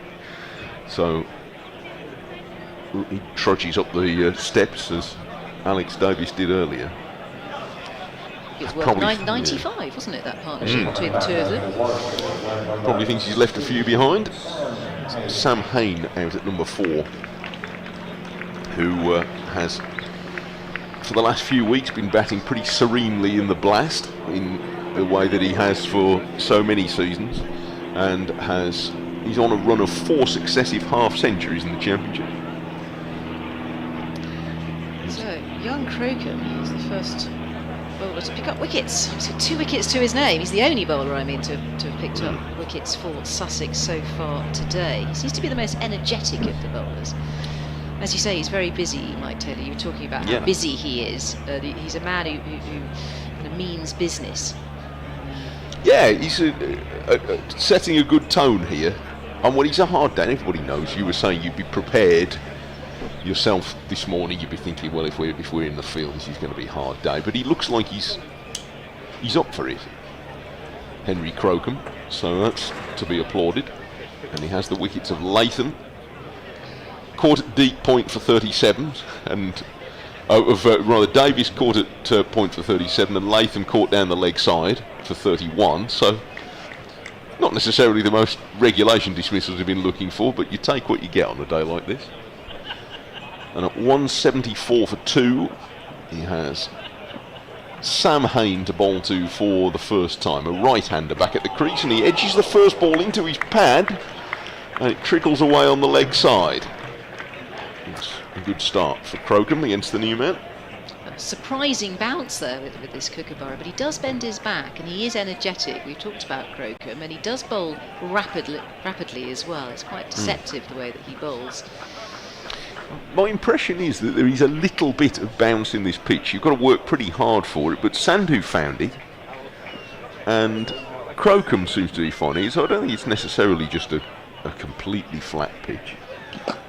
So he trudges up the steps as Alex Davis did earlier. It was worth 95, wasn't it, that partnership between the two of them? Probably thinks he's left a few behind. Sam Hain out at number 4, who has, for the last few weeks, been batting pretty serenely in the blast, in the way that he has for so many seasons, and he's on a run of 4 successive half-centuries in the championship. So, young Crocombe is the first bowler to pick up wickets. So 2 wickets to his name. He's the only bowler, to have picked up wickets for Sussex so far today. He seems to be the most energetic of the bowlers. As you say, he's very busy, Mike Taylor. You were talking about how busy he is. He's a man who means business. Yeah, he's setting a good tone here. And when he's a hard day, everybody knows. You were saying you'd be prepared yourself this morning. You'd be thinking, well, if we're in the field, this is going to be a hard day. But he looks like he's up for it, Henry Crocombe. So that's to be applauded. And he has the wickets of Latham, caught at deep point for 37, and Davis caught at point for 37, and Latham caught down the leg side for 31. So not necessarily the most regulation dismissals we've been looking for, but you take what you get on a day like this. And at 174 for 2, he has Sam Hain to bowl to for the first time, a right-hander back at the crease, and he edges the first ball into his pad, and it trickles away on the leg side. It's a good start for Crocombe against the new man. A surprising bounce there with this Kookaburra, but he does bend his back, and he is energetic. We've talked about Crocombe, and he does bowl rapidly as well. It's quite deceptive the way that he bowls. My impression is that there is a little bit of bounce in this pitch. You've got to work pretty hard for it, but Sandhu found it, and Crocombe seems to be finding it, so I don't think it's necessarily just a completely flat pitch.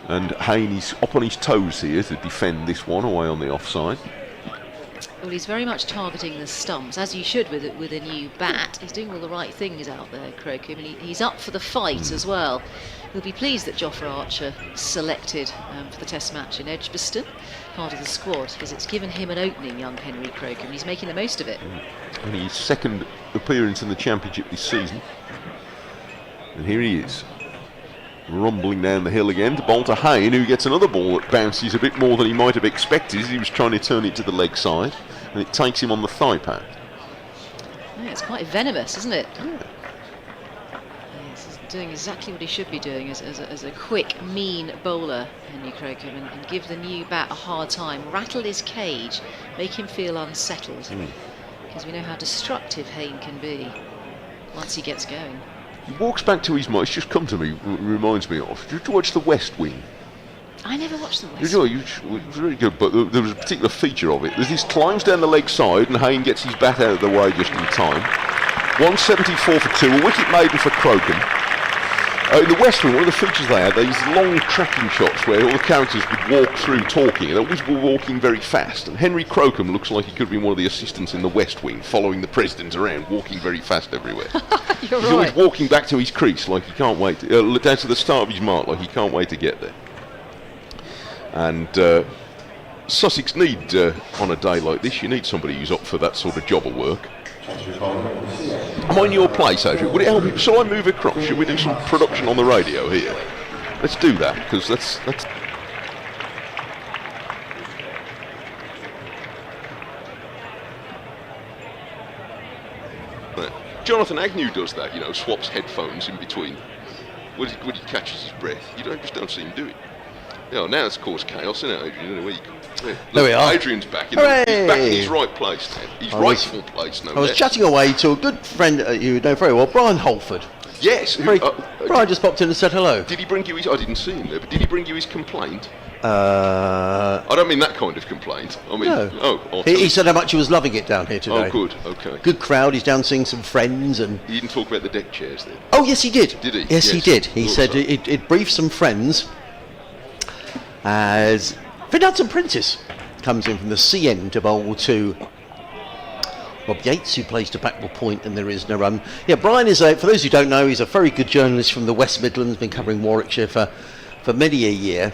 And Hain is up on his toes here to defend this one away on the offside. Well, he's very much targeting the stumps, as you should with a new bat. He's doing all the right things out there, Crocombe, and he's up for the fight as well. He'll be pleased that Jofra Archer selected for the Test match in Edgbaston, part of the squad, because it's given him an opening, young Henry Crocombe, and he's making the most of it. Only his second appearance in the Championship this season. And here he is, rumbling down the hill again to bowl to Hayne, who gets another ball that bounces a bit more than he might have expected. He was trying to turn it to the leg side, and it takes him on the thigh pad. Yeah, it's quite venomous, isn't it? Yeah. He's doing exactly what he should be doing as a quick, mean bowler, Henry Crocombe, and give the new bat a hard time, rattle his cage, make him feel unsettled, because we know how destructive Hayne can be once he gets going. He walks back to his mind. It's just come to me. Reminds me of. Did you watch The West Wing? I never watched The West Wing. It was very good, but there was a particular feature of it. There's this climbs down the leg side, and Hayne gets his bat out of the way just in time. 174 for 2, a wicket maiden for Crocombe. In The West Wing, one of the features they had, these long tracking shots where all the characters would walk through talking, and they always were walking very fast. And Henry Crocombe looks like he could be one of the assistants in The West Wing, following the president around, walking very fast everywhere. He's always walking back to his crease like he can't wait, down to the start of his mark, like he can't wait to get there. And Sussex need, on a day like this, you need somebody who's up for that sort of job of work. I'm on your place, Adrian. Would it help you? Shall I move across? Should we do some production on the radio here? Let's do that, because that's. Jonathan Agnew does that, you know, swaps headphones in between when he catches his breath. You don't see him do it. You know, now it's caused chaos, isn't it, Adrian? You don't know where you go. There we are. Adrian's back. You know, he's back in his right place now. His rightful place, no I was chatting away to a good friend you know very well, Brian Holford. Yes. Brian just popped in and said hello. Did he bring you his... I didn't see him there, but did he bring you his complaint? I don't mean that kind of complaint. I mean... No. He said how much he was loving it down here today. Oh, good. Okay. Good crowd. He's down seeing some friends and... He didn't talk about the deck chairs then? Oh, yes, he did. Did he? Yes, he did. He said it briefed some friends as Hudson Prentice comes in from the CN to bowl to Rob Yates, who plays to backward point, and there is no run. Yeah, Brian is for those who don't know, he's a very good journalist from the West Midlands, been covering Warwickshire for many a year.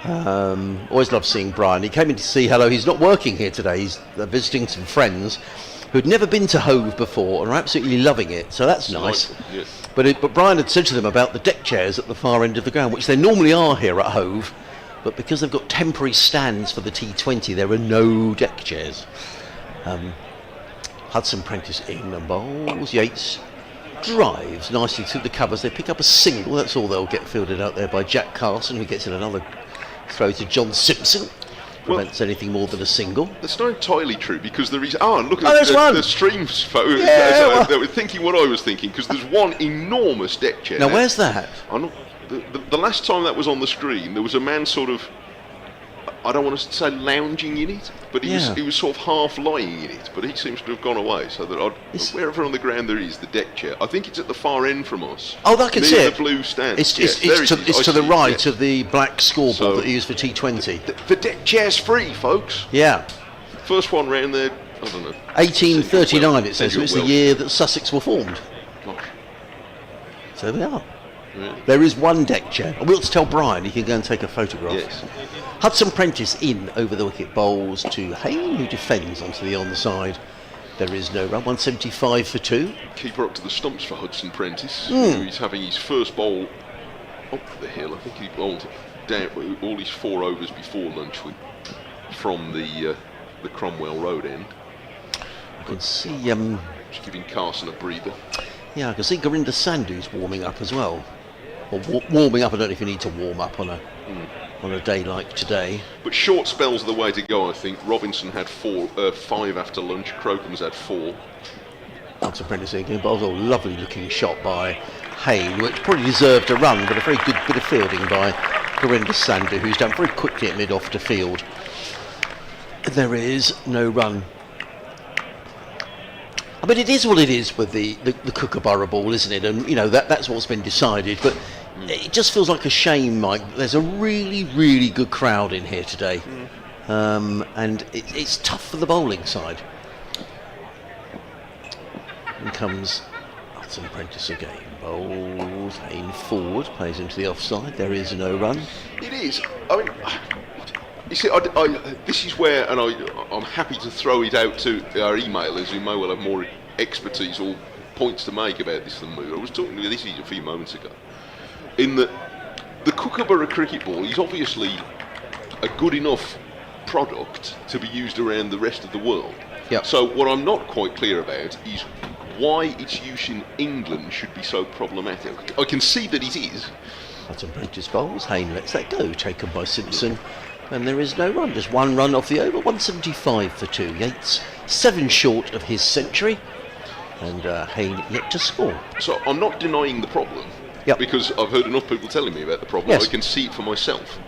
Always love seeing Brian. He came in to see hello. He's not working here today. He's visiting some friends who'd never been to Hove before and are absolutely loving it. So that's nice. Yes. But Brian had said to them about the deck chairs at the far end of the ground, which they normally are here at Hove. But because they've got temporary stands for the T20, there are no deck chairs. Hudson Prentice in and bowls. Yates drives nicely through the covers. They pick up a single. That's all they'll get fielded out there by Jack Carson, who gets in another throw to John Simpson. Prevents anything more than a single. That's not entirely true, because there is... look there's at one. The streams photo. Yeah, They were thinking what I was thinking, because there's one enormous deck chair. Now, where's that? The last time that was on the screen, there was a man sort of, I don't want to say lounging in it, but he was sort of half lying in it, but he seems to have gone away, so that wherever on the ground there is the deck chair, I think it's at the far end from us. Oh, I can see it. The blue stand. It's to the right of the black scoreboard that you use for T20. The deck chair's free, folks. Yeah. First one round there, I don't know. 1839 it says, so it's the year that Sussex were formed. Gosh. So they are. Yeah. There is one deck chair. We'll tell Brian he can go and take a photograph. Yes. Hudson Prentice in over the wicket, bowls to Hayne, who defends onto the onside. There is no run. 175 for 2. Keeper up to the stumps for Hudson Prentice. He's having his first bowl up the hill. I think he bowled down all his 4 overs before lunch from the Cromwell Road end. I can see just giving Carson a breather. Yeah, I can see Gurinder Sandhu's warming up as well. Or warming up. I don't know if you need to warm up on a day like today. But short spells are the way to go, I think. Robinson had 5 after lunch. Crocombe's had 4. Hudson Prentice again. But also a lovely looking shot by Hayne, which probably deserved a run, but a very good bit of fielding by Gurinder Sandhu, who's done very quickly at mid-off to field. There is no run. I mean, it is what it is with the Kookaburra ball, isn't it? And, you know, that's what's been decided. But it just feels like a shame, Mike. There's a really, really good crowd in here today. and it's tough for the bowling side. In comes Hudson Prentice again. Bowls in forward, plays into the offside. There is no run. It is. I mean, you see, this is where, and I'm happy to throw it out to our emailers who may well have more expertise or points to make about this than me. I was talking to this a few moments ago. In that the Kookaburra cricket ball is obviously a good enough product to be used around the rest of the world. Yep. So what I'm not quite clear about is why its use in England should be so problematic. I can see that it is. Hudson Prentice bowls. Hayne lets that go, taken by Simpson, and there is no run. Just one run off the over. 175 for 2. Yates 7 short of his century, and Hayne yet to score. So I'm not denying the problem, Yep. because I've heard enough people telling me about the problem. Yes. I can see it for myself,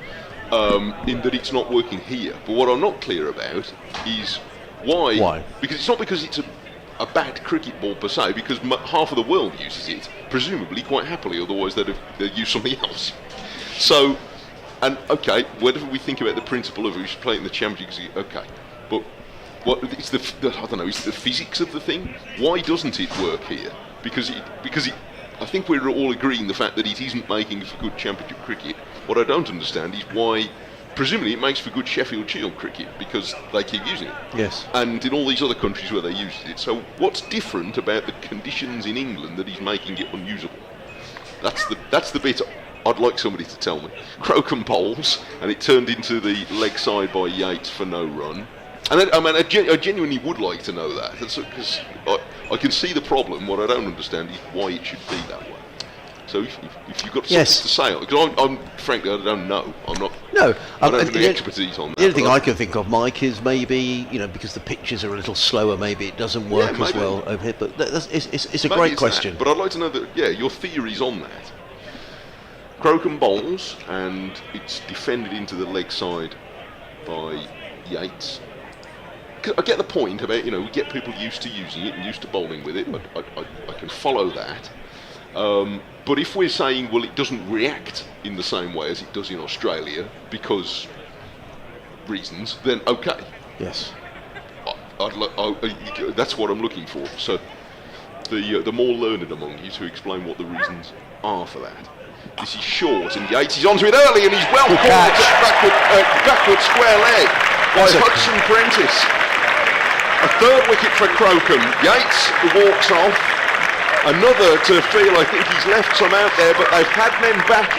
in that it's not working here. But what I'm not clear about is why. Why? Because it's not because it's a bad cricket ball per se, because half of the world uses it, presumably quite happily, otherwise they'd use something else. So, and okay, whatever we think about the principle of who's playing the champions, okay, but what it's the I don't know, is the physics of the thing? Why doesn't it work here? Because I think we're all agreeing the fact that it isn't making for good championship cricket. What I don't understand is why. Presumably it makes for good Sheffield Shield cricket because they keep using it. Yes. And in all these other countries where they use it. So what's different about the conditions in England that is making it unusable? That's the bit I'd like somebody to tell me. Crocombe bowls, and it turned into the leg side by Yates for no run. And I genuinely would like to know that, because I can see the problem. What I don't understand is why it should be that way. So if you've got something to say, because I'm frankly I don't know. I'm not. No, I don't have any expertise on that. The only thing I can think of, Mike, is maybe because the pitches are a little slower, maybe it doesn't work as well over here. But it's a great question. But I'd like to know your theories on that. Crocombe bowls, and it's defended into the leg side by Yates. I get the point about we get people used to using it and used to bowling with it. I can follow that. But if we're saying, well, it doesn't react in the same way as it does in Australia because reasons, then okay. Yes. That's what I'm looking for. So the more learned among you to explain what the reasons are for that. This is short, and Yates is onto it early, and he's well caught at backward square leg by Hudson Prentice. A third wicket for Crocombe. Yates walks off. Another to feel, I think he's left some out there, but they've had men back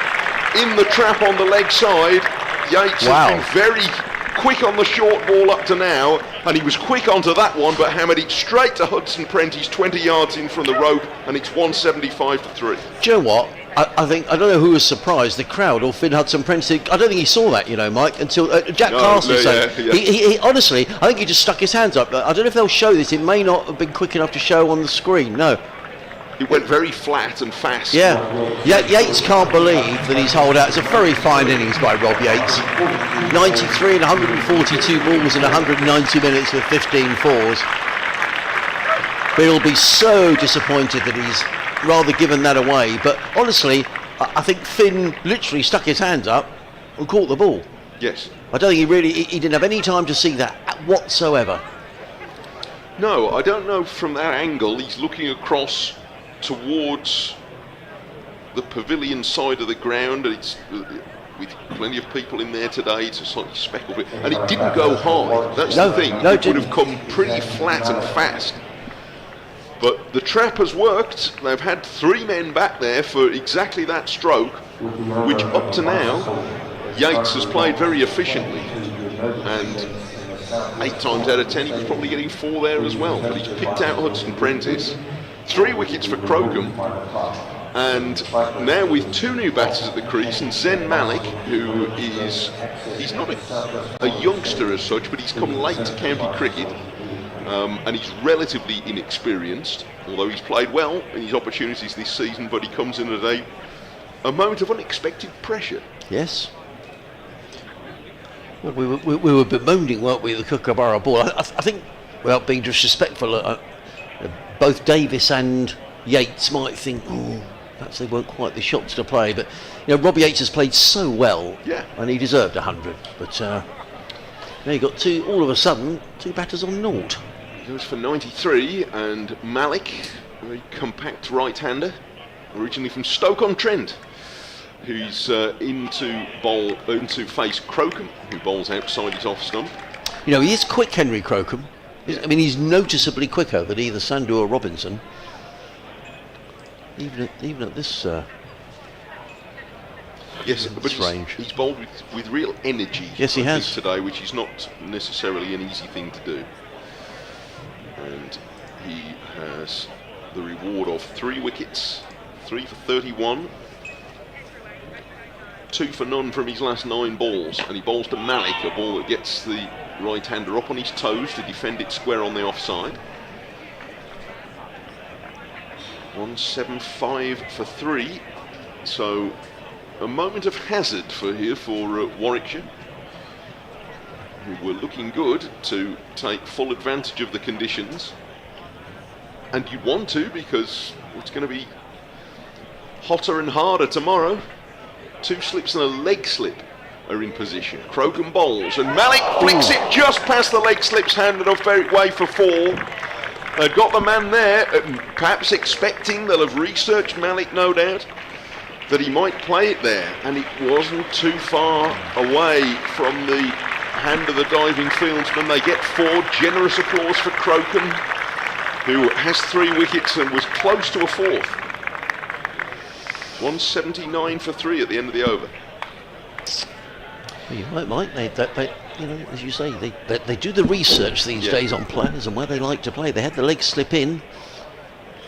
in the trap on the leg side. Yates has been very quick on the short ball up to now, and he was quick onto that one, but hammered it straight to Hudson Prentice, 20 yards in from the rope, and it's 175 for 3. Do you know what? I don't know who was surprised, the crowd or Finn Hudson Prentice. I don't think he saw that, Mike, until Jack Carson said. He honestly, I think he just stuck his hands up. I don't know if they'll show this. It may not have been quick enough to show on the screen. No. It went very flat and fast. Yeah, Yates can't believe that he's holed out. It's a very fine innings by Rob Yates. 93 and 142 balls in 190 minutes with 15 fours. But he'll be so disappointed that he's rather given that away. But honestly, I think Finn literally stuck his hands up and caught the ball. Yes. I don't think he didn't have any time to see that whatsoever. No, I don't know from that angle. He's looking across towards the pavilion side of the ground, and it's with plenty of people in there today. It's a slightly speckled bit, and it didn't go high. That's the thing. It would have come pretty flat and fast. But the trap has worked. They've had 3 men back there for exactly that stroke, which up to now Yates has played very efficiently, and 8 times out of 10 he was probably getting 4 there as well. But he's picked out Hudson Prentice. 3 wickets for Crocombe, and now with 2 new batters at the crease, and Zen Malik, who he's not a youngster as such, but he's come late to county cricket, and he's relatively inexperienced, although he's played well in his opportunities this season, but he comes in at a moment of unexpected pressure. Yes. Well, we were bemoaning, weren't we, the Kookaburra ball. I think, without being disrespectful, both Davis and Yates might think, perhaps they weren't quite the shots to play, but Robbie Yates has played so well, and he deserved 100. But Now you've got two, all of a sudden, two batters on naught. He goes for 93, and Malik, a very compact right-hander, originally from Stoke-on-Trent, who's into face Crocombe, who bowls outside his off stump. You know, he is quick, Henry Crocombe. I mean, he's noticeably quicker than either Sandhu or Robinson. Even at this. Yes, but he's bowled with real energy. Yes, he has today, which is not necessarily an easy thing to do. And he has the reward of 3 wickets, 3 for 31, 2 for none from his last 9 balls, and he bowls to Malik, a ball that gets the right-hander up on his toes to defend it square on the offside. 175 for 3, so a moment of hazard for Warwickshire, who were looking good to take full advantage of the conditions, and you want to, because it's going to be hotter and harder tomorrow. 2 slips and a leg slip are in position. Crocombe bowls, and Malik flicks it just past the leg slips, handed off very way for 4. They've got the man there, perhaps expecting, they'll have researched Malik, no doubt, that he might play it there, and it wasn't too far away from the hand of the diving fieldsman. They get 4. Generous applause for Crocombe, who has 3 wickets and was close to a 4th. 179 for 3 at the end of the over. You might, they, you know, as you say, they do the research these days on players and where they like to play. They had the leg slip in.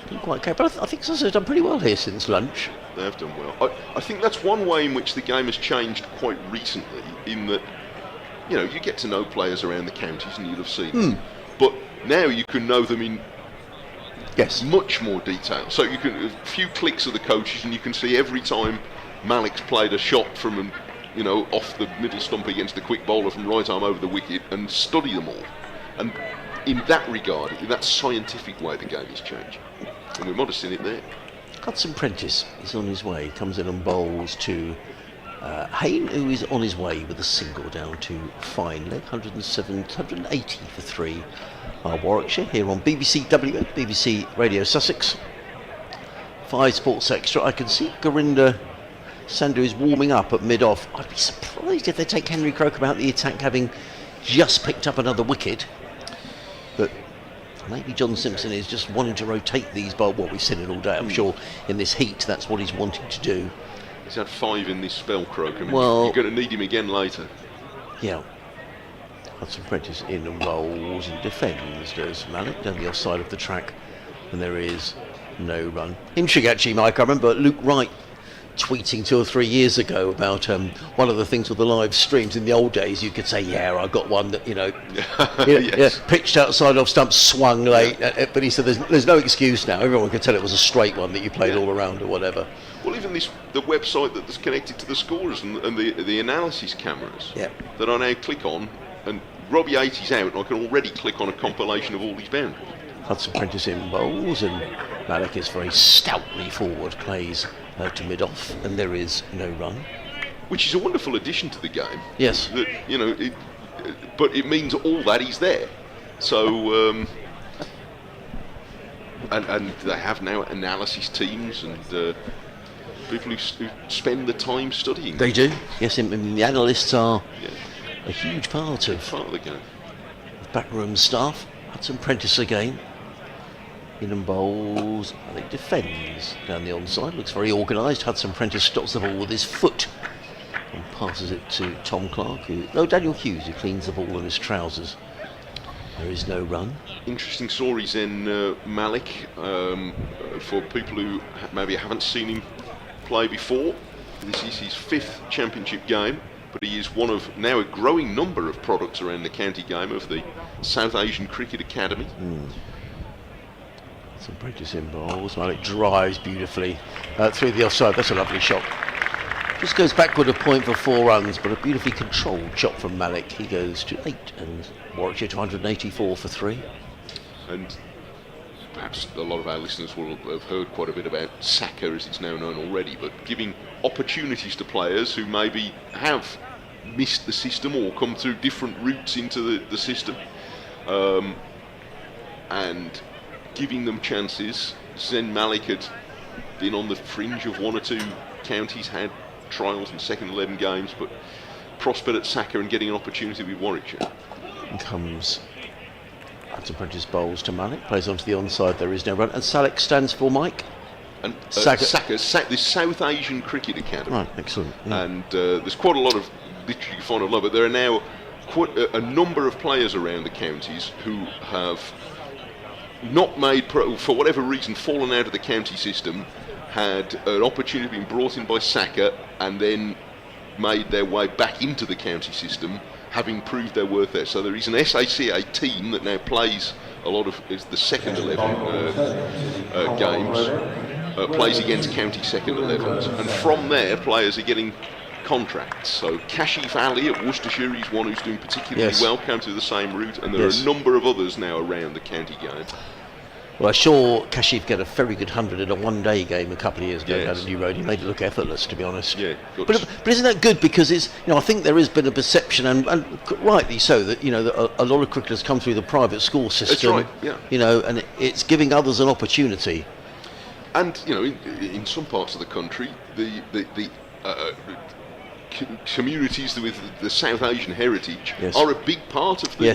Didn't quite care, but I think Sussex have done pretty well here since lunch. They have done well. I think that's one way in which the game has changed quite recently, in that, you know, you get to know players around the counties and you'll have seen them. But now you can know them in much more detail. So you can, a few clicks of the coaches, and you can see every time Malik's played a shot from off the middle stump against the quick bowler from right arm over the wicket, and study them all. And in that regard, in that scientific way, the game is changing. And we might have seen it there. Hudson Prentice is on his way. Comes in and bowls to Hayne, who is on his way with a single down to fine leg. 180 for 3. Warwickshire here on BBC W, BBC Radio Sussex. 5 Sports Extra. I can see Gurinder Sandhu is warming up at mid-off. I'd be surprised if they take Henry Crocombe out the attack, having just picked up another wicket. But maybe John Simpson is just wanting to rotate these by what we've seen it all day. I'm sure in this heat that's what he's wanting to do. He's had 5 in this spell, Crocombe. Well, you're going to need him again later. Yeah. Hudson Prentice in and rolls and defends. There's Malik down the offside of the track, and there is no run. Interesting actually, Mike. I remember Luke Wright tweeting 2 or 3 years ago about one of the things with the live streams in the old days. You could say, I got one that yes. Pitched outside off stump, swung late, but he said there's no excuse now. Everyone can tell it was a straight one that you played all around or whatever. Well, even the website that's connected to the scorers and the analysis cameras that I now click on, and Robbie 80's out, and I can already click on a compilation of all these boundaries. Hudson Prentice in bowls, and Malik is very stoutly forward, plays to mid-off, and there is no run. Which is a wonderful addition to the game. Yes. That, but it means all that he's there. So, and they have now analysis teams and people who spend the time studying. They do. Yes, and the analysts are a huge part of the game. Backroom staff. Hudson Prentice again. In and bowls, I think defends down the onside, looks very organised. Hudson Prentice stops the ball with his foot and passes it to Tom Clark, Daniel Hughes, who cleans the ball in his trousers. There is no run. Interesting stories in Malik for people who maybe haven't seen him play before. This is his 5th championship game, but he is one of now a growing number of products around the county game of the South Asian Cricket Academy. Some Prentice in bowls. Malik drives beautifully through the offside. That's a lovely shot. Just goes backward a point for 4 runs, but a beautifully controlled shot from Malik. He goes to 8, and Warwickshire to 184 for 3. And perhaps a lot of our listeners will have heard quite a bit about Saka, as it's now known already, but giving opportunities to players who maybe have missed the system or come through different routes into the system, and giving them chances. Zen Malik had been on the fringe of one or two counties, had trials in second 11 games, but prospered at Saka and getting an opportunity with Warwickshire. Comes to Prentice bowls to Malik, plays onto the onside, there is no run, and Salek stands for Mike. And Saka. this South Asian Cricket Academy. Right, excellent. Yeah. And there's quite a lot of literature you find online, but there are now quite a number of players around the counties who have not made, for whatever reason, fallen out of the county system, had an opportunity being brought in by Saka, and then made their way back into the county system, having proved their worth there. So there is an SACA team that now plays a lot of the second 11 games, plays against county second 11s, and from there players are getting contracts. So Kashif Ali at Worcestershire is one who's doing particularly well, came through the same route, and there are a number of others now around the county game. Well, I saw Kashif get a very good 100 in a one-day game a couple of years ago down at New Road. He made it look effortless, to be honest. Yeah, but isn't that good? Because it's, I think there has been a perception, and rightly so, that that a lot of cricketers come through the private school system. That's right. Yeah. And it's giving others an opportunity. And in some parts of the country, the communities with the South Asian heritage are a big part of the,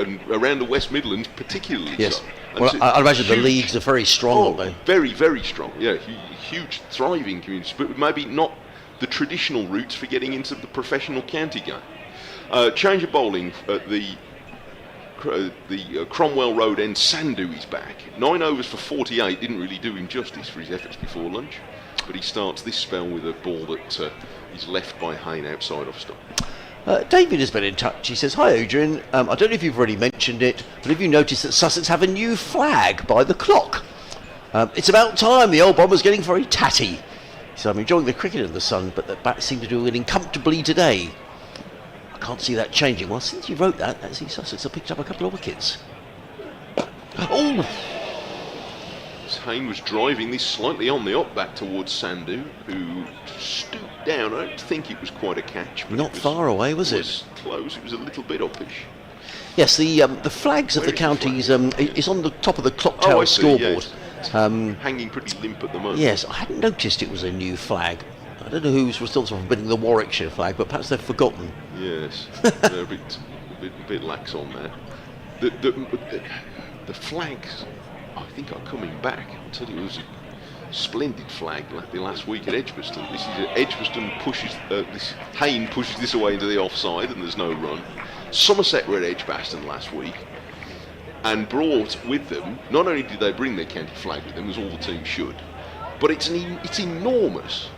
and around the West Midlands particularly. Yes. So. Well, I imagine the leagues are very strong, aren't they? Very, very strong. Yeah, huge, thriving communities, but maybe not the traditional routes for getting into the professional county game. Change of bowling at the Cromwell Road end. Sandhu is back. 9 overs for 48 didn't really do him justice for his efforts before lunch, but he starts this spell with a ball that is left by Hayne outside off stump. David has been in touch. He says, "Hi Adrian, I don't know if you've already mentioned it, but have you noticed that Sussex have a new flag by the clock? It's about time. The old bomber's getting very tatty. So I'm enjoying the cricket in the sun, but the bats seem to do it comfortably today. I can't see that changing." Well, since you wrote that, I see Sussex have picked up a couple of wickets. Oh! Hayne was driving this slightly on the up back towards Sandhu, who stooped down. I don't think it was quite a catch. But not far away, was it? It was close. It was a little bit uppish. Yes, the flags of the counties is on the top of the clock tower scoreboard. Yes. Hanging pretty limp at the moment. Yes, I hadn't noticed it was a new flag. I don't know who's responsible for putting the Warwickshire flag, but perhaps they've forgotten. Yes, they're a bit lax on that. The flags, I think, are coming back. I'll tell you, it was a splendid flag the last week at Edgbaston. This is Edgbaston Hayne pushes this away into the offside, and there's no run. Somerset were at Edgbaston last week and brought with them, not only did they bring their county flag with them, as all the teams should, but it's enormous.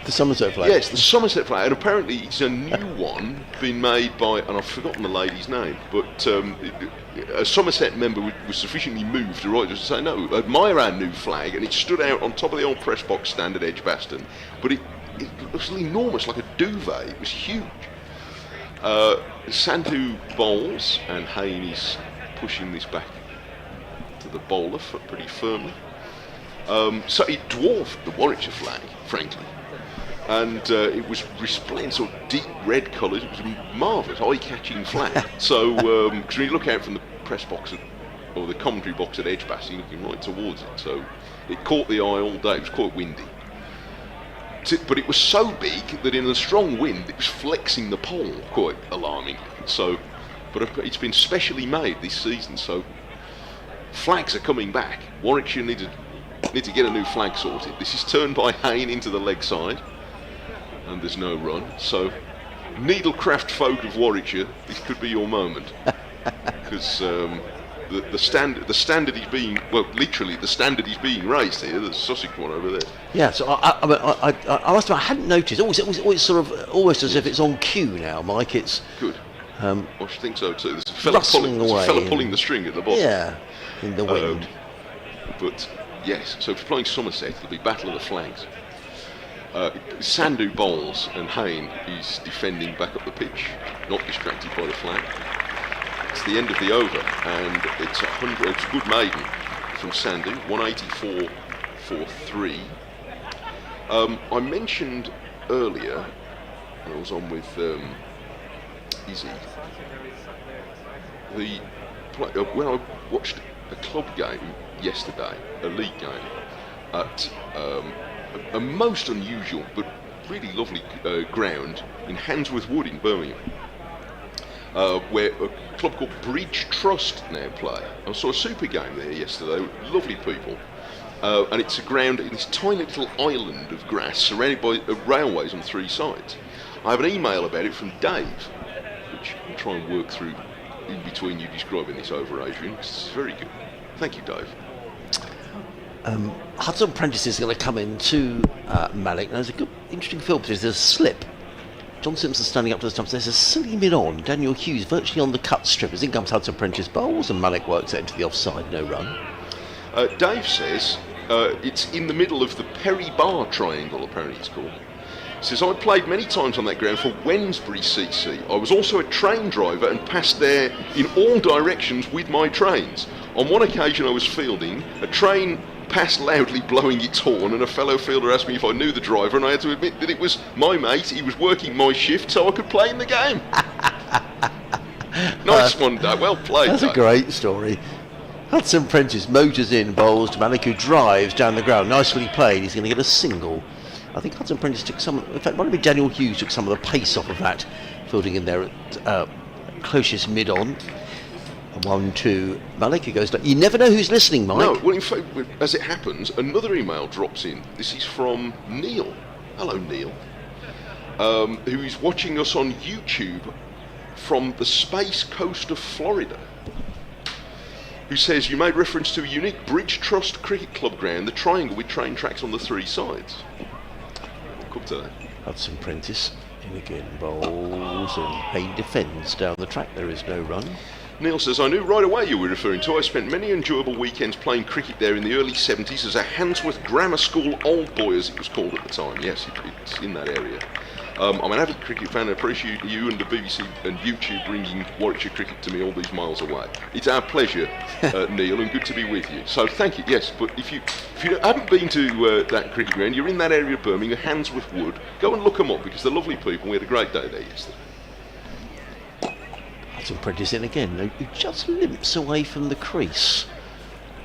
The Somerset flag? Yes, the Somerset flag, and apparently it's a new one being made by, and I've forgotten the lady's name, but a Somerset member was sufficiently moved to write just to say, no, admire our new flag, and it stood out on top of the old press box stand at Edgbaston, but it was enormous, like a duvet. It was huge. Sandhu bowls, and Hayne is pushing this back to the bowler pretty firmly. So it dwarfed the Warwickshire flag, frankly. And it was resplendent, sort of deep red colours. It was a marvellous, eye-catching flag. So, because when you look out from the press box or the commentary box at Edgbaston, you're looking right towards it. So it caught the eye all day. It was quite windy. But it was so big that in a strong wind, it was flexing the pole quite alarmingly. So, but it's been specially made this season. So flags are coming back. Warwickshire need to get a new flag sorted. This is turned by Hayne into the leg side, and there's no run. So, needlecraft folk of Warwickshire, this could be your moment, because the standard is being, well, literally the standard is being raised here. There's Sussex one over there. Yeah, so I must admit, I hadn't noticed. Always sort of almost as if it's on cue now, Mike. It's good. I should think so too. There's a fella pulling the string at the bottom. Yeah, in the wind. But yes, so if you're playing Somerset, it'll be Battle of the Flags. Sandhu bowls, and Hayne is defending back up the pitch, not distracted by the flag. It's the end of the over, and it's a good maiden from Sandhu, 184 for 3. I mentioned earlier, I was on with Izzy. When I watched a club game yesterday, a league game, at a most unusual but really lovely ground in Handsworth Wood in Birmingham, where a club called Bridge Trust now play. I saw a super game there yesterday, lovely people, and it's a ground in this tiny little island of grass surrounded by railways on 3 sides. I have an email about it from Dave, which I'll try and work through in between you describing this over, Adrian. It's very good. Thank you, Dave. Hudson Prentice is going to come into Malik. Now, there's a good, interesting field because there's a slip. John Simpson standing up to the stumps. There's a silly mid-on. Daniel Hughes virtually on the cut strip. As in comes Hudson Prentice bowls, and Malik works it into the offside. No run. Dave says it's in the middle of the Perry Bar Triangle, apparently it's called. He says, I played many times on that ground for Wednesbury CC. I was also a train driver and passed there in all directions with my trains. On one occasion I was fielding, a train passed loudly blowing its horn, and a fellow fielder asked me if I knew the driver, and I had to admit that it was my mate. He was working my shift so I could play in the game. Nice one, Dave. Well played, That's Dave. a great story. Hudson Prentice motors in, bowls to Malik, who drives down the ground. Nicely played. He's going to get a single. I think Hudson Prentice took some, in fact, might have been Daniel Hughes took some of the pace off of that, fielding in there at closest mid-on. 1-2, Malik, who goes down. You never know who's listening, Mike. No, well, in fact, as it happens, another email drops in. This is from Neil. Hello, Neil. Who is watching us on YouTube from the Space Coast of Florida. Who says, you made reference to a unique Bridge Trust Cricket Club ground, the triangle with train tracks on the 3 sides. Come to that. Hudson Prentice in again, bowls, and Payne defends down the track. There is no run. Neil says, I knew right away you were referring to. I spent many enjoyable weekends playing cricket there in the early 70s as a Handsworth Grammar School old boy, as it was called at the time. Yes, it's in that area. I'm an avid cricket fan. I appreciate you and the BBC and YouTube bringing Warwickshire cricket to me all these miles away. It's our pleasure, Neil, and good to be with you. So thank you. Yes, but if you haven't been to that cricket ground, you're in that area of Birmingham, Handsworth Wood. Go and look them up because they're lovely people. We had a great day there yesterday. Hudson Prentice in again, who just limps away from the crease.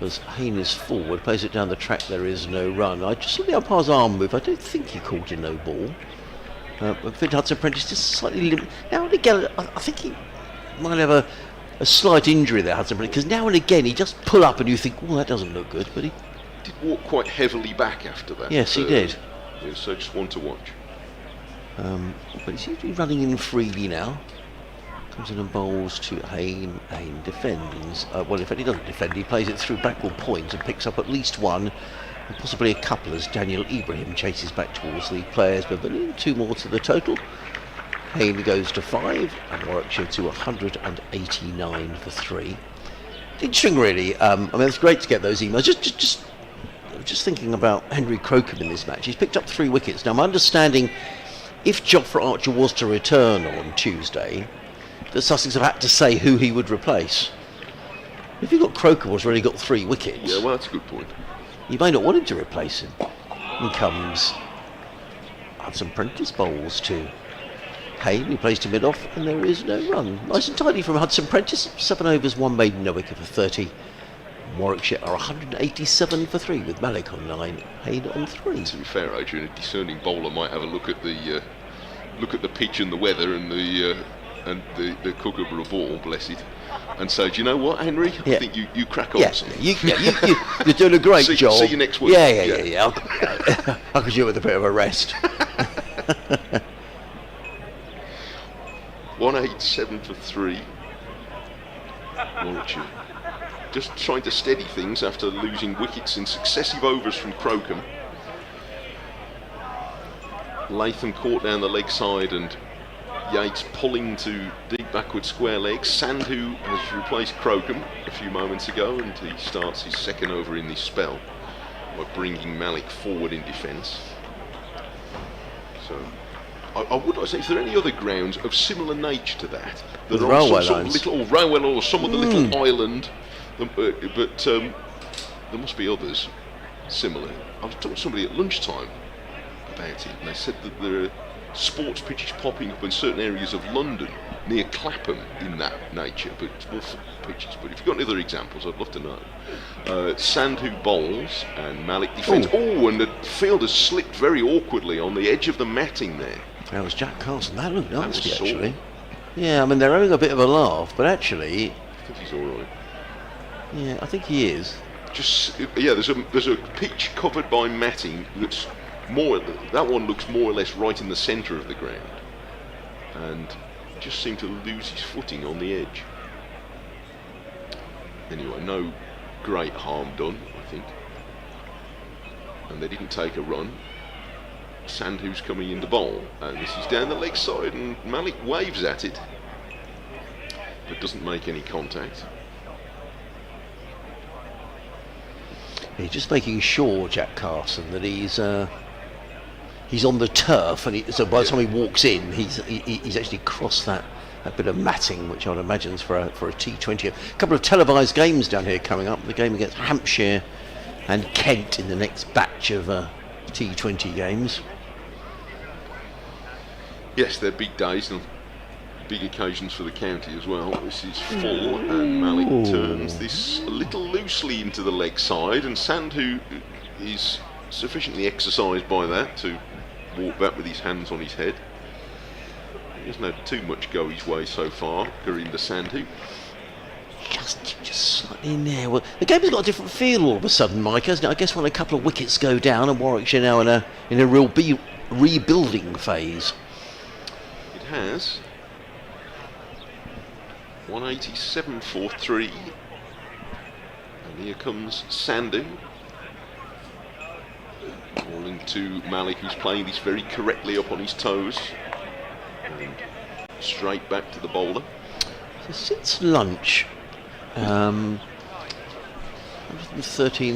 As Hayne is forward, plays it down the track, there is no run. I just saw the umpire's arm move. I don't think he called in no ball. But Hudson Prentice just slightly limp. Now and again, I think he might have a slight injury there, Hudson Prentice, because now and again he just pull up and you think, well, that doesn't look good, but he did walk quite heavily back after that. Yes, he did. Yeah, so just one to watch. But he seems to be running in freely now. Comes in and bowls to Hayne. Hayne defends. Well, in fact, he doesn't defend. He plays it through backward point and picks up at least one, and possibly a couple as Daniel Ibrahim chases back towards the players' pavilion. 2 more to the total. Hayne goes to 5, and Warwickshire to 189 for 3. Interesting, really. I mean, it's great to get those emails. Just thinking about Henry Crocombe in this match. He's picked up 3 wickets. Now, my understanding, if Jofra Archer was to return on Tuesday, that Sussex have had to say who he would replace. If you've got Crocombe who's already got 3 wickets, Yeah, well, that's a good point. you may not want him to replace him. In comes Hudson Prentice, bowls to Hayne, who plays to mid-off, and there is no run. Nice and tidy from Hudson Prentice. 7 overs, 1 maiden, no wicket for 30. Warwickshire are 187 for 3 with Malik on 9, Hayne on 3. To be fair, Adrian, a discerning bowler might have a look at the pitch and the weather and the Kookaburra ball, bless it, and say, do you know what, Henry? I think you crack on. Yeah, you're doing a great job. See you next week. Yeah. I could do with a bit of a rest. 187 for 3. Warwickshire just trying to steady things after losing wickets in successive overs from Crocombe. Latham caught down the leg side and Yates pulling to deep backward square legs. Sandhu has replaced Crocombe a few moments ago, and he starts his 2nd over in this spell by bringing Malik forward in defence. So I would say, if there are any other grounds of similar nature to that, With are railway on some lines. sort of little railway or some other little island, but there must be others similar. I was talking to somebody at lunchtime about it, and they said that there are sports pitches popping up in certain areas of London, near Clapham, in that nature, but it's more football pitches. But if you've got any other examples, I'd love to know. Sandhu bowls and Malik defends. Oh, and the fielder slipped very awkwardly on the edge of the matting there. That was Jack Carson. That looked nasty, was sore. actually. Yeah, I mean, they're having a bit of a laugh, but actually, I think he's all right. yeah, I think he is. There's a pitch covered by matting that one looks more or less right in the centre of the ground, and just seemed to lose his footing on the edge. Anyway, no great harm done, I think, and they didn't take a run. Sandhu's coming in the bowl, and this is down the leg side, and Malik waves at it, but doesn't make any contact. He's just making sure, Jack Carson, that he's on the turf, and so by the time he walks in, he's actually crossed that bit of matting, which I would imagine is for a T20. A couple of televised games down here coming up. The game against Hampshire and Kent in the next batch of T20 games. Yes, they're big days and big occasions for the county as well. This is full, and Malik turns this a little loosely into the leg side, and Sandhu is sufficiently exercised by that to walk back with his hands on his head. He hasn't had too much go his way so far, Gurinder Sandhu. Just slightly in there. Well, the game has got a different feel all of a sudden, Mike, hasn't it? I guess when a couple of wickets go down, and Warwickshire now in a real rebuilding phase. It has. 187 for 3. And here comes Sandhu. Calling to Malik, who's playing this very correctly up on his toes. And straight back to the bowler. So since lunch, 13,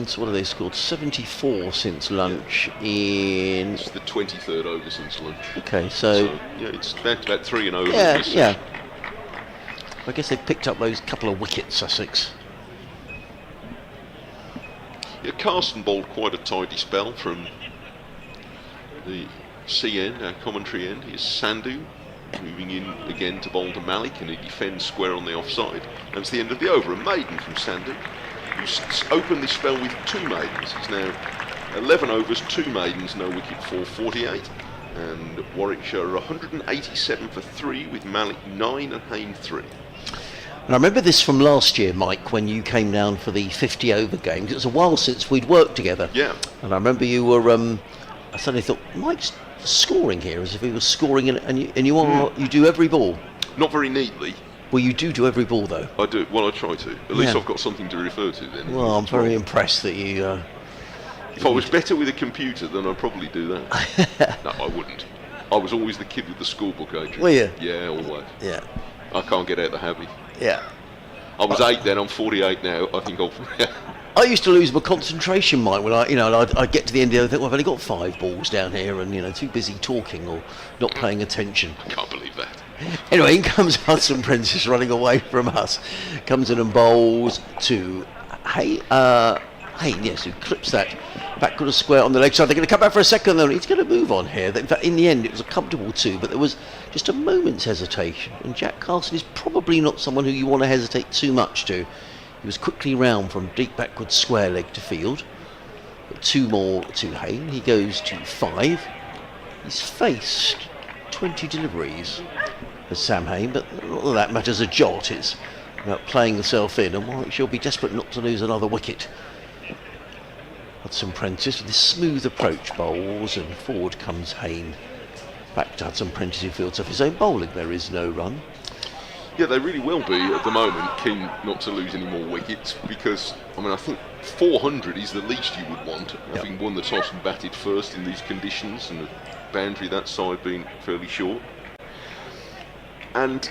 what have they scored? 74 since lunch in... It's the 23rd over since lunch. Okay, so yeah, it's about 3 and over. Yeah. I guess they've picked up those couple of wickets, Sussex. Yeah, Carson bowled quite a tidy spell from the C end, our commentary end. Here's Sandhu moving in again to bowl to Malik, and he defends square on the offside. That's the end of the over. A maiden from Sandhu, who's opened this spell with 2 maidens. He's now 11 overs, 2 maidens, no wicket for 48. And Warwickshire are 187 for 3 with Malik 9 and Hayne 3. And I remember this from last year, Mike, when you came down for the 50 over games. It was a while since we'd worked together. Yeah. And I remember you were, I suddenly thought, Mike's scoring here as if he was scoring, and you do every ball. Not very neatly. Well, you do every ball, though. I do. Well, I try to. At least I've got something to refer to then. Well, I'm very impressed that you... if I was better with a computer, then I'd probably do that. No, I wouldn't. I was always the kid with the schoolbook, Adrian. Were you? Yeah, always. Yeah. I can't get out of the habit. Yeah. I was 8 then, I'm 48 now. I think I'll... I used to lose my concentration, Mike, when I'd get to the end of the day and think, well, I've only got 5 balls down here, and too busy talking or not paying attention. I can't believe that. Anyway, in comes Hudson Prentice running away from us. Comes in and bowls to Hayne, yes, who clips that backward square on the leg side. They're going to come back for a second, though. He's going to move on here. In fact, in the end, it was a comfortable 2, but there was just a moment's hesitation. And Jack Carson is probably not someone who you want to hesitate too much to. He was quickly round from deep backward square leg to field. But 2 more to Hayne. He goes to 5. He's faced 20 deliveries for Sam Hayne, but not that that matters a jot. It's about playing himself in, and Warwickshire will be desperate not to lose another wicket. Hudson Prentice with this smooth approach bowls, and forward comes Hayne. Back to Hudson Prentice, who fields off his own bowling. There is no run. Yeah, they really will be at the moment keen not to lose any more wickets, because I think 400 is the least you would want, having won the toss and batted first in these conditions, and the boundary that side being fairly short. And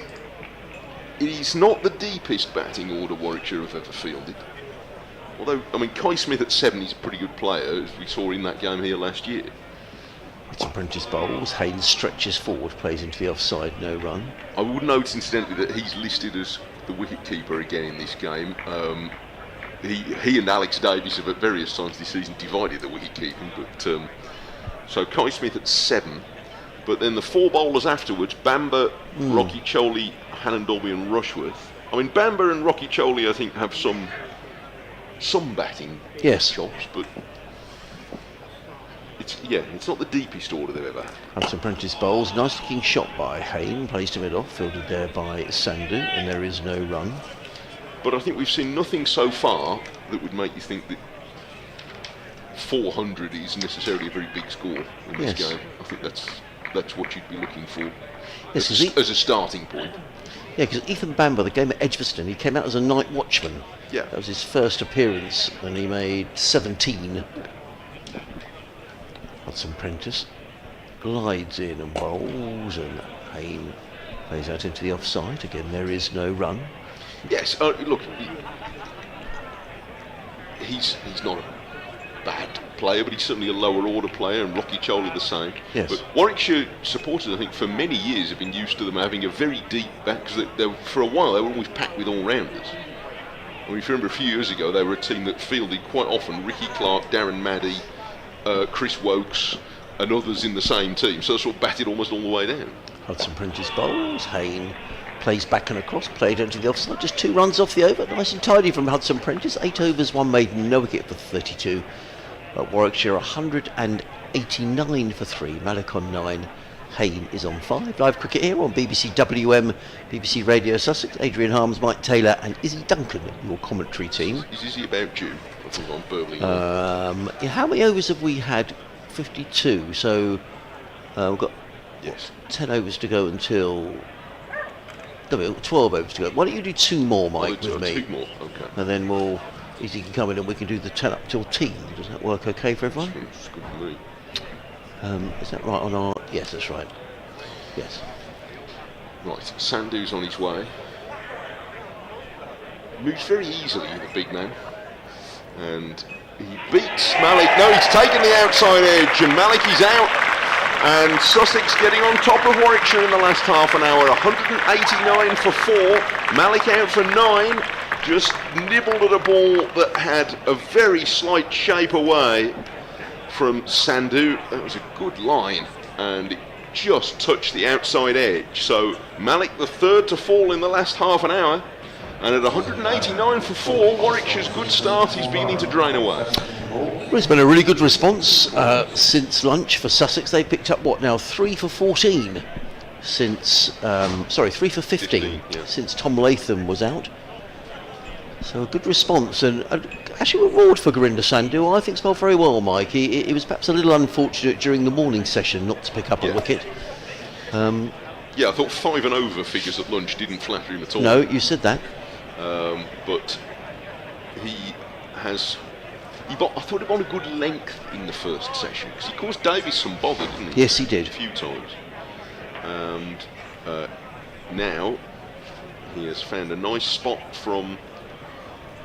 it is not the deepest batting order Warwickshire have ever fielded. Although, Kai Smith at 7 is a pretty good player, as we saw in that game here last year. Hudson Prentice bowls. Haynes stretches forward, plays into the offside, no run. I would note, incidentally, that he's listed as the wicket-keeper again in this game. He and Alex Davies have at various times this season divided the wicket-keeping, but so Kai Smith at 7, But then the 4 bowlers afterwards, Bamber, Rocky Choli, Hannon Dolby and Rushworth. I mean, Bamber and Rocky Choli, I think, have some batting chops, but it's not the deepest order they've ever had. Hudson Prentice bowls, nice looking shot by Hayne, placed him mid off, fielded there by Sandhu, and there is no run. But I think we've seen nothing so far that would make you think that 400 is necessarily a very big score in this game. I think that's what you'd be looking for as a starting point. Yeah, because Ethan Bamber, the game at Edgbaston, he came out as a night watchman. Yeah. That was his first appearance, and he made 17. Hudson Prentice glides in and bowls, and Hayne plays out into the offside. Again, there is no run. Yes, look, he's not a bad player, but he's certainly a lower order player, and Rocky Choli the same. Yes. But Warwickshire supporters, I think, for many years have been used to them having a very deep back, because for a while they were always packed with all-rounders. I mean, if you remember a few years ago, they were a team that fielded quite often Ricky Clark, Darren Maddy, Chris Wokes and others in the same team, so sort of batted almost all the way down. Hudson Prentice bowls, Hayne plays back and across, played into the offside, just 2 runs off the over, nice and tidy from Hudson Prentice, 8 overs, 1 made, no wicket for 32. But Warwickshire 189 for 3, Malik on 9, Hayne is on 5. Live cricket here on BBC WM, BBC Radio Sussex. Adrian Harms, Mike Taylor and Izzy Duncan, your commentary team. Is Izzy about due? I think I'm burbling how many overs have we had? 52, so we've got 10 overs to go until... No, 12 overs to go. Why don't you do 2 more, Mike, with me? 2 more, okay. And then Izzy can come in and we can do the 10 up till tea. Does that work okay for everyone? It's good for me. Is that right on our... Yes, that's right. Yes. Right, Sandhu's on his way. Moves very easily, the big man. And he beats Malik. No, he's taken the outside edge, and Malik is out. And Sussex getting on top of Warwickshire in the last half an hour. 189 for 4. Malik out for 9. Just nibbled at a ball that had a very slight shape away from Sandhu. That was a good line, and it just touched the outside edge. So Malik the 3rd to fall in the last half an hour. And at 189 for 4, Warwickshire's good start is beginning to drain away. Well, it's been a really good response since lunch for Sussex. They picked up, 3 for 14 since... 3 for 15 since Tom Latham was out. So a good response, and actually a reward for Gurinder Sandhu. I think smelled very well, Mike. He was perhaps a little unfortunate during the morning session not to pick up a wicket. I thought 5 and over figures at lunch didn't flatter him at all. No, you said that. But I thought he got a good length in the first session, because he caused Davies some bother, didn't he? Yes, he did. A few times. And now he has found a nice spot from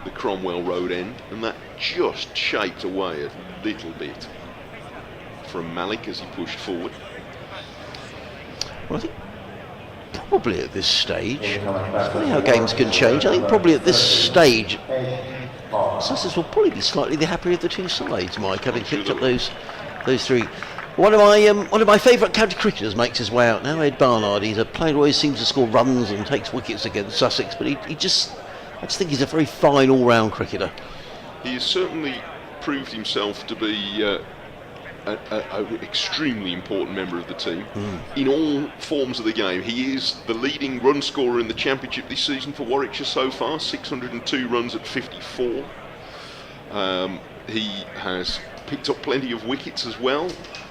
the Cromwell Road end, and that just shaped away a little bit from Malik as he pushed forward. Well, I think probably at this stage, it's funny how games can change. I think probably at this stage, Sussex will probably be slightly the happier of the 2 sides, Mike, having picked up those 3. One of my favourite county cricketers makes his way out now, Ed Barnard. He's a player who always seems to score runs and takes wickets against Sussex, but I just think he's a very fine all-round cricketer. He has certainly proved himself to be an extremely important member of the team in all forms of the game. He is the leading run scorer in the Championship this season for Warwickshire so far, 602 runs at 54. He has picked up plenty of wickets as well,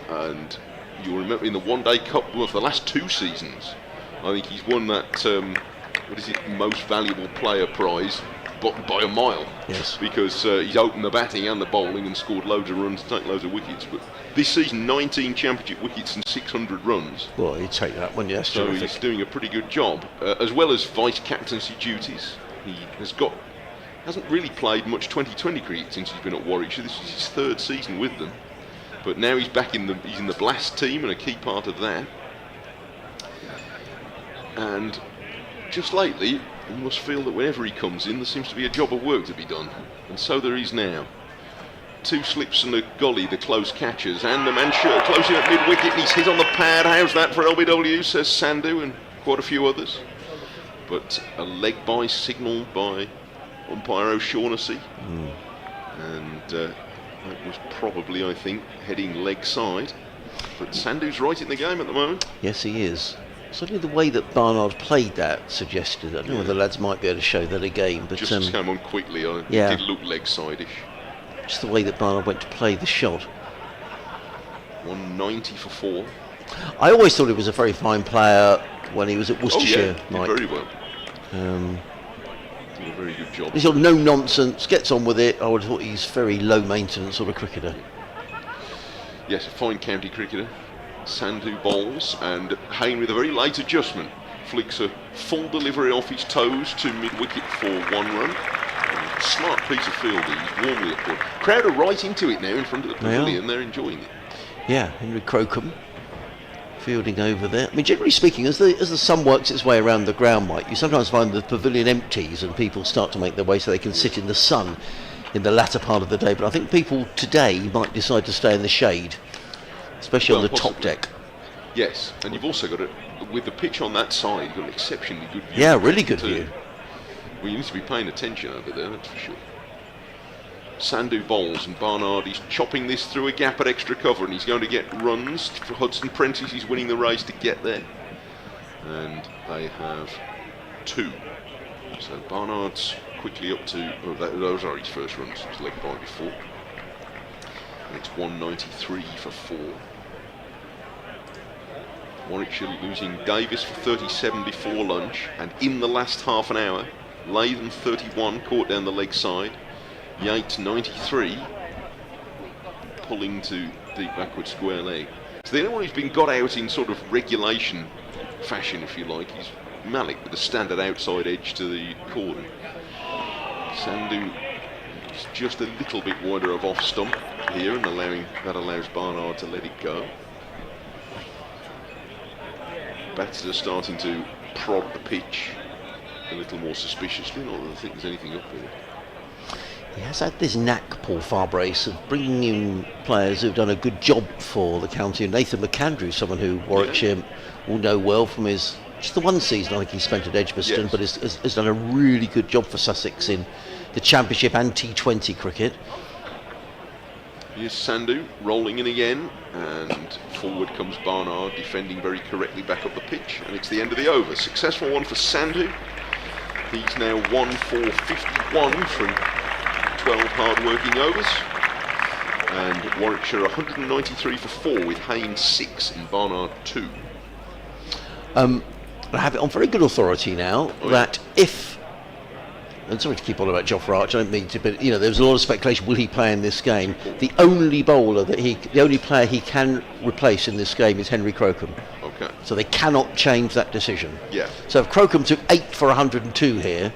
and you'll remember in the One Day Cup for the last 2 seasons, I think he's won that most valuable player prize by a mile. Yes. Because he's opened the batting and the bowling and scored loads of runs and taken loads of wickets. But this season, 19 Championship wickets and 600 runs. Well, he'd take that one, yes. So he's doing a pretty good job, as well as vice-captaincy duties. He hasn't really played much 2020 cricket since he's been at Warwickshire. This is his 3rd season with them. But now he's back in the Blast team and a key part of that. And just lately, you must feel that whenever he comes in, there seems to be a job of work to be done. And so there is now. 2 slips and a golly, the close catches, and the man closing at mid-wicket, and he's hit on the pad. How's that for LBW, says Sandhu and quite a few others. But a leg by signalled by umpire O'Shaughnessy, and that was probably, I think, heading leg side. But Sandhu's right in the game at the moment. Yes, he is. Certainly the way that Barnard played that suggested, I don't know whether the lads might be able to show that again, but just came on quickly, it did look leg side-ish. Just the way that Barnard went to play the shot. 190 for 4. I always thought he was a very fine player when he was at Worcestershire. Did very well. Did a very good job. He's sort of no nonsense, gets on with it. I would have thought he's very low maintenance sort of cricketer. Yes, a fine county cricketer. Sandhu bowls, and Hayne with a very late adjustment flicks a full delivery off his toes to mid-wicket for 1 run. Smart piece of fielding, he's warmly applauded. Crowd are right into it now in front of the pavilion, they're enjoying it. Yeah, Henry Crocombe fielding over there. I mean, generally speaking, as the sun works its way around the ground, Mike, you sometimes find the pavilion empties and people start to make their way so they can sit in the sun in the latter part of the day. But I think people today might decide to stay in the shade, especially on the top deck. Yes, and you've also got with the pitch on that side, you've got an exceptionally good view. Yeah, really good view. Well, you need to be paying attention over there, that's for sure. Sandhu bowls, and Barnard is chopping this through a gap at extra cover, and he's going to get runs. For Hudson Prentice, he's winning the race to get there. And they have 2. So Barnard's quickly up to... Oh, those are his first runs. He was leg by before. And it's 193 for 4. Warwickshire losing Davis for 37 before lunch, and in the last half an hour, Latham 31 caught down the leg side. Yates 93, pulling to deep backward square leg. So the only one who's been got out in sort of regulation fashion, if you like, is Malik with a standard outside edge to the cordon. Sandhu is just a little bit wider of off stump here, and that allows Barnard to let it go. Batters are starting to prod the pitch a little more suspiciously, not that I think there's anything up there. He has had this knack, Paul Farbrace, of bringing in players who've done a good job for the county. And Nathan McAndrew, someone who Warwickshire will know well from his just the one season I think he spent at Edgbaston, but has done a really good job for Sussex in the Championship and T20 cricket. Here's Sandhu rolling in again, and forward comes Barnard, defending very correctly back up the pitch, and it's the end of the over. Successful one for Sandhu. He's now 1 for 51 from 12 hard-working overs, and Warwickshire 193 for 4 with Haynes 6 and Barnard 2. I have it on very good authority now that if, and sorry to keep on about Jofra Archer, I don't mean to, but you know, there was a lot of speculation, will he play in this game? The only player he can replace in this game is Henry Crocombe. Okay. So they cannot change that decision. Yeah. So if Crocombe took 8 for 102 here,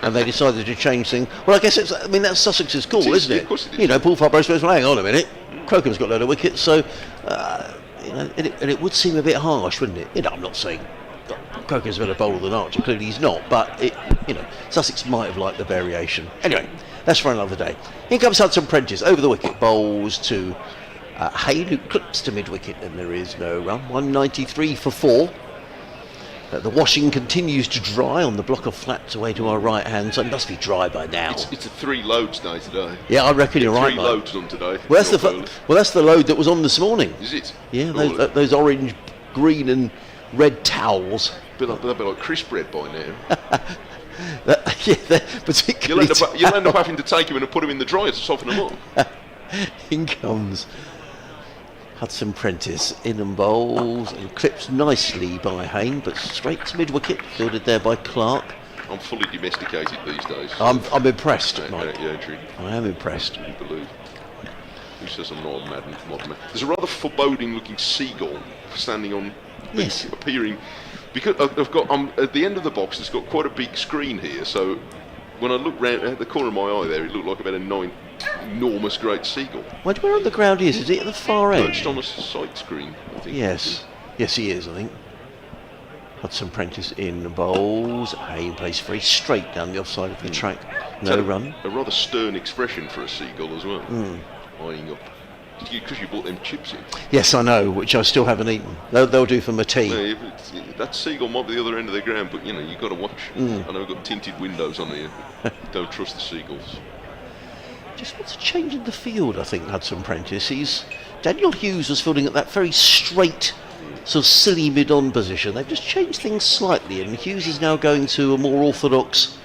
and they decided to change things, well, I guess that's Sussex's call, isn't it? Of course it is. You know, Paul Farbrace goes, well, hang on a minute, Crocombe's got a load of wickets, so and it would seem a bit harsh, wouldn't it? You know, I'm not saying Crocombe's a better bowler than Archer, clearly he's not, but Sussex might have liked the variation. Anyway, that's for another day. Here comes Hudson Prentice over the wicket, bowls to Hayne, who clips to mid-wicket, and there is no run. 193 for 4. The washing continues to dry on the block of flats away to our right hand, so it must be dry by now. It's a 3 loads day today. Yeah, I reckon you're right, 3 mate. loads on today. Well, that's the load that was on this morning. Is it? Yeah, those orange, green and red towels. They'll be like crisp bread by now. They're particularly You'll end up having to take them and put them in the dryer to soften them up. In comes Hudson Prentice, in and bowls, and clips nicely by Hayne, but straight to mid-wicket, fielded there by Clark. I'm fully domesticated these days. I'm impressed, Mike. Yeah, true. I am impressed. I believe. Who says I'm not a modern man? There's a rather foreboding-looking seagull standing on, appearing, because I've got at the end of the box. It's got quite a big screen here, so when I look round at the corner of my eye there, it looked like about a enormous great seagull. Where on the ground is it at the far end? Perched on a sight screen, I think. Yes he is, I think. Hudson Prentice in bowls. Hayne plays very straight down the offside of the track. No run. A rather stern expression for a seagull as well. eyeing up. Because you bought them chips in. Yes, I know, which I still haven't eaten. They'll do for my tea. No, that seagull might be the other end of the ground, but you've got to watch. I know we've got tinted windows on here. Don't trust the seagulls. Just wants a change in the field, I think, Hudson Prentice. Daniel Hughes was fielding at that very straight, sort of silly mid-on position. They've just changed things slightly, and Hughes is now going to a more orthodox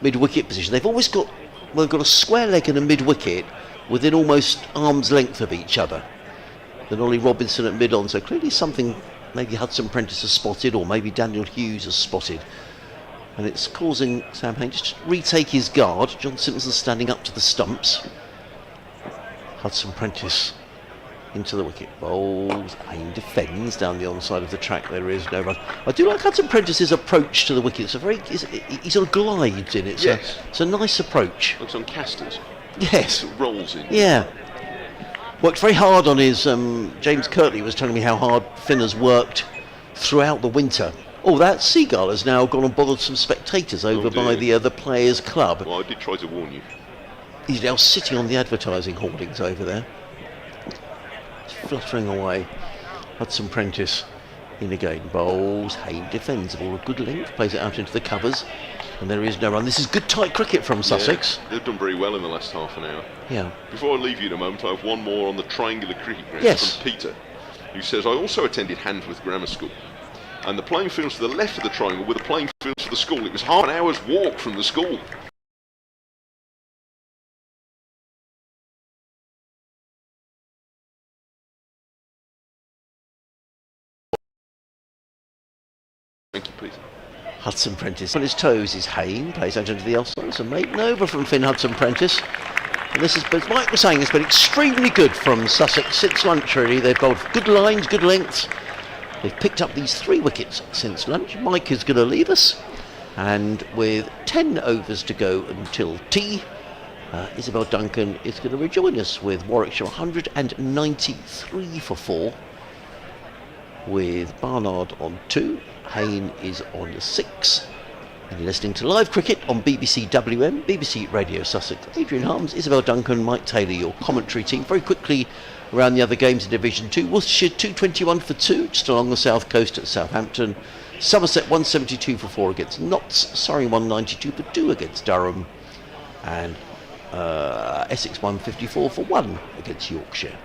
mid-wicket position. They've always got a square leg and a mid-wicket within almost arm's length of each other. Then Ollie Robinson at mid-on, so clearly something maybe Hudson Prentice has spotted, or maybe Daniel Hughes has spotted. And it's causing Sam Hain just to retake his guard. John Simpson standing up to the stumps. Hudson Prentice into the wicket. Bowls. Hain defends down the onside of the track. There is no run. I do like Hudson Prentice's approach to the wicket. He sort of glides in. It's a nice approach. Looks on casters. Yes. It rolls in. Yeah. Worked very hard on his. James Kirtley was telling me how hard Finn has worked throughout the winter. Oh, that seagull has now gone and bothered some spectators over by the Players Club. Well, I did try to warn you. He's now sitting on the advertising hoardings over there. It's fluttering away. Hudson Prentice in again. Bowls. Hain defends. Ball of good length. Plays it out into the covers. And there is no run. This is good tight cricket from Sussex. Yeah, they've done very well in the last half an hour. Yeah. Before I leave you in a moment, I have one more on the triangular cricket ground from Peter, who says, I also attended Handsworth Grammar School. And the playing fields to the left of the triangle were the playing fields for the school. It was half an hour's walk from the school. Thank you, Peter. Hudson Prentice on his toes is Hain, plays out into the offside, so maiden over from Finn Hudson Prentice. And this is, as Mike was saying, it's been extremely good from Sussex since lunch really. They've bowled good lines, good lengths. They've picked up these 3 wickets since lunch. Mike is going to leave us, and with 10 overs to go until tea, Isabel Duncan is going to rejoin us with Warwickshire 193 for 4, with Barnard on 2. Hain is on 6, and you're listening to live cricket on BBC WM, BBC Radio Sussex. Adrian Harms, Isabel Duncan, Mike Taylor, your commentary team. Very quickly around the other games in Division 2. Worcestershire 221 for 2, just along the south coast at Southampton. Somerset 172 for 4 against Notts. Surrey 192 for 2 against Durham. And Essex 154 for 1 against Yorkshire.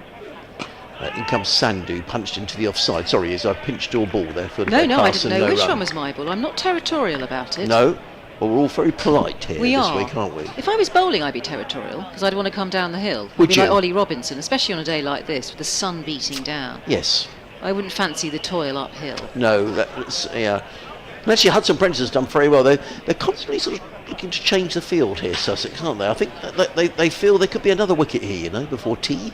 In comes Sandhu, punched into the offside. Sorry, as I pinched your ball there for No, I Carson, didn't know which run. one was my ball. I'm not territorial about it. No, well, we're all very polite here We this are. week, aren't we? If I was bowling, I'd be territorial, because I'd want to come down the hill. Would I'd be you? like Ollie Robinson, especially on a day like this, with the sun beating down. Yes. I wouldn't fancy the toil uphill. No, that's, yeah. And actually, Hudson Prentice has done very well. They're constantly sort of looking to change the field here, Sussex, aren't they? I think they feel there could be another wicket here, before tea.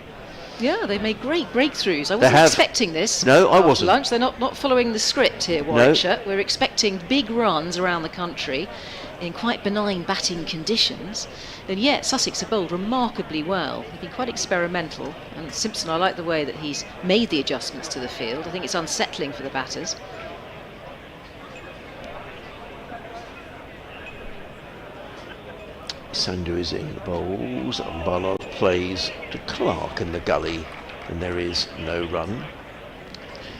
Yeah, they made great breakthroughs. I They wasn't have. expecting this. No, I after wasn't. Lunch. They're not following the script here, Warwickshire. We're expecting big runs around the country in quite benign batting conditions. And yet, Sussex have bowled remarkably well. They've been quite experimental. And Simpson, I like the way that he's made the adjustments to the field. I think it's unsettling for the batters. Sandhu is in, bowls, and Barnard plays to Clark in the gully, and there is no run.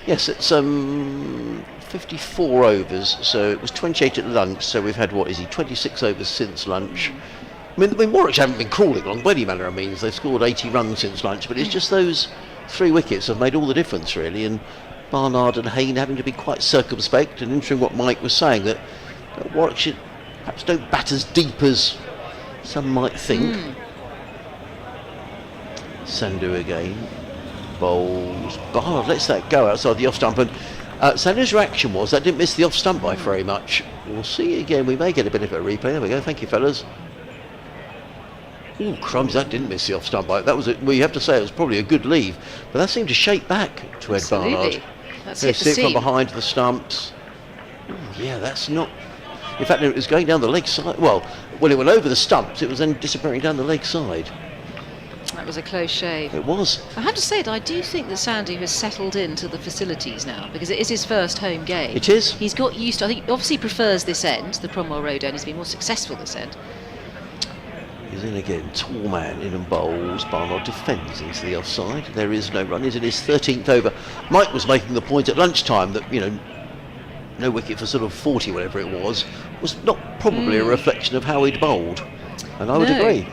Yes, it's 54 overs, so it was 28 at lunch, so we've had, 26 overs since lunch. I mean Warwickshire haven't been crawling along by any manner of means. They've scored 80 runs since lunch, but it's just those 3 wickets have made all the difference, really, and Barnard and Hain having to be quite circumspect, and interesting what Mike was saying, that Warwickshire perhaps don't bat as deep as some might think. Sandhu again. Bowls. Barnard lets that go outside the off stump, and Sandhu's reaction was that didn't miss the off stump by very much. We'll see again. We may get a bit of a replay. There we go. Thank you, fellas. Ooh, crumbs! That didn't miss the off stump by. That was. We have to say it was probably a good leave, but that seemed to shake back to Ed Barnard. That's They it to sit from see. behind the stumps. Ooh, yeah, that's not. In fact, it was going down the leg side. Well, when it went over the stumps, it was then disappearing down the leg side. That was a close shave. It was. I have to say that I do think that Sandhu has settled into the facilities now, because it is his first home game. It is. He's got used to, I think he obviously prefers this end, the Cromwell Road end. He's been more successful this end. He's in again, tall man in and bowls. Barnard defends into the offside. There is no run. He's in his 13th over. Mike was making the point at lunchtime that, you know, no wicket for sort of 40, whatever it was not probably a reflection of how he'd bowled. And I would agree.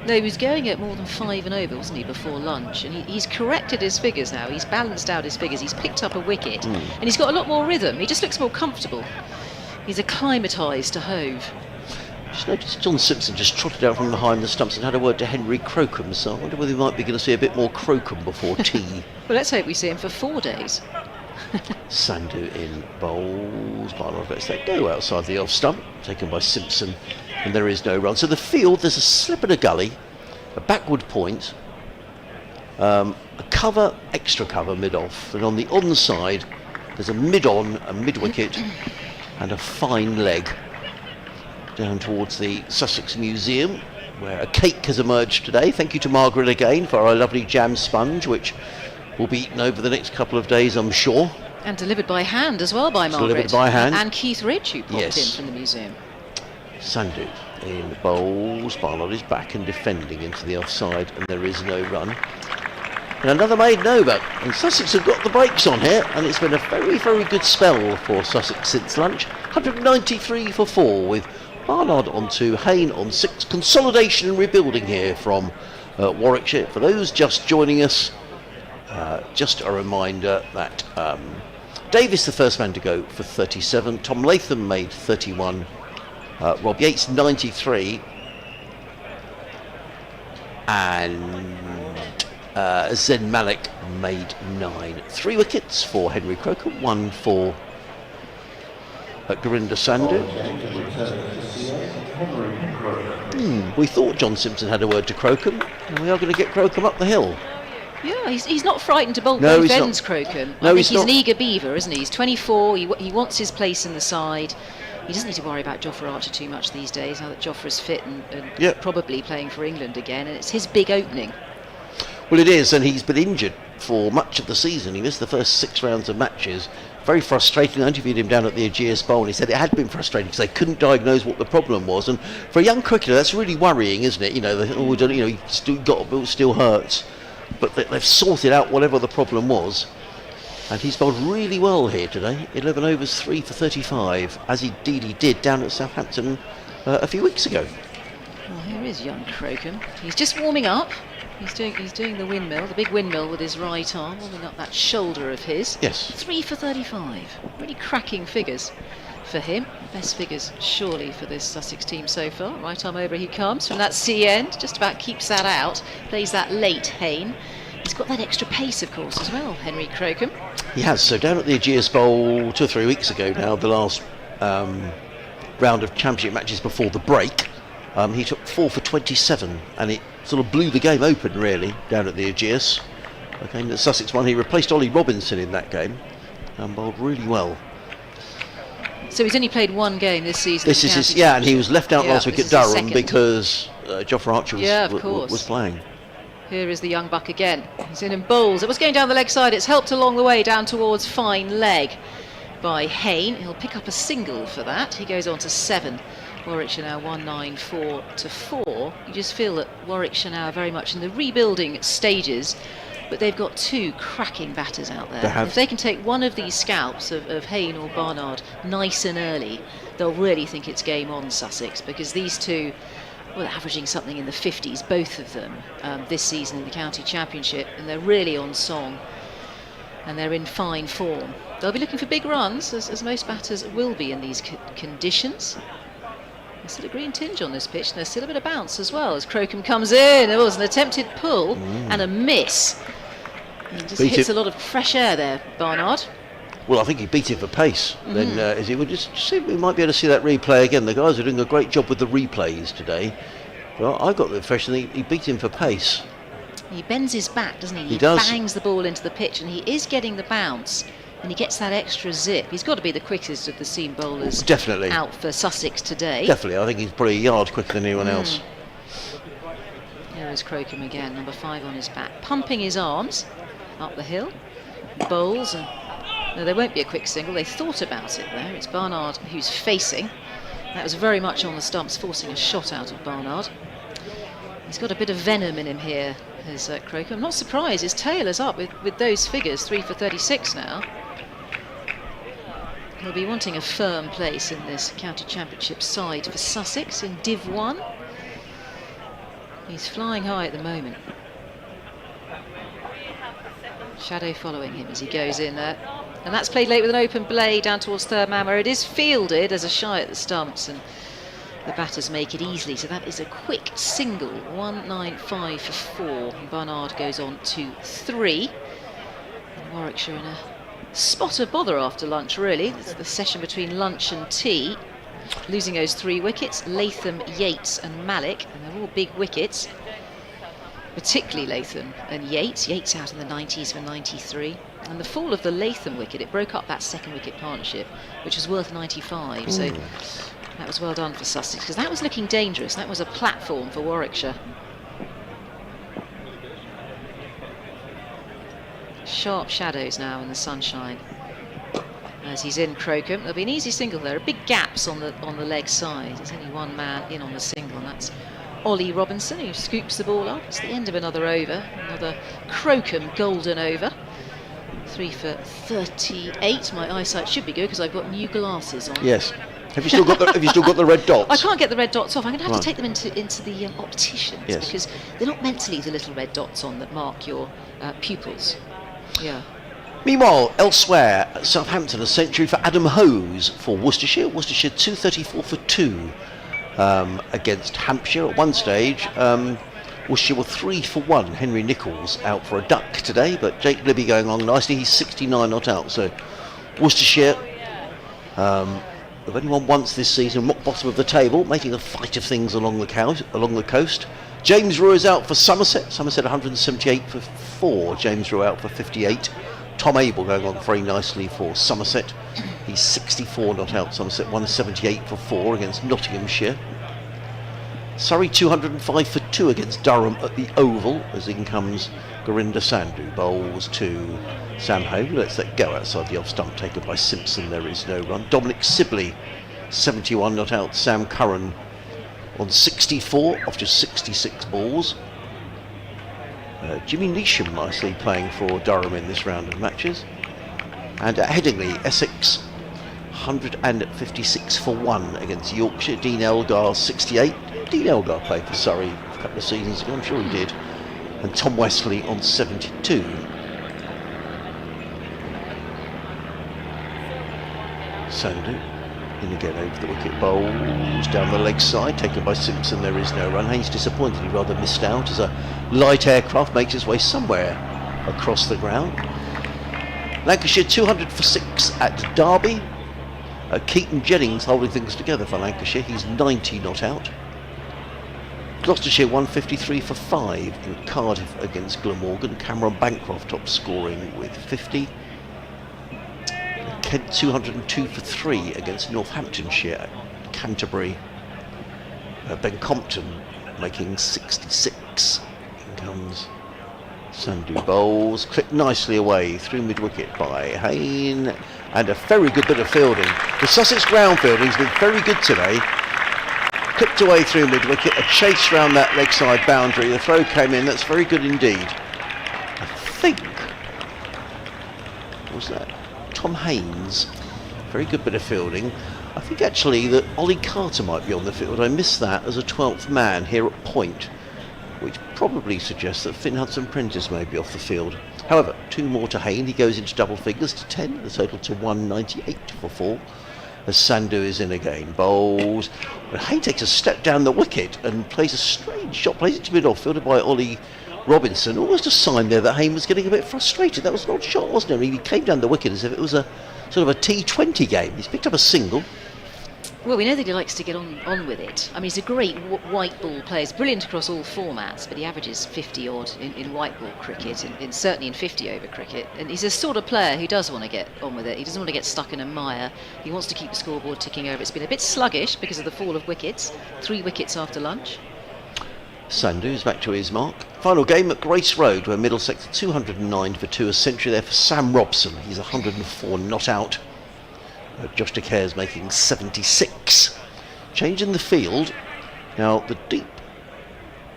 No, he was going at more than 5 and over, wasn't he, before lunch? And he's corrected his figures now. He's balanced out his figures. He's picked up a wicket. And he's got a lot more rhythm. He just looks more comfortable. He's acclimatised to Hove. Just noticed John Simpson just trotted out from behind the stumps and had a word to Henry Crocombe, so I wonder whether we might be going to see a bit more Crocombe before tea. Well, let's hope we see him for 4 days. Sandhu in bowls. Barnard lets that go outside the off stump, taken by Simpson, and there is no run. So the field, there's a slip and a gully, a backward point, a cover, extra cover mid-off, and on the onside there's a mid-on, a mid-wicket, and a fine leg down towards the Sussex Museum, where a cake has emerged today. Thank you to Margaret again for our lovely jam sponge, which will be eaten over the next couple of days, I'm sure. And delivered by hand as well by Margaret. Delivered by hand. And Keith Ridge, who popped in from the museum. Sandhu in bowls. Barnard is back and defending into the offside, and there is no run. And another maiden over. And Sussex have got the brakes on here, and it's been a very, very good spell for Sussex since lunch. 193 for 4 with Barnard on 2, Hayne on 6. Consolidation and rebuilding here from Warwickshire. For those just joining us, just a reminder that Davis, the first man to go for 37, Tom Latham made 31, Rob Yates 93, and Zen Malik made 9. 3 wickets for Henry Crocombe, 1 for Gurinder Sandhu. We thought John Simpson had a word to Crocombe, and we are going to get Crocombe up the hill. Yeah, he's not frightened to bowl both ends, Crocombe. No, I think he's not. an eager beaver, isn't he? He's 24, he wants his place in the side. He doesn't need to worry about Jofra Archer too much these days, now that Jofra's fit and probably playing for England again, and it's his big opening. Well, it is, and he's been injured for much of the season. He missed the first 6 rounds of matches. Very frustrating. I interviewed him down at the Aegeus Bowl, and he said it had been frustrating because they couldn't diagnose what the problem was. And for a young cricketer, that's really worrying, isn't it? You know, he still hurts. But they've sorted out whatever the problem was, and he's bowled really well here today. 11 overs, 3 for 35, as indeed he did down at Southampton a few weeks ago. Well, here is young Crocombe. He's just warming up. He's doing the windmill, the big windmill with his right arm, warming up that shoulder of his. Yes. 3 for 35. Really cracking figures for him. Best figures surely for this Sussex team so far. Right arm over he comes from that C end, just about keeps that out, plays that late Hayne. He's got that extra pace, of course, as well, Henry Crocombe. He has. So down at the Aegeus Bowl 2 or 3 weeks ago now, the last round of championship matches before the break, he took 4 for 27, and it sort of blew the game open, really, down at the Aegeus. A game that Sussex won. He replaced Ollie Robinson in that game and bowled really well. So he's only played 1 game this season. This is his, and he was left out last week at Durham because Jofra Archer was playing. Here is the young buck again. He's in and bowls. It was going down the leg side. It's helped along the way down towards fine leg by Hayne. He'll pick up a single for that. He goes on to 7. Warwickshire now 194 to 4. You just feel that Warwickshire now are very much in the rebuilding stages, but they've got 2 cracking batters out there. If they can take one of these scalps of Hayne or Barnard nice and early, they'll really think it's game on, Sussex, because these 2, well, they're averaging something in the 50s, both of them, this season in the county championship, and they're really on song, and they're in fine form. They'll be looking for big runs, as most batters will be in these conditions. There's still a green tinge on this pitch, and there's still a bit of bounce as well as Crocombe comes in. There was an attempted pull and a miss. He just hits a lot of fresh air there, Barnard. Well, I think he beat it for pace. Then as he would just see, we might be able to see that replay again. The guys are doing a great job with the replays today. Well, I got the impression that he beat him for pace. He bends his back, doesn't he? He does. Bangs the ball into the pitch, and he is getting the bounce. And he gets that extra zip. He's got to be the quickest of the seam bowlers. Definitely out for Sussex today. Definitely, I think he's probably a yard quicker than anyone else. Here is Crocombe again, number 5 on his back, pumping his arms up the hill. Bowls. No, there won't be a quick single. They thought about it there. It's Barnard who's facing. That was very much on the stumps, forcing a shot out of Barnard. He's got a bit of venom in him here, has Crocombe. I'm not surprised, his tail is up with those figures, 3 for 36 now. He'll be wanting a firm place in this county championship side for Sussex in Div 1. He's flying high at the moment. Shadow following him as he goes in there. And that's played late with an open blade down towards third man, where it is fielded as a shy at the stumps, and the batters make it easily. So that is a quick single, 195 for 4. And Barnard goes on to 3. And Warwickshire in a spot of bother after lunch, really. It's the session between lunch and tea. Losing those 3 wickets, Latham, Yates and Malik, and they're all big wickets. Particularly Latham and Yates. Yates out in the 90s for 93. And the fall of the Latham wicket, it broke up that second wicket partnership, which was worth 95. So that was well done for Sussex, because that was looking dangerous. That was a platform for Warwickshire. Sharp shadows now in the sunshine as he's in Crocombe. There'll be an easy single there. Big gaps on the leg side. There's only one man in on the single, and that's Ollie Robinson, who scoops the ball up. It's the end of another over, another Crocombe golden over. 3 for 38. My eyesight should be good because I've got new glasses on. Yes. Have you still got the red dots? I can't get the red dots off. I'm going to have to take them into the opticians, Yes. because they're not meant to leave the little red dots on that mark your pupils. Yeah. Meanwhile, elsewhere, at Southampton, a century for Adam Hose for Worcestershire. Worcestershire 234 for 2 against Hampshire. At one stage, Worcestershire were 3 for 1. Henry Nichols out for a duck today, but Jake Libby going along nicely. He's 69 not out. So Worcestershire have only won once this season, rock bottom of the table, making a fight of things along the coast. James Rew is out for Somerset. Somerset 178 for 4. James Rew out for 58. Tom Abel going on very nicely for Somerset. He's 64 not out. Somerset 178 for 4 against Nottinghamshire. Surrey 205 for 2 against Durham at the Oval, as in comes Gurinder Sandhu. Bowls to Sam Hove. Let's let go outside the off stump, taken by Simpson. There is no run. Dominic Sibley 71 not out. Sam Curran on 64 off just 66 balls. Jimmy Neesham nicely playing for Durham in this round of matches. And at Headingley, Essex 156 for 1 against Yorkshire. Dean Elgar 68. Dean Elgar played for Surrey a couple of seasons ago, I'm sure he did. And Tom Wesley on 72. Sandhu in again over the wicket, bowls down the leg side, taken by Simpson. There is no run. Haynes disappointed, he rather missed out as a light aircraft makes its way somewhere across the ground. Lancashire 200 for 6 at Derby. Keaton Jennings holding things together for Lancashire. He's 90 not out. Gloucestershire 153 for 5 in Cardiff against Glamorgan. Cameron Bancroft top scoring with 50. Kent 202 for 3 against Northamptonshire. Canterbury. Ben Compton making 66. In comes Sandhu. Bowls clipped nicely away through mid-wicket by Hayne, and a very good bit of fielding. The Sussex ground fielding has been very good today. Clipped away through mid-wicket, a chase round that leg side boundary. The throw came in. That's very good indeed. I think, what was that? Tom Haynes. Very good bit of fielding. I think actually that Ollie Carter might be on the field. I missed that as a 12th man here at point, which probably suggests that Finn Hudson-Prentice may be off the field. However, 2 more to Hayne. He goes into double figures to 10, the total to 198 for 4. As Sandhu is in again. Bowls. But Hayne takes a step down the wicket and plays a strange shot, plays it to mid-off, fielded by Ollie Robinson. Almost a sign there that Hayne was getting a bit frustrated. That was an odd shot, wasn't it? He came down the wicket as if it was a sort of a T20 game. He's picked up a single. Well, we know that he likes to get on with it. I mean, he's a great white ball player. He's brilliant across all formats, but he averages 50 odd in white ball cricket, and certainly in 50 over cricket. And he's a sort of player who does want to get on with it. He doesn't want to get stuck in a mire. He wants to keep the scoreboard ticking over. It's been a bit sluggish because of the fall of wickets. 3 wickets after lunch. Sandhu's back to his mark. Final game at Grace Road, where Middlesex 209 for 2. A century there for Sam Robson. He's 104 not out. Josh de Care's making 76. Change in the field. Now the deep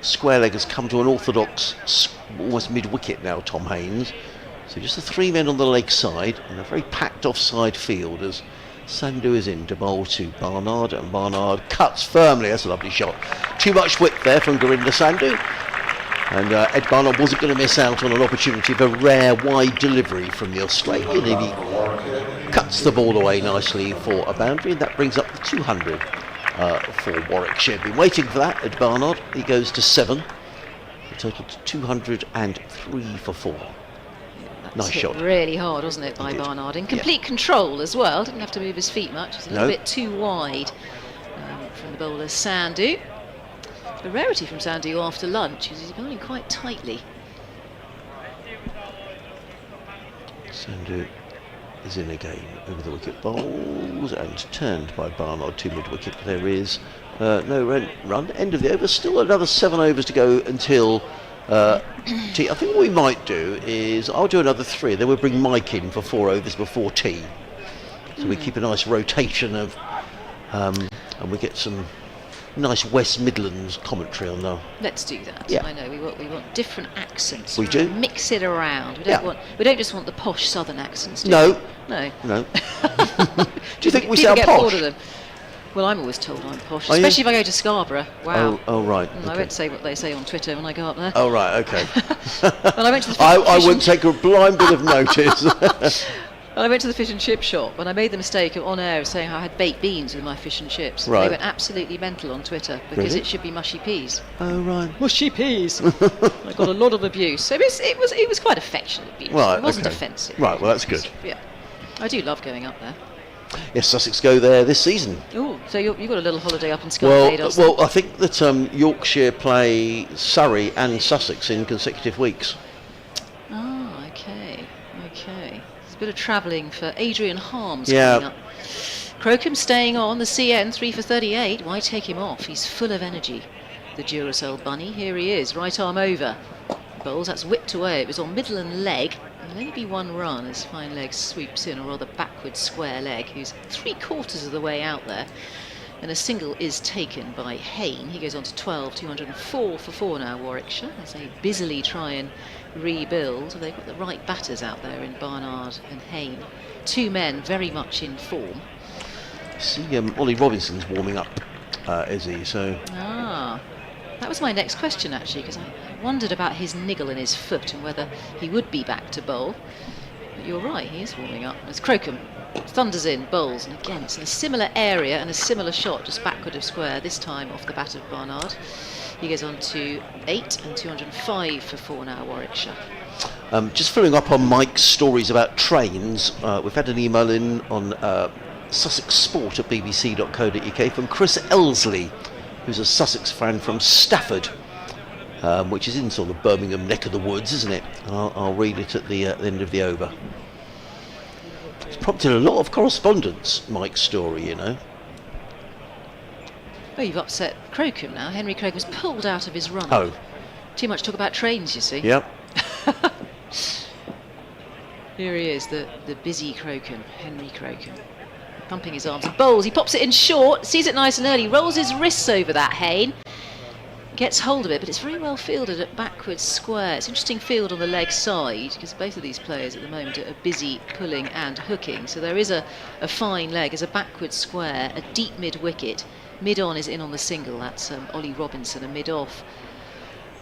square leg has come to an orthodox, almost mid-wicket now, Tom Haynes. So just the 3 men on the leg side and a very packed offside field as Sandhu is in to bowl to Barnard, and Barnard cuts firmly. That's a lovely shot. Too much width there from Gurinder Sandhu. And Ed Barnard wasn't going to miss out on an opportunity of a rare wide delivery from the Australian. And he cuts the ball away nicely for a boundary, and that brings up the 200 for Warwickshire. Been waiting for that, Ed Barnard. He goes to 7. A total to 203 for 4. Nice shot. Really hard, wasn't it, by Barnard? In complete control as well. Didn't have to move his feet much. It's a little bit too wide from the bowler Sandhu. A rarity from Sandhu after lunch because he's bowling quite tightly. Sandhu is in again over the wicket, bowls and turned by Barnard to mid-wicket. There is no run. End of the over. Still another 7 overs to go until tea. I think what we might do is I'll do another 3, then we'll bring Mike in for 4 overs before tea. So we keep a nice rotation of, and we get some nice West Midlands commentary on that. Let's do that. Yeah. I know we want different accents. We do. Mix it around. We don't just want the posh southern accents. Do No. we? No. Do you think we People sound get posh? bored of them. Well, I'm always told I'm posh, Are you? especially if I go to Scarborough. Wow. Oh right. I Okay. won't say what they say on Twitter when I go up there. Oh right. Okay. When I went to the I fish wouldn't take a blind bit of notice. When I went to the fish and chip shop, and I made the mistake of on air of saying I had baked beans with my fish and chips. Right. They went absolutely mental on Twitter because Really? it should be mushy peas. Oh right. Mushy peas. I got a lot of abuse. So it was quite affectionate abuse. Right. It wasn't okay. offensive. Right. Well, that's good. Yeah. I do love going up there. Yes, Sussex go there this season. Oh, so you've got a little holiday up in Scotland. Well, I think that Yorkshire play Surrey and Sussex in consecutive weeks. Oh, okay. There's a bit of travelling for Adrian Harms Yeah. coming up. Crocombe staying on, the CN 3 for 38. Why take him off? He's full of energy. The Duracell bunny, here he is, right arm over. Bowls, that's whipped away. It was on middle and leg. There'll only be 1 run as fine leg sweeps in, a rather backward square leg, who's 3/4 of the way out there. And a single is taken by Hayne. He goes on to 12, 204 for 4 now, Warwickshire, as they busily try and rebuild. They've got the right batters out there in Barnard and Hayne. 2 men very much in form. See, Ollie Robinson's warming up, is he? So That was my next question, actually, because I wondered about his niggle in his foot and whether he would be back to bowl. But you're right, he is warming up. As Crocombe thunders in, bowls, and again it's in a similar area and a similar shot, just backward of square, this time off the bat of Barnard. He goes on to 8 and 205 for 4 now, Warwickshire. just following up on Mike's stories about trains, we've had an email in on Sussex Sport at bbc.co.uk from Chris Elsley, who's a Sussex fan from Stafford, which is in sort of Birmingham neck of the woods, isn't it? And I'll read it at the end of the over. It's prompted a lot of correspondence, Mike's story, you know. Oh, you've upset Crocombe now. Henry Crocomb's pulled out of his run. Oh. Too much talk about trains, you see. Yep. Here he is, the busy Crocombe, Henry Crocombe. Pumping his arms and bowls. He pops it in short, sees it nice and early, rolls his wrists over that, Hayne. Gets hold of it, but it's very well fielded at backwards square. It's interesting field on the leg side, because both of these players at the moment are busy pulling and hooking. So there is a fine leg as a backwards square, a deep mid-wicket. Mid-on is in on the single, that's Ollie Robinson, a mid-off.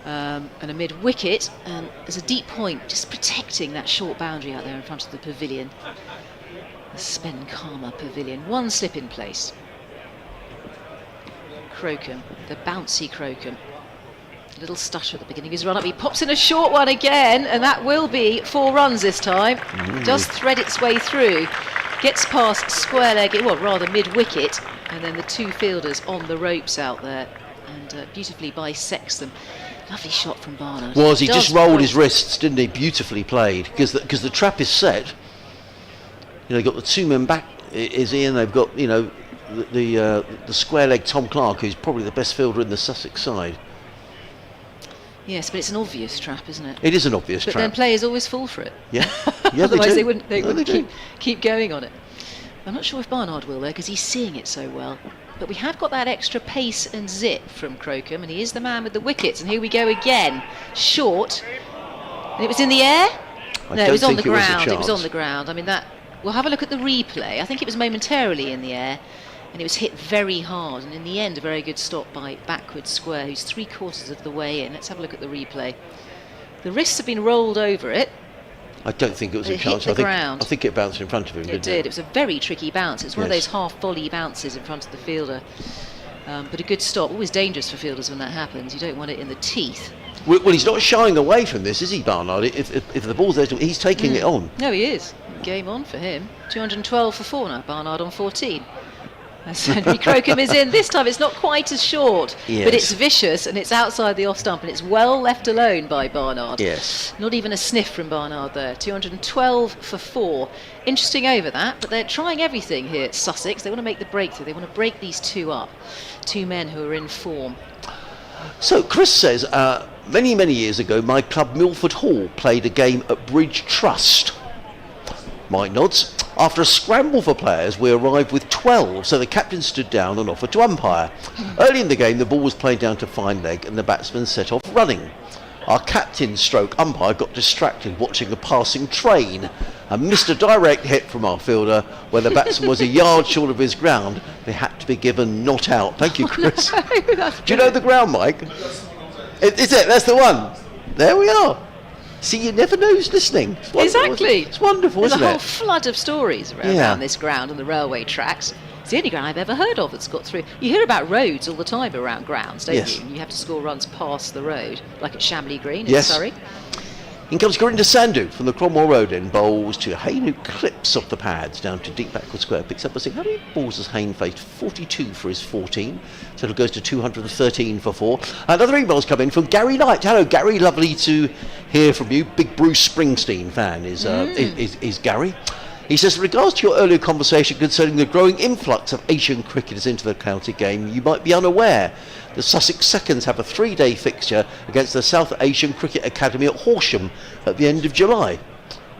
And a mid-wicket, and there's a deep point, just protecting that short boundary out there in front of the pavilion. The Spen Karma Pavilion. 1 slip in place. Crocombe, the bouncy Crocombe. A little stutter at the beginning of his run-up. He pops in a short one again, and that will be 4 runs this time. Does thread its way through. Gets past square leg, well, rather mid-wicket, and then the 2 fielders on the ropes out there, and beautifully bisects them. Lovely shot from Barnard. He just rolled his wrists, didn't he? Beautifully played, because the trap is set. You know, they've got the 2 men back, is Ian. They've got, you know, the square leg Tom Clark, who's probably the best fielder in the Sussex side. Yes, but it's an obvious trap, isn't it? It is an obvious but trap. then players always fall for it. Yeah, Otherwise they wouldn't do. keep going on it. I'm not sure if Barnard will though, because he's seeing it so well. but we have got that extra pace and zip from Crocombe, and he is the man with the wickets. And here we go again, short. And it was in the air? No, it was on the ground. It was on the ground. I mean, that. We'll have a look at the replay. I think it was momentarily in the air, and it was hit very hard. And in the end, a very good stop by Backward Square, who's 3/4 of the way in. Let's have a look at the replay. The wrists have been rolled over it. I don't think it was a It chance. hit the ground. I think it bounced in front of him, It didn't did. It was a very tricky bounce. It's one of Yes. those half-volley bounces in front of the fielder. But a good stop. Always dangerous for fielders when that happens. You don't want it in the teeth. Well, he's not shying away from this, is he, Barnard? If the ball's there, he's taking it on. No, he is. Game on for him. 212 for 4 now. Barnard on 14. As Henry Crocombe is in. This time it's not quite as short, Yes. but it's vicious and it's outside the off stump and it's well left alone by Barnard. Yes. Not even a sniff from Barnard there. 212 for 4. Interesting over that, but they're trying everything here at Sussex. They want to make the breakthrough. They want to break these two up. Two men who are in form. So Chris says, many, many years ago, my club Milford Hall played a game at Bridge Trust. Mike nods. After a scramble for players, we arrived with 12, so the captain stood down and offered to umpire. Early in the game, the ball was played down to fine leg and the batsman set off running. Our captain stroke umpire got distracted watching a passing train and missed a direct hit from our fielder where the batsman was a yard short of his ground. They had to be given not out. Thank you, Chris. Do you know the ground, Mike? Is it? That's the one. There we are. See, you never know who's listening. It's wonderful, Exactly. It's wonderful, There's isn't a whole it? flood of stories around this ground and the railway tracks. It's the only ground I've ever heard of that's got through. You hear about roads all the time around grounds, don't Yes. you? You have to score runs past the road, like at Shamley Green in Yes. Surrey. In comes Gurinder Sandhu from the Cromwell Road end, bowls to Hayne, who clips off the pads down to deep backward square, picks up a six. How many balls has Hayne faced? 42 for his 14, so it goes to 213 for 4. Another email's come in from Gary Knight. Hello, Gary, lovely to hear from you. Big Bruce Springsteen fan is Gary. He says, in regards to your earlier conversation concerning the growing influx of Asian cricketers into the county game, you might be unaware the Sussex Seconds have a 3-day fixture against the South Asian Cricket Academy at Horsham at the end of July.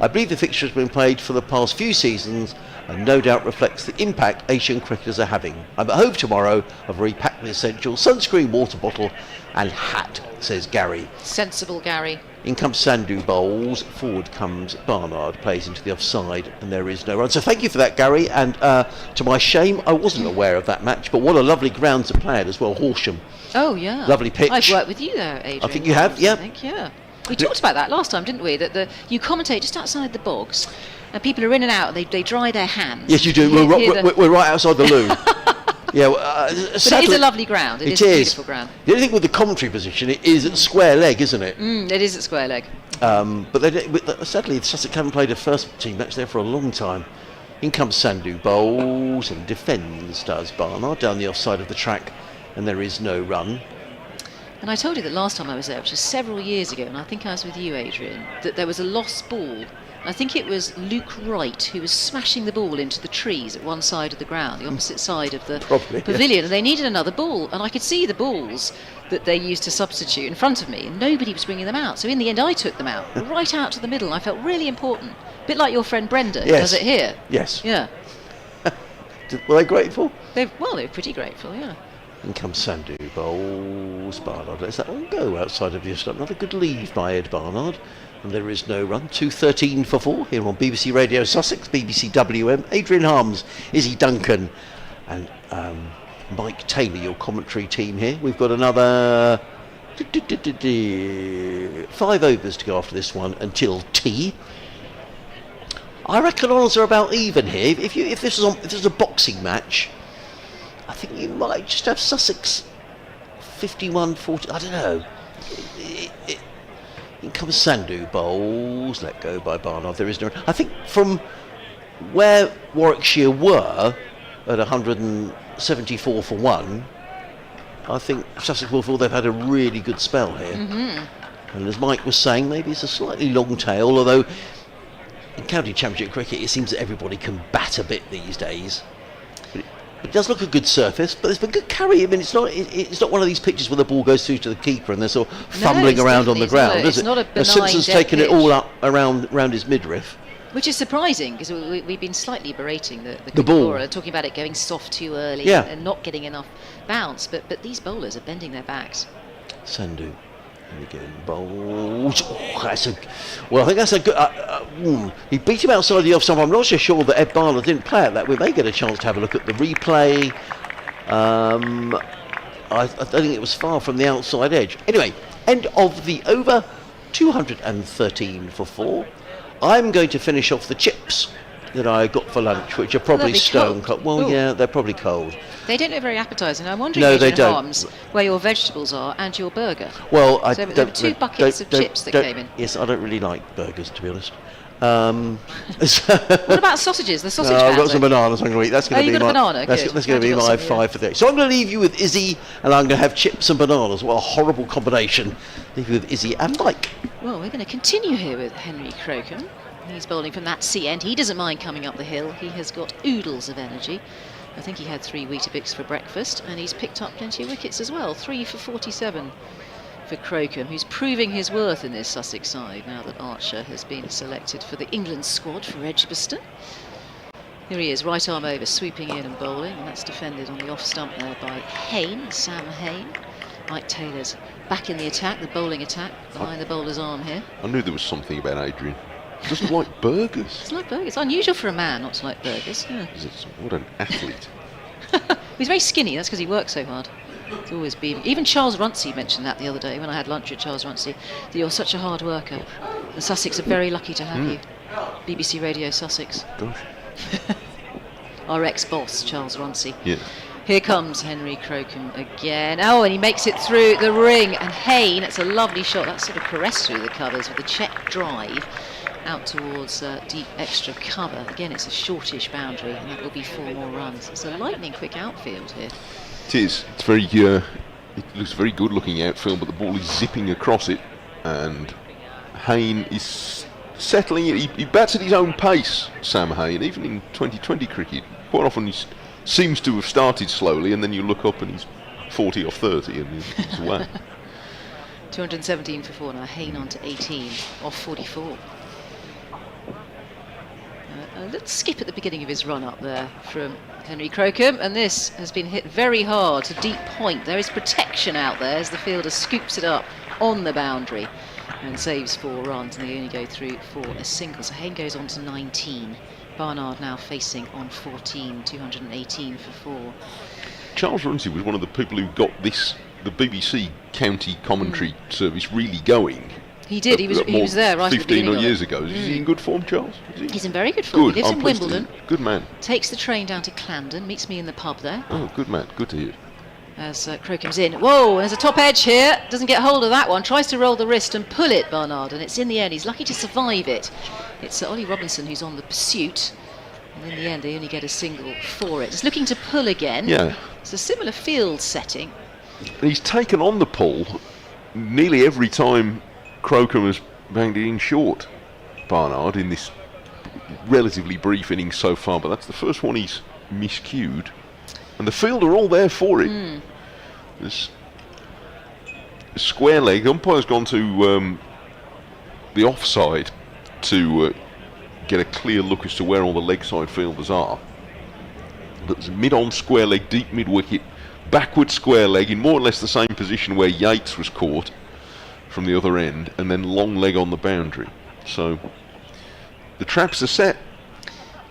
I believe the fixture has been played for the past few seasons and no doubt reflects the impact Asian cricketers are having. I'm at Hove tomorrow. I've repacked the essentials, sunscreen, water bottle and hat, says Gary. Sensible Gary. In comes Sandhu bowls, forward comes Barnard, plays into the offside, and there is no run. So thank you for that, Gary, and to my shame, I wasn't aware of that match, but what a lovely ground to play at as well, Horsham. Oh, yeah. Lovely pitch. I've worked with you there, Adrian. I think you have, yeah. I think, yeah. We talked about that last time, didn't we? That you commentate just outside the bogs, and people are in and out, they dry their hands. Yes, you do. Hear We're right outside the loo. Yeah, but it is a lovely ground. It is a beautiful ground. The only thing with the commentary position, it is at square leg, isn't it? It is at square leg. But sadly, Sussex haven't played a first team match there for a long time. In comes Sandhu bowls and defends, does Barnard, down the offside of the track, and there is no run. And I told you that last time I was there, which was several years ago, and I think I was with you, Adrian, that there was a lost ball. I think it was Luke Wright who was smashing the ball into the trees at one side of the ground, the opposite side of the pavilion, and they needed another ball, and I could see the balls that they used to substitute in front of me, and nobody was bringing them out. So in the end, I took them out, right out to the middle, and I felt really important. A bit like your friend Brenda, who does it here. Yes. Yeah. Were they grateful? They were pretty grateful, yeah. In comes Sandhu bowls, Barnard lets that one go outside of your stump. Another good lead by Ed Barnard. And there is no run. 213 for 4 here on BBC Radio Sussex, BBC WM. Adrian Harms, Izzy Duncan and Mike Taylor, your commentary team here. We've got another 5 overs to go after this one until tea. I reckon odds are about even here. If this was a boxing match, I think you might just have Sussex 51-40. I don't know. In comes Sandhu bowls, let go by Barnard. There is no. I think from where Warwickshire were at 174 for 1, I think Sussex will feel they've had a really good spell here. And as Mike was saying, maybe it's a slightly long tail, although in county championship cricket it seems that everybody can bat a bit these days. It does look a good surface, but there's been good carry. I mean, it's not one of these pitches where the ball goes through to the keeper and they're sort of fumbling around on the ground, is it? It's not a benign Simpson's taken it all up around his midriff. Which is surprising, because we've been slightly berating The ball. bowler, talking about it going soft too early Yeah. and not getting enough bounce. But these bowlers are bending their backs. Sandhu. And again, bowls. Oh, I think that's a good. He beat him outside the off stump. I'm not so sure that Ed Barner didn't play it that. We may get a chance to have a look at the replay. I don't think it was far from the outside edge. Anyway, end of the over. 213 for 4. I'm going to finish off the chips that I got for lunch, which are probably They'll be stone cold. cold. Well, Ooh. yeah, they're probably cold. They don't look very appetising. I'm wondering, No, they Adrian don't. Harms, where your vegetables are and your burger. Well, I So there don't. were two buckets of chips that came in. Yes, I don't really like burgers, to be honest. What about sausages? The sausage I've pans, got some okay. bananas. I'm going to eat. That's going to you be got a my. banana? That's Good. going to be Glad you my got some, 5 for 3. So I'm going to leave you with Izzy, and I'm going to have chips and bananas. What a horrible combination. Leave you with Izzy and Mike. Well, we're going to continue here with Henry Crocombe. He's bowling from that sea end. He doesn't mind coming up the hill. He has got oodles of energy. I think he had 3 Weetabix for breakfast, and he's picked up plenty of wickets as well. 3 for 47 for Crocombe, who's proving his worth in this Sussex side now that Archer has been selected for the England squad for Edgbaston. Here he is, right arm over, sweeping in and bowling, and that's defended on the off stump there by Hayne, Sam Hayne. Mike Taylor's back in the attack, the bowling attack, behind the bowler's arm here. I knew there was something about Adrian. He doesn't like burgers. It's like burgers. It's unusual for a man not to like burgers. Yeah. What an athlete. He's very skinny, that's because he works so hard. It's always been. Even Charles Runcie mentioned that the other day when I had lunch with Charles Runcie, that you're such a hard worker. The Sussex are very lucky to have you. BBC Radio Sussex. Gosh. Our ex-boss, Charles Runcie. Yeah. Here comes Henry Crocombe again. Oh, and he makes it through the ring. And Hayne, that's a lovely shot. That sort of caressed through the covers with the check drive out towards deep extra cover. Again, it's a shortish boundary, and that will be 4 more runs. It's a lightning quick outfield here. It is. It's very. It looks very good looking outfield, but the ball is zipping across it, and Hayne is settling it. He bats at his own pace, Sam Hayne, even in 2020 cricket. Quite often he seems to have started slowly, and then you look up and he's 40 off 30 and he's away. 217 for 4 now. Hayne on to 18 off 44. A little skip at the beginning of his run up there from Henry Crocombe, and this has been hit very hard to deep point. There is protection out there as the fielder scoops it up on the boundary and saves 4 runs, and they only go through for a single. So Hayne goes on to 19. Barnard now facing on 14, 218 for 4. Charles Runcie was one of the people who got the BBC county commentary service really going. He did. He was there right at the 15 beginning odd of years it. ago. Is he in good form, Charles? Is he? He's in very good form. Good. He lives I'm in pleased to Wimbledon. hear. Good man. Takes the train down to Clandon, meets me in the pub there. Oh, good man. Good to hear. As Crocombe's in. Whoa, there's a top edge here. Doesn't get hold of that one. Tries to roll the wrist and pull it, Barnard, and it's in the end. He's lucky to survive it. It's Ollie Robinson who's on the pursuit. And in the end, they only get a single for it. It's looking to pull again. Yeah. It's a similar field setting. And he's taken on the pull nearly every time Crocombe has banged it in short, Barnard, in this relatively brief innings so far, but that's the first one he's miscued. And the field are all there for it. There's a square leg. Umpire's gone to the offside to get a clear look as to where all the leg side fielders are. But there's a mid-on square leg, deep mid-wicket, backward square leg in more or less the same position where Yates was caught from the other end, and then long leg on the boundary. So the traps are set.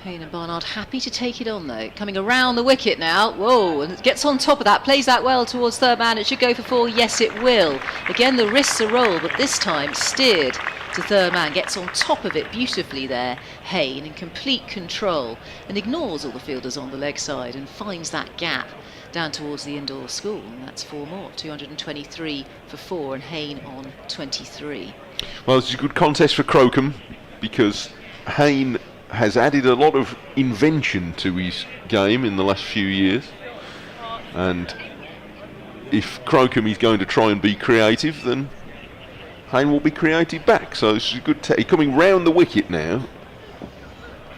Hayne and Barnard happy to take it on though. Coming around the wicket now. Whoa, and it gets on top of that. Plays that well towards third man. It should go for 4. Yes, it will. Again, the wrists are rolled, but this time steered to third man. Gets on top of it beautifully there. Hayne in complete control and ignores all the fielders on the leg side and finds that gap down towards the indoor school. And that's 4 more. 223 for 4 and Hayne on 23. Well, it's a good contest for Crocombe because Hayne has added a lot of invention to his game in the last few years, and if Crocombe is going to try and be creative, then Hayne will be creative back. So this is a good coming round the wicket now.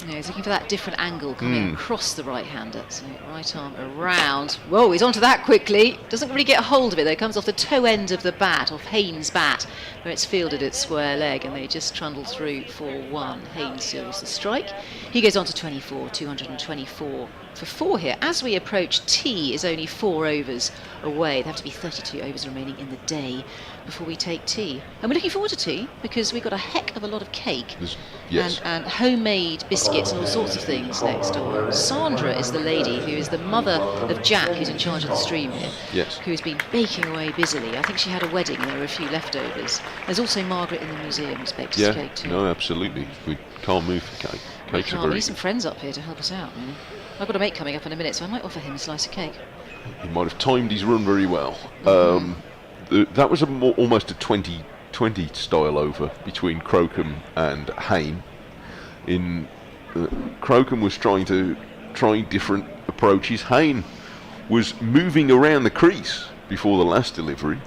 Yeah, he's looking for that different angle coming across the right-hander. So right arm around. Whoa, he's onto that quickly. Doesn't really get a hold of it though. Comes off the toe end of the bat, off Haynes' bat, where it's fielded at square leg, and they just trundle through for 1. Haynes seals the strike. He goes on to 24, 224 for 4 here. As we approach, tea is only 4 overs away. There have to be 32 overs remaining in the day before we take tea. And we're looking forward to tea because we've got a heck of a lot of cake and homemade biscuits and all sorts of things next door. Sandra is the lady who is the mother of Jack, who's in charge of the stream here, who's been baking away busily. I think she had a wedding and there were a few leftovers. There's also Margaret in the museum who's baked us cake too. No, absolutely. We can't move for cake. Cakes are we need some friends up here to help us out. Really. I've got a mate coming up in a minute, so I might offer him a slice of cake. He might have timed his run very well. That was almost a 20-20 style over between Crocombe and Hayne. Crocombe was trying different approaches. Hayne was moving around the crease before the last delivery,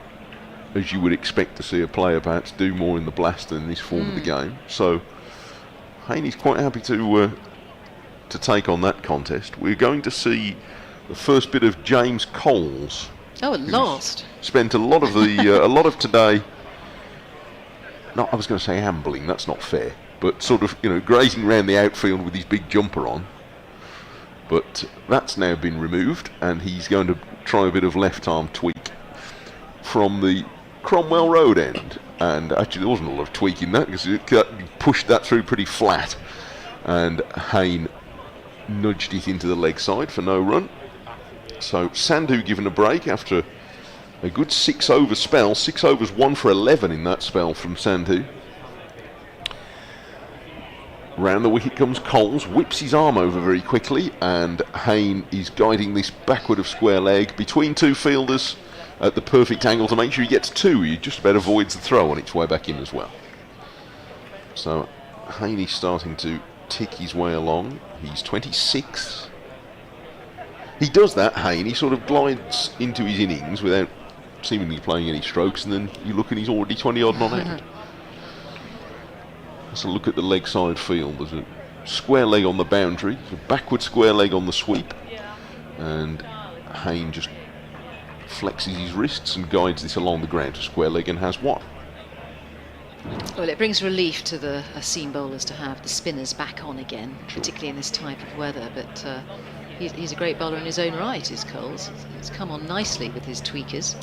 as you would expect to see a player perhaps do more in the blast than this form of the game. So Hayne is quite happy to take on that contest. We're going to see the first bit of James Coles. Oh, at last! Spent a lot of today. No, I was going to say ambling. That's not fair. But sort of, grazing around the outfield with his big jumper on. But that's now been removed, and he's going to try a bit of left arm tweak from the Cromwell Road end. And actually, there wasn't a lot of tweaking that because he pushed that through pretty flat, and Hayne nudged it into the leg side for no run. So Sandhu given a break after a good 6 over spell. 6 overs, 1 for 11 in that spell from Sandhu. Round the wicket comes Coles, whips his arm over very quickly, and Hayne is guiding this backward of square leg between 2 fielders at the perfect angle to make sure he gets 2. He just about avoids the throw on its way back in as well. So Hayne is starting to tick his way along. He's 26. He does that, Hayne. He sort of glides into his innings without seemingly playing any strokes, and then you look and he's already 20 odd not out. Let's look at the leg side field. There's a square leg on the boundary, a backward square leg on the sweep, and Hayne just flexes his wrists and guides this along the ground to square leg and has 1. Well, it brings relief to the seam bowlers to have the spinners back on again, particularly in this type of weather, but he's a great bowler in his own right, is Coles. He's come on nicely with his tweakers.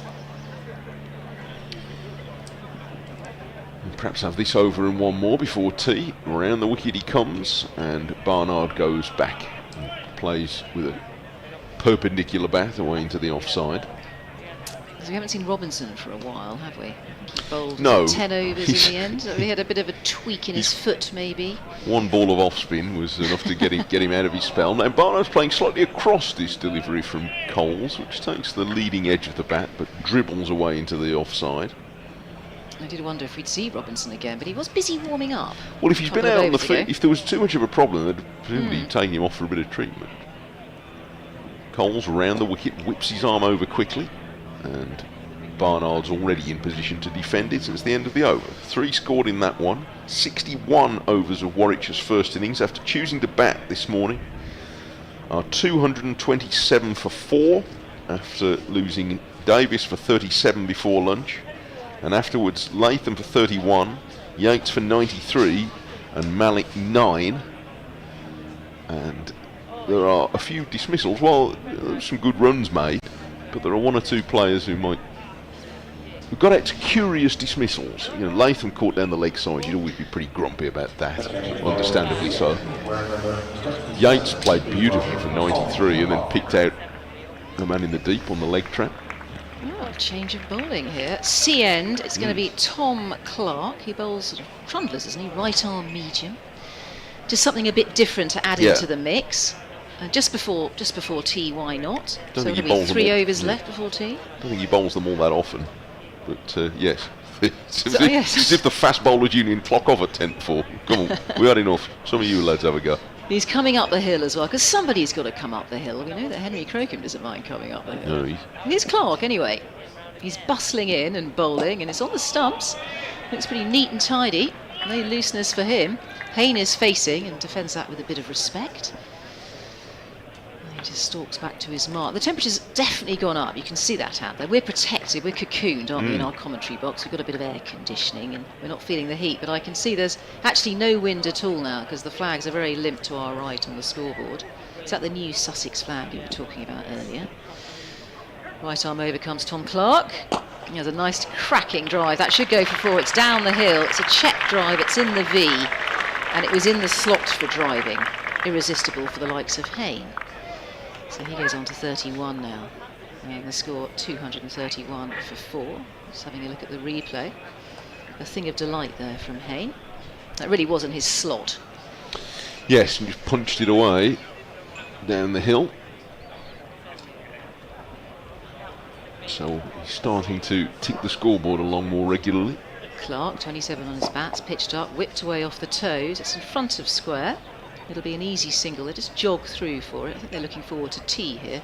And perhaps have this over and 1 more before tea. Around the wicket he comes, and Barnard goes back and plays with a perpendicular bat away into the offside. Because we haven't seen Robinson for a while, have we? He bowled 10 overs in the end. So he had a bit of a tweak in his foot, maybe. 1 ball of off spin was enough to get him out of his spell. Now Barnard's playing slightly across this delivery from Coles, which takes the leading edge of the bat, but dribbles away into the offside. I did wonder if we'd see Robinson again, but he was busy warming up. Well, if he's been out on the field, if there was too much of a problem, they'd presumably taken him off for a bit of treatment. Coles around the wicket, whips his arm over quickly, and Barnard's already in position to defend it since the end of the over. 3 scored in that one. 61 overs of Warwickshire's first innings after choosing to bat this morning. 227 for 4 after losing Davis for 37 before lunch, and afterwards Latham for 31, Yates for 93, and Malik 9. And there are a few dismissals. Well, there's some good runs made, but there are 1 or 2 players who got out to curious dismissals. Latham caught down the leg side. You'd always be pretty grumpy about that, understandably so. Yates played beautifully for 93 and then picked out the man in the deep on the leg trap. Oh, change of bowling here. C end, it's going to be Tom Clark. He bowls sort of trundlers, isn't he? Right arm medium. Just something a bit different to add into the mix. Just before tea, why not? So there'll be 3 overs left before tea. I don't think he bowls them all that often, but yes. It's as if the Fast Bowlers Union clock off at 10-4. Come on, we had enough. Some of you lads have a go. He's coming up the hill as well, because somebody's got to come up the hill. We know that Henry Crocombe doesn't mind coming up the hill. No, Here's Clark anyway. He's bustling in and bowling, and it's on the stumps. Looks pretty neat and tidy. No looseness for him. Hayne is facing and defends that with a bit of respect. He just stalks back to his mark. The temperature's definitely gone up. You can see that out there. We're protected. We're cocooned, aren't we, in our commentary box? We've got a bit of air conditioning and we're not feeling the heat. But I can see there's actually no wind at all now because the flags are very limp to our right on the scoreboard. Is that the new Sussex flag you were talking about earlier? Right arm over comes Tom Clark. He has a nice cracking drive. That should go for 4. It's down the hill. It's a check drive. It's in the V. And it was in the slot for driving. Irresistible for the likes of Hayne. So he goes on to 31 now. And the score 231 for 4. Just having a look at the replay. A thing of delight there from Hayne. That really wasn't his slot. Yes, and just punched it away down the hill. So he's starting to tick the scoreboard along more regularly. Clark, 27 on his bats, pitched up, whipped away off the toes. It's in front of square. It'll be an easy single. They just jog through for it. I think they're looking forward to tee here.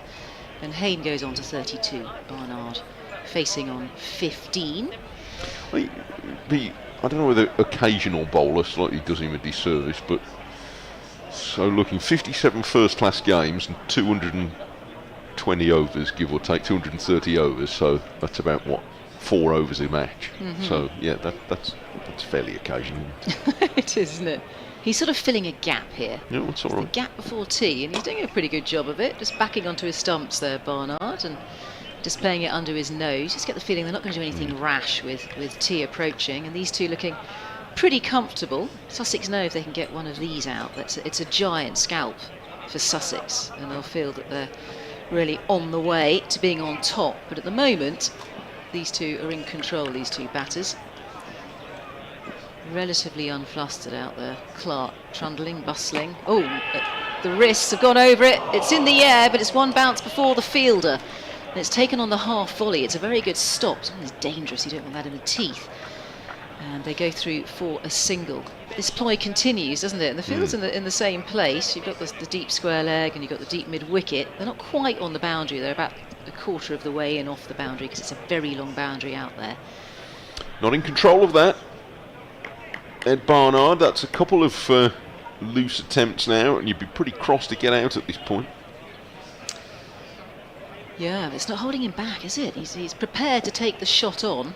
And Hayne goes on to 32. Barnard facing on 15. I don't know whether occasional bowler slightly does him a disservice, but so looking 57 first-class games and 220 overs, give or take, 230 overs. So that's about what, 4 overs a match. So yeah, that's fairly occasional. It is, isn't it? He's sort of filling a gap here. Yeah, that's all The right. gap before tee, and he's doing a pretty good job of it. Just backing onto his stumps there, Barnard, and just playing it under his nose. Just get the feeling they're not going to do anything rash with tee approaching, and these two looking pretty comfortable. Sussex know if they can get one of these out, it's a giant scalp for Sussex, and they'll feel that they're really on the way to being on top. But at the moment, these two are in control, these two batters. Relatively unflustered out there. Clark trundling, bustling. Oh, the wrists have gone over it. It's in the air, but it's one bounce before the fielder. And it's taken on the half volley. It's a very good stop. Something's dangerous. You don't want that in the teeth. And they go through for a single. This ploy continues, doesn't it? And the field's in the same place. You've got the deep square leg and you've got the deep mid wicket. They're not quite on the boundary. They're about a quarter of the way in off the boundary because it's a very long boundary out there. Not in control of that. Ed Barnard, that's a couple of loose attempts now, and you'd be pretty cross to get out at this point. Yeah, it's not holding him back, is it? He's prepared to take the shot on,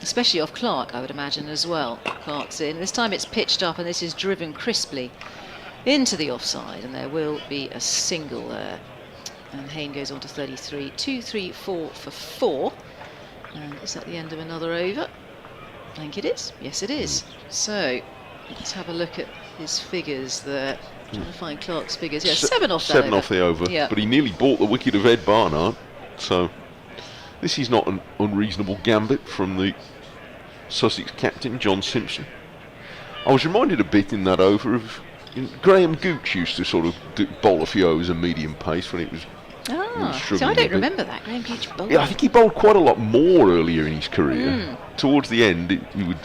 especially off Clark, I would imagine, as well. Clark's in. This time it's pitched up, and this is driven crisply into the offside, and there will be a single there. And Hayne goes on to 33. 2, 3, 4 for 4. And is that the end of another over? I think it is. Yes, it is. So let's have a look at his figures there. Trying to find Clark's figures. Yeah, 7 off that 7 over. off the over. Yeah. But he nearly bought the wicket of Ed Barnard. So this is not an unreasonable gambit from the Sussex captain, John Simpson. I was reminded a bit in that over of Graham Gooch used to sort of bowl a few overs at medium pace when it was. See, I don't remember that. Graham Gooch bowled. Yeah, I think he bowled quite a lot more earlier in his career. Towards the end, he would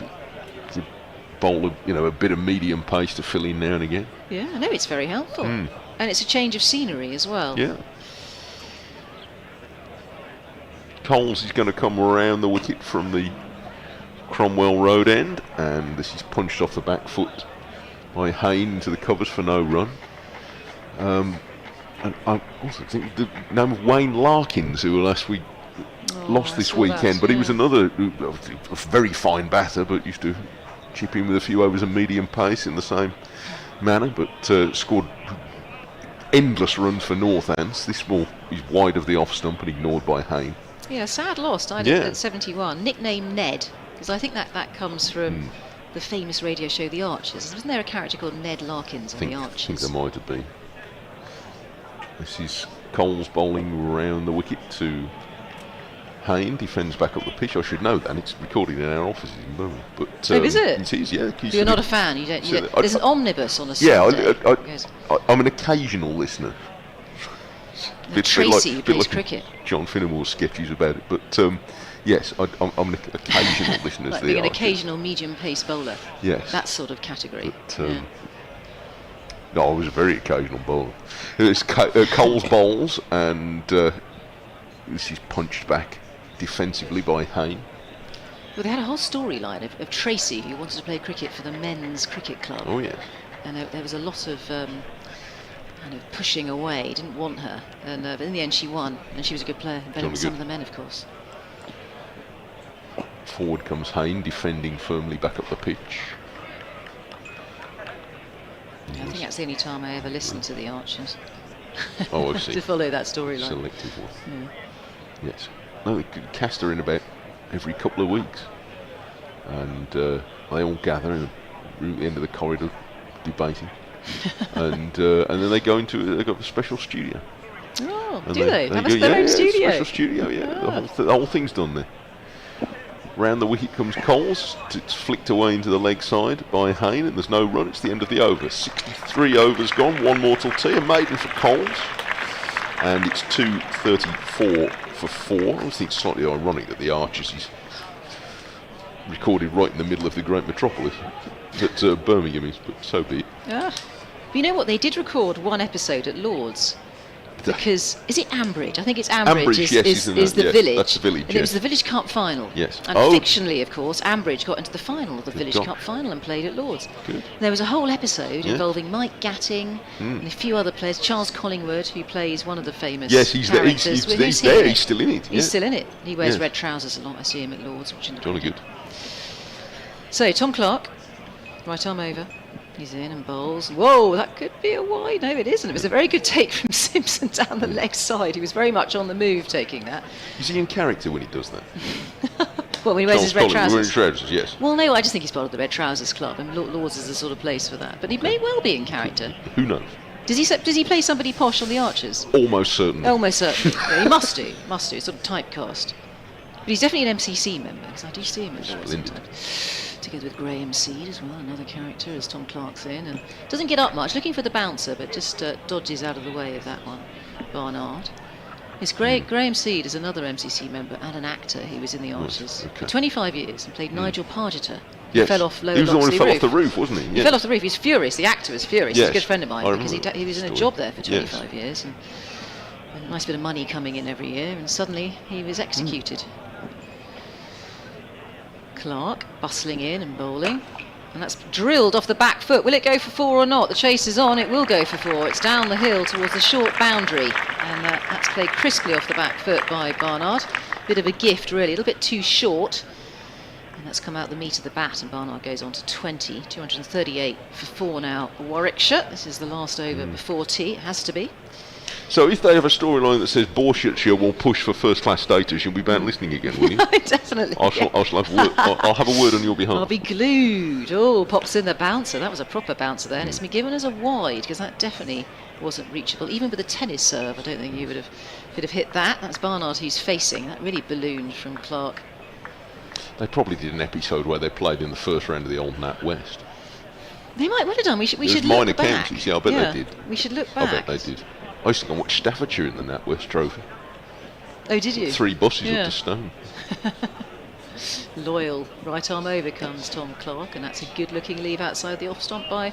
bowl a bit of medium pace to fill in now and again. Yeah, I know it's very helpful. And it's a change of scenery as well. Yeah. Coles is going to come around the wicket from the Cromwell Road end, and this is punched off the back foot by Hayne into the covers for no run. And I also think the name of Wayne Larkins, who last week lost this weekend, but he was another a very fine batter, but used to chip in with a few overs of medium pace in the same manner, but scored endless runs for Northants. This ball is wide of the off stump and ignored by Hayne. Yeah, sad loss. Died at 71. Nickname Ned, because I think that comes from the famous radio show The Archers. Wasn't there a character called Ned Larkins on The Archers? I think there might have been. This is Coles bowling around the wicket to Hayne, defends back up the pitch. I should know that. It's recorded in our offices in Birmingham. But is it? It is, yeah. You're not a fan. You don't. There's an omnibus on a Sunday. I'm an occasional listener. Tracy, who plays like cricket. John Finnemore's sketches about it. But yes, I'm an occasional listener. Like being an occasional medium pace bowler. Yes. That sort of category. But, no, I was a very occasional bowler. It's Coles bowls, and this is punched back defensively by Hayne. Well, they had a whole storyline of Tracy, who wanted to play cricket for the men's cricket club. Oh, yes. And there was a lot of kind of pushing away, didn't want her. And but in the end, she won, and she was a good player, better than some of the men, of course. Forward comes Hayne, defending firmly back up the pitch. Yeah, I think that's the only time I ever listened to the Archers. Oh, I see. To follow that storyline. Selective one. Yes. No, they could cast her in about every couple of weeks. And they all gather in the end of the corridor debating. and then they go into they've got a special studio. Oh, And do they? Have go, their own studio? Special studio, yeah. Oh. The whole thing's done there. Round the wicket comes Coles. It's flicked away into the leg side by Hayne, and there's no run. It's the end of the over. 63 overs gone. One more till tea. A maiden for Coles, and it's 2:34 for 4. I think it's slightly ironic that the Archers is recorded right in the middle of the great metropolis that Birmingham is, but so be it. But you know what? They did record one episode at Lord's. Because, is it Ambridge? I think it's Ambridge, is the village. That's the village, and it was the Village Cup final. Yes. And fictionally, of course, Ambridge got into the final of the Village Cup final and played at Lord's. Good. There was a whole episode involving Mike Gatting and a few other players. Charles Collingwood, who plays one of the famous he's there. characters. He's there. He's still in it. He's still in it. He wears red trousers a lot. I see him at Lord's watching the Jolly good. So, Tom Clark, right arm over. He's in and bowls. Whoa, that could be a wide. No, it isn't. It was a very good take from Simpson down the leg side. He was very much on the move taking that. Is he in character when he does that? Well, when he wears his red trousers. Wearing trousers, yes. Well, no, I just think he's part of the Red Trousers Club, and Lord's is the sort of place for that. But he may well be in character. Who knows? Does he play somebody posh on the Archers? Almost certainly. Almost certainly. Yeah, he must do. Must do. It's sort of typecast. But he's definitely an MCC member, because I do see him at Lord's sometimes. Together with Graham Seed as well, another character as Tom Clark's in, and doesn't get up much, looking for the bouncer, but just dodges out of the way of that one. Barnard. Yes, Graham Seed is another MCC member and an actor. He was in the Archers for 25 years and played Nigel Pargeter. Yes. Fell off low. He was the one who fell off the roof, wasn't he? He fell off the roof. He's furious. The actor was furious. Yes. He's a good friend of mine because he was in a job there for 25 Yes. years, and a nice bit of money coming in every year, and suddenly he was executed. Clark bustling in and bowling, and that's drilled off the back foot. Will it go for 4 or not? The chase is on. It will go for 4. It's down the hill towards the short boundary, and that's played crisply off the back foot by Barnard. Bit of a gift, really, a little bit too short, and that's come out the meat of the bat, and Barnard goes on to 20. 238 for 4 now. Warwickshire. This is the last over before tea. It has to be. So if they have a storyline that says Warwickshire will push for first-class status, you'll be back listening again, will you? Definitely. I shall have word. I'll have a word on your behalf. I'll be glued. Oh, pops in the bouncer. That was a proper bouncer there. And it's been given as a wide, because that definitely wasn't reachable. Even with a tennis serve, I don't think you could have hit that. That's Barnard who's facing. That really ballooned from Clark. They probably did an episode where they played in the first round of the old Nat West. They might well have done. We should look minor back. counties, yeah, I bet they did. We should look back. I bet they did. I used to go and watch Staffordshire in the Nat West Trophy. Oh, did you? 3 buses up to Stone. Loyal. Right arm over comes Tom Clark, and that's a good-looking leave outside the off stomp by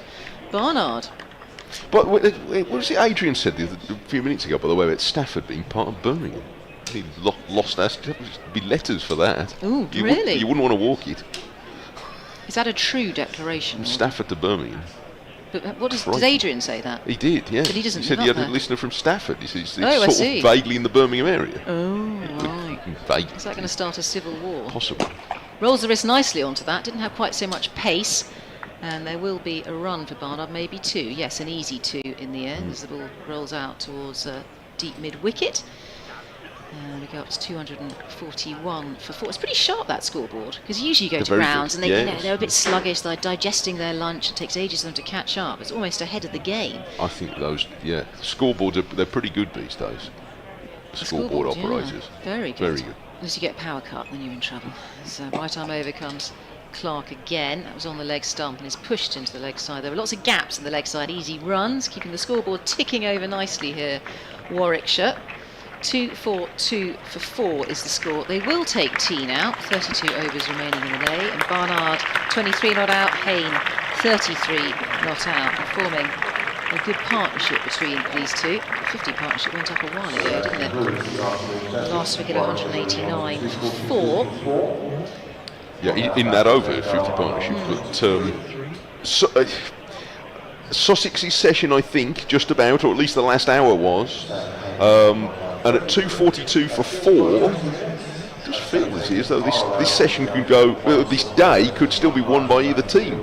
Barnard. But what was it Adrian said a few minutes ago, by the way, about Stafford being part of Birmingham? He lost us. There'd be letters for that. Oh, really? You wouldn't want to walk it. Is that a true declaration? From Stafford to Birmingham. But what did Adrian say that? He did, yeah. But he doesn't He said live he up had a there. listener from Stafford. He's Oh, I sort see. of vaguely in the Birmingham area. Oh, right. Vague. Is that going to start a civil war? Possible. Rolls the wrist nicely onto that. Didn't have quite so much pace. And there will be a run for Barnard, maybe 2. Yes, an easy 2 in the end as the ball rolls out towards deep mid-wicket. And we go up to 241 for 4. It's pretty sharp, that scoreboard, because usually you go to rounds and they're a bit sluggish. They're digesting their lunch. It takes ages for them to catch up. It's almost ahead of the game. I think those, scoreboards they're pretty good these days. Scoreboard operators. Yeah, very good. Very good. Unless you get power cut, then you're in trouble. So right arm over comes Clark again. That was on the leg stump and is pushed into the leg side. There were lots of gaps in the leg side. Easy runs, keeping the scoreboard ticking over nicely here. Warwickshire. 2-4-2 for 4 is the score. They will take tea now. 32 overs remaining in the day. And Barnard, 23 not out. Hayne, 33 not out. Forming a good partnership between these two. 50 partnership went up a while ago, didn't it? Last wicket 189 for 4. Yeah, in that over 50 partnership. But Sussex's session, I think, just about, or at least the last hour was, and at 2:42 for 4, it does feel as though this session could go, this day could still be won by either team,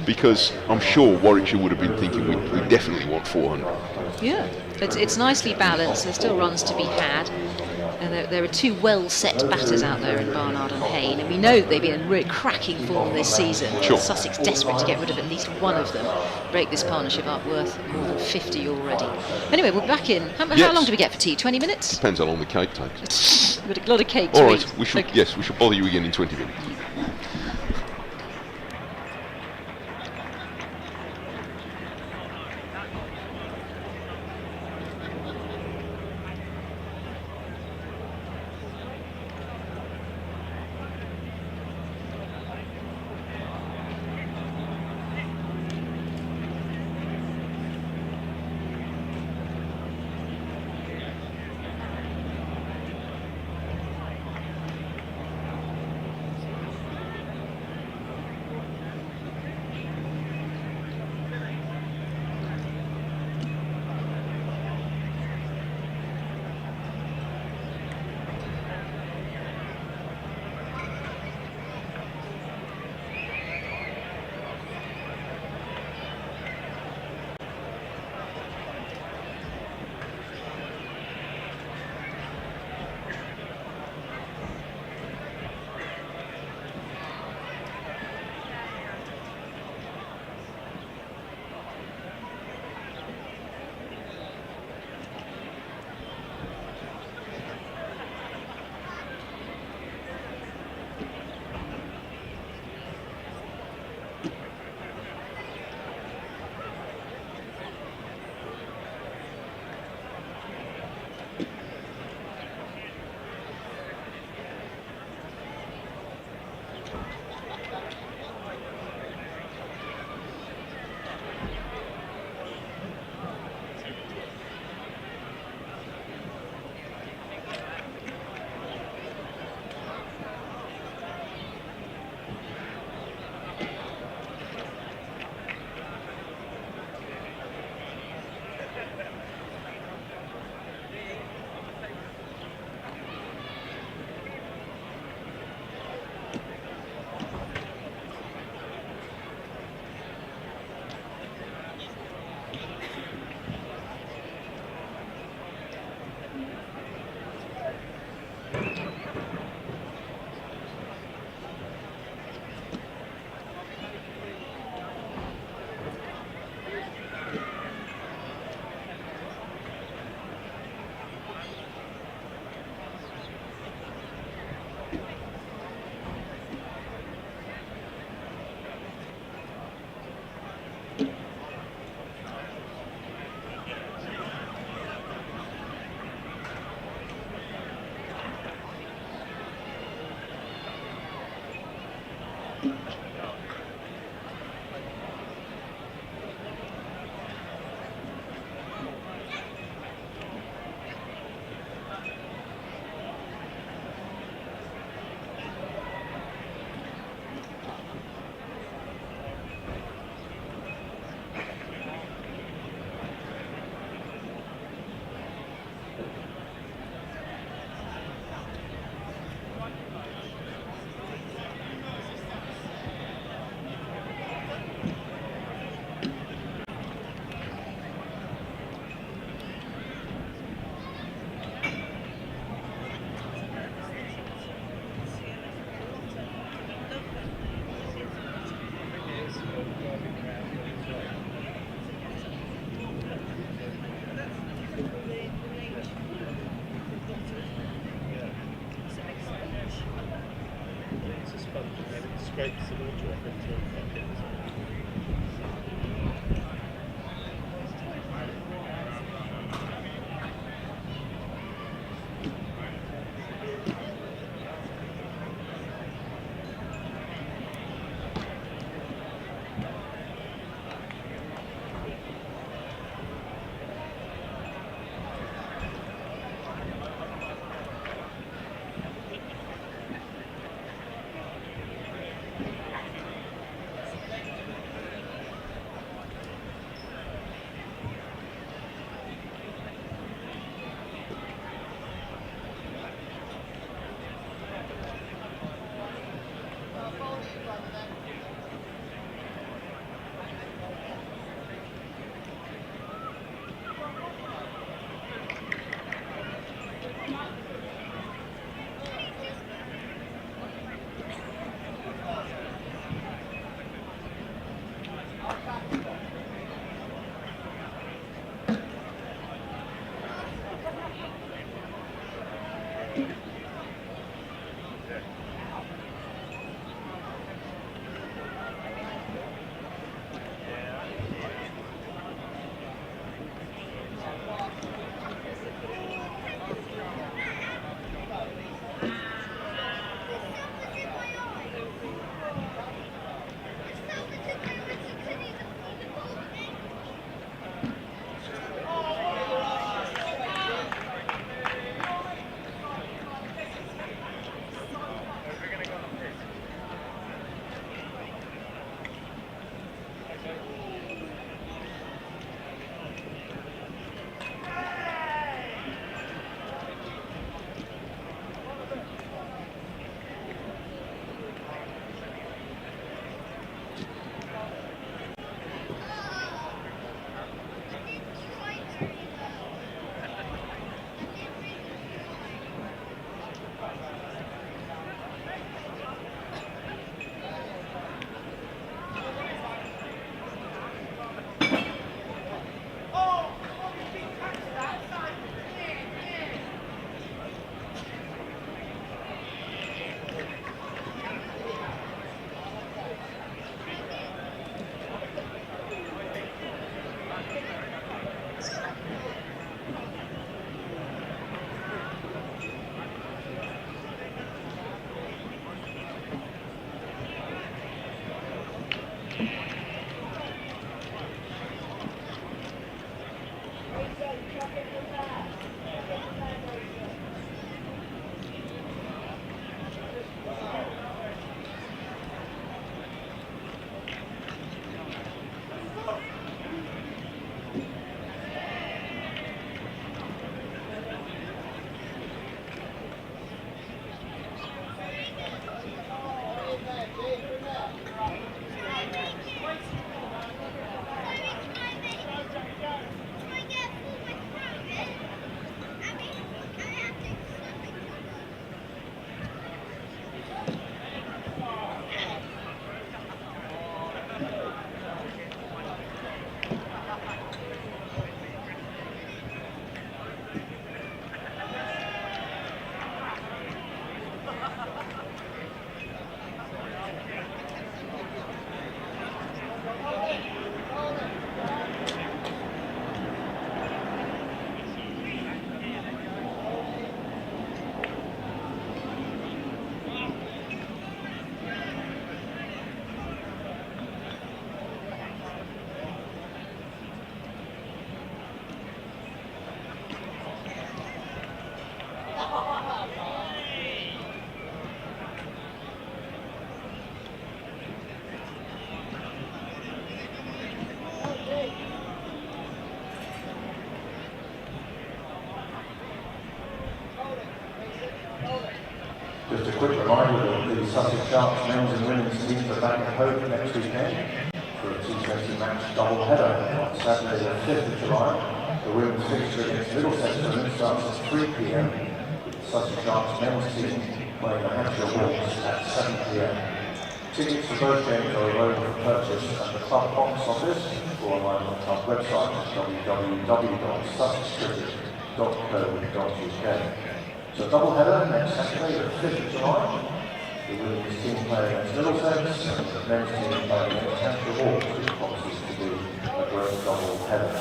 because I'm sure Warwickshire would have been thinking we definitely want 400. Yeah, it's nicely balanced. There's still runs to be had. And there are two well-set batters out there in Barnard and Hayne, and we know that they've been in really cracking form this season. Sure. Sussex desperate to get rid of at least one of them, break this partnership up worth more than 50 already. Anyway, we're back in. How long do we get for tea? 20 minutes? Depends how long the cake takes. We've got a lot of cake to All right, eat. we should, Okay. yes, we should bother you again in 20 minutes. scrapes the water off into a bucket. Just a quick reminder that the Sussex Sharks men's and women's teams are back at Hove next weekend for a T20 match double header on Saturday the 5th of July. The women's fixture against Middlesex women starts at 3 p.m. with the Sussex Sharks men's team playing the Hampshire Hawks at 7 p.m. Tickets for both games are available for purchase at the club box office or online on the club website at www.sussexcricket.co.uk. So double header next Saturday, the 5th of July. The women's team playing against Middlesex and the men's team playing against Hampshire Hawks, which promises to be a great double header.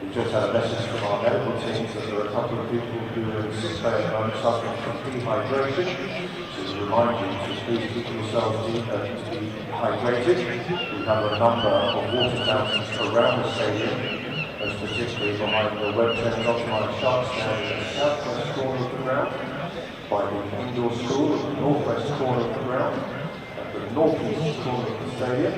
We just had a message from our medical teams that there are a couple of people who are in sick bay at the moment suffering from dehydration. So to remind you to please keep yourselves dehydrated. We have a number of water fountains around the stadium, most particularly behind the Web 10 optimised shark stand in the southwest corner of the ground, by the indoor school at the northwest corner of the ground, at the northeast corner of the stadium,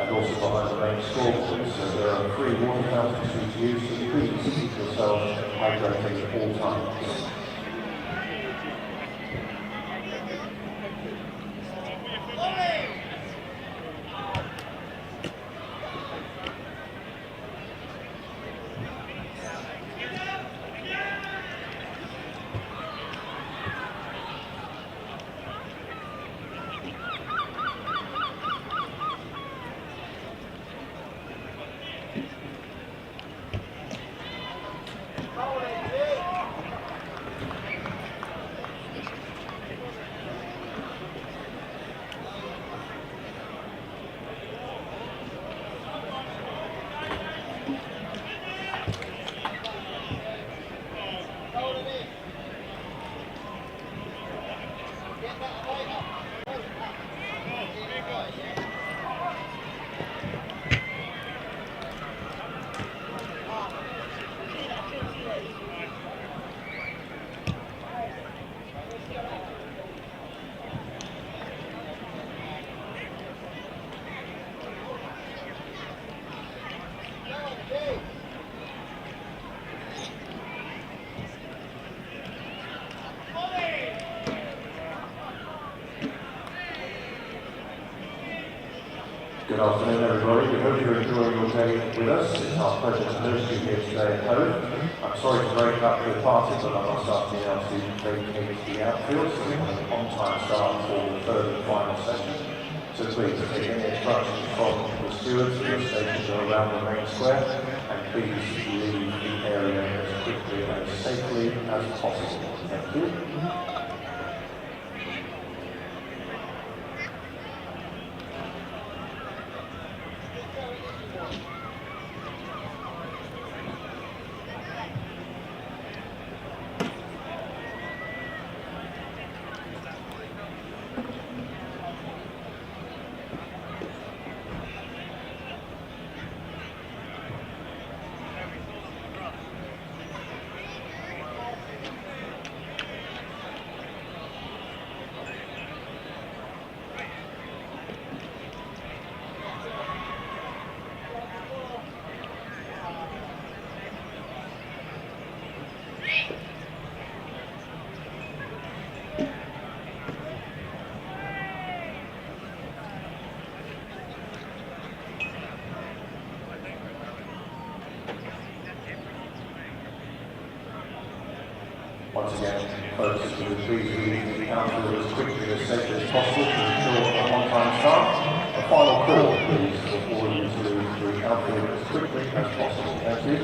and also behind the main scoreboard. So there are free water fountains for you to use, so please keep yourselves hydrated at all times. Good afternoon, everybody. We hope you're enjoying your day with us. It's our pleasure to host you here today at Hove. I'm sorry to break up the party, but I must ask you now to vacate the outfield so we have an on-time start for the third and final session. So please take any instructions from the stewards who are stationed around the main square, and please leave the area as quickly and as safely as possible. Thank you. Once again, folks, we would please leave the outfield as quickly and as safely as possible to ensure a on-time start. A final call, please, for all you to leave the outfield as quickly as possible. Thank you.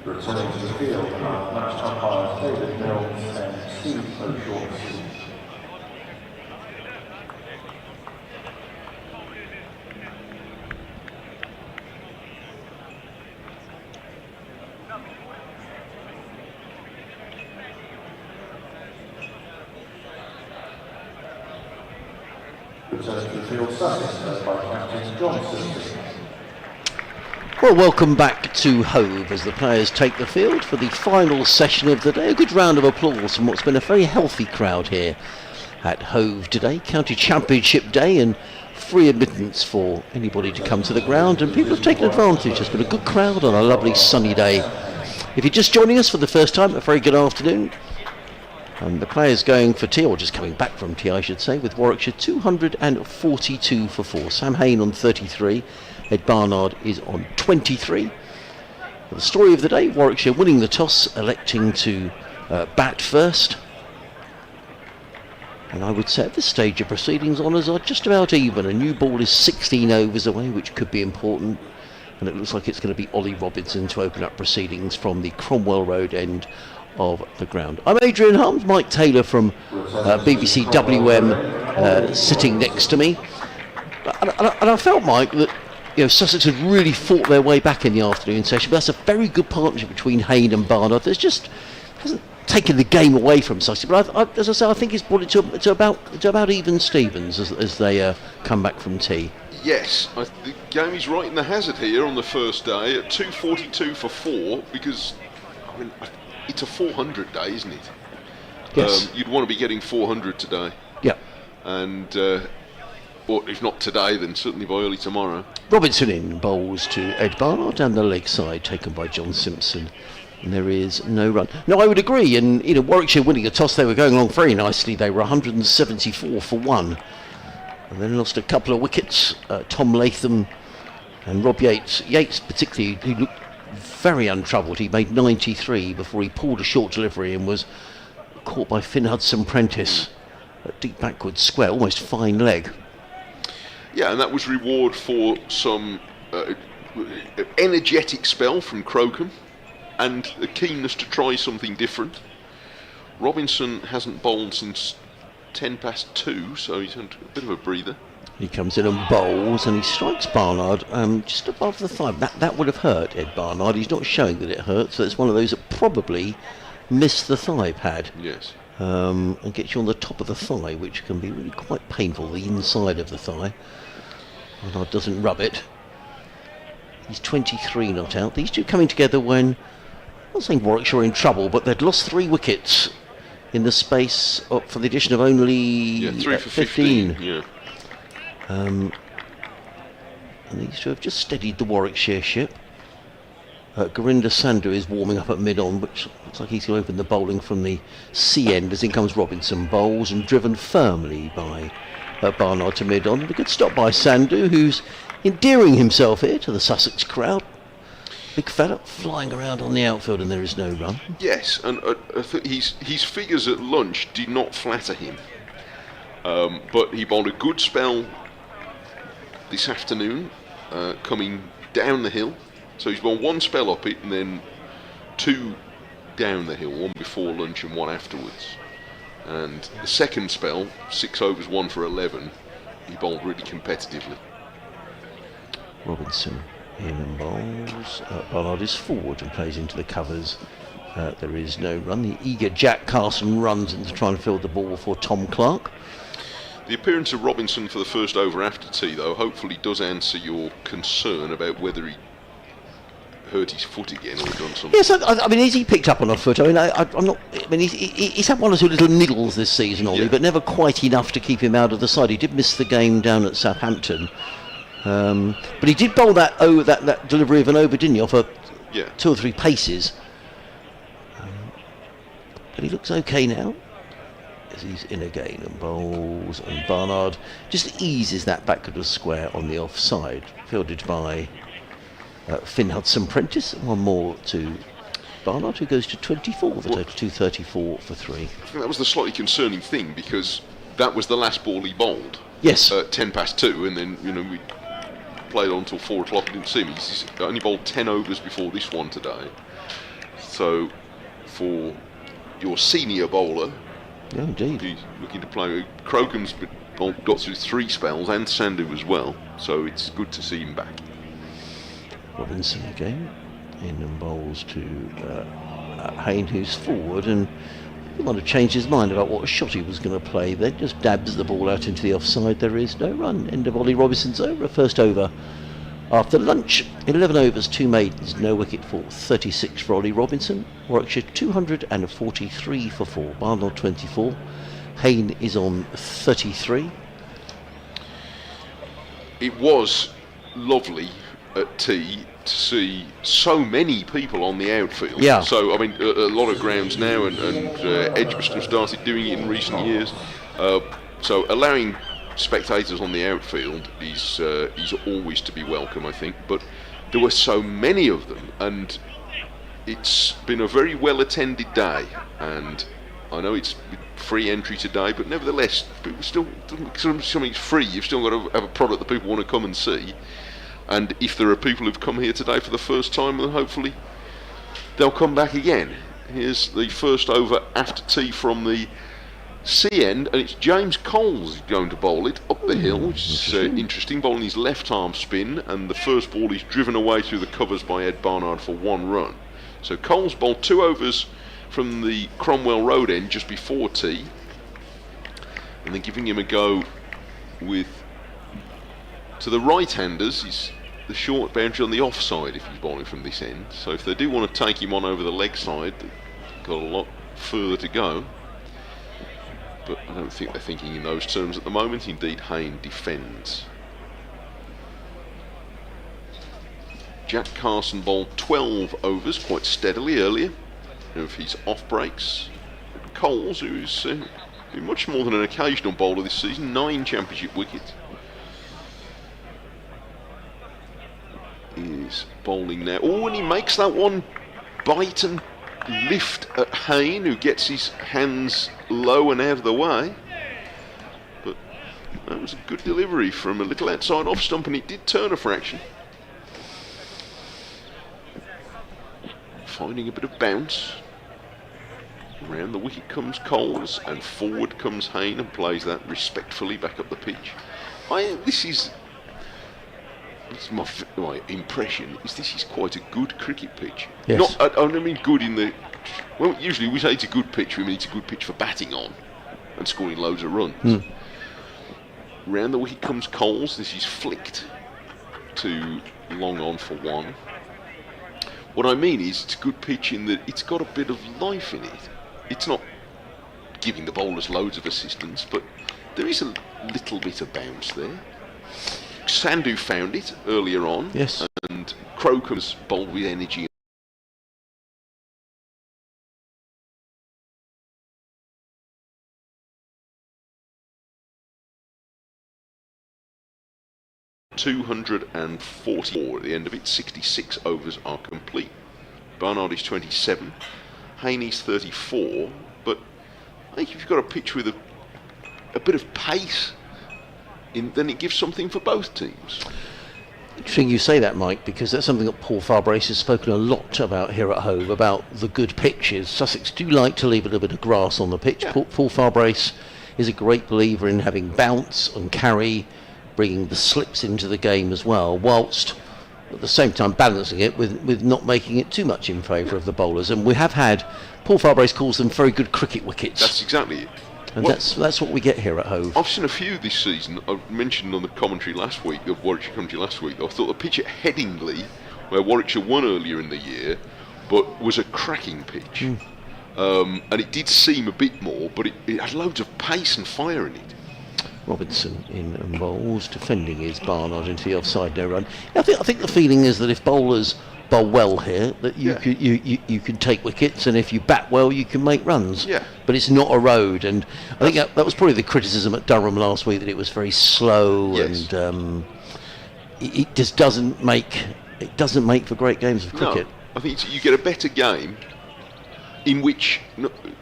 Returning to the field are match umpires David Mills and Steve O'Shaughnessy. Returning to the field, Sussex, led by Captain John Simpson. Well, welcome back to Hove as the players take the field for the final session of the day. A good round of applause from what's been a very healthy crowd here at Hove today. County Championship Day and free admittance for anybody to come to the ground, and people have taken advantage. It's been a good crowd on a lovely sunny day. If you're just joining us for the first time, a very good afternoon. And the players going for tea, or just coming back from tea I should say, with Warwickshire 242 for 4. Sam Hain on 33. Ed Barnard is on 23. The story of the day, Warwickshire winning the toss, electing to bat first. And I would say at this stage of proceedings, honours are just about even. A new ball is 16 overs away, which could be important. And it looks like it's going to be Ollie Robinson to open up proceedings from the Cromwell Road end of the ground. I'm Adrian Harms, Mike Taylor from BBC WM sitting next to me. And I felt, Mike, that Sussex had really fought their way back in the afternoon session, but that's a very good partnership between Hain and Barnard. There's just hasn't taken the game away from Sussex, but as I say, I think it's brought it to about even Stevens as they come back from tea. Yes, the game is right in the hazard here on the first day at 242 for 4, because it's a 400 day, isn't it? Yes. You'd want to be getting 400 today. Yeah. And or if not today, then certainly by early tomorrow. Robinson in bowls to Ed Barnard down the leg side, taken by John Simpson. And there is no run. No, I would agree. And Warwickshire winning a toss, they were going along very nicely. They were 174 for 1. And then lost a couple of wickets. Tom Latham and Rob Yates. Yates particularly, who looked very untroubled. He made 93 before he pulled a short delivery and was caught by Finn Hudson-Prentice at deep backward square, almost fine leg. Yeah, and that was reward for some energetic spell from Crocombe and a keenness to try something different. Robinson hasn't bowled since 10 past 2, so he's had a bit of a breather. He comes in and bowls and he strikes Barnard just above the thigh. That would have hurt Ed Barnard. He's not showing that it hurts, so it's one of those that probably missed the thigh pad. Yes. And gets you on the top of the thigh, which can be really quite painful, the inside of the thigh. Barnard doesn't rub it. He's 23 not out. These two coming together when, I'm not saying Warwickshire are in trouble, but they'd lost 3 wickets in the space up for the addition of only 3 for 15. Yeah. And these two have just steadied the Warwickshire ship. Gurinder Sandhu is warming up at mid-on, which looks like he's going to open the bowling from the C end as in comes Robinson. Bowls and driven firmly by Barnard to mid-on. A good stop by Sandhu, who's endearing himself here to the Sussex crowd. Big fella flying around on the outfield, and there is no run. Yes, and his figures at lunch did not flatter him. But he bowled a good spell this afternoon, coming down the hill. So he's bowled 1 spell up it and then 2 down the hill, 1 before lunch and 1 afterwards. And the second spell, 6 overs, 1 for 11, he bowled really competitively. Robinson in and bowls. Barnard is forward and plays into the covers. There is no run. The eager Jack Carson runs in to try and field the ball for Tom Clark. The appearance of Robinson for the first over after tea, though, hopefully does answer your concern about whether he hurt his foot again or done something. Yes, I mean, is he picked up on a foot? I mean, I'm not. I mean, he's had 1 or 2 little niggles this season, Ollie, but never quite enough to keep him out of the side. He did miss the game down at Southampton, but he did bowl that delivery of an over, didn't he, off 2 or 3 paces. But he looks okay now. As he's in again and bowls, and Barnard just eases that back to the square on the offside. Fielded by Finn Hudson-Prentice. One more to Barnard, who goes to 24. The total 234 for 3. I think that was the slightly concerning thing, because that was the last ball he bowled. Yes. 10 past 2, and then, we played on until 4 o'clock and didn't see him. He's only bowled 10 overs before this one today. So, for your senior bowler, yeah, indeed, he's looking to play. Crocom's got through 3 spells, and Sandu as well, so it's good to see him back. Robinson again, in and bowls to Hayne, who's forward, and he might have changed his mind about what shot he was going to play. Then just dabs the ball out into the offside. There is no run. End of Ollie Robinson's over. First over after lunch. 11 overs, 2 maidens, no wicket for 36 for Ollie Robinson. Warwickshire 243 for 4. Barnard 24. Hayne is on 33. It was lovely at tea to see so many people on the outfield. Yeah. So, I mean, a lot of grounds now, and Edgbaston have started doing it in recent years. So allowing spectators on the outfield is always to be welcome, I think. But there were so many of them, and it's been a very well attended day. And I know it's free entry today, but nevertheless, people still, something's free. You've still got to have a product that people want to come and see. And if there are people who've come here today for the first time, then hopefully they'll come back again. Here's the first over after tea from the C end, and it's James Coles going to bowl it up the hill, which is interesting, bowling his left arm spin, and the first ball is driven away through the covers by Ed Barnard for 1 run. So Coles bowled 2 overs from the Cromwell Road end just before tea, and then giving him a go with, to the right-handers, he's the short boundary on the offside if he's bowling from this end. So if they do want to take him on over the leg side, they've got a lot further to go. But I don't think they're thinking in those terms at the moment. Indeed, Hayne defends. Jack Carson bowled 12 overs quite steadily earlier of his off breaks. Coles, who's been much more than an occasional bowler this season, 9 championship wickets, is bowling now. Oh, and he makes that one bite and lift at Hayne, who gets his hands low and out of the way. But that was a good delivery from a little outside off stump, and it did turn a fraction. Finding a bit of bounce. Around the wicket comes Coles, and forward comes Hayne and plays that respectfully back up the pitch. It's my impression is this is quite a good cricket pitch. Yes. I don't mean good in the... Well, usually we say it's a good pitch, we mean it's a good pitch for batting on and scoring loads of runs. Round the wicket comes Coles. This is flicked to long on for 1. What I mean is it's a good pitch in that it's got a bit of life in it. It's not giving the bowlers loads of assistance, but there is a little bit of bounce there. Sandu found it earlier on, yes, and Crocom's bowled with energy. .244 at the end of it. 66 overs are complete. Barnard is 27, Haney's 34, but I think if you've got a pitch with a bit of pace, then it gives something for both teams. Interesting you say that, Mike, because that's something that Paul Farbrace has spoken a lot about here at Hove, about the good pitches. Sussex do like to leave a little bit of grass on the pitch. Yeah. Paul Farbrace is a great believer in having bounce and carry, bringing the slips into the game as well, whilst at the same time balancing it with not making it too much in favour of the bowlers. And we have had, Paul Farbrace calls them very good cricket wickets. That's exactly it. And that's what we get here at Hove. I've seen a few this season. I mentioned on the commentary last week, of Warwickshire commentary last week, I thought the pitch at Headingley, where Warwickshire won earlier in the year, but was a cracking pitch. And it did seem a bit more, but it had loads of pace and fire in it. Robinson in and bowls, defending is Barnard into the offside, no run. I think the feeling is that if bowlers bowl well here, that you Yeah. could, you can take wickets, and if you bat well, you can make runs. Yeah. But it's not a road, and I think that was probably the criticism at Durham last week, that it was very slow. Yes. And it just doesn't make for great games of cricket. No, I think you get a better game in which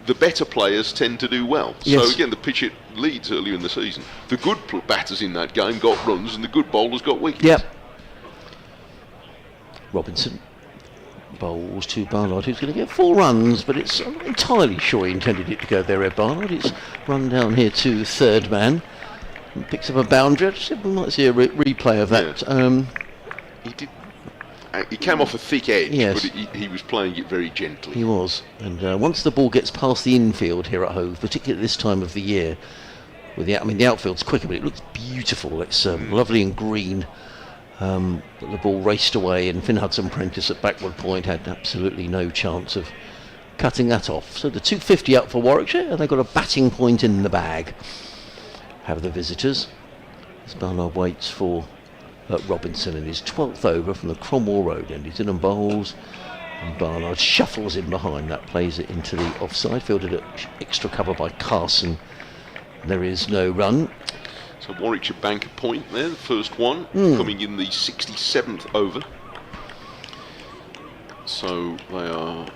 the better players tend to do well. Yes. So again, the pitch at Leeds earlier in the season, the good batters in that game got runs and the good bowlers got wickets. Yep. Robinson bowls to Barnard, who's going to get 4 runs, but I'm not entirely sure he intended it to go there, Ed Barnard. It's run down here to third man and picks up a boundary. We might see a replay of that. Yeah. He did. He came off a thick edge, Yes. but he was playing it very gently. He was, and once the ball gets past the infield here at Hove, particularly at this time of the year, the outfield's quicker, but it looks beautiful. It's lovely and green. But the ball raced away, and Finn Hudson-Prentice at backward point had absolutely no chance of cutting that off. So the 250 up for Warwickshire, and they've got a batting point in the bag. Have the visitors. As Barnard waits for Robinson in his 12th over from the Cromwell Road end. He's in and bowls, and Barnard shuffles in behind. That plays it into the offside, fielded at extra cover by Carson. There is no run. So Warwickshire bank a point there, the first one, coming in the 67th over. So they are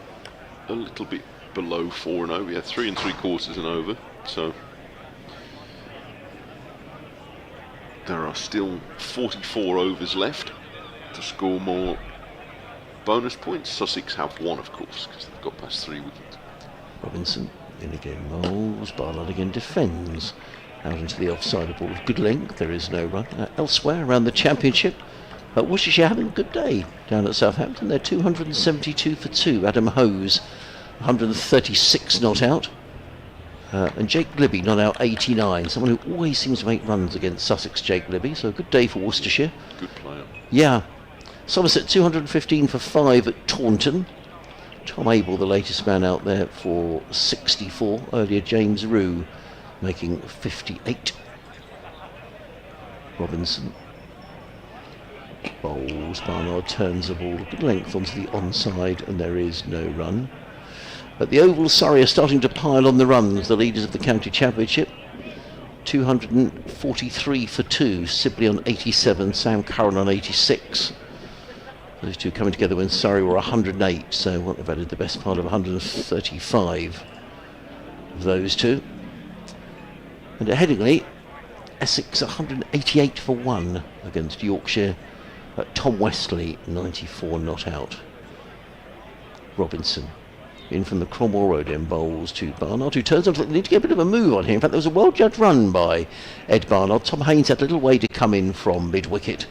a little bit below 4 and over. Yeah, 3 3/4 and over. So there are still 44 overs left to score more bonus points. Sussex have 1, of course, because they've got past 3 wickets. Robinson in again, bowls. Barnard again defends. Out into the offside, a ball of good length. There is no run. Elsewhere around the championship, Worcestershire having a good day down at Southampton. They're 272 for 2. Adam Hose, 136 not out. And Jake Libby not out 89. Someone who always seems to make runs against Sussex, Jake Libby. So a good day for Worcestershire. Good player. Yeah. Somerset 215 for 5 at Taunton. Tom Abel, the latest man out there, for 64. Earlier James Rue making 58. Robinson bowls. Barnard turns the ball good length onto the onside, and there is no run. At the Oval, Surrey are starting to pile on the runs, the leaders of the county championship. 243 for 2. Sibley on 87, Sam Curran on 86. Those two coming together when Surrey were 108, so what they've added the best part of 135 of those two. And at Headingley, Essex 188 for 1 against Yorkshire. Tom Westley 94 not out. Robinson in from the Cromwell Road end, bowls to Barnard, who turns up. They need to get a bit of a move on here. In fact, there was a well-judged run by Ed Barnard. Tom Haynes had a little way to come in from mid-wicket,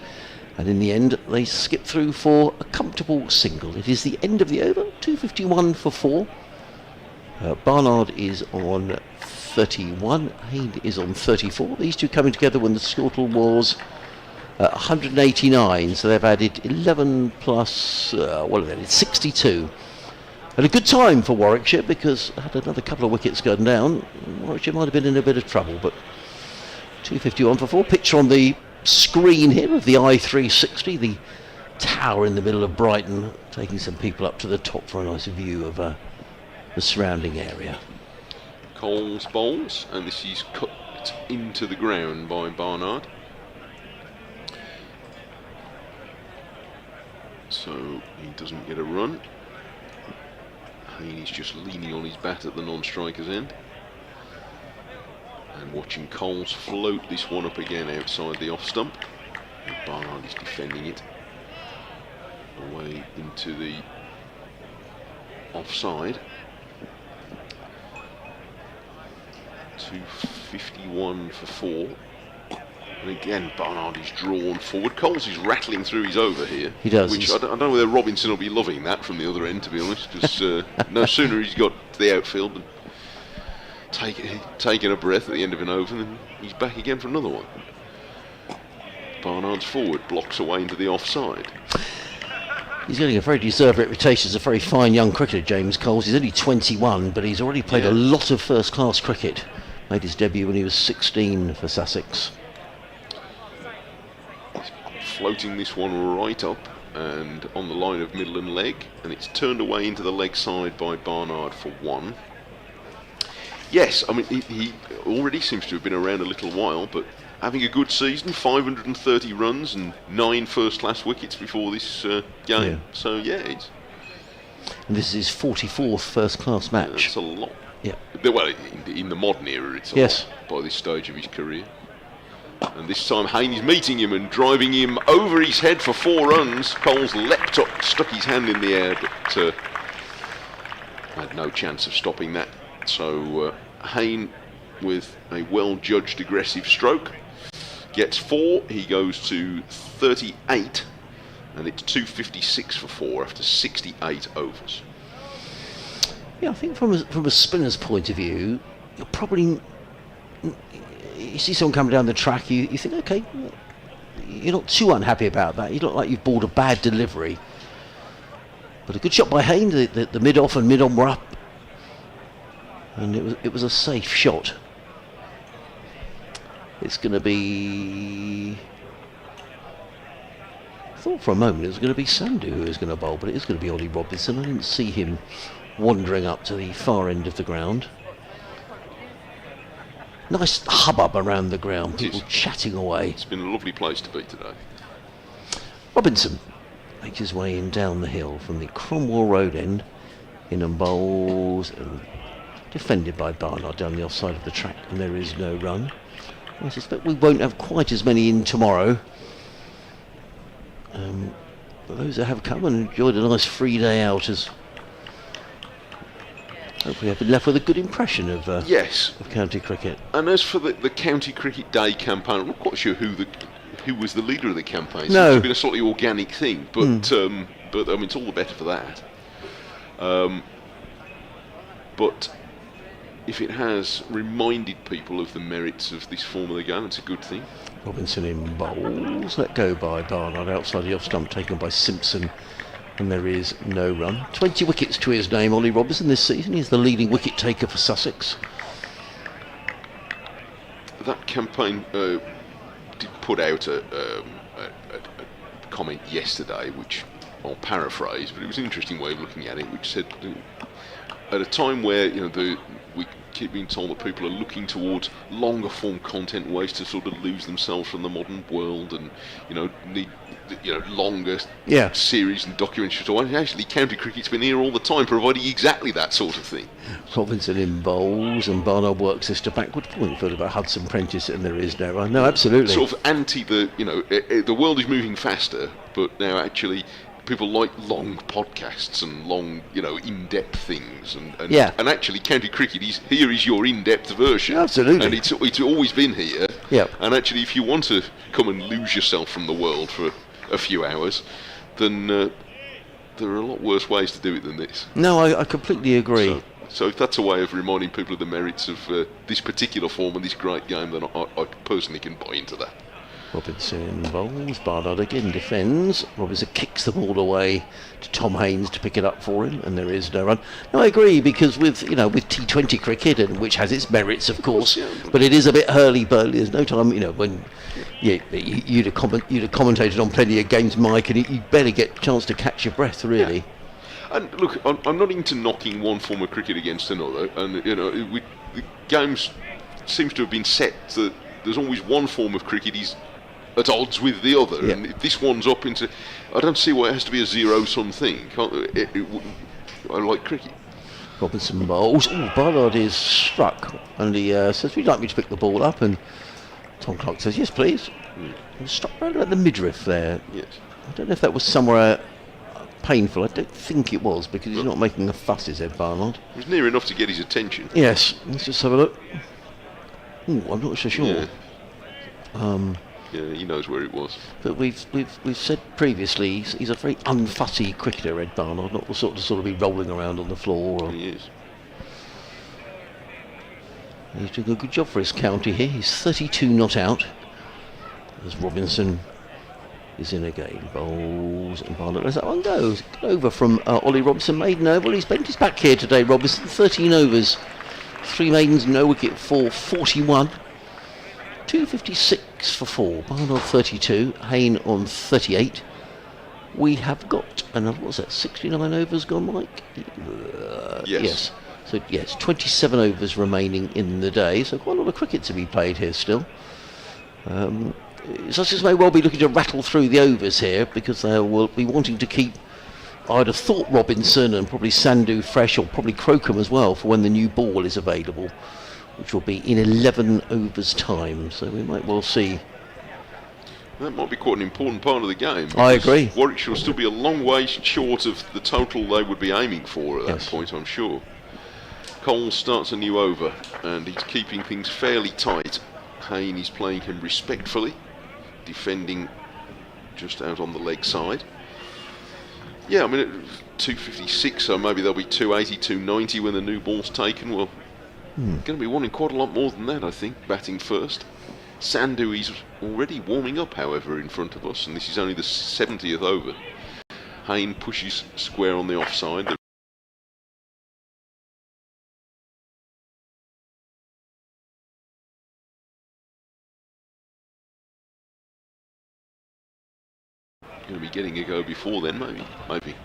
and in the end they skipped through for a comfortable single. It is the end of the over, 251 for 4. Barnard is on 31, Haynes is on 34. These two coming together when the total was 189, so they've added 11 plus, what have they added, 62. And a good time for Warwickshire, because had another couple of wickets gone down, Warwickshire might have been in a bit of trouble. But 251 for 4. Picture on the screen here of the I-360, the tower in the middle of Brighton, taking some people up to the top for a nice view of the surrounding area. Coles bowls, and this is cut into the ground by Barnard. So he doesn't get a run. He's just leaning on his bat at the non-striker's end. And watching Coles float this one up again outside the off stump. And Barnard is defending it away into the offside. 251 for 4. And again, Barnard is drawn forward. Coles is rattling through his over here. He does. Which I don't know whether Robinson will be loving that from the other end, to be honest, because no sooner he's got to the outfield than taking a breath at the end of an over, and then he's back again for another one. Barnard's forward blocks away into the offside. He's getting a very deserved reputation as a very fine young cricketer, James Coles. He's only 21, but he's already played a lot of first-class cricket. Made his debut when he was 16 for Sussex. Floating this one right up and on the line of middle and leg, and it's turned away into the leg side by Barnard for 1. Yes, I mean, he already seems to have been around a little while, but having a good season, 530 runs and 9 first-class wickets before this game. Yeah. So, yeah, it's... And this is his 44th first-class match. It's a lot. Yeah. Well, in the modern era, it's a lot by this stage of his career. And this time Hayne is meeting him and driving him over his head for 4 runs. Coles leapt up, stuck his hand in the air, but had no chance of stopping that. So Hayne, with a well-judged aggressive stroke, gets 4. He goes to 38, and it's 256 for 4 after 68 overs. Yeah, I think from a spinner's point of view, you're probably... You see someone coming down the track, you think, okay, you're not too unhappy about that. You look like you've bought a bad delivery. But a good shot by Hayne, the mid-off and mid-on were up. And it was a safe shot. It's going to be... I thought for a moment it was going to be Sandhu who was going to bowl, but it is going to be Ollie Robinson. I didn't see him wandering up to the far end of the ground. Nice hubbub around the ground, people chatting away. It's been a lovely place to be today. Robinson makes his way in down the hill from the Cromwell Road end, in and bowls, and defended by Barnard down the offside of the track, and there is no run. I suspect we won't have quite as many in tomorrow. But those that have come and enjoyed a nice free day out as hopefully have been left with a good impression of of county cricket. And as for the County Cricket Day campaign, I'm not quite sure who was the leader of the campaign. No. It's been a slightly organic thing, but but I mean it's all the better for that. But if it has reminded people of the merits of this form of the game, it's a good thing. Robinson in bowls, let go by Barnard outside the off stump, taken by Simpson. And there is no run. 20 wickets to his name, Ollie Robinson, this season. He's the leading wicket taker for Sussex. That campaign did put out a comment yesterday, which I'll paraphrase, but it was an interesting way of looking at it, which said, at a time where we keep being told that people are looking towards longer form content, ways to sort of lose themselves from the modern world, and need longer series and documentaries. So actually, county cricket's been here all the time, providing exactly that sort of thing. Robinson in bowls, and Barnard works this to backward point for about Hudson Prentice, and there is no run. No, absolutely. Sort of anti the world is moving faster, but now actually people like long podcasts and long, in-depth things, and actually county cricket is your in-depth version. Absolutely. And it's always been here. Yeah. And actually, if you want to come and lose yourself from the world for a few hours, then there are a lot worse ways to do it than this. No, I completely agree. So if that's a way of reminding people of the merits of this particular form and this great game, then I personally can buy into that. Robinson bowls, Barnard again defends. Robinson kicks the ball away to Tom Haynes to pick it up for him, and there is no run. No, I agree, because with T20 cricket, and which has its merits, of course, but it is a bit hurly-burly. There's no time, when you'd have commentated on plenty of games, Mike, and you'd barely get a chance to catch your breath, really. Yeah. And look, I'm not into knocking one form of cricket against another, and the games seems to have been set that there's always one form of cricket is at odds with the other, and if this one's up into, I don't see why it has to be a zero-sum thing. I like cricket. Robinson bowls. Barnard is struck, and he says, "Would you like me to pick the ball up?" And Tom Clark says, "Yes, please." He was struck right at the midriff there. Yes. I don't know if that was somewhere painful. I don't think it was, because he's not making a fuss, is Ed Barnard. It was near enough to get his attention. Yes. Let's just have a look. I'm not so sure. Yeah, he knows where it was. But we've said previously he's a very unfussy cricketer, Ed Barnard, not the sort to be rolling around on the floor. He is. He's doing a good job for his county here. He's 32 not out, as Robinson is in again. Bowls, and Barnard lets that one go. Over from Ollie Robinson, maiden over. Well, he's bent his back here today, Robinson. 13 overs, 3 maidens, no wicket for 41. 256 for 4. Barnard 32, Hayne on 38. We have got another, what's that, 69 overs gone, Mike? Yes. So, yes, 27 overs remaining in the day, so quite a lot of cricket to be played here still. Sussex may well be looking to rattle through the overs here because they will be wanting to keep, I'd have thought, Robinson and probably Sandhu fresh, or probably Crocombe as well, for when the new ball is available, which will be in 11 overs time, so we might well see. That might be quite an important part of the game. I agree. Warwickshire will still be a long way short of the total they would be aiming for at that point, I'm sure. Cole starts a new over, and he's keeping things fairly tight. Hayne is playing him respectfully, defending just out on the leg side. Yeah, I mean, 256, so maybe there'll be 280, 290 when the new ball's taken. Well, going to be wanting quite a lot more than that, I think, batting first. Sandhu is already warming up, however, in front of us, and this is only the 70th over. Hayne pushes square on the offside. Going to be getting a go before then, maybe.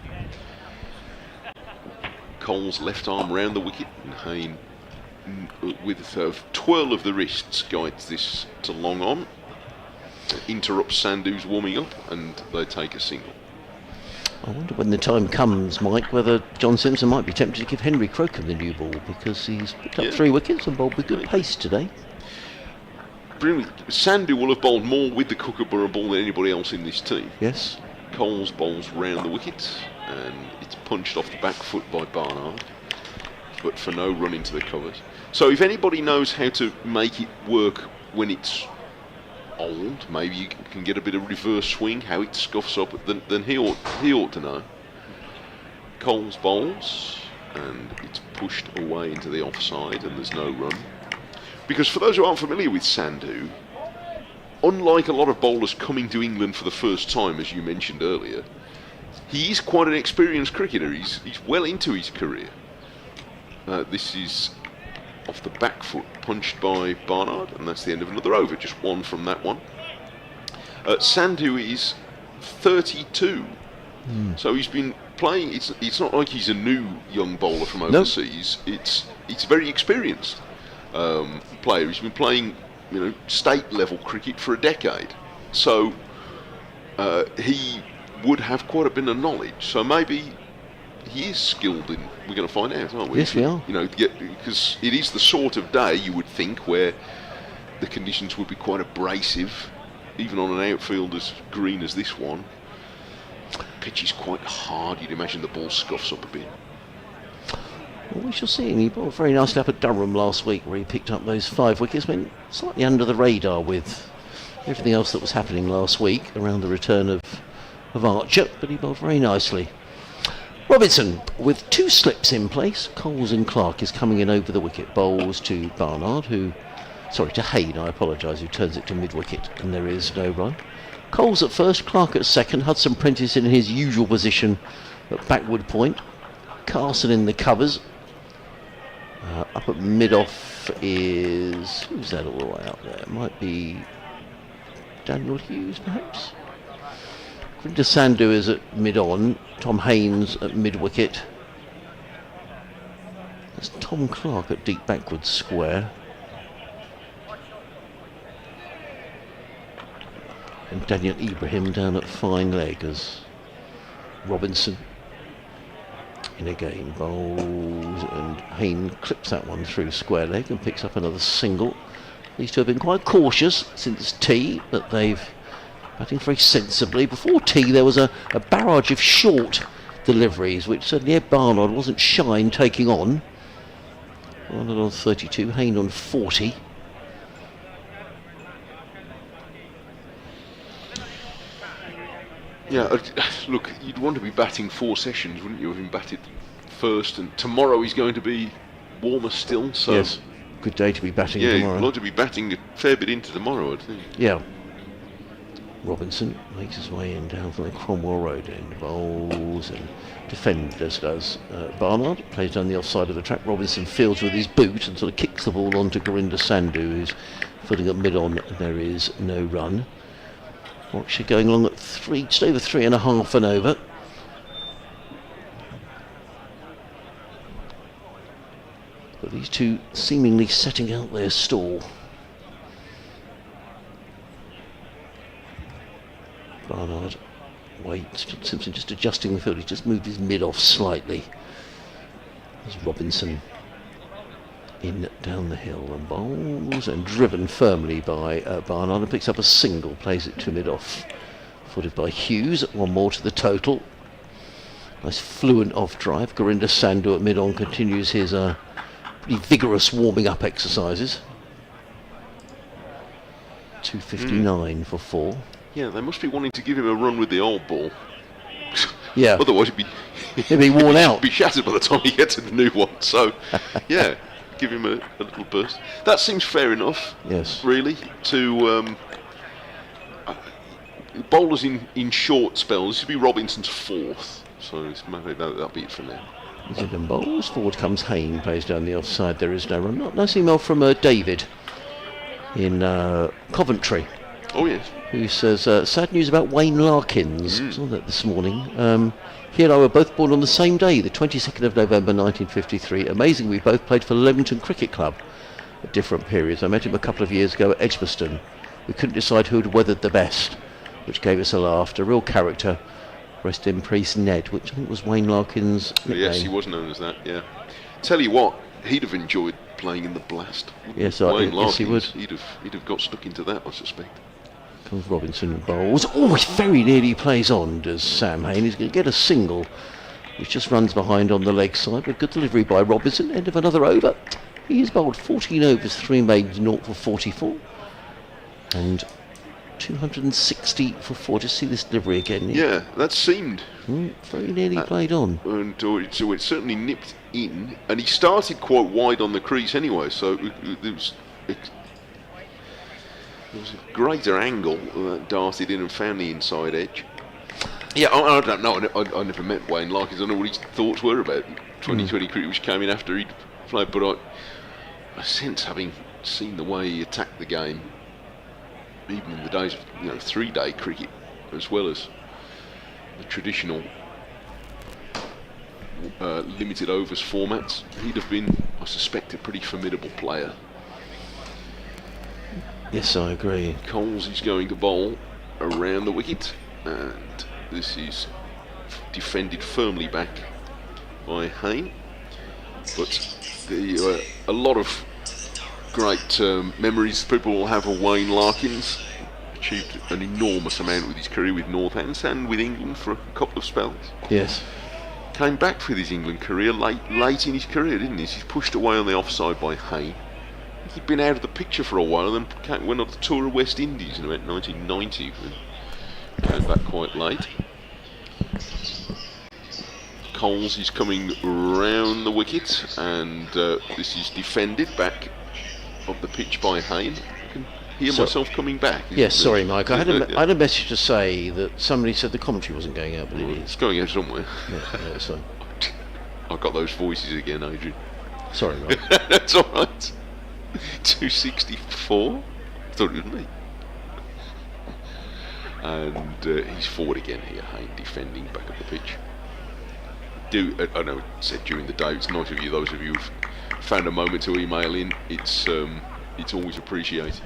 Cole's left arm round the wicket, and Hayne, with a twirl of the wrists, guides this to long on. Interrupts Sandhu's warming up, and they take a single. I wonder when the time comes, Mike, whether John Simpson might be tempted to give Henry Crocombe the new ball, because he's picked up 3 wickets and bowled with good pace today. Sandhu will have bowled more with the Kookaburra ball than anybody else in this team. Yes. Coles bowls round the wicket, and it's punched off the back foot by Barnard, but for no run into the covers. So if anybody knows how to make it work when it's old, maybe you can get a bit of reverse swing, how it scuffs up, then he ought to know. Coles bowls, and it's pushed away into the offside, and there's no run. Because for those who aren't familiar with Sandhu, unlike a lot of bowlers coming to England for the first time, as you mentioned earlier, he is quite an experienced cricketer. He's well into his career. This is off the back foot, punched by Barnard, and that's the end of another over, just one from that one. Sandhu is 32, so he's been playing. It's not like he's a new young bowler from overseas. Nope. It's very experienced player. He's been playing, state level cricket for a decade, so he would have quite a bit of knowledge. So maybe he is skilled in. We're going to find out, aren't we? Yes, we are. Because it is the sort of day you would think where the conditions would be quite abrasive, even on an outfield as green as this one. Pitch is quite hard. You'd imagine the ball scuffs up a bit. Well, we shall see. He bowled very nicely up at Durham last week, where he picked up those 5 wickets. Went slightly under the radar with everything else that was happening last week around the return of Archer, but he bowled very nicely. Robinson with 2 slips in place. Coles and Clark is coming in over the wicket. Bowls to Barnard, to Hayne, I apologise, who turns it to mid-wicket, and there is no run. Coles at first, Clark at second. Hudson Prentice in his usual position at backward point. Carson in the covers. Up at mid-off is... who's that all the way up there? It might be Daniel Hughes, perhaps? Grinda Sandhu is at mid-on. Tom Haynes at mid-wicket. That's Tom Clark at deep backward square. And Daniel Ibrahim down at fine leg as Robinson in again bowls, and Hayne clips that one through square leg and picks up another single. These two have been quite cautious since tea, but they've batting very sensibly. Before tea there was a barrage of short deliveries, which certainly Ed Barnard wasn't shy in taking on. Barnard on 32, Hayne on 40. Yeah, look, you'd want to be batting 4 sessions, wouldn't you, if he batted first, and tomorrow he's going to be warmer still, so... Yes, good day to be batting tomorrow. Yeah, you'd like to be batting a fair bit into tomorrow, I think. Yeah. Robinson makes his way in down from the Cromwell Road end, bowls and defenders does. Barnard plays down the offside of the track. Robinson fields with his boot and sort of kicks the ball onto Gurinder Sandhu, who's footing up mid-on, and there is no run. Warwickshire going along at just over 3.5 and over. But these two seemingly setting out their stall. Barnard waits. Simpson just adjusting the field. He's just moved his mid off slightly. There's Robinson in down the hill and bowls and driven firmly by Barnard and picks up a single, plays it to mid off. Footed by Hughes, one more to the total. Nice fluent off drive. Gurinder Sandhu at mid on continues his pretty vigorous warming up exercises. 259 for 4. Yeah, they must be wanting to give him a run with the old ball. Yeah. Otherwise he'd be worn out. Be shattered by the time he gets to the new one. So, yeah, give him a little burst. That seems fair enough. Yes. Really, to bowlers in short spells. This would be Robinson's 4th. So maybe that'll be it for now. Zidane bowls. Forward comes Hayne, plays down the offside. There is no run. Nice email from David in Coventry. Oh yes. Who says, sad news about Wayne Larkins. I saw that this morning. He and I were both born on the same day, the 22nd of November 1953. Amazing, we both played for Leamington Cricket Club at different periods. I met him a couple of years ago at Edgbaston. We couldn't decide who had weathered the best, which gave us a laugh. A real character. Rest in peace, Ned, which I think was Wayne Larkins' nickname. Yes, he was known as that, yeah. Tell you what, he'd have enjoyed playing in the Blast. Yes, Wayne yes, he would. He'd have got stuck into that, I suspect. Comes Robinson bowls. Oh, he very nearly plays on, does Sam Hayne. He's going to get a single, which just runs behind on the leg side. But good delivery by Robinson. End of another over. He's bowled 14 overs, 3 maidens, 0 for 44. And 260 for 4. Just see this delivery again. Yeah, that seemed. Very nearly played on. And so it certainly nipped in. And he started quite wide on the crease anyway, so it was a greater angle that darted in and found the inside edge. Yeah, I don't know. I never met Wayne Larkins. I don't know what his thoughts were about 2020 cricket, which came in after he'd played. But I sense, having seen the way he attacked the game, even in the days of 3-day cricket, as well as the traditional limited overs formats, he'd have been, I suspect, a pretty formidable player. Yes, I agree. Coles is going to bowl around the wicket, and this is defended firmly back by Hayne. But a lot of great memories people will have of Wayne Larkins. Achieved an enormous amount with his career with Northants and with England for a couple of spells. Yes. Came back for his England career late in his career, didn't he? He's pushed away on the offside by Hayne. He'd been out of the picture for a while and then went on the tour of West Indies in about 1990 and came back quite late. Coles is coming round the wicket, and this is defended back up the pitch by Hayne. I can hear myself coming back. Yes, sorry Mike, I had a message to say that somebody said the commentary wasn't going out, but it is. It's going out somewhere. Yeah, so. I've got those voices again, Adrian. Sorry Mike. That's alright. 264? I thought it was me. And he's forward again here, Hayne, defending back up the pitch. I know it said during the day, it's nice of you, those of you who've found a moment to email in, it's always appreciated.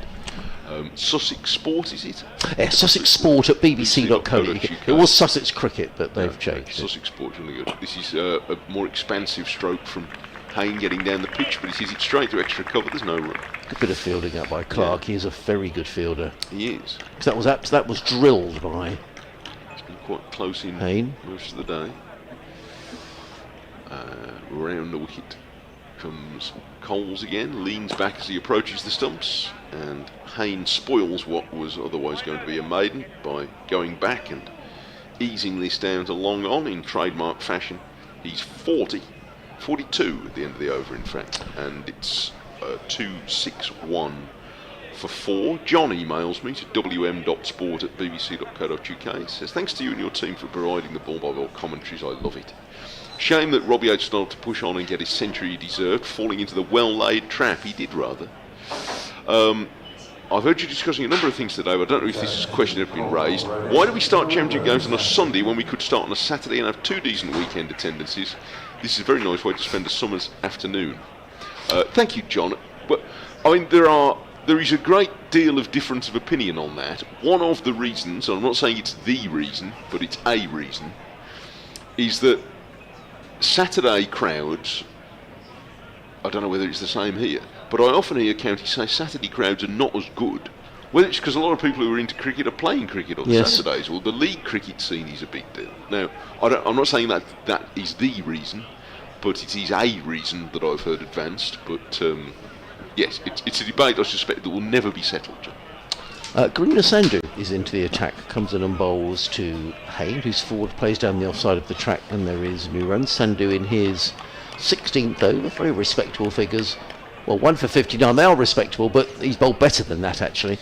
Sussex Sport, is it? Yeah, Sussex Sport at bbc.co.uk. It was Sussex Cricket, but they've changed. Sussex Sport's really good. This is a more expansive stroke from Hayne getting down the pitch, but he sees it straight to extra cover. There's no run. Good bit of fielding up by Clark. Yeah. He is a very good fielder. He is. That was drilled by. It's been quite close in Hayne most of the day. Round the wicket comes Coles again, leans back as he approaches the stumps, and Hayne spoils what was otherwise going to be a maiden by going back and easing this down to long on in trademark fashion. He's 42 at the end of the over, in fact, and it's 261 for 4. John emails me to wm.sport@bbc.co.uk. Says, thanks to you and your team for providing the ball by ball commentaries. I love it. Shame that Robbie H started to push on and get his century he deserved, falling into the well-laid trap. He did, rather. I've heard you discussing a number of things today, but I don't know if this question has been raised. Why do we start championship games on a Sunday when we could start on a Saturday and have 2 decent weekend attendances? This is a very nice way to spend a summer's afternoon. Thank you, John. But I mean, there is a great deal of difference of opinion on that. One of the reasons, and I'm not saying it's the reason, but it's a reason, is that Saturday crowds, I don't know whether it's the same here, but I often hear counties say Saturday crowds are not as good. Whether it's because a lot of people who are into cricket are playing cricket on Saturdays, or the league cricket scene is a big deal. Now, I'm not saying that is the reason, but it is a reason that I've heard advanced. But yes, it's a debate I suspect that will never be settled, John. Garina Sandhu is into the attack, comes in and bowls to Hayne, who's forward, plays down the offside of the track, and there is new runs. Sandhu in his 16th over, very respectable figures. Well, 1 for 59, they are respectable, but he's bowled better than that, actually.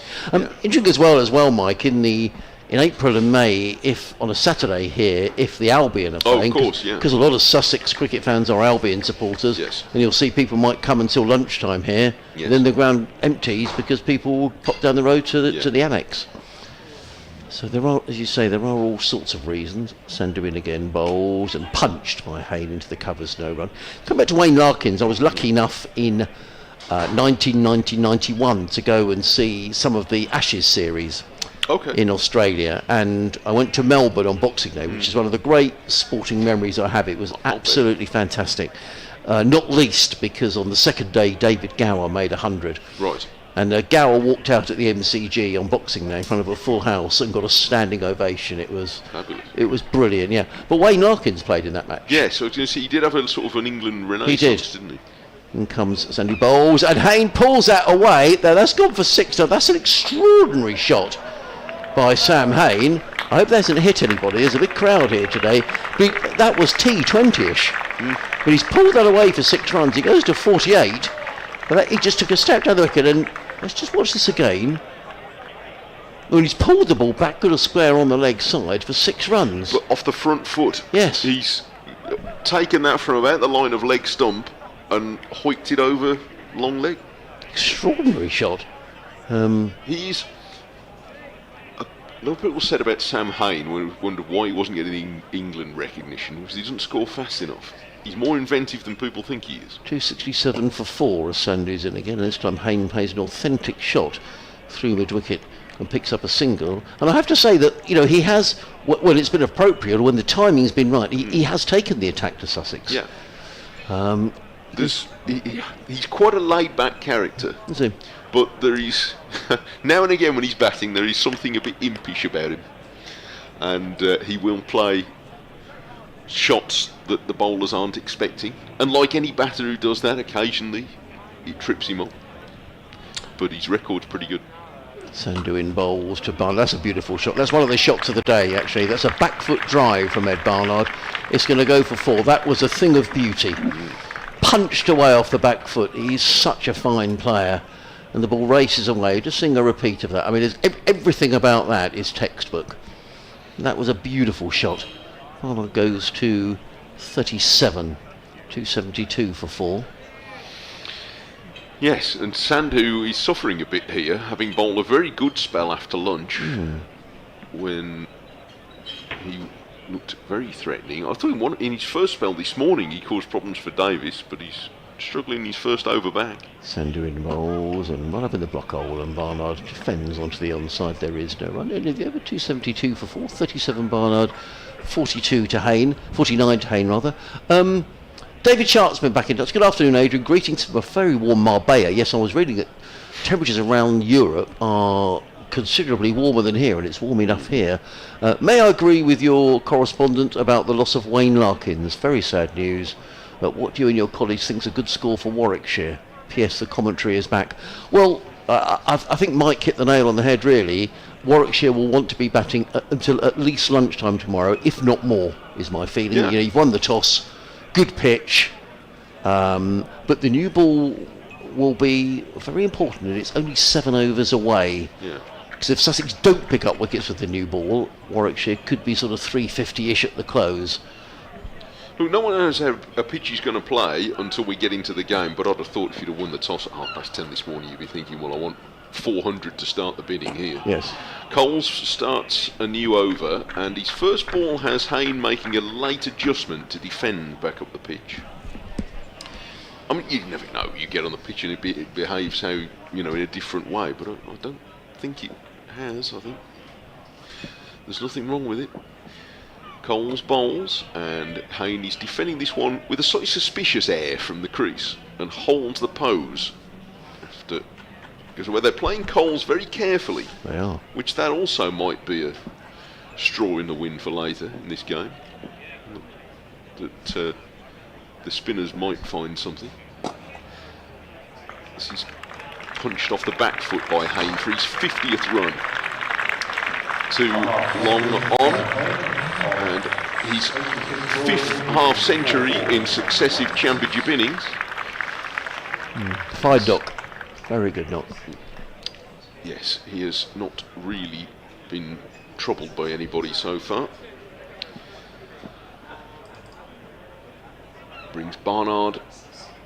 Interesting as well, Mike, in April and May, if on a Saturday here, if the Albion are playing, because a lot of Sussex cricket fans are Albion supporters, and you'll see people might come until lunchtime here, and then the ground empties because people will pop down the road to the annex. So there are, as you say, there are all sorts of reasons. Sandhu in again, bowls and punched by Hayne into the covers, no run. Come back to Wayne Larkins. I was lucky enough in 1990-91 to go and see some of the Ashes series in Australia, and I went to Melbourne on Boxing Day, which is one of the great sporting memories I have. It was absolutely fantastic, not least because on the second day David Gower made 100. Right. And Gower walked out at the MCG on Boxing Day in front of a full house and got a standing ovation. It was fabulous. It was brilliant, yeah. But Wayne Larkins played in that match. Yes, I was going to say, he did have a sort of an England renaissance, didn't he? In comes Sandhu bowls, and Hayne pulls that away. Now that's gone for 6. Now that's an extraordinary shot by Sam Hayne. I hope that hasn't hit anybody. There's a big crowd here today. That was T20-ish. But he's pulled that away for 6 runs. He goes to 48. But he just took a step down the wicket, and let's just watch this again. When he's pulled the ball back good a square on the leg side for 6 runs. But off the front foot. Yes. He's taken that from about the line of leg stump and hoiked it over long leg. Extraordinary shot. He's... A lot of people said about Sam Hayne when we wondered why he wasn't getting England recognition, because he doesn't score fast enough. He's more inventive than people think he is. 267 for 4 as Sandhu's in again. This time Hayne plays an authentic shot through mid-wicket and picks up a single. And I have to say that, you know, he has, when it's been appropriate, when the timing's been right, he has taken the attack to Sussex. Yeah. He's quite a laid-back character. Is he? But there is, now and again when he's batting, there is something a bit impish about him. And he will play shots that the bowlers aren't expecting, and like any batter who does that, occasionally it trips him up, but his record's pretty good. Sandhu in bowls to Barnard. That's a beautiful shot. That's one of the shots of the day, actually. That's a back foot drive from Ed Barnard. It's going to go for 4. That was a thing of beauty. Punched away off the back foot. He's such a fine player, and the ball races away. Just seeing a repeat of that. I mean, everything about that is textbook. That was a beautiful shot. Barnard goes to 37, 272 for 4. Yes, and Sandhu is suffering a bit here, having bowled a very good spell after lunch when he looked very threatening. I thought in his first spell this morning he caused problems for Davis, but he's struggling in his first over back. Sandhu in bowls and right up in the block hole, and Barnard defends onto the onside. There is no run. Only the over 272 for 4, 37 Barnard. 42 to Hayne, 49 to Hayne rather. David Sharp's been back in touch. Good afternoon, Adrian. Greetings from a very warm Marbella. Yes, I was reading that temperatures around Europe are considerably warmer than here, and it's warm enough here. May I agree with your correspondent about the loss of Wayne Larkins? Very sad news. What do you and your colleagues think is a good score for Warwickshire? P.S. The commentary is back. Well, I think Mike hit the nail on the head, really. Warwickshire will want to be batting until at least lunchtime tomorrow, if not more, is my feeling. Yeah. You know, you've won the toss, good pitch, but the new ball will be very important, and it's only 7 overs away. Yeah. Because if Sussex don't pick up wickets with the new ball, Warwickshire could be sort of 350-ish at the close. Look, no one knows how a pitch is going to play until we get into the game, but I'd have thought if you'd have won the toss at 10:30 this morning, you'd be thinking, well, I want 400 to start the bidding here. Yes. Coles starts a new over, and his first ball has Hayne making a late adjustment to defend back up the pitch. I mean, you never know. You get on the pitch and it behaves how, in a different way, but I don't think it has. I think there's nothing wrong with it. Coles bowls, and Hayne is defending this one with a slightly suspicious air from the crease and holds the pose because where they're playing Coles very carefully, They are. which that also might be a straw in the wind for later in this game, that the spinners might find something. This is punched off the back foot by Hayne for his 50th run. Too long on, and his 5th half-century in successive championship innings. Fine knock. Very good knock. Yes, he has not really been troubled by anybody so far. Brings Barnard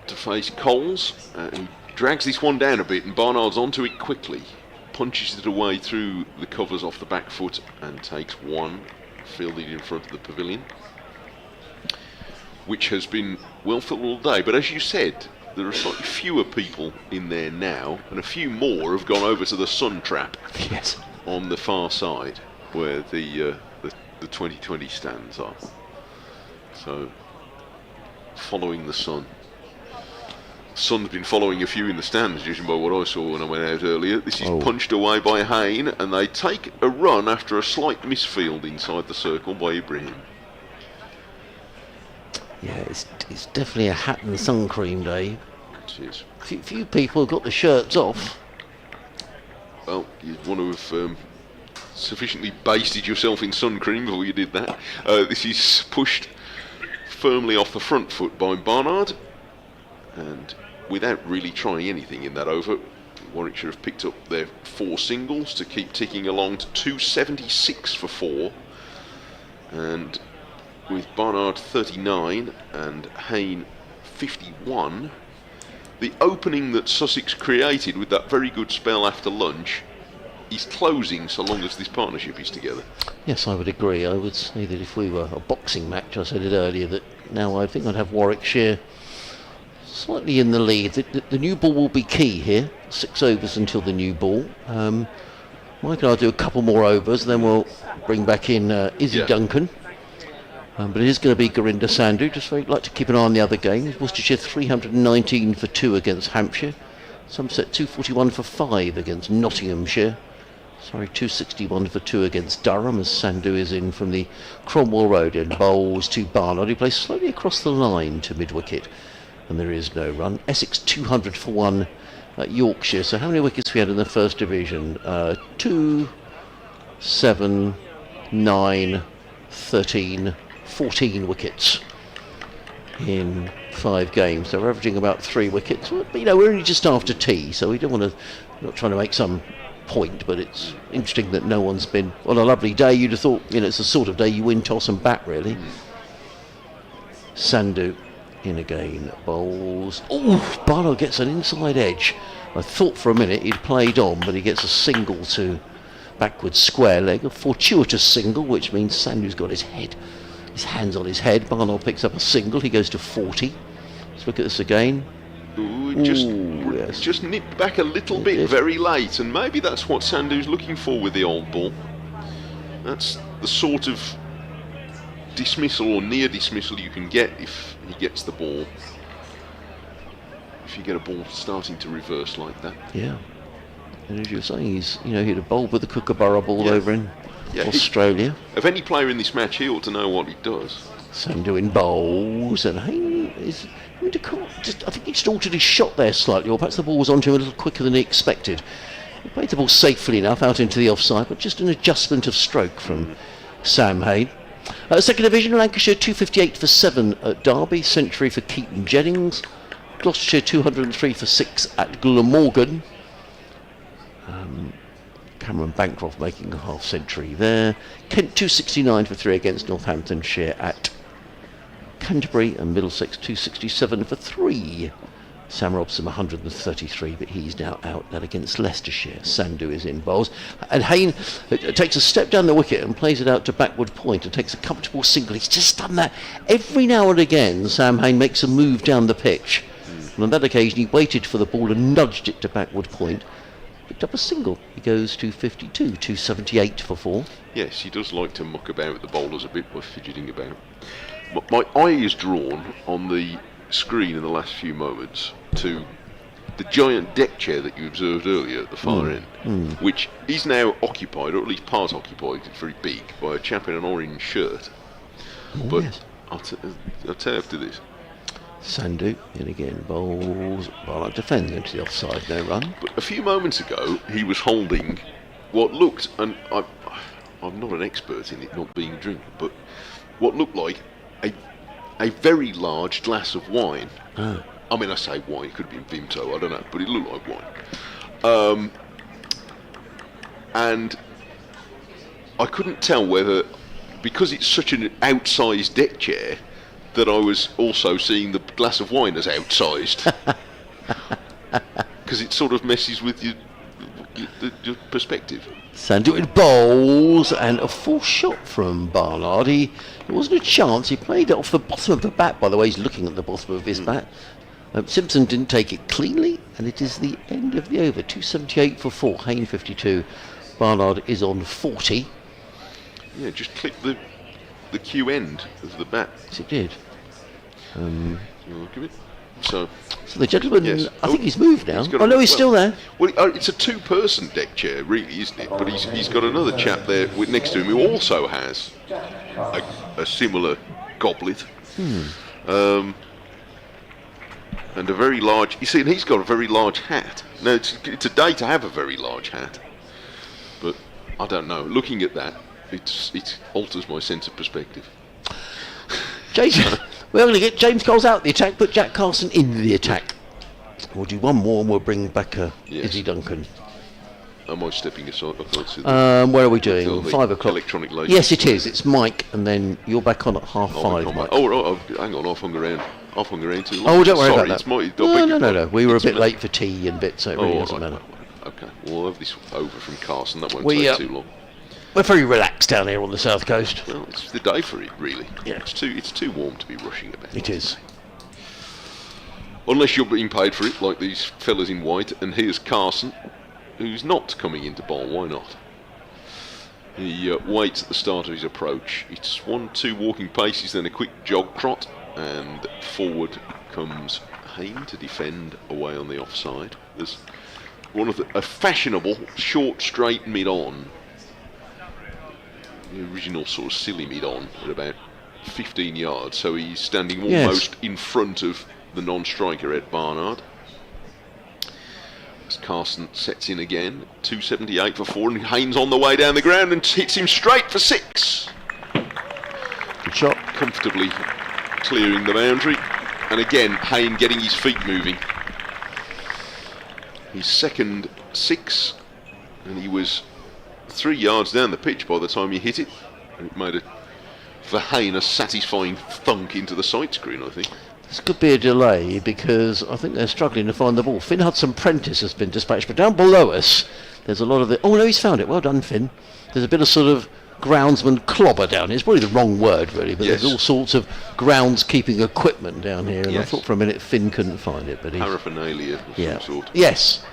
to face Coles, who drags this one down a bit, and Barnard's onto it quickly. Punches it away through the covers off the back foot and takes one, fielded in front of the pavilion, which has been well filled all day. But as you said, there are slightly fewer people in there now, and a few more have gone over to the sun trap Yes. on the far side where the 2020 stands are. So, following the sun. Sun's been following a few in the stands, judging by what I saw when I went out earlier. This is punched away by Hayne, and they take a run after a slight misfield inside the circle by Ibrahim. Yeah, it's definitely a hat and sun cream day. It is. Few people have got the shirts off. Well, you'd want to have sufficiently basted yourself in sun cream before you did that. This is pushed firmly off the front foot by Barnard, and without really trying anything in that over, Warwickshire have picked up their 4 singles to keep ticking along to 276 for 4, and with Barnard 39 and Hayne 51, the opening that Sussex created with that very good spell after lunch is closing so long as this partnership is together. Yes, I would agree. I would say that if we were a boxing match, I said it earlier, that now I think I'd have Warwickshire slightly in the lead. The new ball will be key here. 6 overs until the new ball. Mike and I'll do a couple more overs, then we'll bring back in Izzy Duncan. But it is going to be Gurinder Sandhu. Just very like to keep an eye on the other games. Worcestershire 319 for 2 against Hampshire. Somerset 241 for 5 against Nottinghamshire. 261 for 2 against Durham, as Sandhu is in from the Cromwell Road and bowls to Barnard, who plays slowly across the line to mid-wicket, and there is no run. Essex 200 for 1 at Yorkshire. So how many wickets we had in the first division? 2, 7, 9, 13, 14 wickets in 5 games. They're averaging about 3 wickets. But, we're only just after tea, so we don't want to, not trying to make some point, but it's interesting that no one's been on a lovely day. You'd have thought, it's the sort of day you win toss and bat, really. Sandhu in again, bowls. Oh, Barlow gets an inside edge. I thought for a minute he'd played on, but he gets a single to backward square leg, a fortuitous single, which means Sandhu's got his hands on his head. Barlow picks up a single, he goes to 40. Let's look at this again. Just nipped back a little bit very late, and maybe that's what Sandhu's looking for with the old ball. That's the sort of dismissal or near dismissal you can get if he gets the ball. If you get a ball starting to reverse like that. Yeah. And as you're saying, he's hit a bowl with the Kookaburra ball over in Australia. Of any player in this match, he ought to know what he does. Sandhu in bowls, and Hayne is. I think he just altered his shot there slightly, or perhaps the ball was onto him a little quicker than he expected. He played the ball safely enough out into the offside, but just an adjustment of stroke from Sam Hayne. Second division, Lancashire 258 for 7 at Derby, century for Keaton Jennings. Gloucestershire 203 for 6 at Glamorgan. Cameron Bancroft making a half century there. Kent 269 for 3 against Northamptonshire at Canterbury, and Middlesex 267 for 3 Sam Robson 133, but he's now out. That against Leicestershire. Sandu is in bowls. And Hayne takes a step down the wicket and plays it out to backward point and takes a comfortable single. He's just done that. Every now and again, Sam Hayne makes a move down the pitch. And on that occasion, he waited for the ball and nudged it to backward point. Picked up a single. He goes to 52, 278 for 4. Yes, he does like to muck about the bowlers a bit by fidgeting about. My eye is drawn on the screen in the last few moments to the giant deck chair that you observed earlier at the far end, which is now occupied, or at least part occupied, it's very big, by a chap in an orange shirt. But yes. I'll tell you after this. Sandu in again, bowls. Barnard defends into the offside, no run. But a few moments ago, he was holding what looked, and I'm not an expert in it not being a drink, but what looked like a very large glass of wine. Oh. I mean, I say wine, it could have been Vimto, I don't know, but it looked like wine. And I couldn't tell whether, because it's such an outsized deck chair, that I was also seeing the glass of wine as outsized. Because it sort of messes with your perspective. Sandu in bowls, and a full shot from Barnard. It wasn't a chance. He played it off the bottom of the bat. By the way, he's looking at the bottom of his bat. Simpson didn't take it cleanly, and it is the end of the over. 278 for 4. Hayne 52. Barnard is on 40. Yeah, just click the Q end of the bat. Yes, it did. Look at it. So the gentleman, yes. I think he's moved now. He's still there. Well, it's a two-person deck chair, really, isn't it? But he's got another chap there next to him who also has a similar goblet. And a very large... You see, and he's got a very large hat. Now, it's a day to have a very large hat. But, I don't know. Looking at that, it alters my sense of perspective. James, we're going to get James Coles out the attack, put Jack Carson in the attack. We'll do one more and we'll bring back Izzy Duncan. Am I stepping aside? I can't see where are we doing? 5 o'clock. Electronic laser. Yes, it is. It's Mike, and then you're back on at 5:30, Mike. Hang on, I've hung around too long. Oh, don't worry Sorry, about it's that. No. We were a bit late for tea and bits, so it really doesn't matter. Okay, well, I'll have this over from Carson. That won't take too long. We're very relaxed down here on the south coast. Well, it's the day for it, really. Yeah. It's too warm to be rushing about. It is. Unless you're being paid for it, like these fellas in white. And here's Carson, who's not coming into bowl. Why not? He waits at the start of his approach. It's 1-2 walking paces, then a quick jog trot, and forward comes Hayne to defend away on the offside. There's a fashionable short straight mid-on. The original sort of silly mid-on at about 15 yards, so he's standing almost in front of the non-striker Ed Barnard. As Carson sets in again, 278 for 4, and Haynes on the way down the ground and hits him straight for 6. Good shot. Comfortably clearing the boundary, and again Hayne getting his feet moving. His second 6, and he was 3 yards down the pitch by the time he hit it. It made for Hayne a satisfying thunk into the sight screen, I think. This could be a delay because I think they're struggling to find the ball. Finn Hudson-Prentice has been dispatched, but down below us there's a lot of oh no, he's found it. Well done, Finn. There's a bit of sort of groundsman clobber down here. It's probably the wrong word really, but there's all sorts of groundskeeping equipment down here, and I thought for a minute Finn couldn't find it, but he's paraphernalia of some sort. Yes.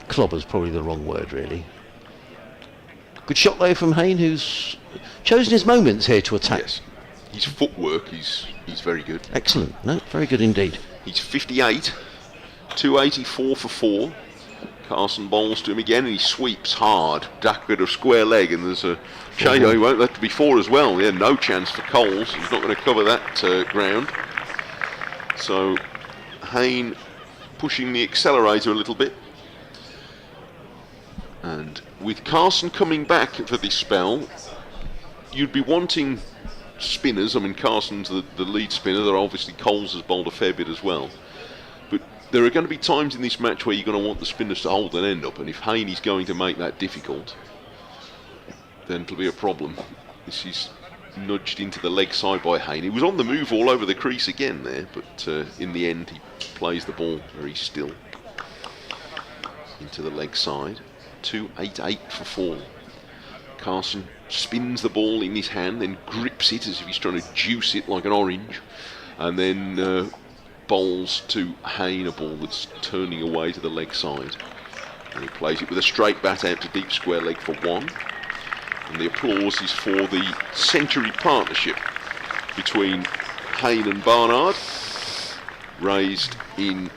Clobber's probably the wrong word really. Good shot though from Hayne, who's chosen his moments here to attack. Yes. His footwork is very good. Excellent. No, very good indeed. He's 58, 284 for 4. Carson bowls to him again and he sweeps hard. Duck bit of square leg, and there's a shame he won't let to be 4 as well. Yeah, no chance for Coles. He's not going to cover that ground. So Hayne pushing the accelerator a little bit. And with Carson coming back for this spell, you'd be wanting spinners. I mean, Carson's the lead spinner. There are obviously Coles has bowled a fair bit as well. But there are going to be times in this match where you're going to want the spinners to hold an end up, and if Hayne is going to make that difficult, then it'll be a problem. This is nudged into the leg side by Hayne. He was on the move all over the crease again there, but in the end he plays the ball very still into the leg side. 2-8-8 for 4. Carson spins the ball in his hand, then grips it as if he's trying to juice it like an orange, and then bowls to Hayne a ball that's turning away to the leg side. And he plays it with a straight bat out to deep square leg for 1. And the applause is for the century partnership between Hayne and Barnard, raised in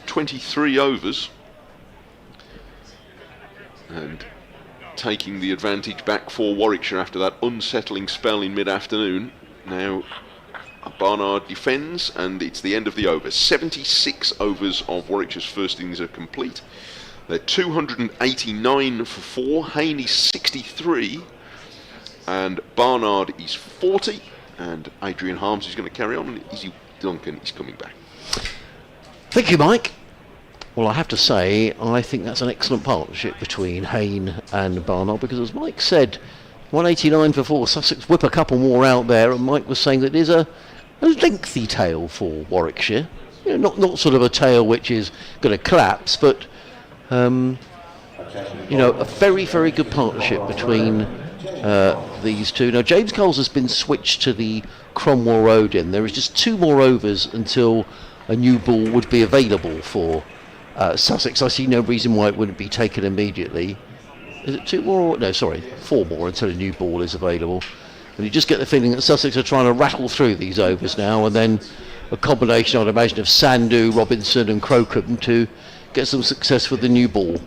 23 overs, and taking the advantage back for Warwickshire after that unsettling spell in mid-afternoon. Now Barnard defends, and it's the end of the over. 76 overs of Warwickshire's first innings are complete. They're 289 for 4. Hayne is 63, and Barnard is 40, and Adrian Harms is going to carry on, and Izzy Duncan is coming back. Thank you, Mike. Well, I have to say, I think that's an excellent partnership between Hayne and Barnard, because as Mike said, 189 for 4, Sussex whip a couple more out there, and Mike was saying that it is a lengthy tail for Warwickshire. You know, not sort of a tail which is going to collapse, but you know, a very, very good partnership between these two. Now, James Coles has been switched to the Cromwell Road end. There is just 2 more overs until a new ball would be available for Sussex. I see no reason why it wouldn't be taken immediately. Is it 2 more? No, sorry, 4 more until a new ball is available. And you just get the feeling that Sussex are trying to rattle through these overs now, and then a combination, I'd imagine, of Sandhu, Robinson and Crocombe to get some success with the new ball.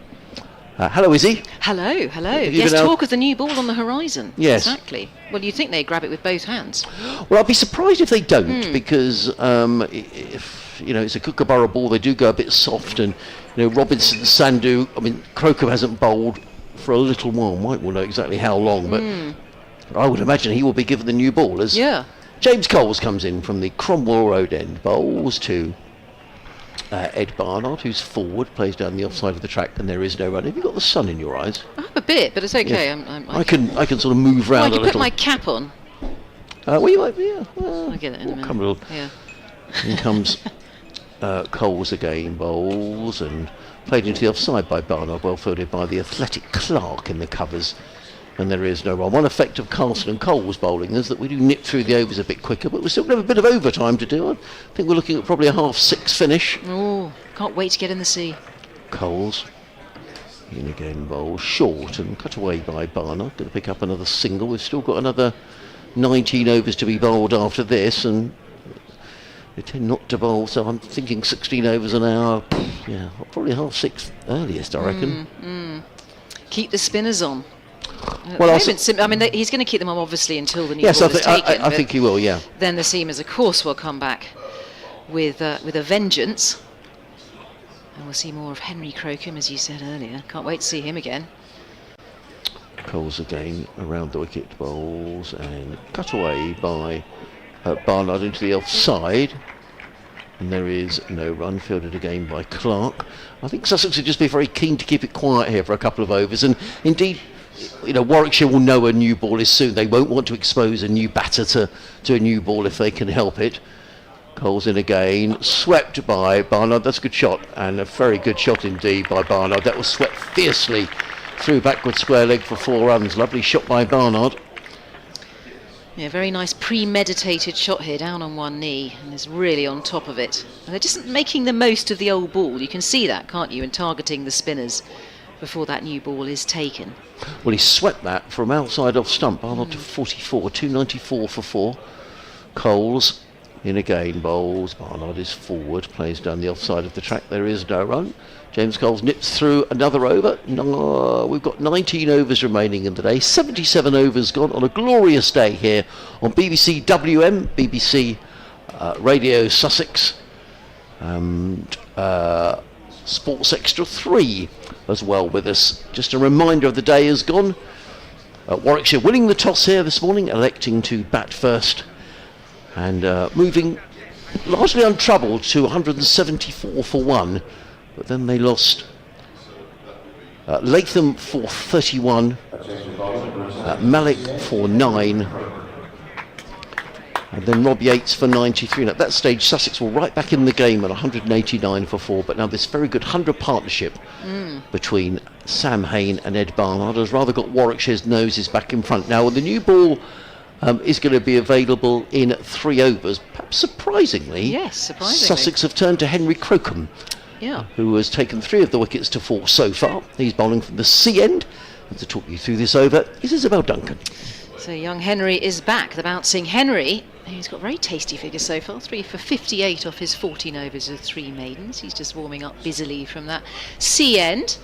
Hello, Izzy. Hello. Yes, talk of the new ball on the horizon. Yes. Exactly. Well, you'd think they'd grab it with both hands. Well, I'd be surprised if they don't, because if, you know, it's a Kookaburra ball, they do go a bit soft, and, you know, Robinson, Sandhu, I mean, Crocombe hasn't bowled for a little while. Mike will know exactly how long, but I would imagine he will be given the new ball as James Coles comes in from the Cromwell Road end, bowls to Ed Barnard, who's forward, plays down the offside of the track, and there is no run. Have you got the sun in your eyes? I have a bit, but it's okay. Yes. I can sort of move round a little. I can put my cap on. Well, you might, yeah. Well, I'll get it in a minute. Here comes Coles again, bowls, and played into the offside by Barnard, well fielded by the athletic Clark in the covers. And there is no run. One effect of Carson and Coles bowling is that we do nip through the overs a bit quicker, but we still have a bit of overtime to do. I think we're looking at probably a 6:30 finish. Oh, can't wait to get in the sea. Coles in again, bowl short and cut away by Barnard. Going to pick up another single. We've still got another 19 overs to be bowled after this, and they tend not to bowl, so I'm thinking 16 overs an hour. Yeah, probably 6:30 earliest, I reckon. Keep the spinners on. Well, I mean, he's going to keep them on obviously until the new yes, ball is taken. I think he will. Yeah. Then the seamers, of course, will come back with a vengeance, and we'll see more of Henry Crocombe, as you said earlier. Can't wait to see him again. Coles again around the wicket, bowls and cut away by Barnard into the offside. And there is no run, fielded again by Clark. I think Sussex would just be very keen to keep it quiet here for a couple of overs, and indeed, you know, Warwickshire will know a new ball is soon. They won't want to expose a new batter to a new ball if they can help it. Coles in again, swept by Barnard. That's a good shot, and a very good shot indeed by Barnard. That was swept fiercely through backward square leg for 4 runs. Lovely shot by Barnard. Yeah, very nice premeditated shot here, down on one knee, and is really on top of it. And they're just making the most of the old ball. You can see that, can't you, in targeting the spinners before that new ball is taken. Well, he swept that from outside off stump, Barnard to 44, 294 for 4. Coles in again, bowls. Barnard is forward, plays down the offside of the track. There is no run. James Coles nips through another over. No, we've got 19 overs remaining in the day. 77 overs gone on a glorious day here on BBC WM, BBC Radio Sussex, and Sports Extra 3 as well with us. Just a reminder of the day has gone. Warwickshire winning the toss here this morning, electing to bat first, and moving largely untroubled to 174 for 1. But then they lost Latham for 31, Malik for 9, and then Rob Yates for 93. And at that stage, Sussex were right back in the game at 189 for 4. But now this very good 100 partnership between Sam Hain and Ed Barnard has rather got Warwickshire's noses back in front. Now, the new ball is going to be available in 3 overs. Perhaps surprisingly, Yes, surprisingly. Sussex have turned to Henry Crocombe, Yeah. who has taken 3 of the wickets to 4 so far. He's bowling from the C end. And to talk you through this over is Isabel Duncan. So young Henry is back, the bouncing Henry. He's got very tasty figures so far, 3 for 58 off his 14 overs of 3 maidens. He's just warming up busily from that C end.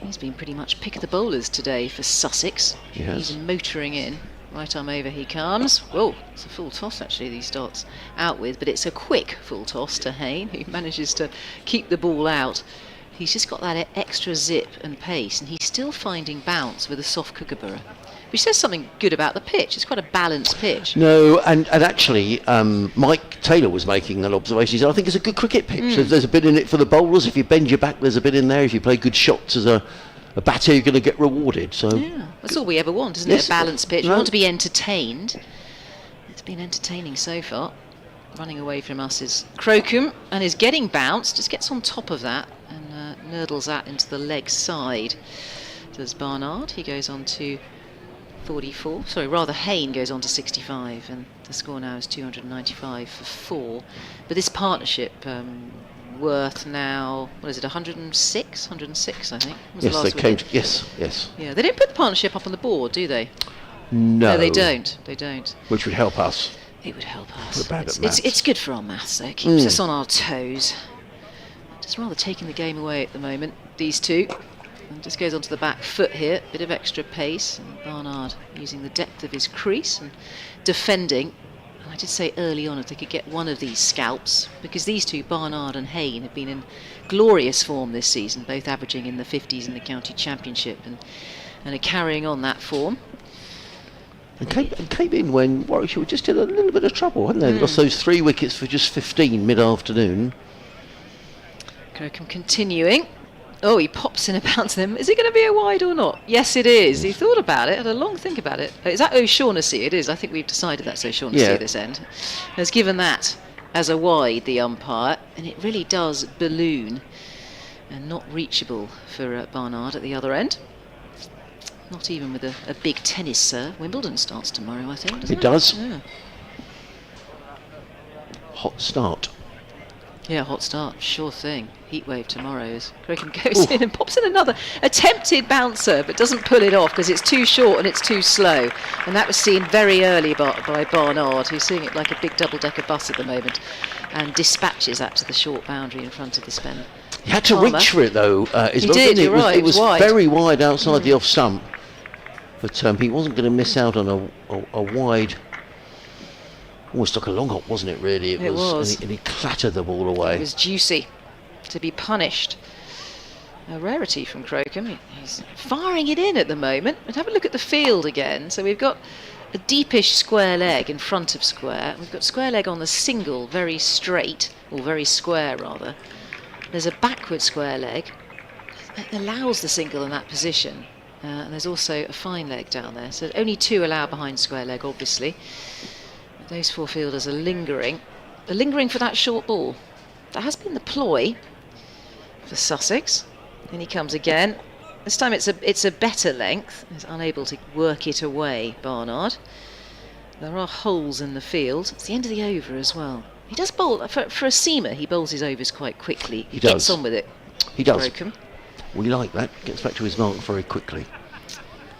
He's been pretty much pick of the bowlers today for Sussex. Yes. He's motoring in. Right arm over he comes. Whoa, it's a full toss actually he starts out with, but it's a quick full toss to Hain, who manages to keep the ball out. He's just got that extra zip and pace, and he's still finding bounce with a soft kookaburra, which says something good about the pitch. It's quite a balanced pitch. No, and actually, Mike Taylor was making an observation. He said, I think it's a good cricket pitch. There's a bit in it for the bowlers. If you bend your back, there's a bit in there. If you play good shots as a batter, you're going to get rewarded. So Yeah, that's all we ever want, isn't Yes, it? A balanced pitch. no. We want to be entertained. It's been entertaining so far. Running away from us is Crocombe, and is getting bounced. Just gets on top of that and nurdles that into the leg side. Does Barnard. He goes on to 44. Sorry, rather Hain goes on to 65, and the score now is 295 for 4. But this partnership worth now, what is it, 106? 106, I think. Was the yes, last they came. wicket. Yes. Yeah, they don't put the partnership up on the board, do they? No, they don't. They don't. Which would help us. It would help us. We're bad at It's maths. good for our maths, though. It keeps us on our toes. Just rather taking the game away at the moment, these two. And just goes onto the back foot here, bit of extra pace. And Barnard using the depth of his crease and defending. And I did say early on if they could get one of these scalps, because these two, Barnard and Hain, have been in glorious form this season, both averaging in the 50s in the county championship, and are carrying on that form. And came in when Warwickshire were just in a little bit of trouble, hadn't they? They lost those 3 wickets for just 15 mid-afternoon. Crocombe continuing. Oh, he pops in and bounces them. Is it going to be a wide or not? Yes, it is. He thought about it, had a long think about it. Is that O'Shaughnessy? It is. I think we've decided that's O'Shaughnessy Yeah. at this end. Has given that as a wide, the umpire, and it really does balloon and not reachable for Barnard at the other end. Not even with a big tennis serve. Wimbledon starts tomorrow, I think, doesn't it? It does. Yeah. Hot start. Yeah, hot start, sure thing. Heat wave tomorrow as Crocombe goes in and pops in another attempted bouncer, but doesn't pull it off because it's too short and it's too slow. And that was seen very early by Barnard, who's seeing it like a big double-decker bus at the moment, and dispatches that to the short boundary in front of the spin. He had to Palmer. reach for it though. He did, you're right, It was wide. very wide outside the off stump, but he wasn't going to miss out on a wide. Almost like a long hop, wasn't it? Really, It was. And he clattered the ball away. It was juicy to be punished. A rarity from Crocombe. He's firing it in at the moment. But have a look at the field again. So we've got a deepish square leg in front of square. We've got square leg on the single, very straight, or very square rather. There's a backward square leg that allows the single in that position. And there's also a fine leg down there. So only 2 allowed behind square leg, obviously. Those 4 fielders are lingering. They're lingering for that short ball. That has been the ploy for Sussex. And he comes again. This time it's a better length. He's unable to work it away, Barnard. There are holes in the field. It's the end of the over as well. He does bowl, for a seamer, he bowls his overs quite quickly. He gets does. on with it. He does. Crocombe. We like that. Gets back to his mark very quickly.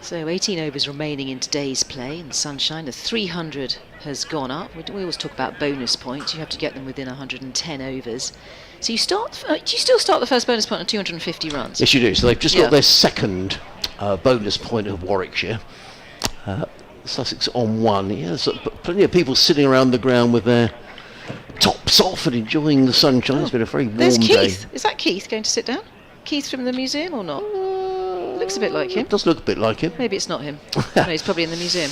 So 18 overs remaining in today's play in the sunshine. The 300 has gone up. We always talk about bonus points. You have to get them within 110 overs. So you start. Do you still start the first bonus point on 250 runs? Yes, you do. So they've just Yeah. got their second bonus point of Warwickshire. Sussex on 1. Yeah, so plenty of people sitting around the ground with their tops off and enjoying the sunshine. It's been a very warm There's day. Keith. Is that Keith going to sit down? Keith from the museum or not? Looks a bit like him. It does look a bit like him. Maybe it's not him. No, he's probably in the museum.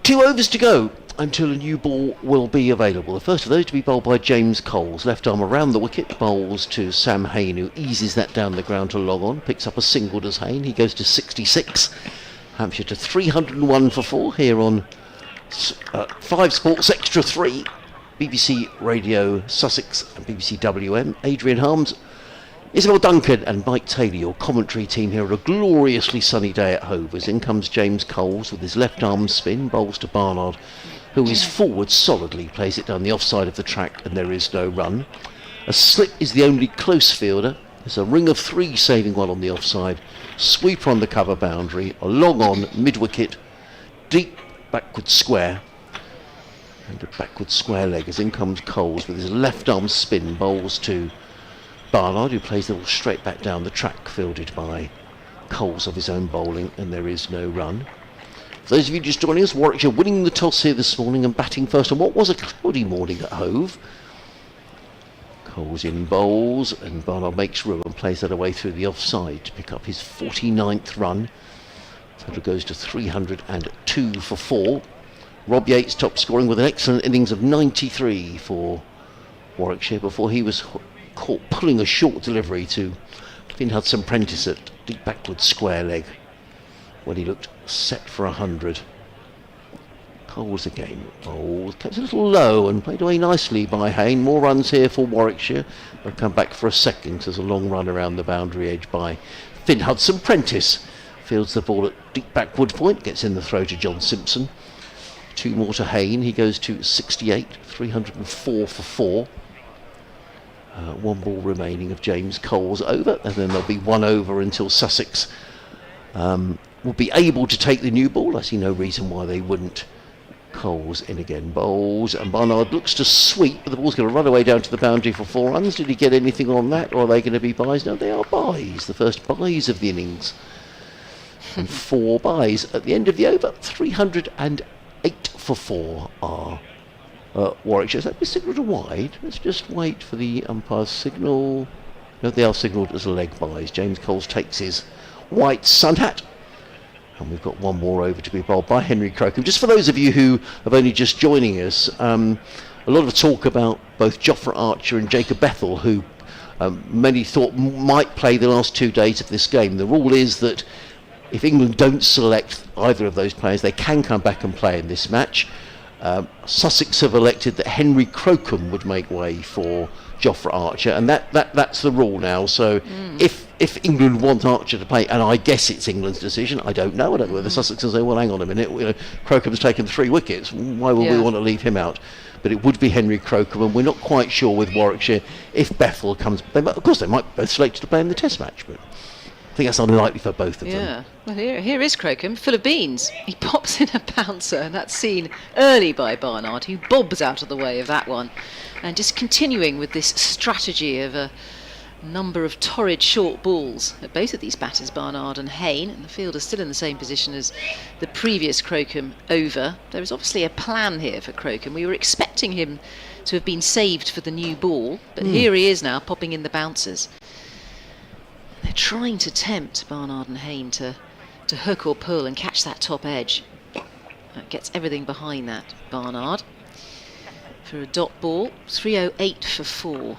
2 overs to go until a new ball will be available. The first of those to be bowled by James Coles. Left arm around the wicket, bowls to Sam Hain, who eases that down the ground to long on. Picks up a single, does Hain. He goes to 66. Hampshire to 301 for 4 here on 5 Sports Extra 3. BBC Radio Sussex and BBC WM. Adrian Harms, Isabel Duncan and Mike Taylor, your commentary team here on a gloriously sunny day at Hove. As in comes James Coles with his left arm spin, bowls to Barnard, who is forward solidly, plays it down the offside of the track, and there is no run. A slip is the only close fielder. There's a ring of 3 saving one on the offside. Sweeper on the cover boundary, a long on mid-wicket, deep backward square, and a backward square leg. As in comes Coles with his left arm spin, bowls to Barnard, who plays the ball straight back down the track, fielded by Coles of his own bowling, and there is no run. For those of you just joining us, Warwickshire winning the toss here this morning and batting first on what was a cloudy morning at Hove. Coles in bowls, and Barnard makes room and plays that away through the offside to pick up his 49th run. Total goes to 302 for 4. Rob Yates top scoring with an excellent innings of 93 for Warwickshire before he was caught pulling a short delivery to Finn Hudson-Prentice at deep backward square leg when he looked set for 100. Coles again, kept a little low and played away nicely by Hain. More runs here for Warwickshire. They'll come back for a second. There's a long run around the boundary edge by Finn Hudson-Prentice. Fields the ball at deep backward point, gets in the throw to John Simpson. 2 more to Hain. He goes to 68, 304 for 4. 1 ball remaining of James Coles over, and then there'll be 1 over until Sussex will be able to take the new ball. I see no reason why they wouldn't. Coles in again, bowls, and Barnard looks to sweep, but the ball's going to run away down to the boundary for 4 runs. Did he get anything on that, or are they going to be byes? No, they are byes, the first byes of the innings. And 4 byes at the end of the over. 308 for 4 are Warwickshire. Has that been signalled a wide? Let's just wait for the umpire's signal. No, they are signalled as leg byes. James Coles takes his white sun hat. And we've got 1 more over to be bowled by Henry Crocombe. Just for those of you who have only just joining us, a lot of talk about both Jofra Archer and Jacob Bethell, who many thought might play the last 2 days of this game. The rule is that if England don't select either of those players, they can come back and play in this match. Sussex have elected that Henry Crocombe would make way for Jofra Archer, and that's the rule now. So if England want Archer to play, and I guess it's England's decision, I don't know whether Sussex will say, well, hang on a minute, Crocombe's taken 3 wickets, why would we want to leave him out? But it would be Henry Crocombe, and we're not quite sure with Warwickshire if Bethell comes. Of course, they might both select to play in the Test match, but I think that's unlikely for both of them. Yeah, well, here is Crocombe, full of beans. He pops in a bouncer, and that's seen early by Barnard, who bobs out of the way of that one. And just continuing with this strategy of a number of torrid short balls at both of these batters, Barnard and Hain, and the field is still in the same position as the previous Crocombe over. There is obviously a plan here for Crocombe. We were expecting him to have been saved for the new ball, but here he is now, popping in the bouncers. They're trying to tempt Barnard and Hain to hook or pull and catch that top edge. That gets everything behind that, Barnard. For a dot ball, 308 for 4.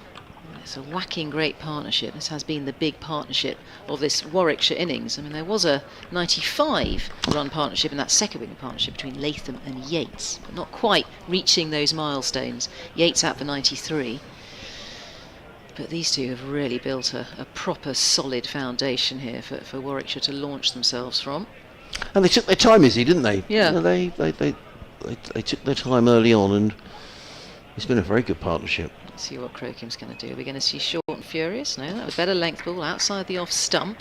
It's a whacking great partnership. This has been the big partnership of this Warwickshire innings. I mean, there was a 95-run partnership in that second wicket partnership between Latham and Yates, but not quite reaching those milestones. Yates out for 93. But these two have really built a proper solid foundation here for Warwickshire to launch themselves from. And they took their time, Izzy, didn't they? Yeah. You know, they took their time early on, and it's been a very good partnership. Let's see what Crocombe's going to do. We're going to see Short and Furious. No, that was better length ball outside the off stump,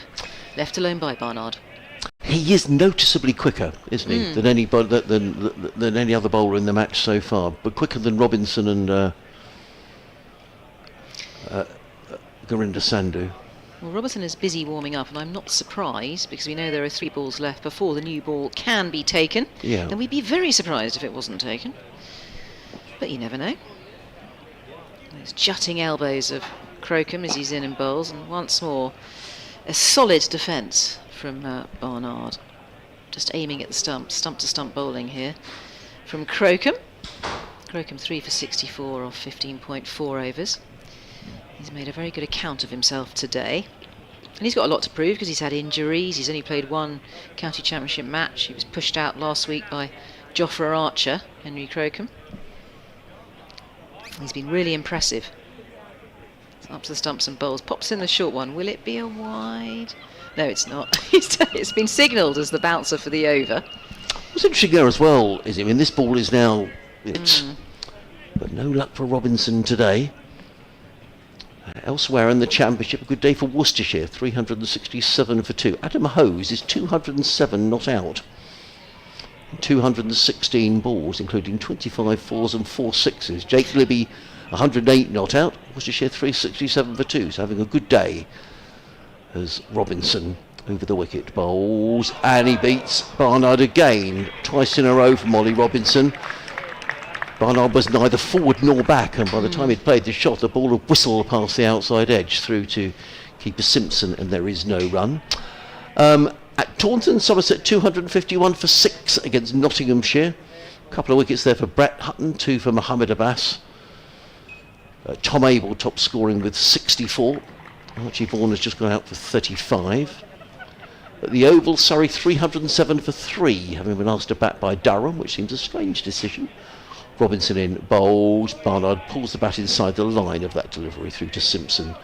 left alone by Barnard. He is noticeably quicker, isn't he, than any other bowler in the match so far, but quicker than Robinson and Gurinder Sandhu. Well, Robertson is busy warming up, and I'm not surprised because we know there are 3 balls left before the new ball can be taken. Yeah. And we'd be very surprised if it wasn't taken. But you never know. Those jutting elbows of Crocombe as he's in and bowls, and once more a solid defence from Barnard. Just aiming at the stump to stump bowling here. from Crocombe. Crocombe 3 for 64 off 15.4 overs. He's made a very good account of himself today. And he's got a lot to prove because he's had injuries. He's only played one county championship match. He was pushed out last week by Jofra Archer, Henry Crocombe. He's been really impressive. Up to the stumps and bowls. Pops in the short one. Will it be a wide? No, it's not. It's been signalled as the bouncer for the over. What's interesting there as well is, I mean, this ball is now... But no luck for Robinson today. Elsewhere in the championship, a good day for Worcestershire, 367 for 2. Adam Hose is 207 not out. 216 balls, including 25 fours and 4 sixes. Jake Libby, 108 not out. Worcestershire 367 for 2. So having a good day as Robinson over the wicket bowls. And he beats Barnard again. Twice in a row from Ollie Robinson. Barnard was neither forward nor back, and by the time he'd played the shot, the ball had whistled past the outside edge through to keeper Simpson, and there is no run. At Taunton, Somerset 251 for 6 against Nottinghamshire. A couple of wickets there for Brett Hutton, 2 for Mohammed Abbas. Tom Abel top scoring with 64. Archie Vaughan has just gone out for 35. At the Oval, Surrey 307 for 3, having been asked to bat by Durham, which seems a strange decision. Robinson in bowls. Barnard pulls the bat inside the line of that delivery through to Simpson,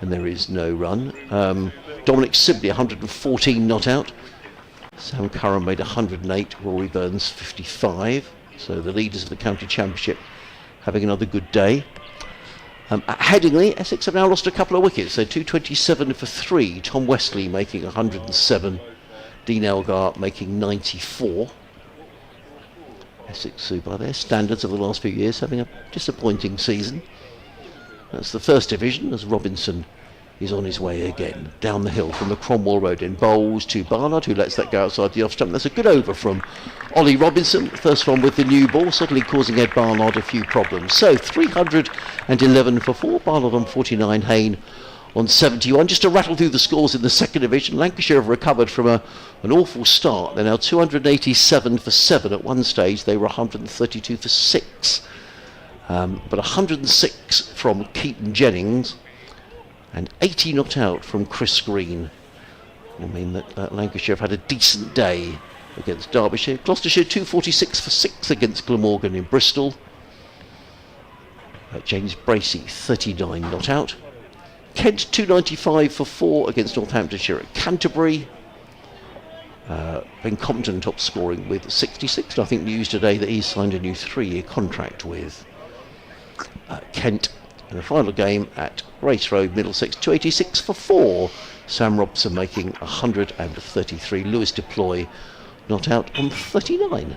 and there is no run. Dominic Sibley 114 not out. Sam Curran made 108. Rory Burns 55. So the leaders of the county championship having another good day. At Headingley, Essex have now lost a couple of wickets. They're 227 for 3. Tom Wesley making 107. Dean Elgar making 94. Essex, who by their standards of the last few years, having a disappointing season. That's the first division, as Robinson is on his way again. Down the hill from the Cromwell Road in bowls to Barnard, who lets that go outside the off stump. That's a good over from Ollie Robinson. First one with the new ball, certainly causing Ed Barnard a few problems. So 311 for 4. Barnard on 49, Hayne on 71. Just to rattle through the scores in the second division, Lancashire have recovered from an awful start. They're now 287 for 7. At one stage they were 132 for 6. But 106 from Keaton Jennings and 80 not out from Chris Green. I mean that Lancashire have had a decent day against Derbyshire. Gloucestershire 246 for 6 against Glamorgan in Bristol. James Bracey 39 not out. Kent 295 for 4 against Northamptonshire at Canterbury. Ben Compton top scoring with 66. I think news today that he's signed a new 3-year contract with Kent. In the final game at Race Road, Middlesex 286 for 4. Sam Robson making 133. Lewis Deploy not out on 39.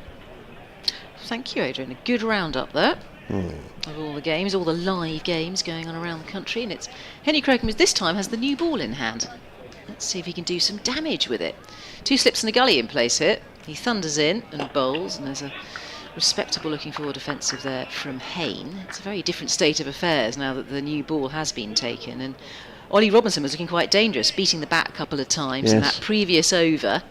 Thank you, Adrian. A good roundup there. Of all the games, all the live games going on around the country, and it's Henry Crocombe this time has the new ball in hand. Let's see if he can do some damage with it. 2 slips in the gully in place here. He thunders in and bowls, and there's a respectable looking forward offensive there from Hayne. It's a very different state of affairs now that the new ball has been taken, and Ollie Robinson was looking quite dangerous, beating the bat a couple of times in that previous over,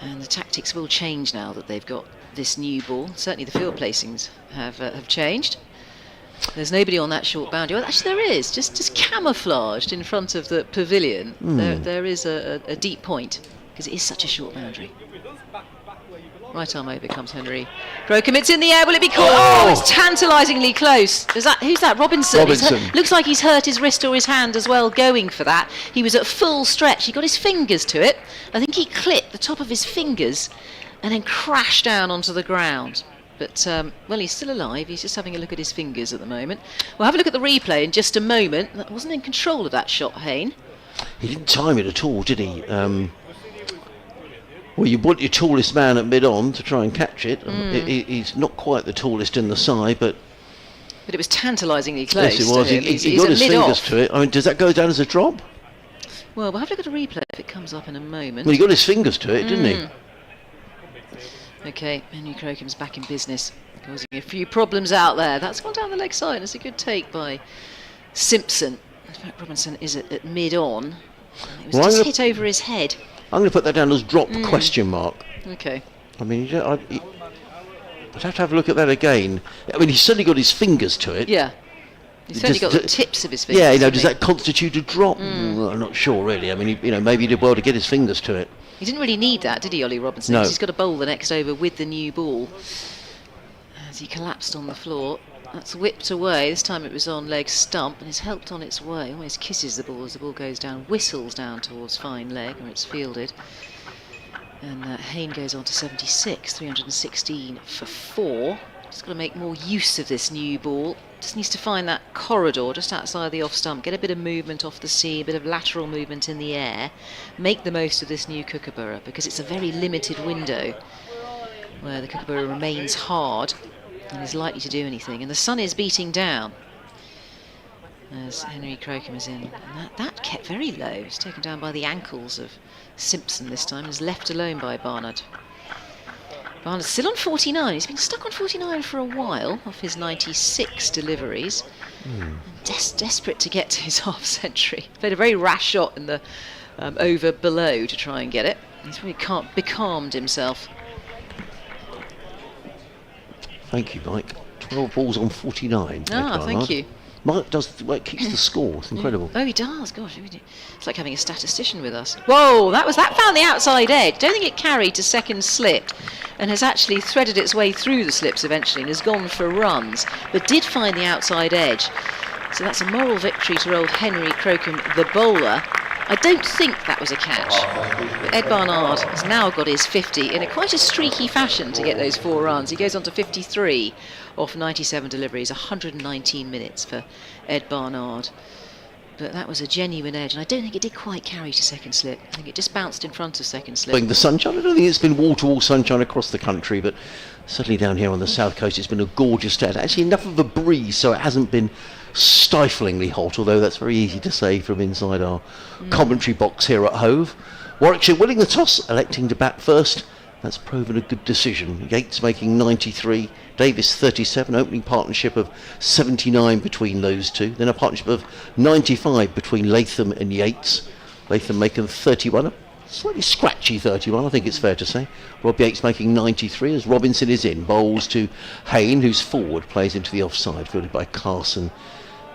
and the tactics will change now that they've got this new ball. Certainly the field placings have changed. There's nobody on that short boundary. Well, actually there is, just camouflaged in front of the pavilion. There is a deep point, because it is such a short boundary. Right arm over comes Henry Crocombe. It's in the air. Will it be caught? Oh, it's tantalisingly close. Who's that? Robinson. Looks like he's hurt his wrist or his hand as well going for that. He was at full stretch. He got his fingers to it. I think he clipped the top of his fingers and then crashed down onto the ground. But, well, he's still alive. He's just having a look at his fingers at the moment. We'll have a look at the replay in just a moment. That wasn't in control of that shot, Hayne. He didn't time it at all, did he? Well, you want your tallest man at mid-on to try and catch it. He's not quite the tallest in the side, but it was tantalisingly close. Yes, it was. He got his fingers to it. I mean, does that go down as a drop? Well, we'll have a look at a replay if it comes up in a moment. Well, he got his fingers to it, didn't he? OK, Henry Crocombe's back in business, causing a few problems out there. That's gone down the leg side. It's a good take by Simpson. In fact, Robinson is at mid-on. It was just hit over his head. I'm going to put that down as drop question mark. OK. I mean, I'd have to have a look at that again. I mean, he's certainly got his fingers to it. Yeah. He's certainly got the tips of his fingers. Yeah, you know, hasn't does he? that constitute a drop? I'm not sure, really. I mean, maybe he did well to get his fingers to it. He didn't really need that, did he, Ollie Robinson? No. 'Cause he's got to bowl the next over with the new ball. As he collapsed on the floor, that's whipped away. This time it was on leg stump and is helped on its way. Almost kisses the ball as the ball goes down, whistles down towards fine leg where it's fielded. And Hayne goes on to 76, 316 for 4. Just got to make more use of this new ball. Just needs to find that corridor just outside the off stump, get a bit of movement off the sea, a bit of lateral movement in the air, make the most of this new kookaburra, because it's a very limited window where the kookaburra remains hard and is likely to do anything. And the sun is beating down as Henry Crocombe is in. And that kept very low. It's taken down by the ankles of Simpson this time and is left alone by Barnard. Barnard's still on 49. He's been stuck on 49 for a while off his 96 deliveries. Desperate to get to his half century. Played a very rash shot in the over below to try and get it. He's really becalmed himself. Thank you, Mike. 12 balls on 49. Thank you. Mike keeps the score. It's incredible. Oh, he does. Gosh, it's like having a statistician with us. Whoa, that found the outside edge. Don't think it carried to second slip, and has actually threaded its way through the slips eventually and has gone for runs, but did find the outside edge. So that's a moral victory to old Henry Crocombe, the bowler. I don't think that was a catch. But Ed Barnard has now got his 50 in quite a streaky fashion to get those 4 runs. He goes on to 53 off 97 deliveries, 119 minutes for Ed Barnard. But that was a genuine edge, and I don't think it did quite carry to second slip. I think it just bounced in front of second slip. The sunshine, I don't think it's been wall-to-wall sunshine across the country, but certainly down here on the south coast it's been a gorgeous day. Actually enough of a breeze so it hasn't been stiflingly hot, although that's very easy to say from inside our commentary box here at Hove. Warwickshire winning the toss, electing to bat first. That's proven a good decision. Yates making 93, Davis 37, opening partnership of 79 between those two. Then a partnership of 95 between Latham and Yates. Latham making 31, a slightly scratchy 31, I think it's fair to say. Rob Yates making 93 as Robinson is in. Bowls to Hayne, who's forward, plays into the offside, fielded by Carson.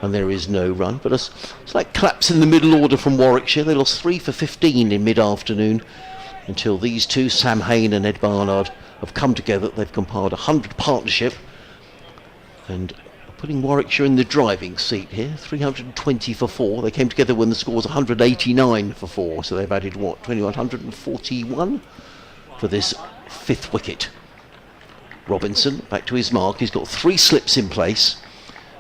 And there is no run, but a slight collapse in the middle order from Warwickshire. They lost 3 for 15 in mid-afternoon until these two, Sam Hayne and Ed Barnard, have come together. They've compiled a 100 partnership and putting Warwickshire in the driving seat here. 320 for 4. They came together when the score was 189 for 4, so they've added 141 for this 5th wicket. Robinson back to his mark. He's got 3 slips in place.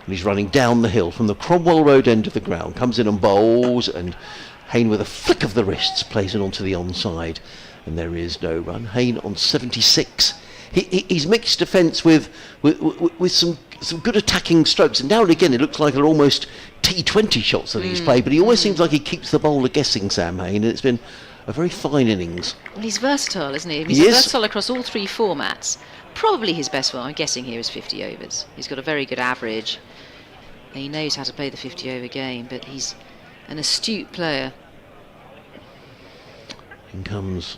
And he's running down the hill from the Cromwell Road end of the ground. Comes in and bowls, and Hayne with a flick of the wrists plays it onto the onside. And there is no run. Hayne on 76. He's mixed defence with some good attacking strokes. And now and again it looks like they're almost T20 shots that he's played. But he always seems like he keeps the bowler guessing, Sam Hayne. And it's been a very fine innings. Well, he's versatile, isn't he? He is. Versatile across all 3 formats. Probably his best one, I'm guessing here, is 50 overs. He's got a very good average. He knows how to play the 50 over game, but he's an astute player. In comes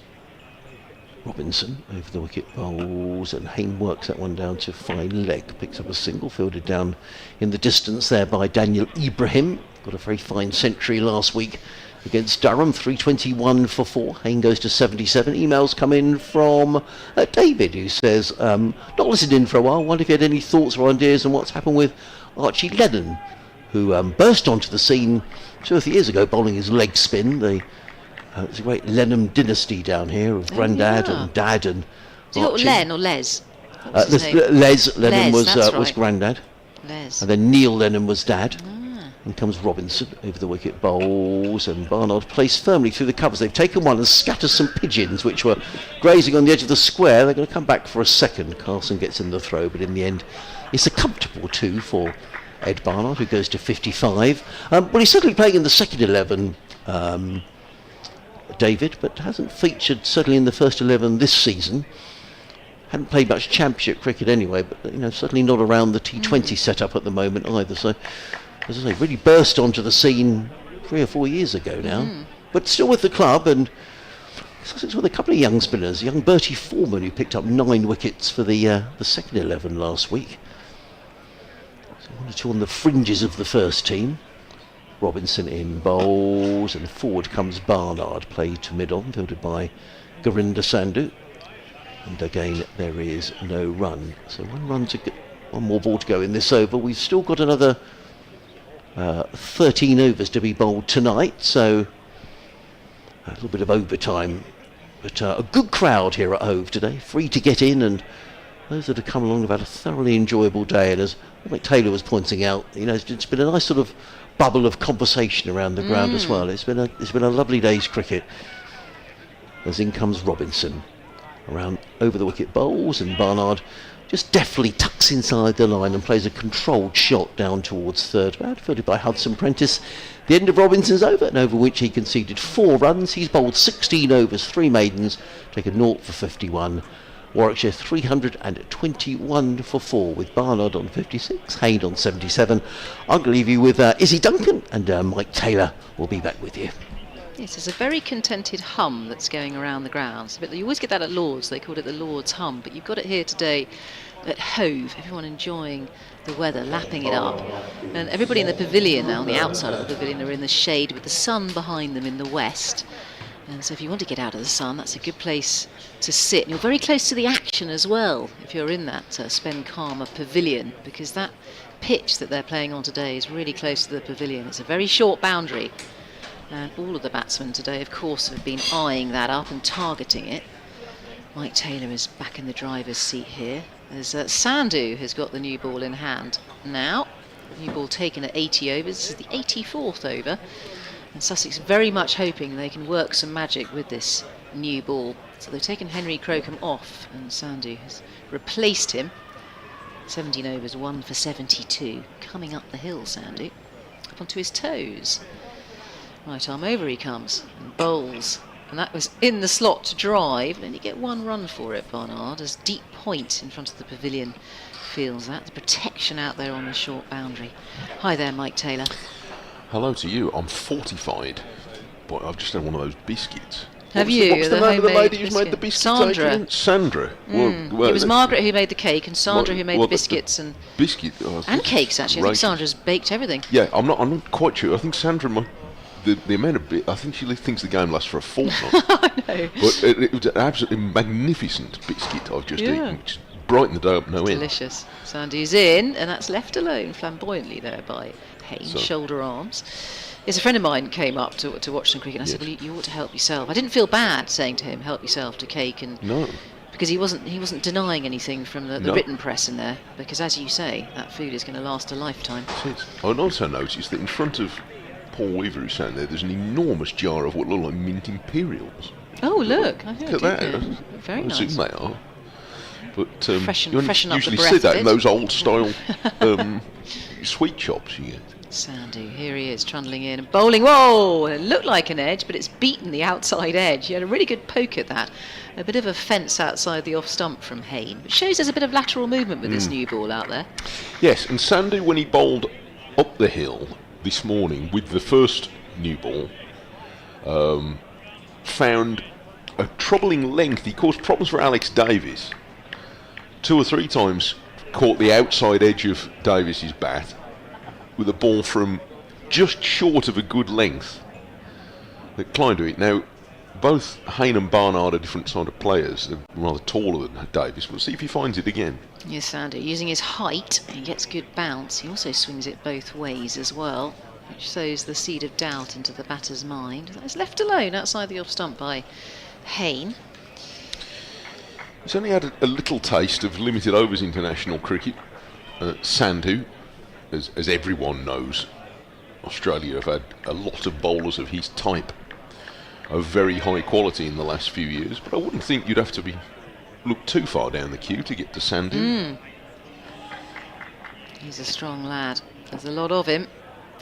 Robinson over the wicket, bowls, and Hayne works that one down to fine leg. Picks up a single, fielded down in the distance there by Daniel Ibrahim. Got a very fine century last week against Durham, 321 for 4. Hayne goes to 77. Emails come in from David, who says, not listened in for a while. Wonder if you had any thoughts or ideas on what's happened with Archie Lennon, who burst onto the scene 2 or 3 years ago, bowling his leg spin. It's a great Lennon dynasty down here of Grandad and Dad and Do you got Len or Les? Les Lennon was right. Grandad. Les. And then Neil Lennon was Dad. In comes Robinson over the wicket, bowls, and Barnard placed firmly through the covers. They've taken one and scattered some pigeons which were grazing on the edge of the square. They're going to come back for a second. Carson gets in the throw, but in the end it's a comfortable 2 for Ed Barnard, who goes to 55. Well, he's certainly playing in the second 11, David, but hasn't featured certainly in the first 11 this season. Hadn't played much championship cricket anyway, but certainly not around the T20 setup at the moment either. So, as I say, really burst onto the scene 3 or 4 years ago now, but still with the club and Sussex with a couple of young spinners. Young Bertie Foreman, who picked up 9 wickets for the second 11 last week. So 1 or 2 on the fringes of the first team. Robinson in bowls, and forward comes Barnard, played to mid-on, fielded by Gurinder Sandhu. And again, there is no run. So 1 more ball to go in this over. We've still got another 13 overs to be bowled tonight, so a little bit of overtime. But a good crowd here at Hove today, free to get in, and those that have come along have had a thoroughly enjoyable day. And as Mike Taylor was pointing out, you know, it's been a nice sort of bubble of conversation around the ground as well. It's been a lovely day's cricket. As in comes Robinson, around over the wicket bowls, and Barnard just deftly tucks inside the line and plays a controlled shot down towards third man, fielded by Hudson Prentice. The end of Robinson's over, and over which he conceded 4 runs. He's bowled 16 overs, 3 maidens, taken 0 for 51. Warwickshire 321 for 4, with Barnard on 56, Hayne on 77. I'm going to leave you with Izzy Duncan, and Mike Taylor will be back with you. Yes, there's a very contented hum that's going around the grounds. But you always get that at Lord's, they called it the Lord's hum, but you've got it here today at Hove, everyone enjoying the weather, lapping it up. And everybody in the pavilion now, on the outside of the pavilion, are in the shade with the sun behind them in the west. And so if you want to get out of the sun, that's a good place to sit. And you're very close to the action as well, if you're in that Spen Karma pavilion, because that pitch that they're playing on today is really close to the pavilion. It's a very short boundary. And all of the batsmen today, of course, have been eyeing that up and targeting it. Mike Taylor is back in the driver's seat here, as Sandhu has got the new ball in hand now. New ball taken at 80 overs. This is the 84th over. And Sussex very much hoping they can work some magic with this new ball. So they've taken Henry Crocombe off, and Sandhu has replaced him. 17 overs, 1 for 72. Coming up the hill, Sandhu. Up onto his toes. Right arm over he comes, and bowls. And that was in the slot to drive. And only get 1 run for it, Barnard, as Deep Point in front of the pavilion feels that. The protection out there on the short boundary. Hi there, Mike Taylor. Hello to you. I'm fortified, but I've just had one of those biscuits. Have you? What's the name of the lady who's made the biscuits? Sandra. Adrian? Sandra. Well, it was Margaret who made the cake, and Sandra who made the biscuits and cakes. Actually, I think Sandra's baked everything. Yeah, I'm not quite sure. I think Sandra, the amount of I think she thinks the game lasts for a fortnight. I know. But it was an absolutely magnificent biscuit I've just eaten. Which brightened the day up no end. Delicious. Sandy's in, and that's left alone flamboyantly there by Haynes, shoulder arms. Yes, a friend of mine came up to watch some cricket, and I said, well, you ought to help yourself. I didn't feel bad saying to him, help yourself to cake, and because he wasn't denying anything from the written press in there, because as you say, that food is going to last a lifetime. I also noticed that in front of Paul Weaver, who's standing there, there's an enormous jar of what look like mint imperials. Oh, look! Look at that. Very nice. I assume they are. But freshen you up usually the breath see that a in bit. those old style sweet shops you get. Sandhu, here he is, trundling in and bowling. Whoa! It looked like an edge, but it's beaten the outside edge. He had a really good poke at that. A bit of a fence outside the off stump from Hayne, which shows there's a bit of lateral movement with this new ball out there. Yes, and Sandhu, when he bowled up the hill this morning with the first new ball, found a troubling length. He caused problems for Alex Davis. 2 or 3 times caught the outside edge of Davis's bat with a ball from just short of a good length that climbed to it. Now, both Hayne and Barnard are different sort of players. They're rather taller than Davis. We'll see if he finds it again. Yes, Sandhu, using his height, he gets good bounce. He also swings it both ways as well, which sows the seed of doubt into the batter's mind. That's left alone outside the off stump by Hayne. He's only had a little taste of limited overs international cricket. Sandhu, as everyone knows, Australia have had a lot of bowlers of his type of very high quality in the last few years, but I wouldn't think you'd have to look too far down the queue to get to Sandhu. He's a strong lad. There's a lot of him,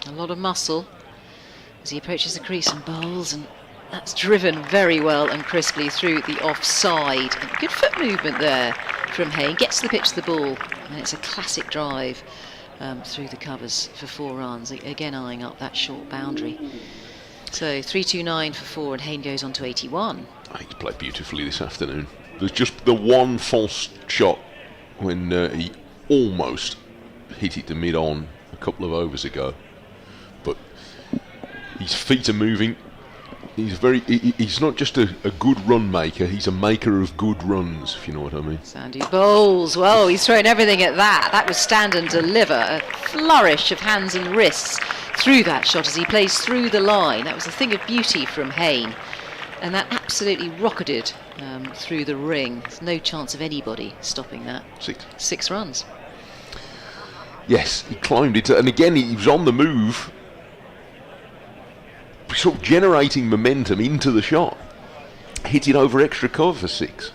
a lot of muscle as he approaches the crease and bowls, and that's driven very well and crisply through the offside. And good foot movement there from Hayne. Gets the pitch to the ball, and it's a classic drive through the covers for 4 runs. Again, eyeing up that short boundary. So 329 for 4, and Hayne goes on to 81. He's played beautifully this afternoon. There's just the one false shot when he almost hit it to mid-on a couple of overs ago. But his feet are moving. He's not just a good run maker, he's a maker of good runs, if you know what I mean. Sandy bowls. Well, he's thrown everything at that. That was stand and deliver. A flourish of hands and wrists through that shot as he plays through the line. That was a thing of beauty from Hayne. And that absolutely rocketed through the ring. There's no chance of anybody stopping that. 6 runs. Yes, he climbed it, and again he was on the move, sort of generating momentum into the shot. Hit it over extra cover for 6.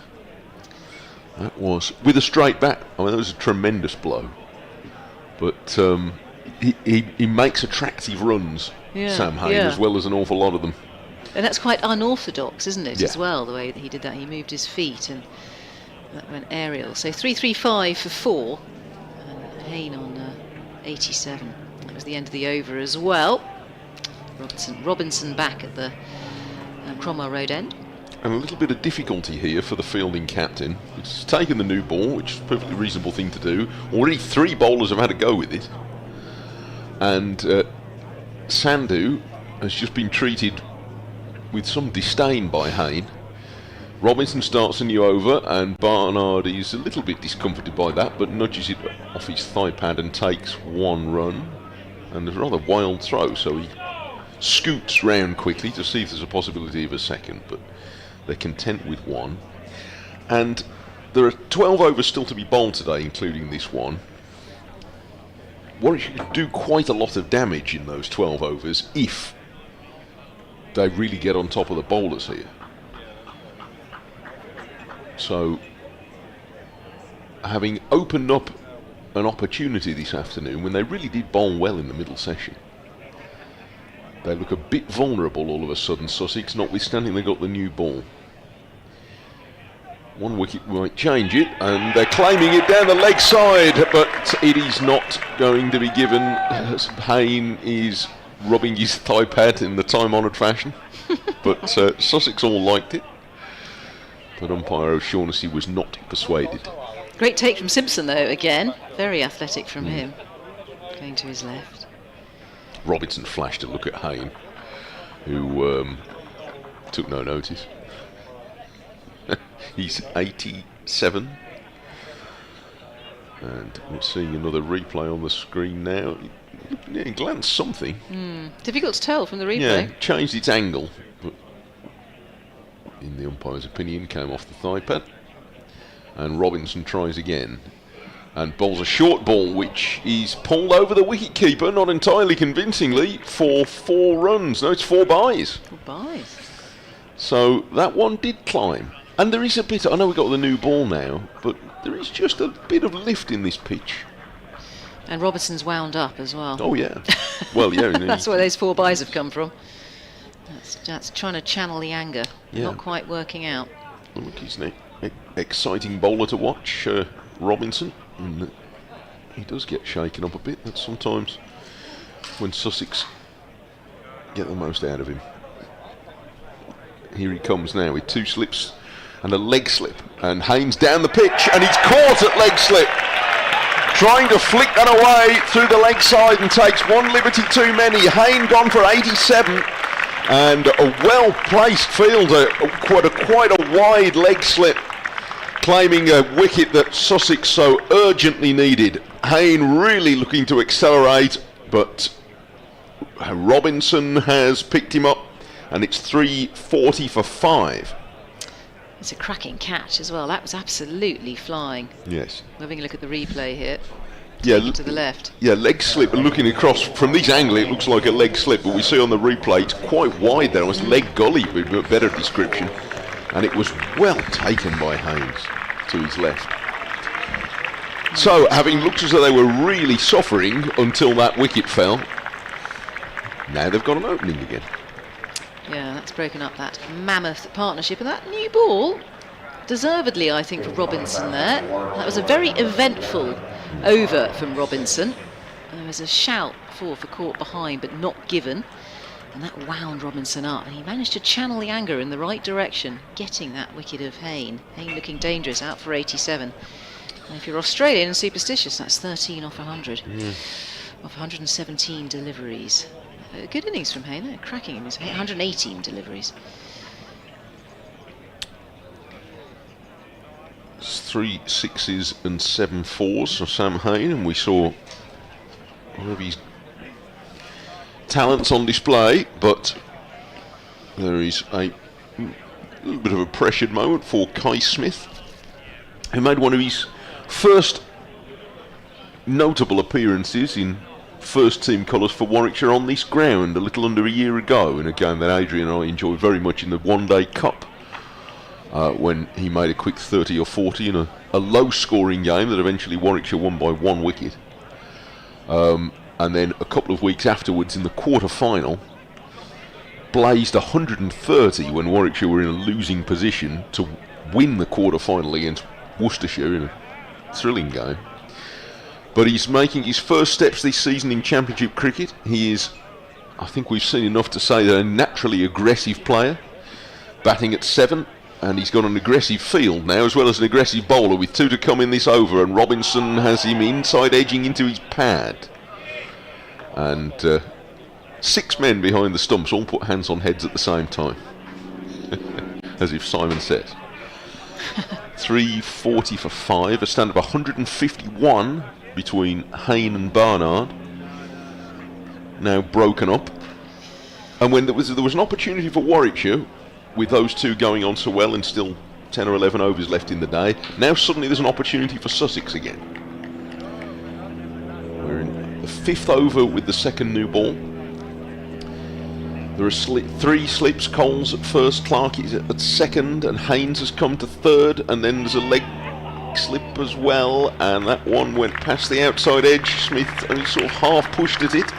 That was with a straight bat. I mean, that was a tremendous blow. But he makes attractive runs, Sam Hayne, as well as an awful lot of them. And that's quite unorthodox, isn't it, Yeah. as well, the way that he did that. He moved his feet and that went aerial. So 335 for 4, and Hayne on 87. That was the end of the over as well. Robinson back at the Cromwell Road end. And a little bit of difficulty here for the fielding captain. It's taken the new ball, which is a perfectly reasonable thing to do. Already 3 bowlers have had a go with it. And Sandhu has just been treated with some disdain by Hayne. Robinson starts a new over, and Barnard is a little bit discomforted by that, but nudges it off his thigh pad and takes 1 run. And there's a rather wild throw, so he scoots round quickly to see if there's a possibility of a second, but they're content with 1. And there are 12 overs still to be bowled today, including this one. Warwickshire could do quite a lot of damage in those 12 overs if they really get on top of the bowlers here. So, having opened up an opportunity this afternoon when they really did bowl well in the middle session, they look a bit vulnerable all of a sudden, Sussex, notwithstanding they got the new ball. 1 wicket might change it, and they're claiming it down the leg side, but it is not going to be given. Hayne is rubbing his thigh pad in the time-honoured fashion, but Sussex all liked it. But umpire O'Shaughnessy was not persuaded. Great take from Simpson, though, again. Very athletic from him. Going to his left. Robinson flashed a look at Hayne, who took no notice. He's 87. And we're seeing another replay on the screen now. Yeah, he glanced something. Difficult to tell from the replay. Yeah, changed its angle, but in the umpire's opinion came off the thigh pad. And Robinson tries again and bowls a short ball which is pulled over the wicket-keeper, not entirely convincingly, for 4 runs. No, it's 4 byes. 4 byes. So that one did climb. And there is a bit, I know we've got the new ball now, but there is just a bit of lift in this pitch. And Robinson's wound up as well. Oh yeah. Well, yeah. That's where those 4 byes have come from. That's trying to channel the anger. Yeah. Not quite working out. Look, he's an exciting bowler to watch, Robinson. And he does get shaken up a bit. That's sometimes when Sussex get the most out of him. Here he comes now with 2 slips and a leg slip. And Haynes down the pitch, and he's caught at leg slip. Trying to flick that away through the leg side and takes 1 liberty too many. Hayne gone for 87. And a well-placed fielder, quite a wide leg slip, claiming a wicket that Sussex so urgently needed. Hayne really looking to accelerate, but Robinson has picked him up, and it's 340 for 5. It's a cracking catch as well. That was absolutely flying. Yes. Having a look at the replay here. Yeah, To the left. Yeah, leg slip. Looking across from this angle, it looks like a leg slip, but we see on the replay it's quite wide there. It was leg gully with a better description, and it was well taken by Haynes to his left. So, having looked as though they were really suffering until that wicket fell, now they've got an opening again. Yeah, that's broken up that mammoth partnership, and that new ball, deservedly, I think, for Robinson there. That was a very eventful over from Robinson. There was a shout for caught behind, but not given. And that wound Robinson up, and he managed to channel the anger in the right direction, getting that wicket of Hayne. Hayne looking dangerous, out for 87. And if you're Australian and superstitious, that's 13 off 100. Off 117 deliveries. Good innings from Hayne, cracking him. 118 deliveries. It's 3 sixes and 7 fours for Sam Hayne, and we saw one of his talents on display, but there is a little bit of a pressured moment for Kai Smith, who made one of his first notable appearances in first team colours for Warwickshire on this ground a little under a year ago, in a game that Adrian and I enjoyed very much in the One Day Cup, when he made a quick 30 or 40 in a low scoring game that eventually Warwickshire won by 1 wicket. And then a couple of weeks afterwards in the quarter-final, blazed 130 when Warwickshire were in a losing position to win the quarter-final against Worcestershire in a thrilling game. But he's making his first steps this season in Championship cricket. He is, I think we've seen enough to say, that a naturally aggressive player, batting at 7, and he's got an aggressive field now as well as an aggressive bowler, with 2 to come in this over, and Robinson has him inside edging into his pad. And 6 men behind the stumps all put hands on heads at the same time. As if Simon says. 340 for 5, a stand of 151 between Hayne and Barnard. Now broken up. And when there was an opportunity for Warwickshire, with those 2 going on so well and still 10 or 11 overs left in the day, now suddenly there's an opportunity for Sussex again. We're in the 5th over with the second new ball. There are 3 slips. Coles at first, Clark is at second, and Haynes has come to third, and then there's a leg slip as well, and that one went past the outside edge. Smith only sort of half pushed at it,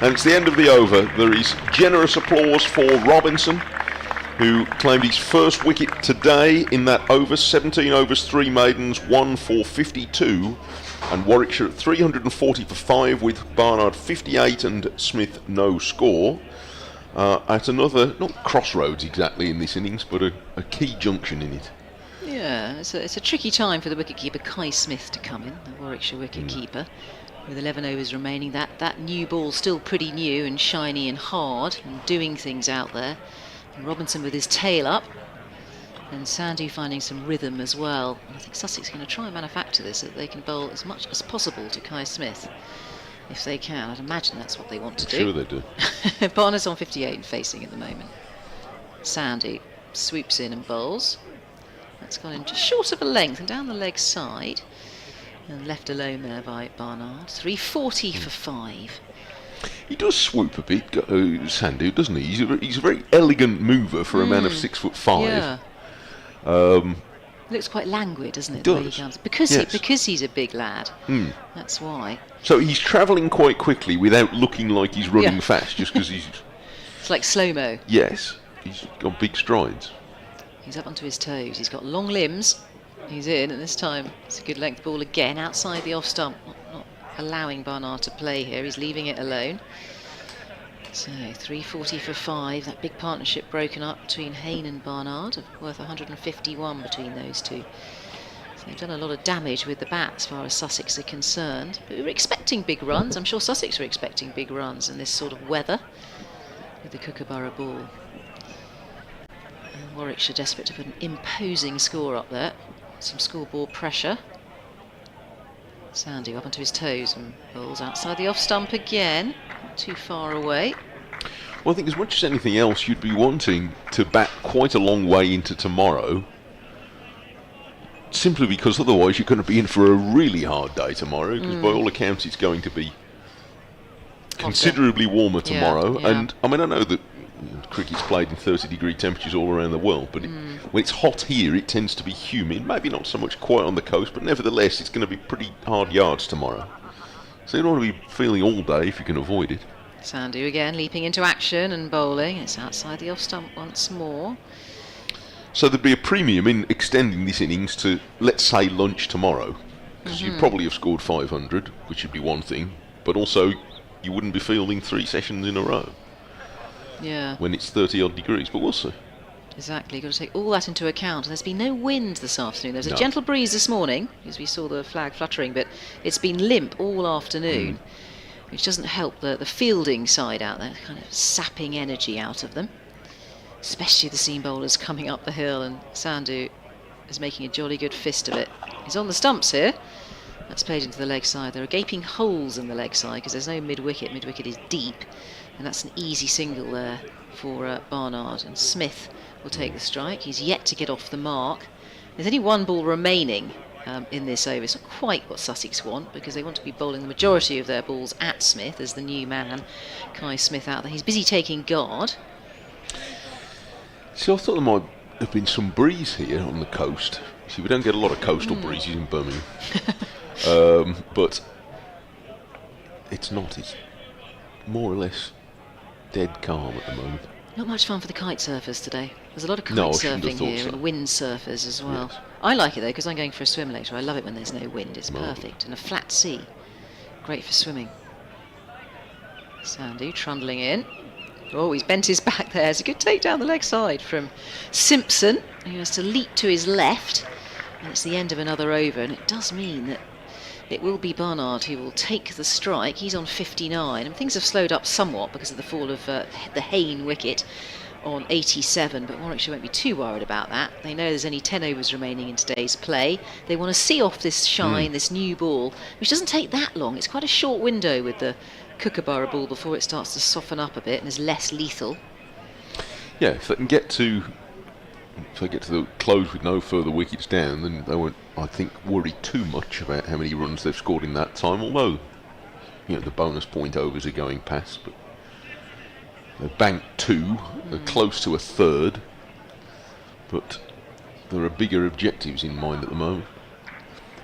and it's the end of the over. There is generous applause for Robinson, who claimed his first wicket today in that over. 17 overs, 3 maidens, 1 for 52. And Warwickshire at 340 for 5, with Barnard 58 and Smith no score. At another, not crossroads exactly in this innings, but a key junction in it. Yeah, it's a tricky time for the wicketkeeper Kai Smith to come in, the Warwickshire wicketkeeper. With 11 overs remaining, that new ball still pretty new and shiny and hard and doing things out there. And Robinson with his tail up, and Sandu finding some rhythm as well. And I think Sussex are going to try and manufacture this, so that they can bowl as much as possible to Kai Smith. If they can, I'd imagine that's what they want to do. Sure they do. Barner's on 58 and facing at the moment. Sandu swoops in and bowls. That's gone in just short of a length and down the leg side. And left alone there by Barnard. 340 for 5. He does swoop a bit, Sandu, doesn't he? He's a very elegant mover for a man of 6'5". Yeah. Looks quite languid, doesn't it? The way he comes. Because he's a big lad. That's why. So he's travelling quite quickly without looking like he's running fast, just because he's... It's like slow-mo. Yes, he's got big strides. He's up onto his toes. He's got long limbs. He's in, and this time it's a good length ball again outside the off stump. Not allowing Barnard to play here. He's leaving it alone. So 340 for 5. That big partnership broken up between Hayne and Barnard, worth 151 between those 2. So they've done a lot of damage with the bat as far as Sussex are concerned. But we were expecting big runs. I'm sure Sussex were expecting big runs in this sort of weather with the Kookaburra ball. And Warwickshire desperate to put an imposing score up there. Some scoreboard pressure. Sandy up onto his toes and bowls outside the off stump again. Not too far away. Well, I think as much as anything else, you'd be wanting to bat quite a long way into tomorrow, simply because otherwise you're going to be in for a really hard day tomorrow, because by all accounts it's going to be considerably warmer tomorrow. Yeah. And I mean, I know that cricket's played in 30-degree temperatures all around the world, but when it's hot here it tends to be humid, maybe not so much quite on the coast, but nevertheless it's going to be pretty hard yards tomorrow. So you don't want to be feeling all day if you can avoid it. Sandu again leaping into action and bowling. It's outside the off stump once more. So there'd be a premium in extending this innings to, let's say, lunch tomorrow, because you'd probably have scored 500, which would be one thing, but also you wouldn't be fielding 3 sessions in a row. Yeah. when it's 30 odd degrees, but we'll see. Exactly, got to take all that into account. And there's been no wind this afternoon. There's No. a gentle breeze this morning, as we saw the flag fluttering, but it's been limp all afternoon, which doesn't help the fielding side out there, kind of sapping energy out of them. Especially the seam bowlers coming up the hill, and Sandhu is making a jolly good fist of it. He's on the stumps here. That's played into the leg side. There are gaping holes in the leg side because there's no mid-wicket. Mid-wicket is deep, and that's an easy single there for Barnard. And Smith will take the strike. He's yet to get off the mark. There's only one ball remaining in this over. It's not quite what Sussex want, because they want to be bowling the majority of their balls at Smith as the new man, Kai Smith, out there. He's busy taking guard. So I thought there might have been some breeze here on the coast. See, we don't get a lot of coastal breezes in Birmingham. But it's not. It's more or less dead calm at the moment. Not much fun for the kite surfers today. There's a lot of kite No, I shouldn't have surfing thought here so. and wind surfers as well. Yes. I like it though, because I'm going for a swim later. I love it when there's no wind. It's Marvellous. perfect. And a flat sea. Great for swimming. Sandhu trundling in. Oh, he's bent his back there. It's a good take down the leg side from Simpson, who has to leap to his left. And it's the end of another over. And it does mean that it will be Barnard who will take the strike. He's on 59. And things have slowed up somewhat because of the fall of the Hayne wicket on 87. But Warwickshire won't be too worried about that. They know there's only 10 overs remaining in today's play. They want to see off this shine, this new ball, which doesn't take that long. It's quite a short window with the Kookaburra ball before it starts to soften up a bit and is less lethal. Yeah, if they get to the close with no further wickets down, then they won't, I think, worry too much about how many runs they've scored in that time. Although, the bonus point overs are going past, but they've banked 2, they're close to a third, but there are bigger objectives in mind at the moment.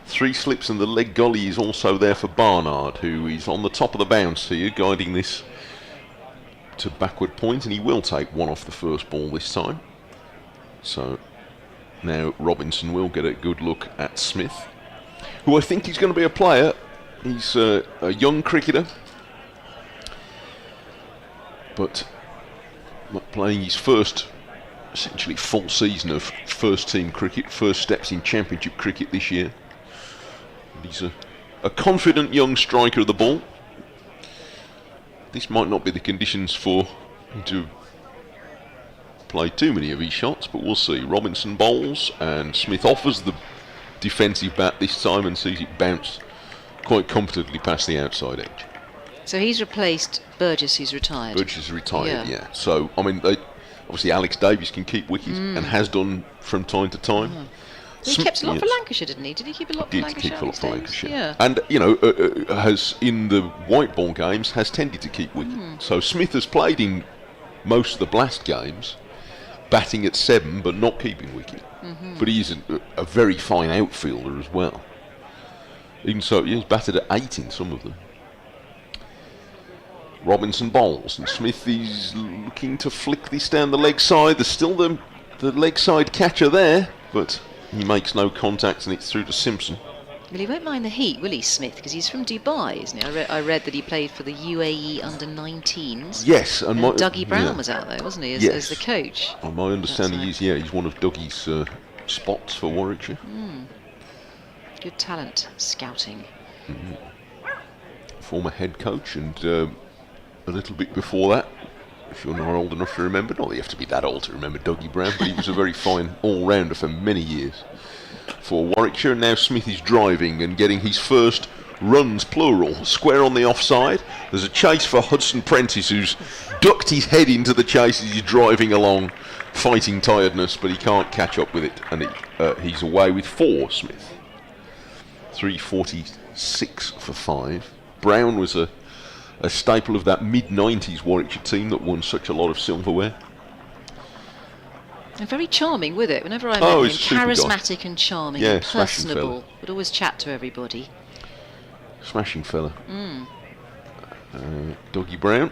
3 slips and the leg golly is also there for Barnard, who is on the top of the bounce here, guiding this to backward point, and he will take one off the first ball this time. So now Robinson will get a good look at Smith, who I think is going to be a player. He's a young cricketer, but not playing his first, essentially, full season of first team cricket, first steps in championship cricket this year. He's a confident young striker of the ball. This might not be the conditions for him to play too many of his shots, but we'll see. Robinson bowls, and Smith offers the defensive bat this time and sees it bounce quite comfortably past the outside edge. So he's replaced Burgess, who's retired. Burgess is retired, yeah. So, I mean, obviously Alex Davies can keep wickets and has done from time to time. He kept a lot for Lancashire, didn't he? Did he keep a lot for Lancashire? Did keep a lot for Lancashire. Yeah. And, has, in the white ball games, has tended to keep wicket. So Smith has played in most of the blast games, batting at 7 but not keeping wicket. But he is a very fine outfielder as well. Even so, he's batted at 8 in some of them. Robinson bowls, and Smith is looking to flick this down the leg side. There's still the leg side catcher there, but he makes no contact, and it's through to Simpson. Well, he won't mind the heat, will he, Smith? Because he's from Dubai, isn't he? I read that he played for the UAE under-19s. Yes, and Dougie Brown was out there, wasn't he, as the coach? My understanding is, he's one of Dougie's spots for Warwickshire. Good talent, scouting. Former head coach, and a little bit before that, if you're not old enough to remember, not that you have to be that old to remember Dougie Brown, but he was a very fine all-rounder for many years for Warwickshire. And now Smith is driving and getting his first runs, plural, square on the offside. There's a chase for Hudson Prentice, who's ducked his head into the chase as he's driving along, fighting tiredness, but he can't catch up with it, and he's away with 4, Smith. 346 for 5. Brown was a staple of that mid-90s Warwickshire team that won such a lot of silverware. And very charming with it. Whenever I met him, charismatic and charming and personable. Would always chat to everybody. Smashing fella. Dougie Brown.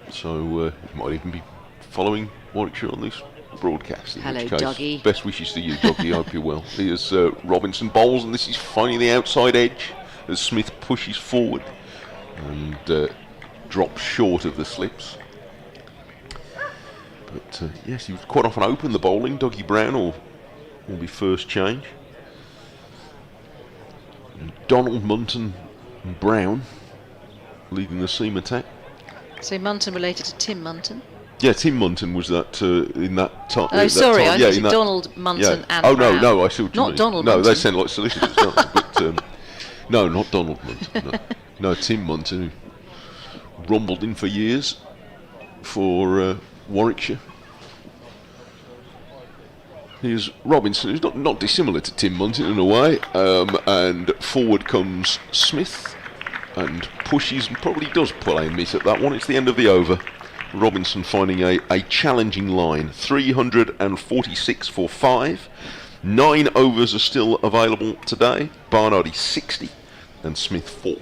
So he might even be following Warwickshire on this broadcast. Hello, which case, Dougie. Best wishes to you, Dougie. I hope you're well. Here's Robinson bowls, and this is finding the outside edge as Smith pushes forward and drops short of the slips. But yes, he would quite often open the bowling. Dougie Brown will be first change. And Donald, Munton and Brown leading the seam attack. So Munton related to Tim Munton? Yeah, Tim Munton was that in that time. Oh, sorry, I thought Donald Munton and Oh, Brown. no, I see what you mean. Not Donald No, Munton. they sound like solicitors, don't they? But, no, not Donald Munton. No, Tim Munton, who rumbled in for years for Warwickshire. Here's Robinson, who's not dissimilar to Tim Munton in a way, and forward comes Smith, and pushes and probably does pull a miss at that one. It's the end of the over. Robinson finding a challenging line. 346 for 5. 9 overs are still available today. Barnard is 60 and Smith 4.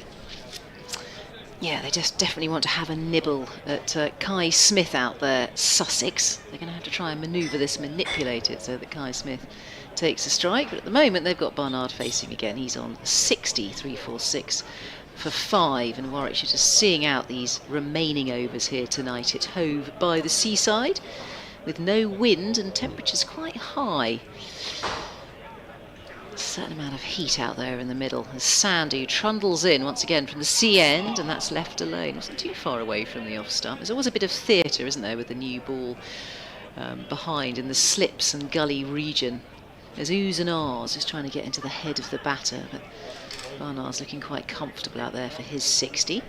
Yeah, they just definitely want to have a nibble at Kai Smith out there, Sussex. They're going to have to try and manoeuvre this, manipulate it so that Kai Smith takes a strike. But at the moment, they've got Barnard facing again. He's on 60, 346 for 5. And Warwickshire just seeing out these remaining overs here tonight at Hove by the seaside, with no wind and temperatures quite high. A certain amount of heat out there in the middle as Sandy trundles in once again from the sea end, and that's left alone. Wasn't too far away from the off stump. There's always a bit of theatre, isn't there, with the new ball behind in the slips and gully region. There's oohs and ahs just trying to get into the head of the batter, but Barnard's looking quite comfortable out there for his 60.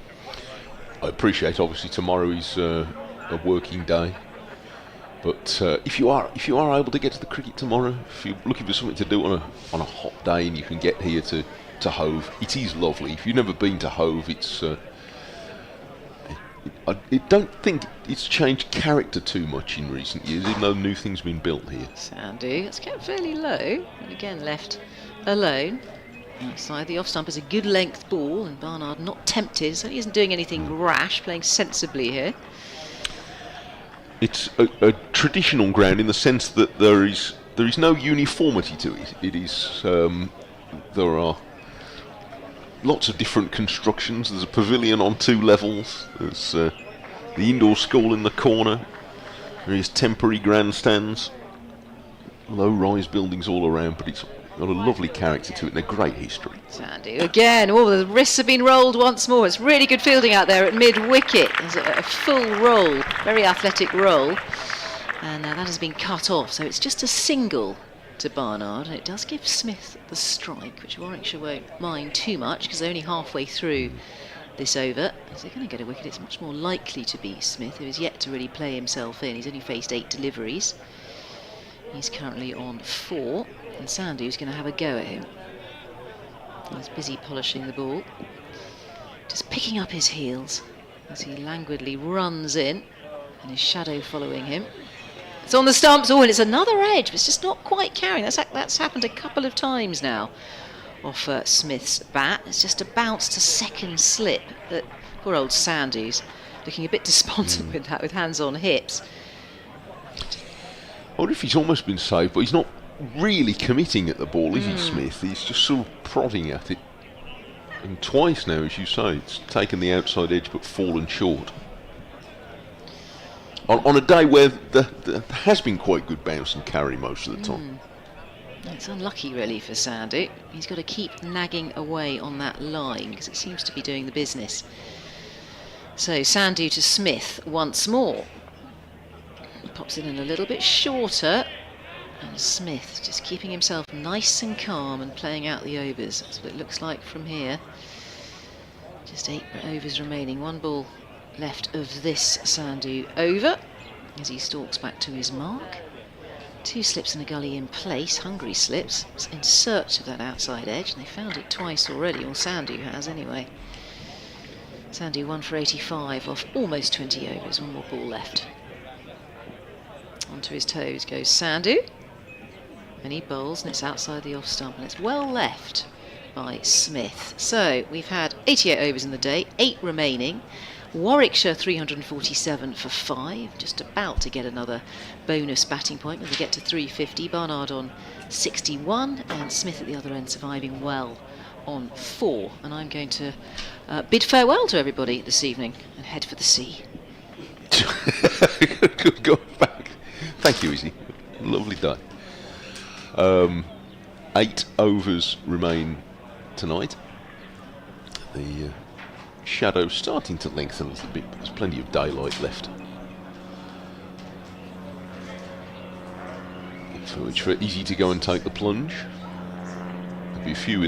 I appreciate, obviously, tomorrow is a working day. But if you are able to get to the cricket tomorrow, if you're looking for something to do on a hot day and you can get here to Hove, it is lovely. If you've never been to Hove, it's I don't think it's changed character too much in recent years, even though new things have been built here. Sandy, it's kept fairly low, and again left alone. Outside the off stump is a good length ball, and Barnard not tempted, so he isn't doing anything rash, playing sensibly here. It's a traditional ground in the sense that there is no uniformity to it. It is there are lots of different constructions. There's a pavilion on 2 levels. There's the indoor school in the corner. There is temporary grandstands, low-rise buildings all around, but it's got a lovely character to it and a great history. Sandy again. Oh, the wrists have been rolled once more. It's really good fielding out there at mid-wicket. There's a full roll, very athletic roll, and that has been cut off. So it's just a single to Barnard, and it does give Smith the strike, which Warwickshire won't mind too much because they're only halfway through this over. If they're going to get a wicket, it's much more likely to be Smith, who is yet to really play himself in. He's only faced 8 deliveries. He's currently on 4. And Sandy's going to have a go at him. He's busy polishing the ball, just picking up his heels as he languidly runs in, and his shadow following him. It's on the stumps. Oh, and it's another edge, but it's just not quite carrying. That's happened a couple of times now off Smith's bat. It's just a bounce to second slip. But poor old Sandy's looking a bit despondent with that, with hands on hips. I wonder if he's almost been saved, but he's not really committing at the ball, is he, Smith? He's just sort of prodding at it. And twice now, as you say, it's taken the outside edge but fallen short. On a day where there has been quite good bounce and carry most of the time. It's unlucky really for Sandy. He's got to keep nagging away on that line because it seems to be doing the business. So Sandy to Smith once more. He pops it in a little bit shorter. And Smith just keeping himself nice and calm and playing out the overs. That's what it looks like from here. Just 8 overs remaining. 1 ball left of this Sandu over as he stalks back to his mark. 2 slips in the gully in place, hungry slips, in search of that outside edge. And they found it twice already, or Sandu has anyway. Sandu 1 for 85 off almost 20 overs. 1 more ball left. Onto his toes goes Sandu. And he bowls, and it's outside the off stump, and it's well left by Smith. So we've had 88 overs in the day, 8 remaining. Warwickshire 347 for 5, just about to get another bonus batting point when we get to 350. Barnard on 61, and Smith at the other end surviving well on 4. And I'm going to bid farewell to everybody this evening and head for the sea. Go back. Thank you, Izzy. Lovely day. 8 overs remain tonight. The shadow's starting to lengthen a little bit, but there's plenty of daylight left. So it's very easy to go and take the plunge. There'll be a few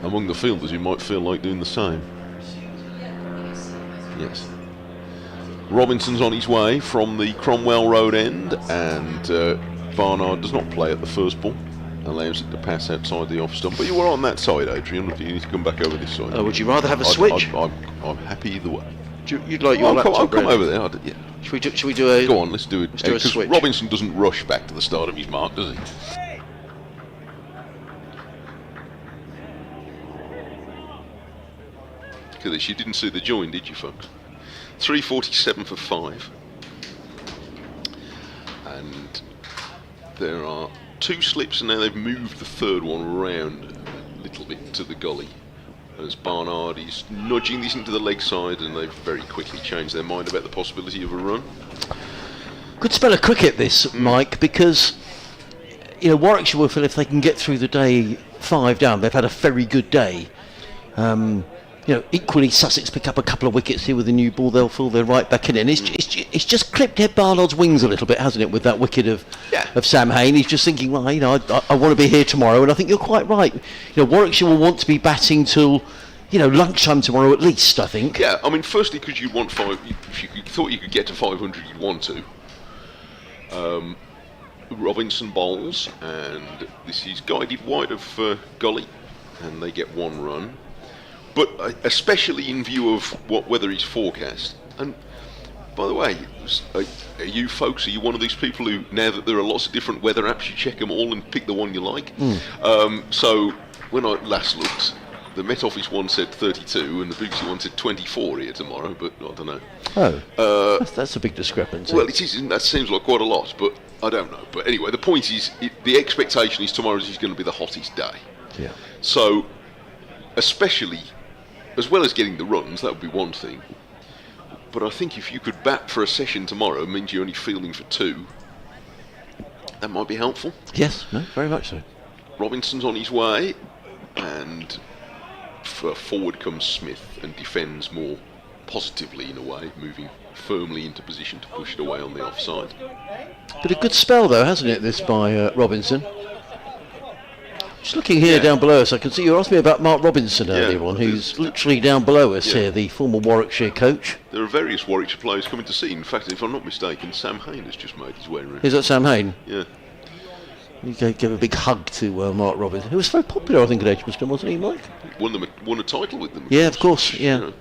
among the fielders who might feel like doing the same. Yes. Robinson's on his way from the Cromwell Road end, and Barnard does not play at the first ball. Allows it to pass outside the off stump. But you were on that side, Adrian. You need to come back over this side. Would you rather have a switch? I'm happy either way. You'd like your laptop I'll come ready? over there. Yeah. Should we do a... Go on, let's do it. Let's do a Because switch. Robinson doesn't rush back to the start of his mark, does he? Look at this. You didn't see the join, did you, folks? 347 for 5. And there are 2 slips, and now they've moved the third one around a little bit to the gully. As Barnard is nudging this into the leg side, and they've very quickly changed their mind about the possibility of a run. Good spell of cricket, this, Mike, because Warwickshire will feel if they can get through the day 5 down, they've had a very good day. Equally, Sussex pick up a couple of wickets here with the new ball. They'll feel they're right back in. And it's just clipped Ed Barnard's wings a little bit, hasn't it, with that wicket of Sam Hain? He's just thinking, well, I want to be here tomorrow, and I think you're quite right. Warwickshire will want to be batting till, lunchtime tomorrow at least, I think. Yeah, I mean, firstly, because you'd want 5. If you thought you could get to 500, you'd want to. Robinson bowls, and this is guided wide of gully, and they get 1 run. But especially in view of what weather is forecast. And by the way, are you one of these people who, now that there are lots of different weather apps, you check them all and pick the one you like? So when I last looked, the Met Office one said 32 and the BBC one said 24 here tomorrow, but I don't know. That's a big discrepancy. Well, it is. That seems like quite a lot, but I don't know. But anyway, the point is, the expectation is tomorrow's is going to be the hottest day. Yeah. So, especially, as well as getting the runs, that would be one thing. But I think if you could bat for a session tomorrow, it means you're only fielding for 2. That might be helpful. Yes, no, very much so. Robinson's on his way, and forward comes Smith and defends more positively in a way, moving firmly into position to push it away on the offside. But a good spell, though, hasn't it, this by Robinson? Just looking here down below us, I can see you asked me about Mark Robinson earlier on, who's literally down below us here, the former Warwickshire coach. There are various Warwickshire players coming to see. In fact, if I'm not mistaken, Sam Hain has just made his way around. Is that Sam Hain? Yeah. He gave a big hug to Mark Robinson, who was very popular, I think, at Edgbaston, wasn't he, Mike? Won a title with them. Yeah, of course, yeah. You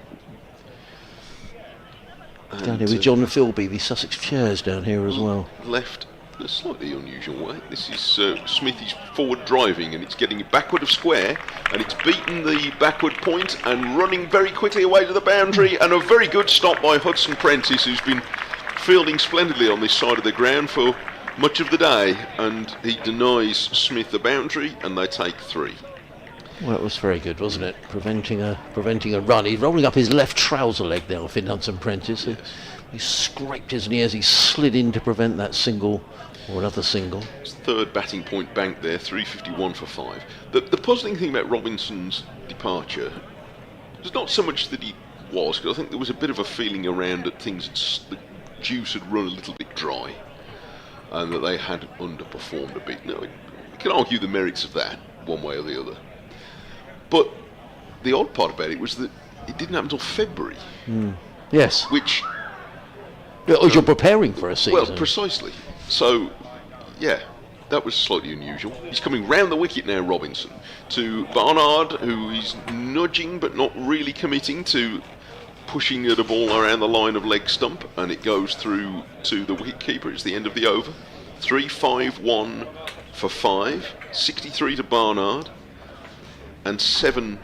know. Down here with John Philby, the Sussex chairs down here as well. Left a slightly unusual way. This is Smith is forward driving, and it's getting it backward of square, and it's beaten the backward point and running very quickly away to the boundary, and a very good stop by Hudson Prentice, who's been fielding splendidly on this side of the ground for much of the day, and he denies Smith the boundary, and they take 3. Well, it was very good, wasn't it? Preventing a run. He's rolling up his left trouser leg now, Finn Hudson Prentice. Yes. He scraped his knee as he slid in to prevent that single or another single. It's third batting point banked there, 351 for 5. The puzzling thing about Robinson's departure was not so much that he was, because I think there was a bit of a feeling around that the juice had run a little bit dry, and that they had underperformed a bit. Now, you can argue the merits of that, one way or the other. But the odd part about it was that it didn't happen until February. Yes. Which... you're preparing for a season. Well, precisely. So, yeah, that was slightly unusual. He's coming round the wicket now, Robinson, to Barnard, who is nudging but not really committing to pushing at a ball around the line of leg stump, and it goes through to the wicketkeeper. It's the end of the over. 3-5-1 for 5, 63 to Barnard, and 7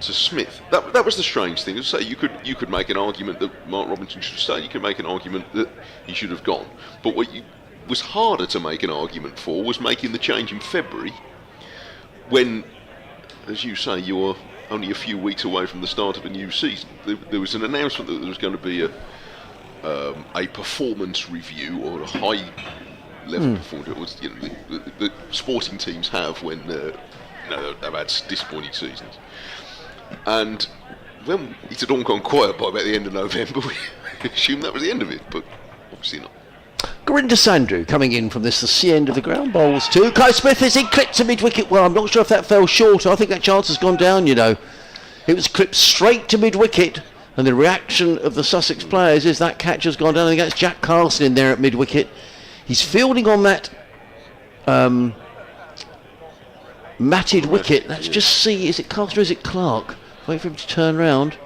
to Smith. That was the strange thing. As I say, you could make an argument that Mark Robinson should stay. You could make an argument that he should have gone. But what was harder to make an argument for was making the change in February, when, as you say, you're only a few weeks away from the start of a new season. There was an announcement that there was going to be a performance review or a high level performance. It was, the sporting teams have when they've had disappointing seasons. And when it had all gone quiet by about the end of November, we assumed that was the end of it, but obviously not. Gurinder Sandhu coming in from the sea end of the ground, bowls 2. Kai Smith is in, clipped to mid-wicket. Well, I'm not sure if that fell short. I think that chance has gone down, It was clipped straight to mid-wicket, and the reaction of the Sussex players is that catch has gone down. I think that's Jack Carlson in there at mid-wicket. He's fielding on that matted wicket. Let's just see, is it Carlson or is it Clark? Wait for him to turn round.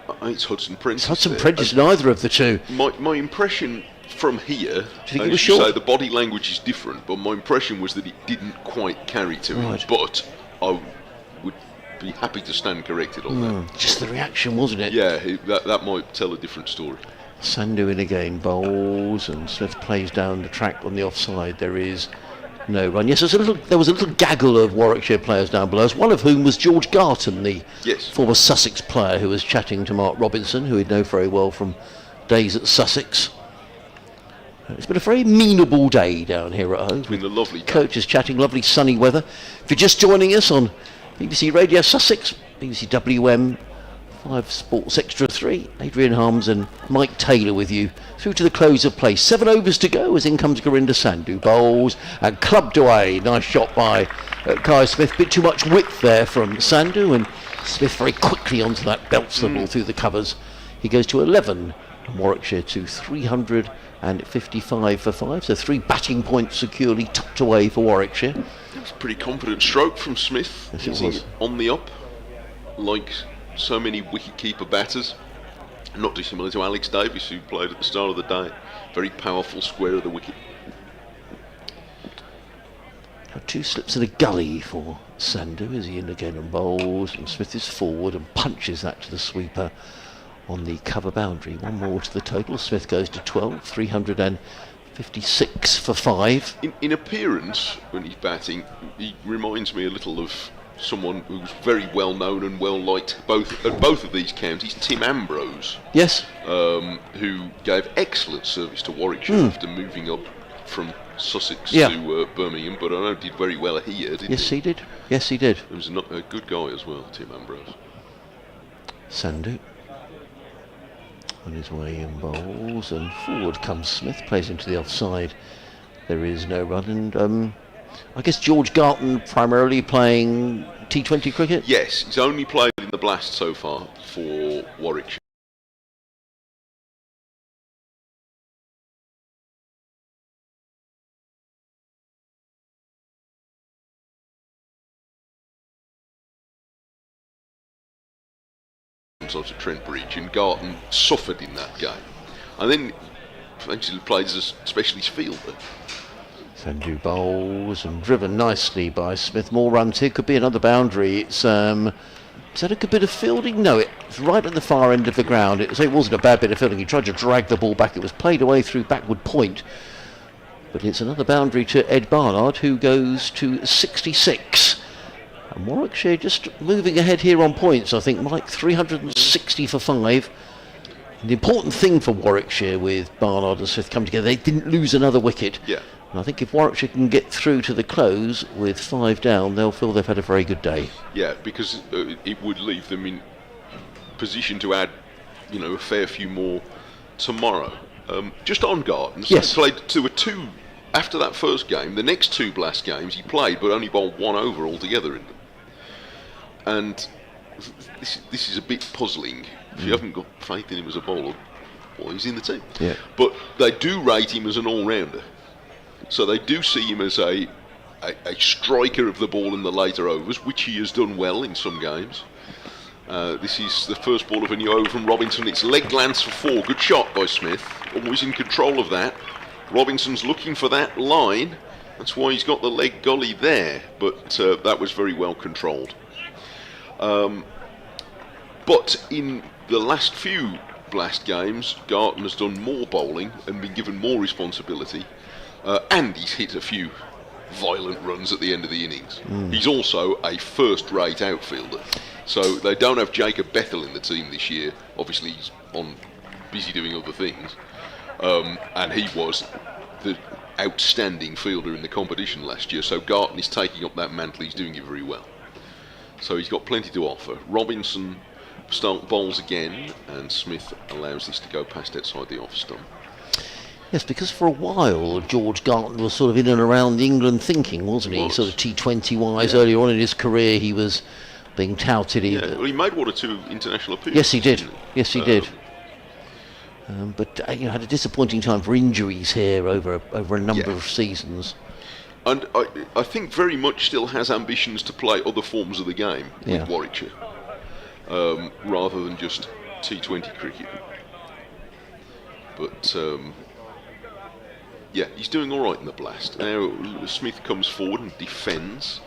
I think it's Hudson Prentice. It's Hudson Prentice, neither of the two. My impression from here, do you think it was as you short? say, the body language is different, but my impression was that it didn't quite carry to him. But I would be happy to stand corrected on that. Just the reaction, wasn't it? Yeah, that might tell a different story. Sandhu in again, bowls, and Smith plays down the track on the offside. There is no run. Yes, there was a little gaggle of Warwickshire players down below us, one of whom was George Garton, the former Sussex player who was chatting to Mark Robinson, who he'd know very well from days at Sussex. It's been a very amenable day down here at home. It's been a lovely day. Coaches chatting, lovely sunny weather. If you're just joining us on BBC Radio Sussex, BBC WM, 5 Sports Extra 3, Adrian Harms and Mike Taylor with you through to the close of play. 7 overs to go as in comes Gurinder Sandhu. Bowls and clubbed away. Nice shot by Kai Smith. Bit too much width there from Sandhu, and Smith very quickly onto that belts the ball through the covers. He goes to 11 and Warwickshire to 355 for 5, so 3 batting points securely tucked away for Warwickshire. It was a pretty confident stroke from Smith. Yes, it was. On the up, like so many wicket-keeper batters, not dissimilar to Alex Davis, who played at the start of the day. Very powerful square of the wicket. 2 slips in a gully for Sandhu as he in again and bowls, and Smith is forward and punches that to the sweeper on the cover boundary. 1 more to the total. Smith goes to 12, 356 for 5. In appearance, when he's batting, he reminds me a little of someone who's very well known and well liked at both of these counties, Tim Ambrose. Yes. Who gave excellent service to Warwickshire after moving up from Sussex to Birmingham, but I know did very well here, didn't he? He did. Yes, he did. He was a good guy as well, Tim Ambrose. Sandhu on his way in bowls, and forward comes Smith, plays into the offside. There is no run, and I guess George Garton primarily playing T20 cricket? Yes, he's only played in the Blast so far for Warwickshire. Sort of Trent Bridge, and Garton suffered in that game, and then eventually played as a specialist fielder. Sandhu bowls and driven nicely by Smith. More runs here, could be another boundary. It's is that a good bit of fielding? No, it's right at the far end of the ground. It wasn't a bad bit of fielding. He tried to drag the ball back. It was played away through backward point, but it's another boundary to Ed Barnard, who goes to 66. And Warwickshire just moving ahead here on points, I think, Mike, 360 for 5. And the important thing for Warwickshire with Barnard and Smith coming together, they didn't lose another wicket. Yeah. And I think if Warwickshire can get through to the close with 5 down, they'll feel they've had a very good day. Yeah, because it would leave them in position to add, a fair few more tomorrow. Just on Gardens, yes. He played 2 after that first game. The next 2 Blast games he played, but only bowled 1 over altogether in them. And this is a bit puzzling. If you haven't got faith in him as a bowler, well, he's in the team. Yeah. But they do rate him as an all-rounder. So they do see him as a striker of the ball in the later overs, which he has done well in some games. This is the first ball of a new over from Robinson. It's leg glance for 4. Good shot by Smith. Always in control of that. Robinson's looking for that line. That's why he's got the leg gully there. But that was very well controlled. But in the last few Blast games, Garton has done more bowling and been given more responsibility, and he's hit a few violent runs at the end of the innings. He's also a first-rate outfielder, so they don't have Jacob Bethel in the team this year. Obviously he's on busy doing other things. And he was the outstanding fielder in the competition last year, so Garton is taking up that mantle. He's doing it very well. So he's got plenty to offer. Robinson bowls again, and Smith allows this to go past outside the off stump. Yes, because for a while George Garton was sort of in and around England thinking, wasn't he? Sort of T20 wise. Earlier on in his career he was being touted. Well, he made 1 or 2 international appearances. Yes, he did. Yes, he did. But had a disappointing time for injuries here over a number of seasons. And I think very much still has ambitions to play other forms of the game with Warwickshire, rather than just T20 cricket. But he's doing all right in the blast. Now Smith comes forward and defends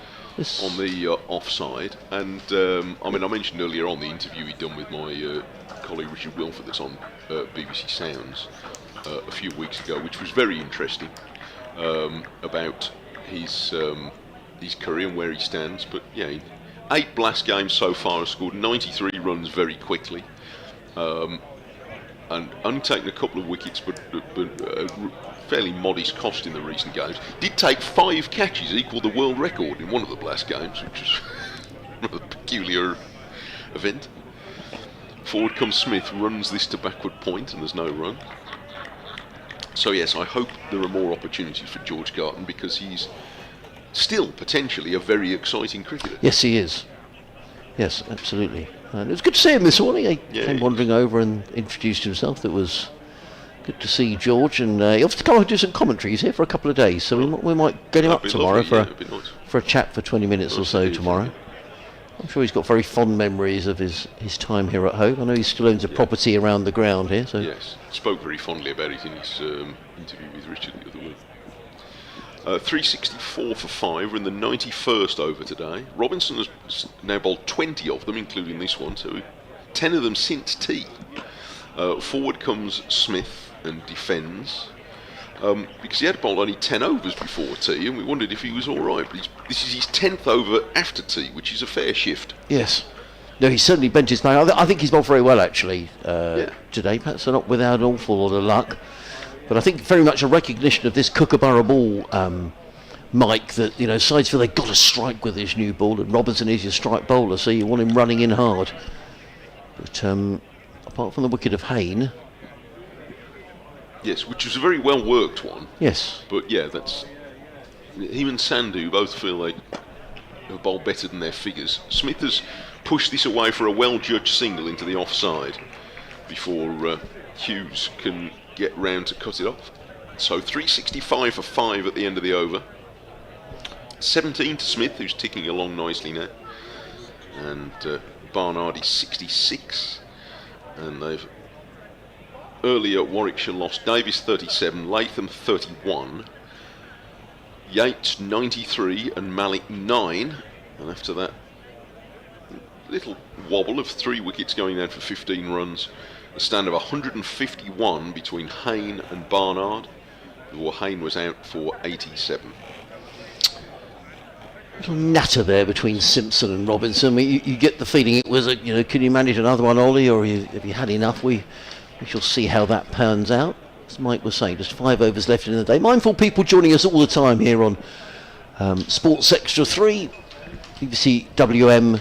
on the offside. And I mentioned earlier on the interview he'd done with my colleague Richard Wilford that's on BBC Sounds a few weeks ago, which was very interesting, about his career and where he stands. But 8 blast games so far, has scored 93 runs very quickly, and only taken a couple of wickets, but fairly modest cost in the recent games. Did take 5 catches, equal the world record in one of the blast games, which is a peculiar event. Forward comes Smith, runs this to backward point, and there's no run. So yes, I hope there are more opportunities for George Garton, because he's still potentially a very exciting cricketer. Yes, he is. Yes, absolutely. And it was good to see him this morning. He came wandering over and introduced himself. It was good to see George, and he offered to come and do some commentaries here for a couple of days, so we might get him up tomorrow for a chat for 20 minutes or so tomorrow. I'm sure he's got very fond memories of his time here at Hove. I know he still owns a property around the ground here. So yes, spoke very fondly about it in his interview with Richard the other week. 364 for 5. We're in the 91st over today. Robinson has now bowled 20 of them, including this one, so 10 of them since tea. Forward comes Smith and defends, because he had bowled only 10 overs before tea, and we wondered if he was all right. But this is his 10th over after tea, which is a fair shift. Yes. No, he's certainly bent his name. I think he's bowled very well, actually, today. Perhaps not without an awful lot of luck. But I think very much a recognition of this Kookaburra ball, Mike, that, sides feel they've got to strike with this new ball, and Robinson is your strike bowler, so you want him running in hard. But apart from the wicket of Hayne... Yes, which was a very well worked one. Yes. But that's... Him and Sandhu both feel they have bowled better than their figures. Smith has pushed this away for a well-judged single into the offside before Hughes can get round to cut it off. So 365 for 5 at the end of the over. 17 to Smith, who's ticking along nicely now. And Barnard is 66. And they've earlier Warwickshire lost Davis 37, Latham 31, Yates 93 and Malik 9. And after that little wobble of 3 wickets going down for 15 runs, a stand of 151 between Hayne and Barnard, before Hayne was out for 87. Little natter there between Simpson and Robinson. You get the feeling it was can you manage another one, Ollie, or have you had enough? We shall see how that pans out. As Mike was saying, just 5 overs left in the day. Mindful people joining us all the time here on Sports Extra 3, BBC WM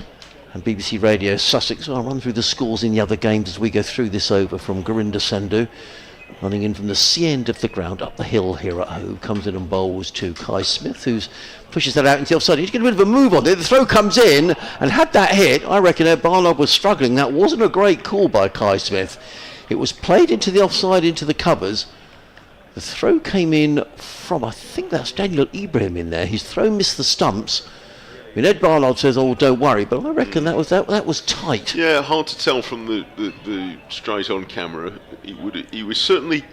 and BBC Radio Sussex. I'll run through the scores in the other games as we go through this over from Gurinder Sandhu. Running in from the sea end of the ground, up the hill here at Hove, comes in and bowls to Kai Smith, who pushes that out into the offside. He's getting a bit of a move on there. The throw comes in, and had that hit, I reckon Barnard was struggling. That wasn't a great call by Kai Smith. It was played into the offside, into the covers. The throw came in from, I think that's Daniel Ibrahim in there. His throw missed the stumps. I mean, Ed Barnard says, "Oh, don't worry," but I reckon that was tight. Yeah, hard to tell from the straight on camera. He was certainly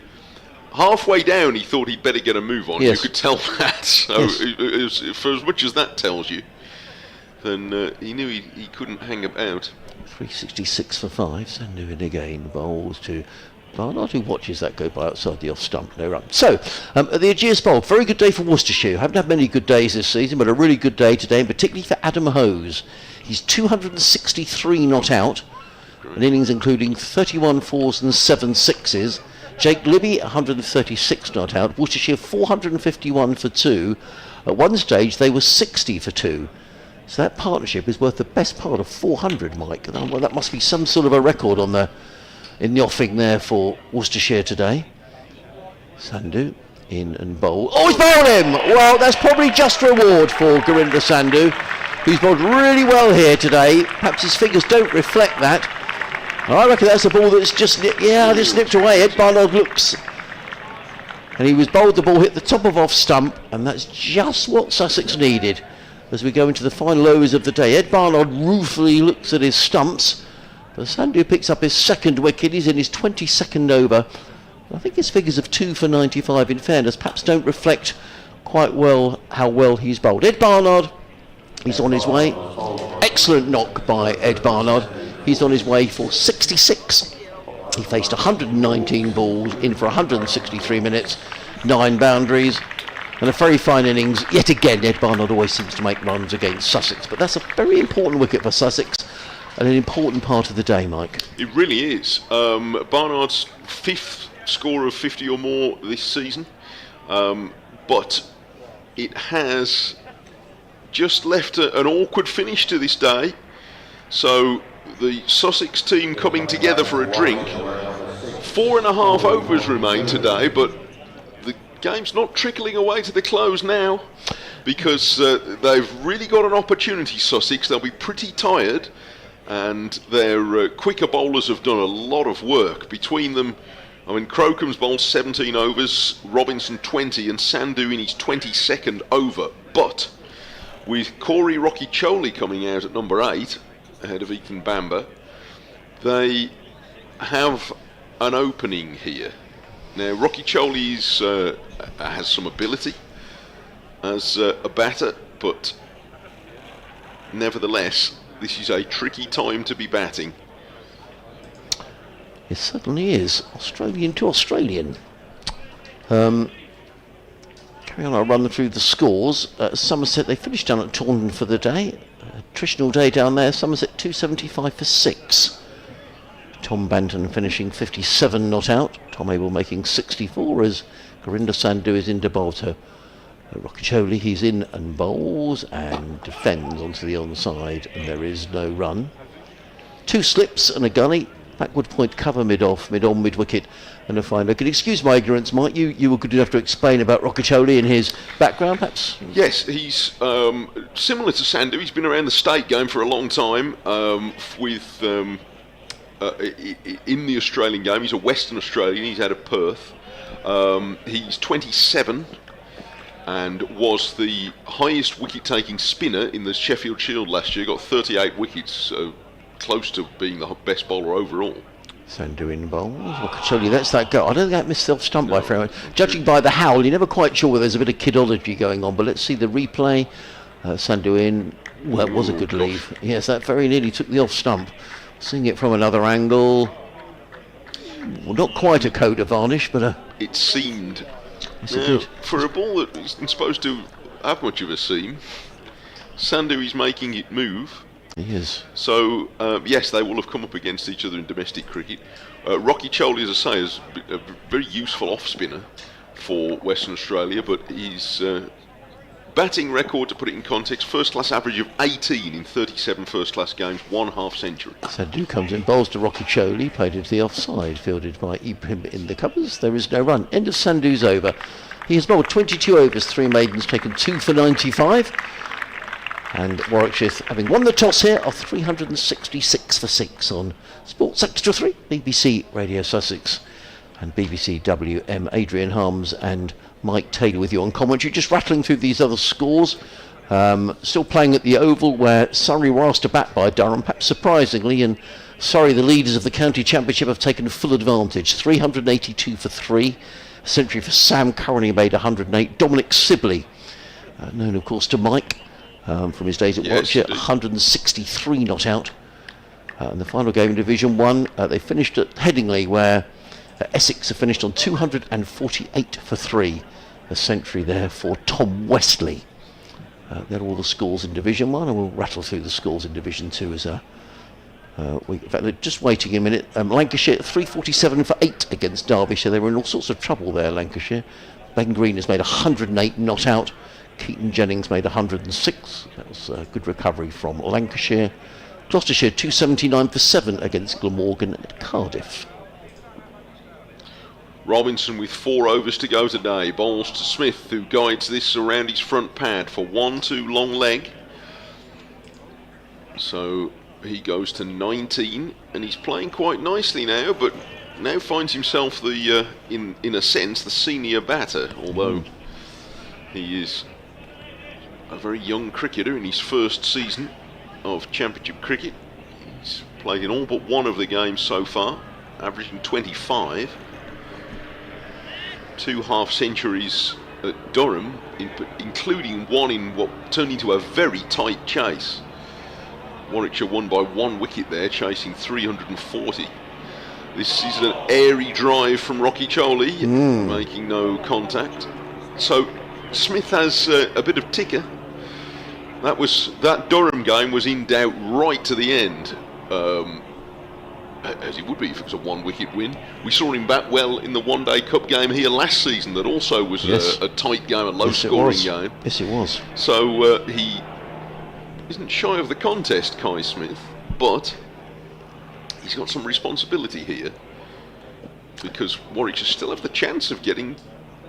halfway down. He thought he'd better get a move on. Yes. You could tell that. So for as much as that tells you, then he knew he couldn't hang about. 366 for 5. Sandhu in again, bowls to Barnard, who watches that go by outside the off stump. No run. So, at the Aegeus Bowl, very good day for Worcestershire. Haven't had many good days this season, but a really good day today, and particularly for Adam Hose. He's 263 not out, an innings including 31 fours and 7 sixes. Jake Libby, 136 not out. Worcestershire, 451 for 2. At one stage, they were 60 for 2. So that partnership is worth the best part of 400, Mike. Well, that must be some sort of a record in the offing there for Worcestershire today. Sandhu in and bowl. Oh, he's bowled him! Well, that's probably just reward for Gurinder Sandhu, who's bowled really well here today. Perhaps his figures don't reflect that. I reckon that's a ball that's just nipped away. Ed Barnard looks, and he was bowled, the ball hit the top of off stump, and that's just what Sussex needed as we go into the final overs of the day. Ed Barnard ruefully looks at his stumps, but Sandhu picks up his second wicket. He's in his 22nd over. I think his figures of 2 for 95, in fairness, perhaps don't reflect quite well how well he's bowled. Ed Barnard, he's on his way. Excellent knock by Ed Barnard. He's on his way for 66. He faced 119 balls in for 163 minutes, 9 boundaries, and a very fine innings. Yet again, Ed Barnard always seems to make runs against Sussex, but that's a very important wicket for Sussex and an important part of the day, Mike. It really is. Barnard's 5th score of 50 or more this season, but it has just left an awkward finish to this day. So the Sussex team coming together for a drink. 4.5 overs remain today, but the game's not trickling away to the close now, because they've really got an opportunity, Sussex. They'll be pretty tired, and their quicker bowlers have done a lot of work between them. I mean, Crocom's bowled 17 overs, Robinson 20, and Sandhu in his 22nd over. But with Corey Rothesay coming out at number 8, ahead of Ethan Bamber, they have an opening here. Now, Rothesay has some ability as a batter, but nevertheless, this is a tricky time to be batting. It certainly is. Australian to Australian. Carry on, I'll run through the scores. Somerset, they finished down at Taunton for the day. Attritional day down there. Somerset 275 for 6. Tom Banton finishing 57 not out. Tom Abel making 64 as Gurinder Sandhu is in to bowl to Rothesay. He's in and bowls and defends onto the onside, and there is no run. 2 slips and a gunny. Backward point cover mid-off, mid-on, mid-wicket, and a fine wicket. Excuse my ignorance, Mike, you were good enough to explain about Rothesay and his background, perhaps? Yes, he's similar to Sandhu. He's been around the state game for a long time in the Australian game. He's a Western Australian. He's out of Perth. He's 27 and was the highest wicket-taking spinner in the Sheffield Shield last year. Got 38 wickets, so close to being the best bowler overall. Sandhu in bowls. Rothesay, that's that go. I don't think that missed self-stump by very much. Judging by the howl, you're never quite sure whether there's a bit of kidology going on, but let's see the replay. Sandhu in. Well, it was a good leave. Yes, that very nearly took the off-stump. Seeing it from another angle. Well, not quite a coat of varnish, but it seemed. Yes, it did. For a ball that isn't supposed to have much of a seam, Sandhu is making it move. He is. So, yes, they will have come up against each other in domestic cricket. Rothesay, as I say, is a very useful off-spinner for Western Australia, but his batting record, to put it in context, first-class average of 18 in 37 first-class games, 1 half-century. Sandhu comes in, bowls to Rothesay, played into the offside, fielded by Ibrahim in the covers. There is no run. End of Sandhu's over. He has bowled 22 overs, 3 maidens, taken 2 for 95. And Warwickshire, having won the toss here, are 366 for 6 on Sports Extra 3, BBC Radio Sussex and BBC WM. Adrian Harms and Mike Taylor with you on commentary. Just rattling through these other scores. Still playing at the Oval, where Surrey were asked to bat by Durham, perhaps surprisingly, and Surrey, the leaders of the County Championship, have taken full advantage. 382 for 3. A century for Sam Curran, he made 108. Dominic Sibley, known of course to Mike, from his days at Warwickshire, 163 not out. In the final game in Division 1, they finished at Headingley, where Essex have finished on 248 for 3. A century there for Tom Westley. They're all the scores in Division 1, and we'll rattle through the scores in Division 2 as In fact, they're just waiting a minute. Lancashire 347 for 8 against Derbyshire. They were in all sorts of trouble there, Lancashire. Ben Green has made 108 not out. Keaton Jennings made 106. That was a good recovery from Lancashire. Gloucestershire 279 for 7 against Glamorgan at Cardiff. Robinson with 4 overs to go today. Bowls to Smith, who guides this around his front pad for 1-2 long leg. So he goes to 19, and he's playing quite nicely now, but now finds himself the, in a sense, the senior batter, although he is a very young cricketer in his first season of Championship cricket. He's played in all but one of the games so far, averaging 25. 2 half-centuries at Durham, including one in what turned into a very tight chase. Warwickshire won by 1 wicket there, chasing 340. This is an airy drive from Rocky Choli, making no contact. So Smith has a bit of ticker. That Durham game was in doubt right to the end, as it would be if it was a 1 wicket win. We saw him bat well in the One Day Cup game here last season, that also was a tight game, a low scoring game. Yes, it was. So he isn't shy of the contest, Kai Smith, but he's got some responsibility here, because Warwickshire still have the chance of getting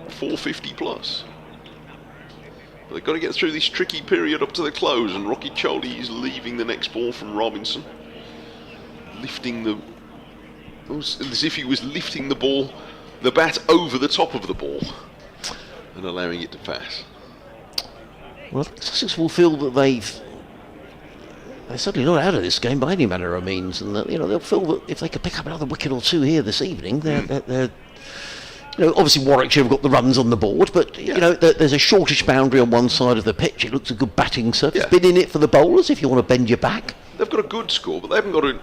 450 plus. But they've got to get through this tricky period up to the close, and Rocky Choli is leaving the next ball from Robinson, lifting the, as if he was lifting the ball, the bat over the top of the ball and allowing it to pass. Well, Sussex will feel that they're certainly not out of this game by any manner of means, and that, they'll feel that if they could pick up another wicket or 2 here this evening, they're obviously Warwickshire have got the runs on the board, but there's a shortish boundary on one side of the pitch. It looks a good batting surface. Been in it for the bowlers if you want to bend your back. They've got a good score, but they haven't got a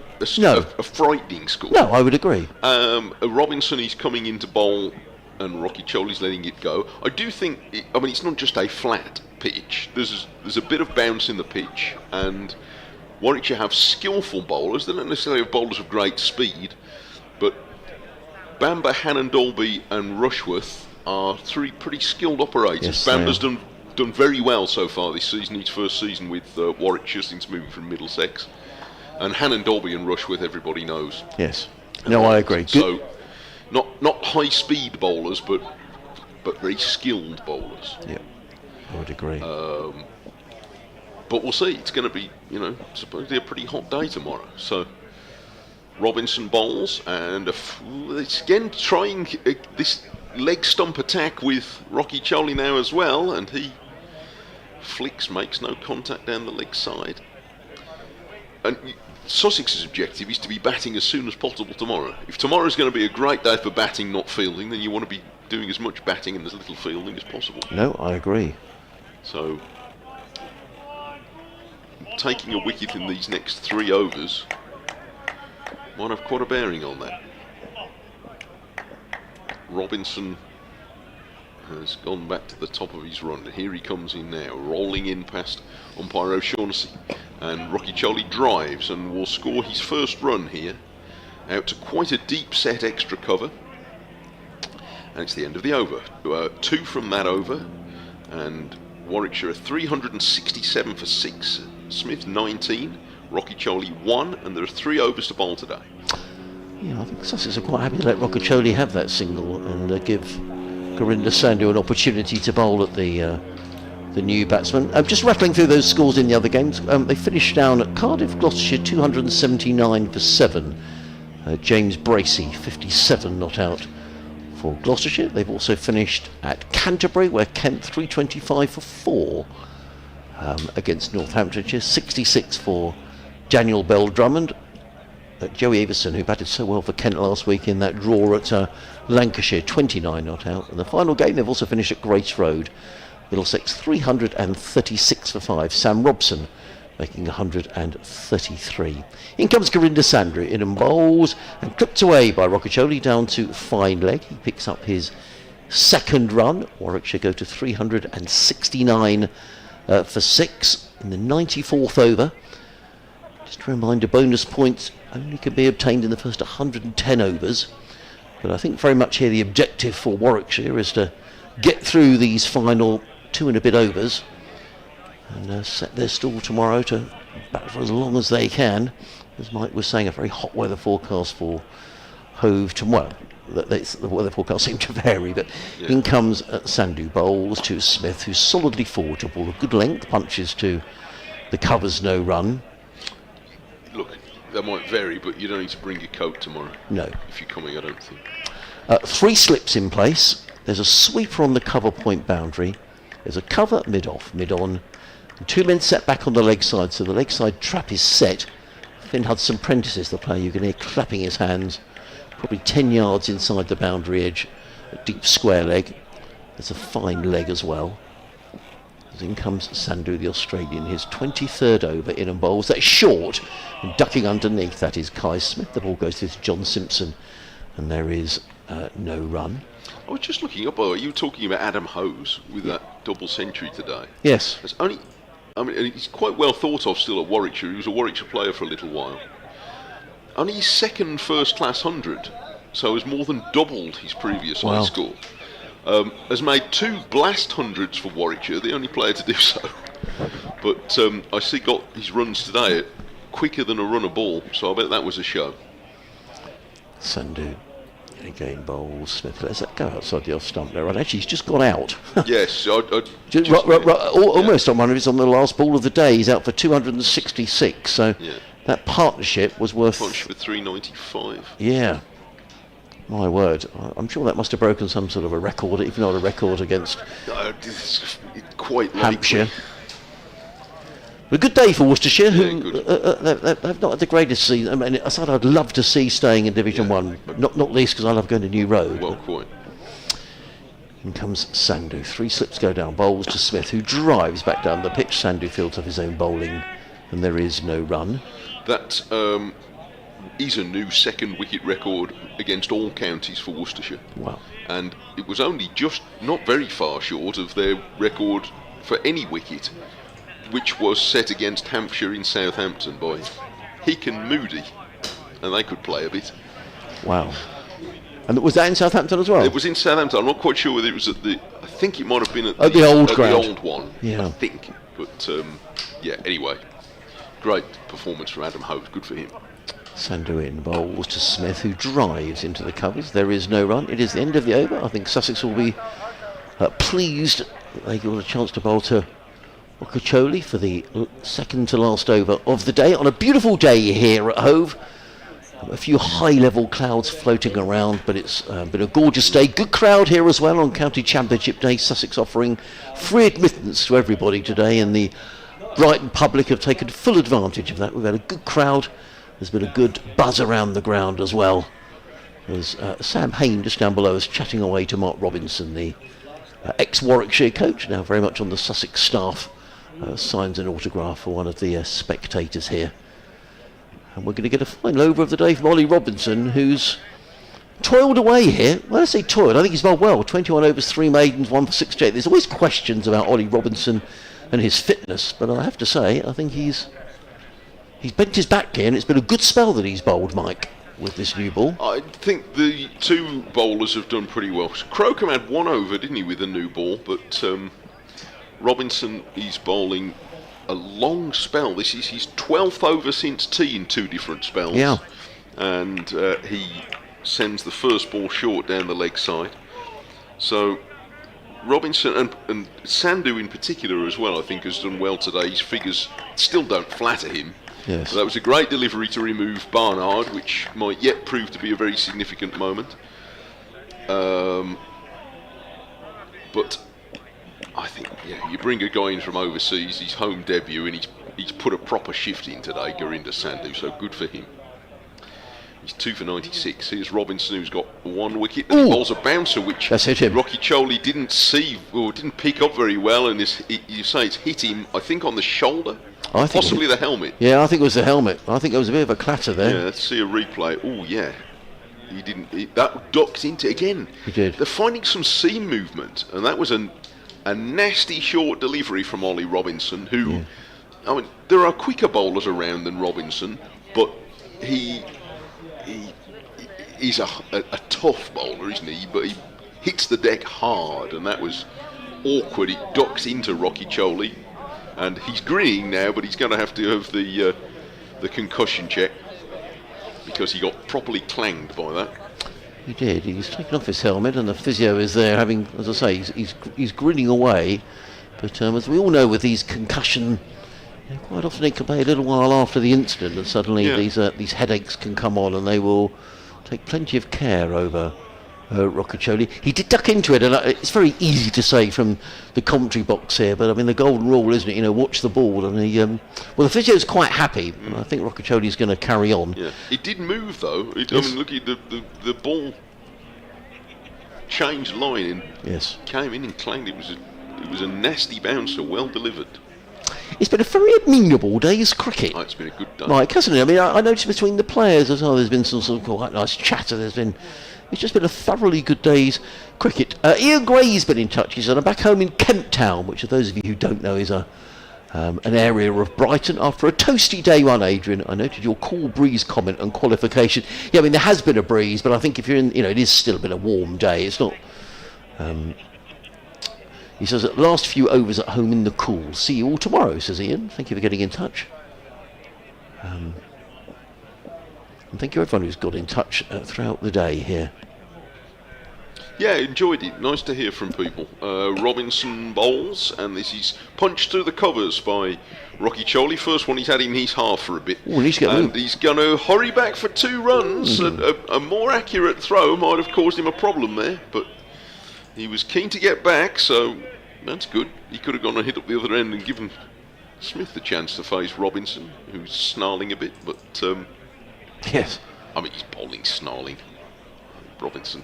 frightening score. No, I would agree. Robinson is coming into bowl, and Rocky Choli's letting it go. I do think, it's not just a flat pitch. There's a bit of bounce in the pitch, and Warwickshire have skillful bowlers. They don't necessarily have bowlers of great speed, but Bamber, Hannon, Dolby and Rushworth are 3 pretty skilled operators. Yes, Bamber's done very well so far this season, his first season with Warwickshire since moving from Middlesex. And Hannon, Dolby and Rushworth everybody knows. Yes. No, I agree. So not high speed bowlers, but very skilled bowlers. Yeah, I would agree. But we'll see. It's going to be, supposedly a pretty hot day tomorrow. So Robinson bowls, and it's again trying this leg stump attack with Rocky Choli now as well, and he flicks, makes no contact down the leg side. And Sussex's objective is to be batting as soon as possible tomorrow. If tomorrow's going to be a great day for batting, not fielding, then you want to be doing as much batting and as little fielding as possible. No, I agree. So taking a wicket in these next 3 overs might have quite a bearing on that. Robinson has gone back to the top of his run. Here he comes in now, rolling in past umpire O'Shaughnessy, and Rocky Choli drives and will score his first run here, out to quite a deep set extra cover, and it's the end of the over. 2 from that over, and Warwickshire 367 for 6, Smith 19, Rocky Choli 1, and there are 3 overs to bowl today. Yeah, I think Sussex are quite happy to let Rocky Choli have that single and give Gurinder Sandhu an opportunity to bowl at the new batsman. Just rattling through those scores in the other games, they finished down at Cardiff, Gloucestershire 279 for 7. James Bracey 57 not out for Gloucestershire. They've also finished at Canterbury, where Kent 325 for 4 against Northamptonshire, 66 for Daniel Bell Drummond. Joey Everson, who batted so well for Kent last week in that draw at Lancashire, 29 not out. And the final game, they've also finished at Grace Road, Middlesex 336 for 5. Sam Robson making 133. In comes Gurinder Sandhu in and bowls, and clipped away by Rocky Choli down to fine leg. He picks up his 2nd run. Warwickshire go to 369 for 6 in the 94th over. Just a reminder, bonus points only can be obtained in the first 110 overs. But I think very much here the objective for Warwickshire is to get through these final 2 and a bit overs and set their stall tomorrow to bat for as long as they can. As Mike was saying, a very hot weather forecast for Hove tomorrow. The weather forecast seemed to vary, but in comes Sandhu, bowls to Smith, who's solidly forward to ball of good length, punches to the covers, no run. Look, that might vary, but you don't need to bring your coat tomorrow. No. If you're coming, I don't think. 3 slips in place. There's a sweeper on the cover point boundary. There's a cover mid-off, mid-on. And 2 men set back on the leg side, so the leg side trap is set. Finn Hudson-Prentice is the player. You can hear clapping his hands. Probably 10 yards inside the boundary edge. A deep square leg. There's a fine leg as well. As in comes Sandhu, the Australian, his 23rd over in and bowls. That's short, and ducking underneath, that is Kai Smith. The ball goes to John Simpson, and there is no run. I was just looking up, you were talking about Adam Hose with that double century today. Yes. It's only, and he's quite well thought of still at Warwickshire. He was a Warwickshire player for a little while. Only his second first-class 100, so has more than doubled his previous high score. Has made 2 blast hundreds for Warwickshire, the only player to do so. But I see got his runs today at quicker than a run of ball, so I bet that was a show. Sandhu again bowls. Smith lets that go outside the off stump there. Right, actually, he's just gone out. Yes, almost on one of his on the last ball of the day. He's out for 266. So that partnership was worth. Partnership for 395. Yeah. My word, I'm sure that must have broken some sort of a record, if not a record against quite Hampshire. A good day for Worcestershire, who they've not had the greatest season. I mean, I said I'd love to see staying in Division 1, not least because I love going to New Road. Well, quite. In comes Sandhu. 3 slips go down, bowls to Smith, who drives back down the pitch. Sandhu fields up his own bowling, and there is no run. That is a new second wicket record against all counties for Worcestershire. Wow. And it was only just not very far short of their record for any wicket, which was set against Hampshire in Southampton by Hick and Moody, and they could play a bit. Wow. And was that in Southampton as well? It was in Southampton. I'm not quite sure whether it was at the... I think it might have been at the old ground. The old one, yeah. I think. But, anyway. Great performance from Adam Hove. Good for him. Sandhu in, bowls to Smith, who drives into the covers. There is no run. It is the end of the over. I think Sussex will be pleased that they got a chance to bowl to Okacholi for the second to last over of the day on a beautiful day here at Hove. A few high-level clouds floating around, but it's been a gorgeous day. Good crowd here as well on County Championship Day. Sussex offering free admittance to everybody today, and the Brighton public have taken full advantage of that. We've had a good crowd. There's been a good buzz around the ground as well. There's Sam Hain just down below us chatting away to Mark Robinson, the ex-Warwickshire coach, now very much on the Sussex staff. Signs an autograph for one of the spectators here. And we're going to get a final over of the day from Ollie Robinson, who's toiled away here. When I say toiled, I think he's bowled well. 21 overs, 3 maidens, 1 for 68. There's always questions about Ollie Robinson and his fitness, but I have to say, I think he's bent his back here, and it's been a good spell that he's bowled, Mike, with this new ball. I think the 2 bowlers have done pretty well. Crocombe had 1 over, didn't he, with the new ball, but Robinson is bowling a long spell. This is his 12th over since tea in 2 different spells. Yeah. And he sends the first ball short down the leg side. So Robinson and Sandhu in particular as well, I think, has done well today. His figures still don't flatter him. Yes. So that was a great delivery to remove Barnard, which might yet prove to be a very significant moment. But I think, you bring a guy in from overseas, his home debut, and he's put a proper shift in today, Gurinder Sandhu, so good for him. He's 2 for 96. Here's Robinson, who's got 1 wicket, and he bowls a bouncer, which that's hit him. Rocky Choli didn't see, or didn't pick up very well, and you say it's hit him, I think, on the shoulder, possibly the helmet. Yeah, I think it was the helmet. I think there was a bit of a clatter there. Yeah, let's see a replay. Oh, yeah. He didn't. That ducked into again. He did. They're finding some seam movement, and that was a nasty short delivery from Ollie Robinson, who I mean, there are quicker bowlers around than Robinson, but he's a tough bowler, isn't he? But he hits the deck hard, and that was awkward. He ducks into Rothesay, and he's grinning now, but he's going to have the concussion check because he got properly clanged by that. He did. He's taken off his helmet, and the physio is there, having, as I say, he's grinning away. But as we all know, with these concussion, quite often it can be a little while after the incident, and suddenly these headaches can come on, and they will take plenty of care over Rothesay. He did duck into it, and it's very easy to say from the commentary box here, but I mean the golden rule, isn't it? Watch the ball, and the physio's quite happy, and I think Rothesay is going to carry on. Yeah, it did move though. I mean, look at the ball changed line and came in and clanged. It was a nasty bouncer, well delivered. It's been a very amenable day's cricket. Oh, it's been a good day. Right, hasn't it? I mean, I noticed between the players as well, there's been some sort of quite nice chatter. It's just been a thoroughly good day's cricket. Ian Gray's been in touch. He said, I'm back home in Kent Town, which, for those of you who don't know, is an area of Brighton. After a toasty day one, Adrian, I noted your cool breeze comment and qualification. Yeah, I mean, there has been a breeze, but I think if you're in, it is still been a warm day. It's not... He says, at last few overs at home in the cool. See you all tomorrow, says Ian. Thank you for getting in touch. And thank you everyone who's got in touch throughout the day here. Yeah, enjoyed it. Nice to hear from people. Robinson bowls, and this is punched through the covers by Rothesay. First one he's had in his half for a bit. Ooh, he's going to hurry back for 2 runs. A more accurate throw might have caused him a problem there, but he was keen to get back, so that's good. He could have gone and hit up the other end and given Smith the chance to face Robinson, who's snarling a bit, but yes. I mean, he's bowling snarling. Robinson.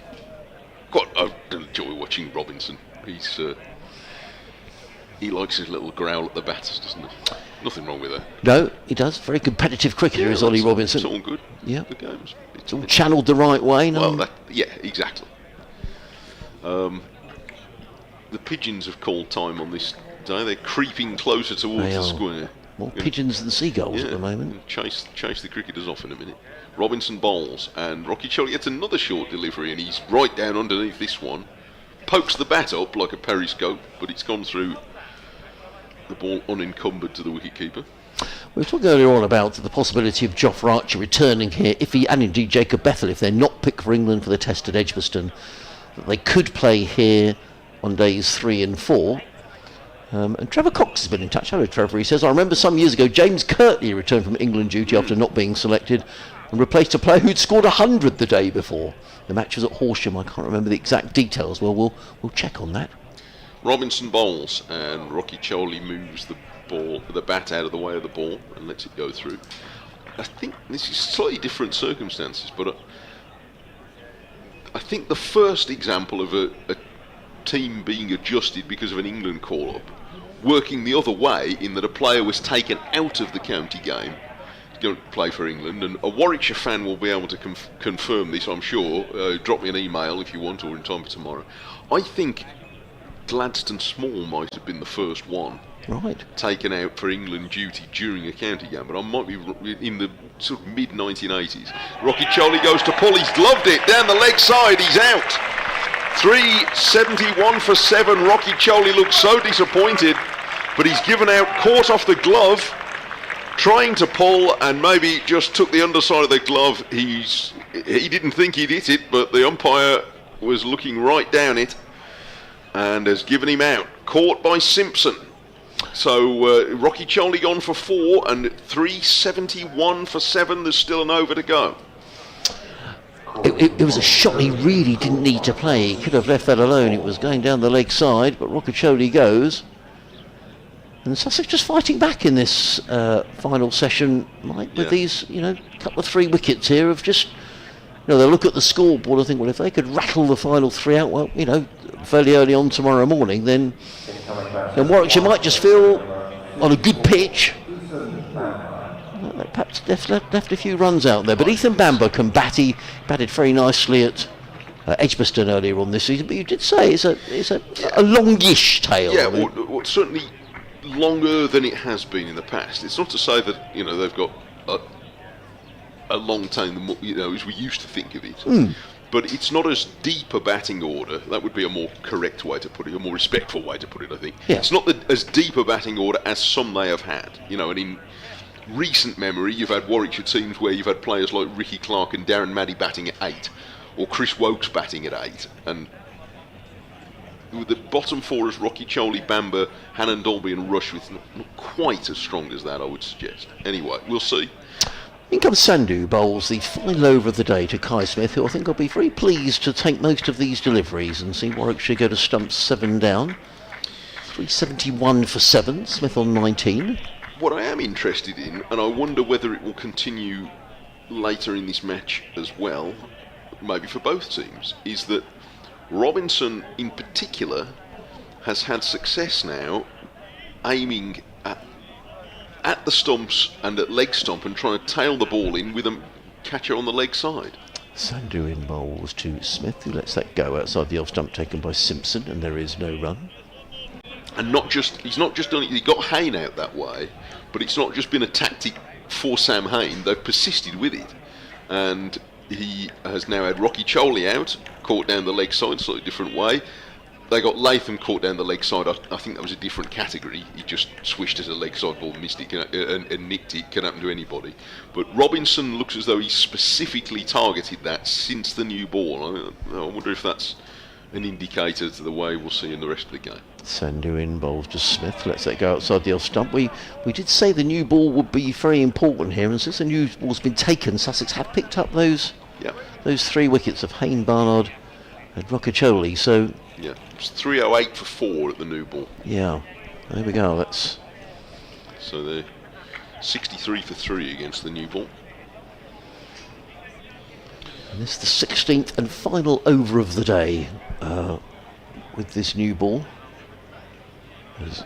I enjoy watching Robinson. He likes his little growl at the batters, doesn't he? Nothing wrong with that. No, he does. Very competitive cricketer is Ollie Robinson. It's all good. Yeah. The games. It's all channelled the right way. No? Well, yeah, exactly. The pigeons have called time on this day. They're creeping closer towards the square. More pigeons than seagulls at the moment. Chase the cricketers off in a minute. Robinson bowls, and Rothesay gets another short delivery, and he's right down underneath this one. Pokes the bat up like a periscope, but it's gone through the ball unencumbered to the wicketkeeper. We were talking earlier on about the possibility of Jofra Archer returning here, and indeed Jacob Bethell, if they're not picked for England for the test at Edgbaston, that they could play here on days 3 and 4. And Trevor Cox has been in touch. Hello, Trevor. He says, I remember some years ago James Kirtley returned from England duty after not being selected and replaced a player who'd scored 100 the day before. The match was at Horsham. I can't remember the exact details. Well, we'll check on that. Robinson bowls, and Rothesay moves the bat out of the way of the ball and lets it go through. I think this is slightly different circumstances, but I think the first example of a team being adjusted because of an England call-up, working the other way in that a player was taken out of the county game to go and play for England, and a Warwickshire fan will be able to confirm this, I'm sure. Drop me an email if you want, or in time for tomorrow. I think Gladstone Small might have been the first one taken out for England duty during a county game, but I might be in the sort of mid-1980s. Rothesay goes to pull, he's gloved it, down the leg side, he's out. 371 for 7. Rothesay looks so disappointed, but he's given out, caught off the glove, trying to pull, and maybe just took the underside of the glove. He didn't think he'd hit it, but the umpire was looking right down it and has given him out. Caught by Simpson. So Rothesay gone for 4 and 371 for 7. There's still an over to go. It was a shot he really didn't need to play. He could have left that alone. It was going down the leg side, but Rothesay goes. And Sussex just fighting back in this final session, Mike, with these, couple of 3 wickets here of just, they'll look at the scoreboard and think, well, if they could rattle the final 3 out, well, fairly early on tomorrow morning, then Warwickshire might just feel on a good pitch. Perhaps left a few runs out there, but Ethan Bamber can bat. He batted very nicely at Edgbaston earlier on this season. But you did say it's a longish tail. Yeah, well, certainly longer than it has been in the past. It's not to say that they've got a long time, as we used to think of it. But it's not as deep a batting order. That would be a more correct way to put it, a more respectful way to put it, I think. Yeah. It's not as deep a batting order as some may have had. And in recent memory, you've had Warwickshire teams where you've had players like Ricky Clark and Darren Maddy batting at 8, or Chris Wokes batting at 8, and the bottom four is Rocky Choli, Bamber, Hannon Dolby and Rushworth, not quite as strong as that, I would suggest. Anyway, we'll see. In comes Sandhu, bowls the final over of the day to Kai Smith, who I think will be very pleased to take most of these deliveries and see Warwickshire go to stumps 7 down. 371 for 7, Smith on 19. What I am interested in, and I wonder whether it will continue later in this match as well, maybe for both teams, is that Robinson in particular has had success now aiming at the stumps and at leg stump and trying to tail the ball in with a catcher on the leg side. Sandhu in bowls to Smith, who lets that go outside the off stump taken by Simpson, and there is no run. And he's not just done it, he got Hayne out that way, but it's not just been a tactic for Sam Hayne, they've persisted with it. And he has now had Rocky Choli out, caught down the leg side, slightly different way. They got Latham caught down the leg side. I think that was a different category. He just swished at a leg side ball, missed it and nicked it. Can happen to anybody. But Robinson looks as though he specifically targeted that since the new ball. I wonder if that's an indicator to the way we'll see in the rest of the game. Sandhu in bowls to Smith, lets that go outside the off stump. We did say the new ball would be very important here, and since the new ball's been taken, Sussex have picked up those 3 wickets of Hayne, Barnard and Roccaccioli. So yeah, it's 308 for 4 at the new ball. Yeah, there we go. So they're 63 for 3 against the new ball. And this is the 16th and final over of the day with this new ball. As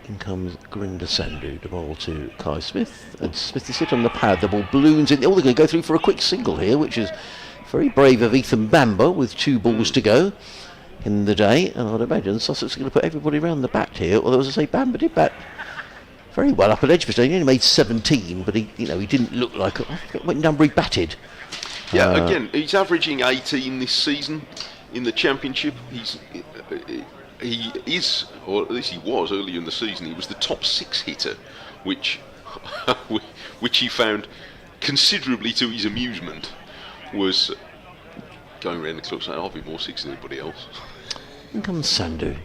in comes Gurinder Sandhu to bowl to Kai Smith, and Smith is sit on the pad. The ball balloons in. They're going to go through for a quick single here, which is very brave of Ethan Bamber with 2 balls to go in the day, and I'd imagine Sussex are going to put everybody around the bat here. Although, as I say, Bamber did bat very well up at Edgbaston. He only made 17, but he didn't look like what number he batted. Yeah, again, he's averaging 18 this season in the Championship. He is, or at least he was earlier in the season. He was the top 6 hitter, which he found considerably to his amusement was going around the club saying, "I'll be more 6 than anybody else." In comes Sandhu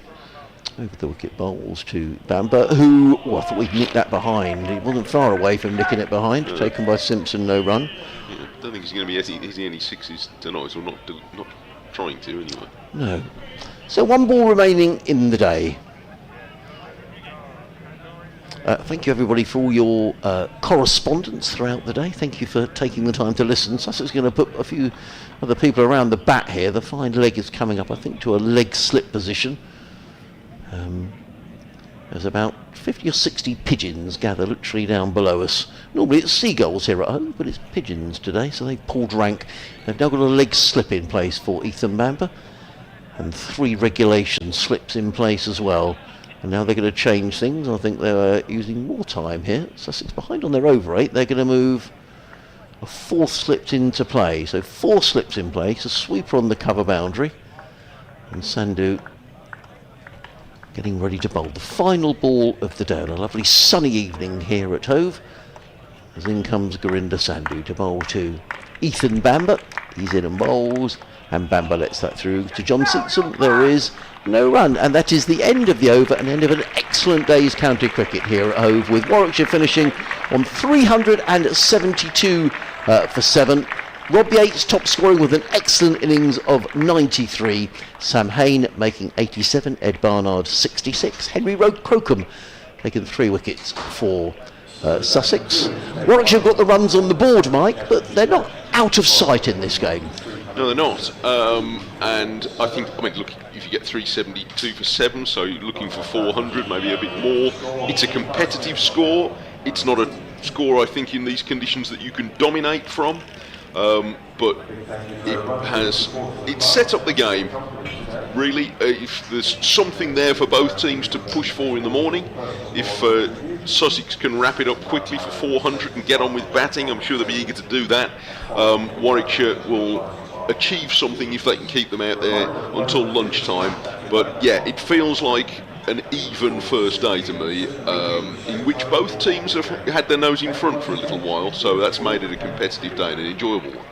over the wicket, bowls to Bamber, who I thought we'd nicked that behind. He wasn't far away from nicking it behind. Taken by Simpson, no run. Yeah, I don't think he's going to be hitting any 6s tonight, or not trying to anyway. No. So 1 ball remaining in the day. Thank you everybody for all your correspondence throughout the day. Thank you for taking the time to listen. Sussex is going to put a few other people around the bat here. The fine leg is coming up, I think, to a leg slip position. There's about 50 or 60 pigeons gathered literally down below us. Normally it's seagulls here at home, but it's pigeons today, so they've pulled rank. They've now got a leg slip in place for Ethan Bamber, and 3 regulation slips in place as well. And now they're going to change things. I think they're using more time here. Sussex behind on their over 8. They're going to move a 4th slip into play. So 4 slips in place, a sweeper on the cover boundary, and Sandhu getting ready to bowl the final ball of the day on a lovely sunny evening here at Hove. As in comes Gurinder Sandhu to bowl to Ethan Bamber. He's in and bowls, and Bamber lets that through to John Simpson. There is no run, and that is the end of the over and end of an excellent day's county cricket here at Hove, with Warwickshire finishing on 372 for 7. Rob Yates top scoring with an excellent innings of 93. Sam Hayne making 87. Ed Barnard 66. Henry Crocombe taking 3 wickets for Sussex. Warwickshire have got the runs on the board, Mike, but they're not out of sight in this game. No, they're not. And I think, look, if you get 372 for 7, so you're looking for 400, maybe a bit more. It's a competitive score. It's not a score, I think, in these conditions that you can dominate from. But it set up the game really. If there's something there for both teams to push for in the morning, if Sussex can wrap it up quickly for 400 and get on with batting, I'm sure they'll be eager to do that. Warwickshire will achieve something if they can keep them out there until lunchtime. But yeah, it feels like an even first day to me, in which both teams have had their nose in front for a little while, so that's made it a competitive day and an enjoyable one.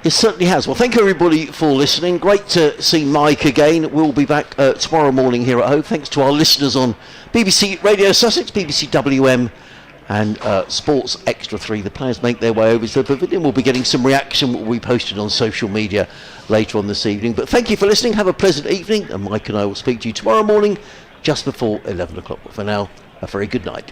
It certainly has. Well, thank you everybody for listening. Great to see Mike again. We'll be back tomorrow morning here at Hove. Thanks to our listeners on BBC Radio Sussex, BBC WM and Sports Extra 3. The players make their way over to the pavilion. We'll be getting some reaction will be posted on social media later on this evening. But thank you for listening. Have a pleasant evening, and Mike and I will speak to you tomorrow morning just before 11 o'clock. But for now, a very good night.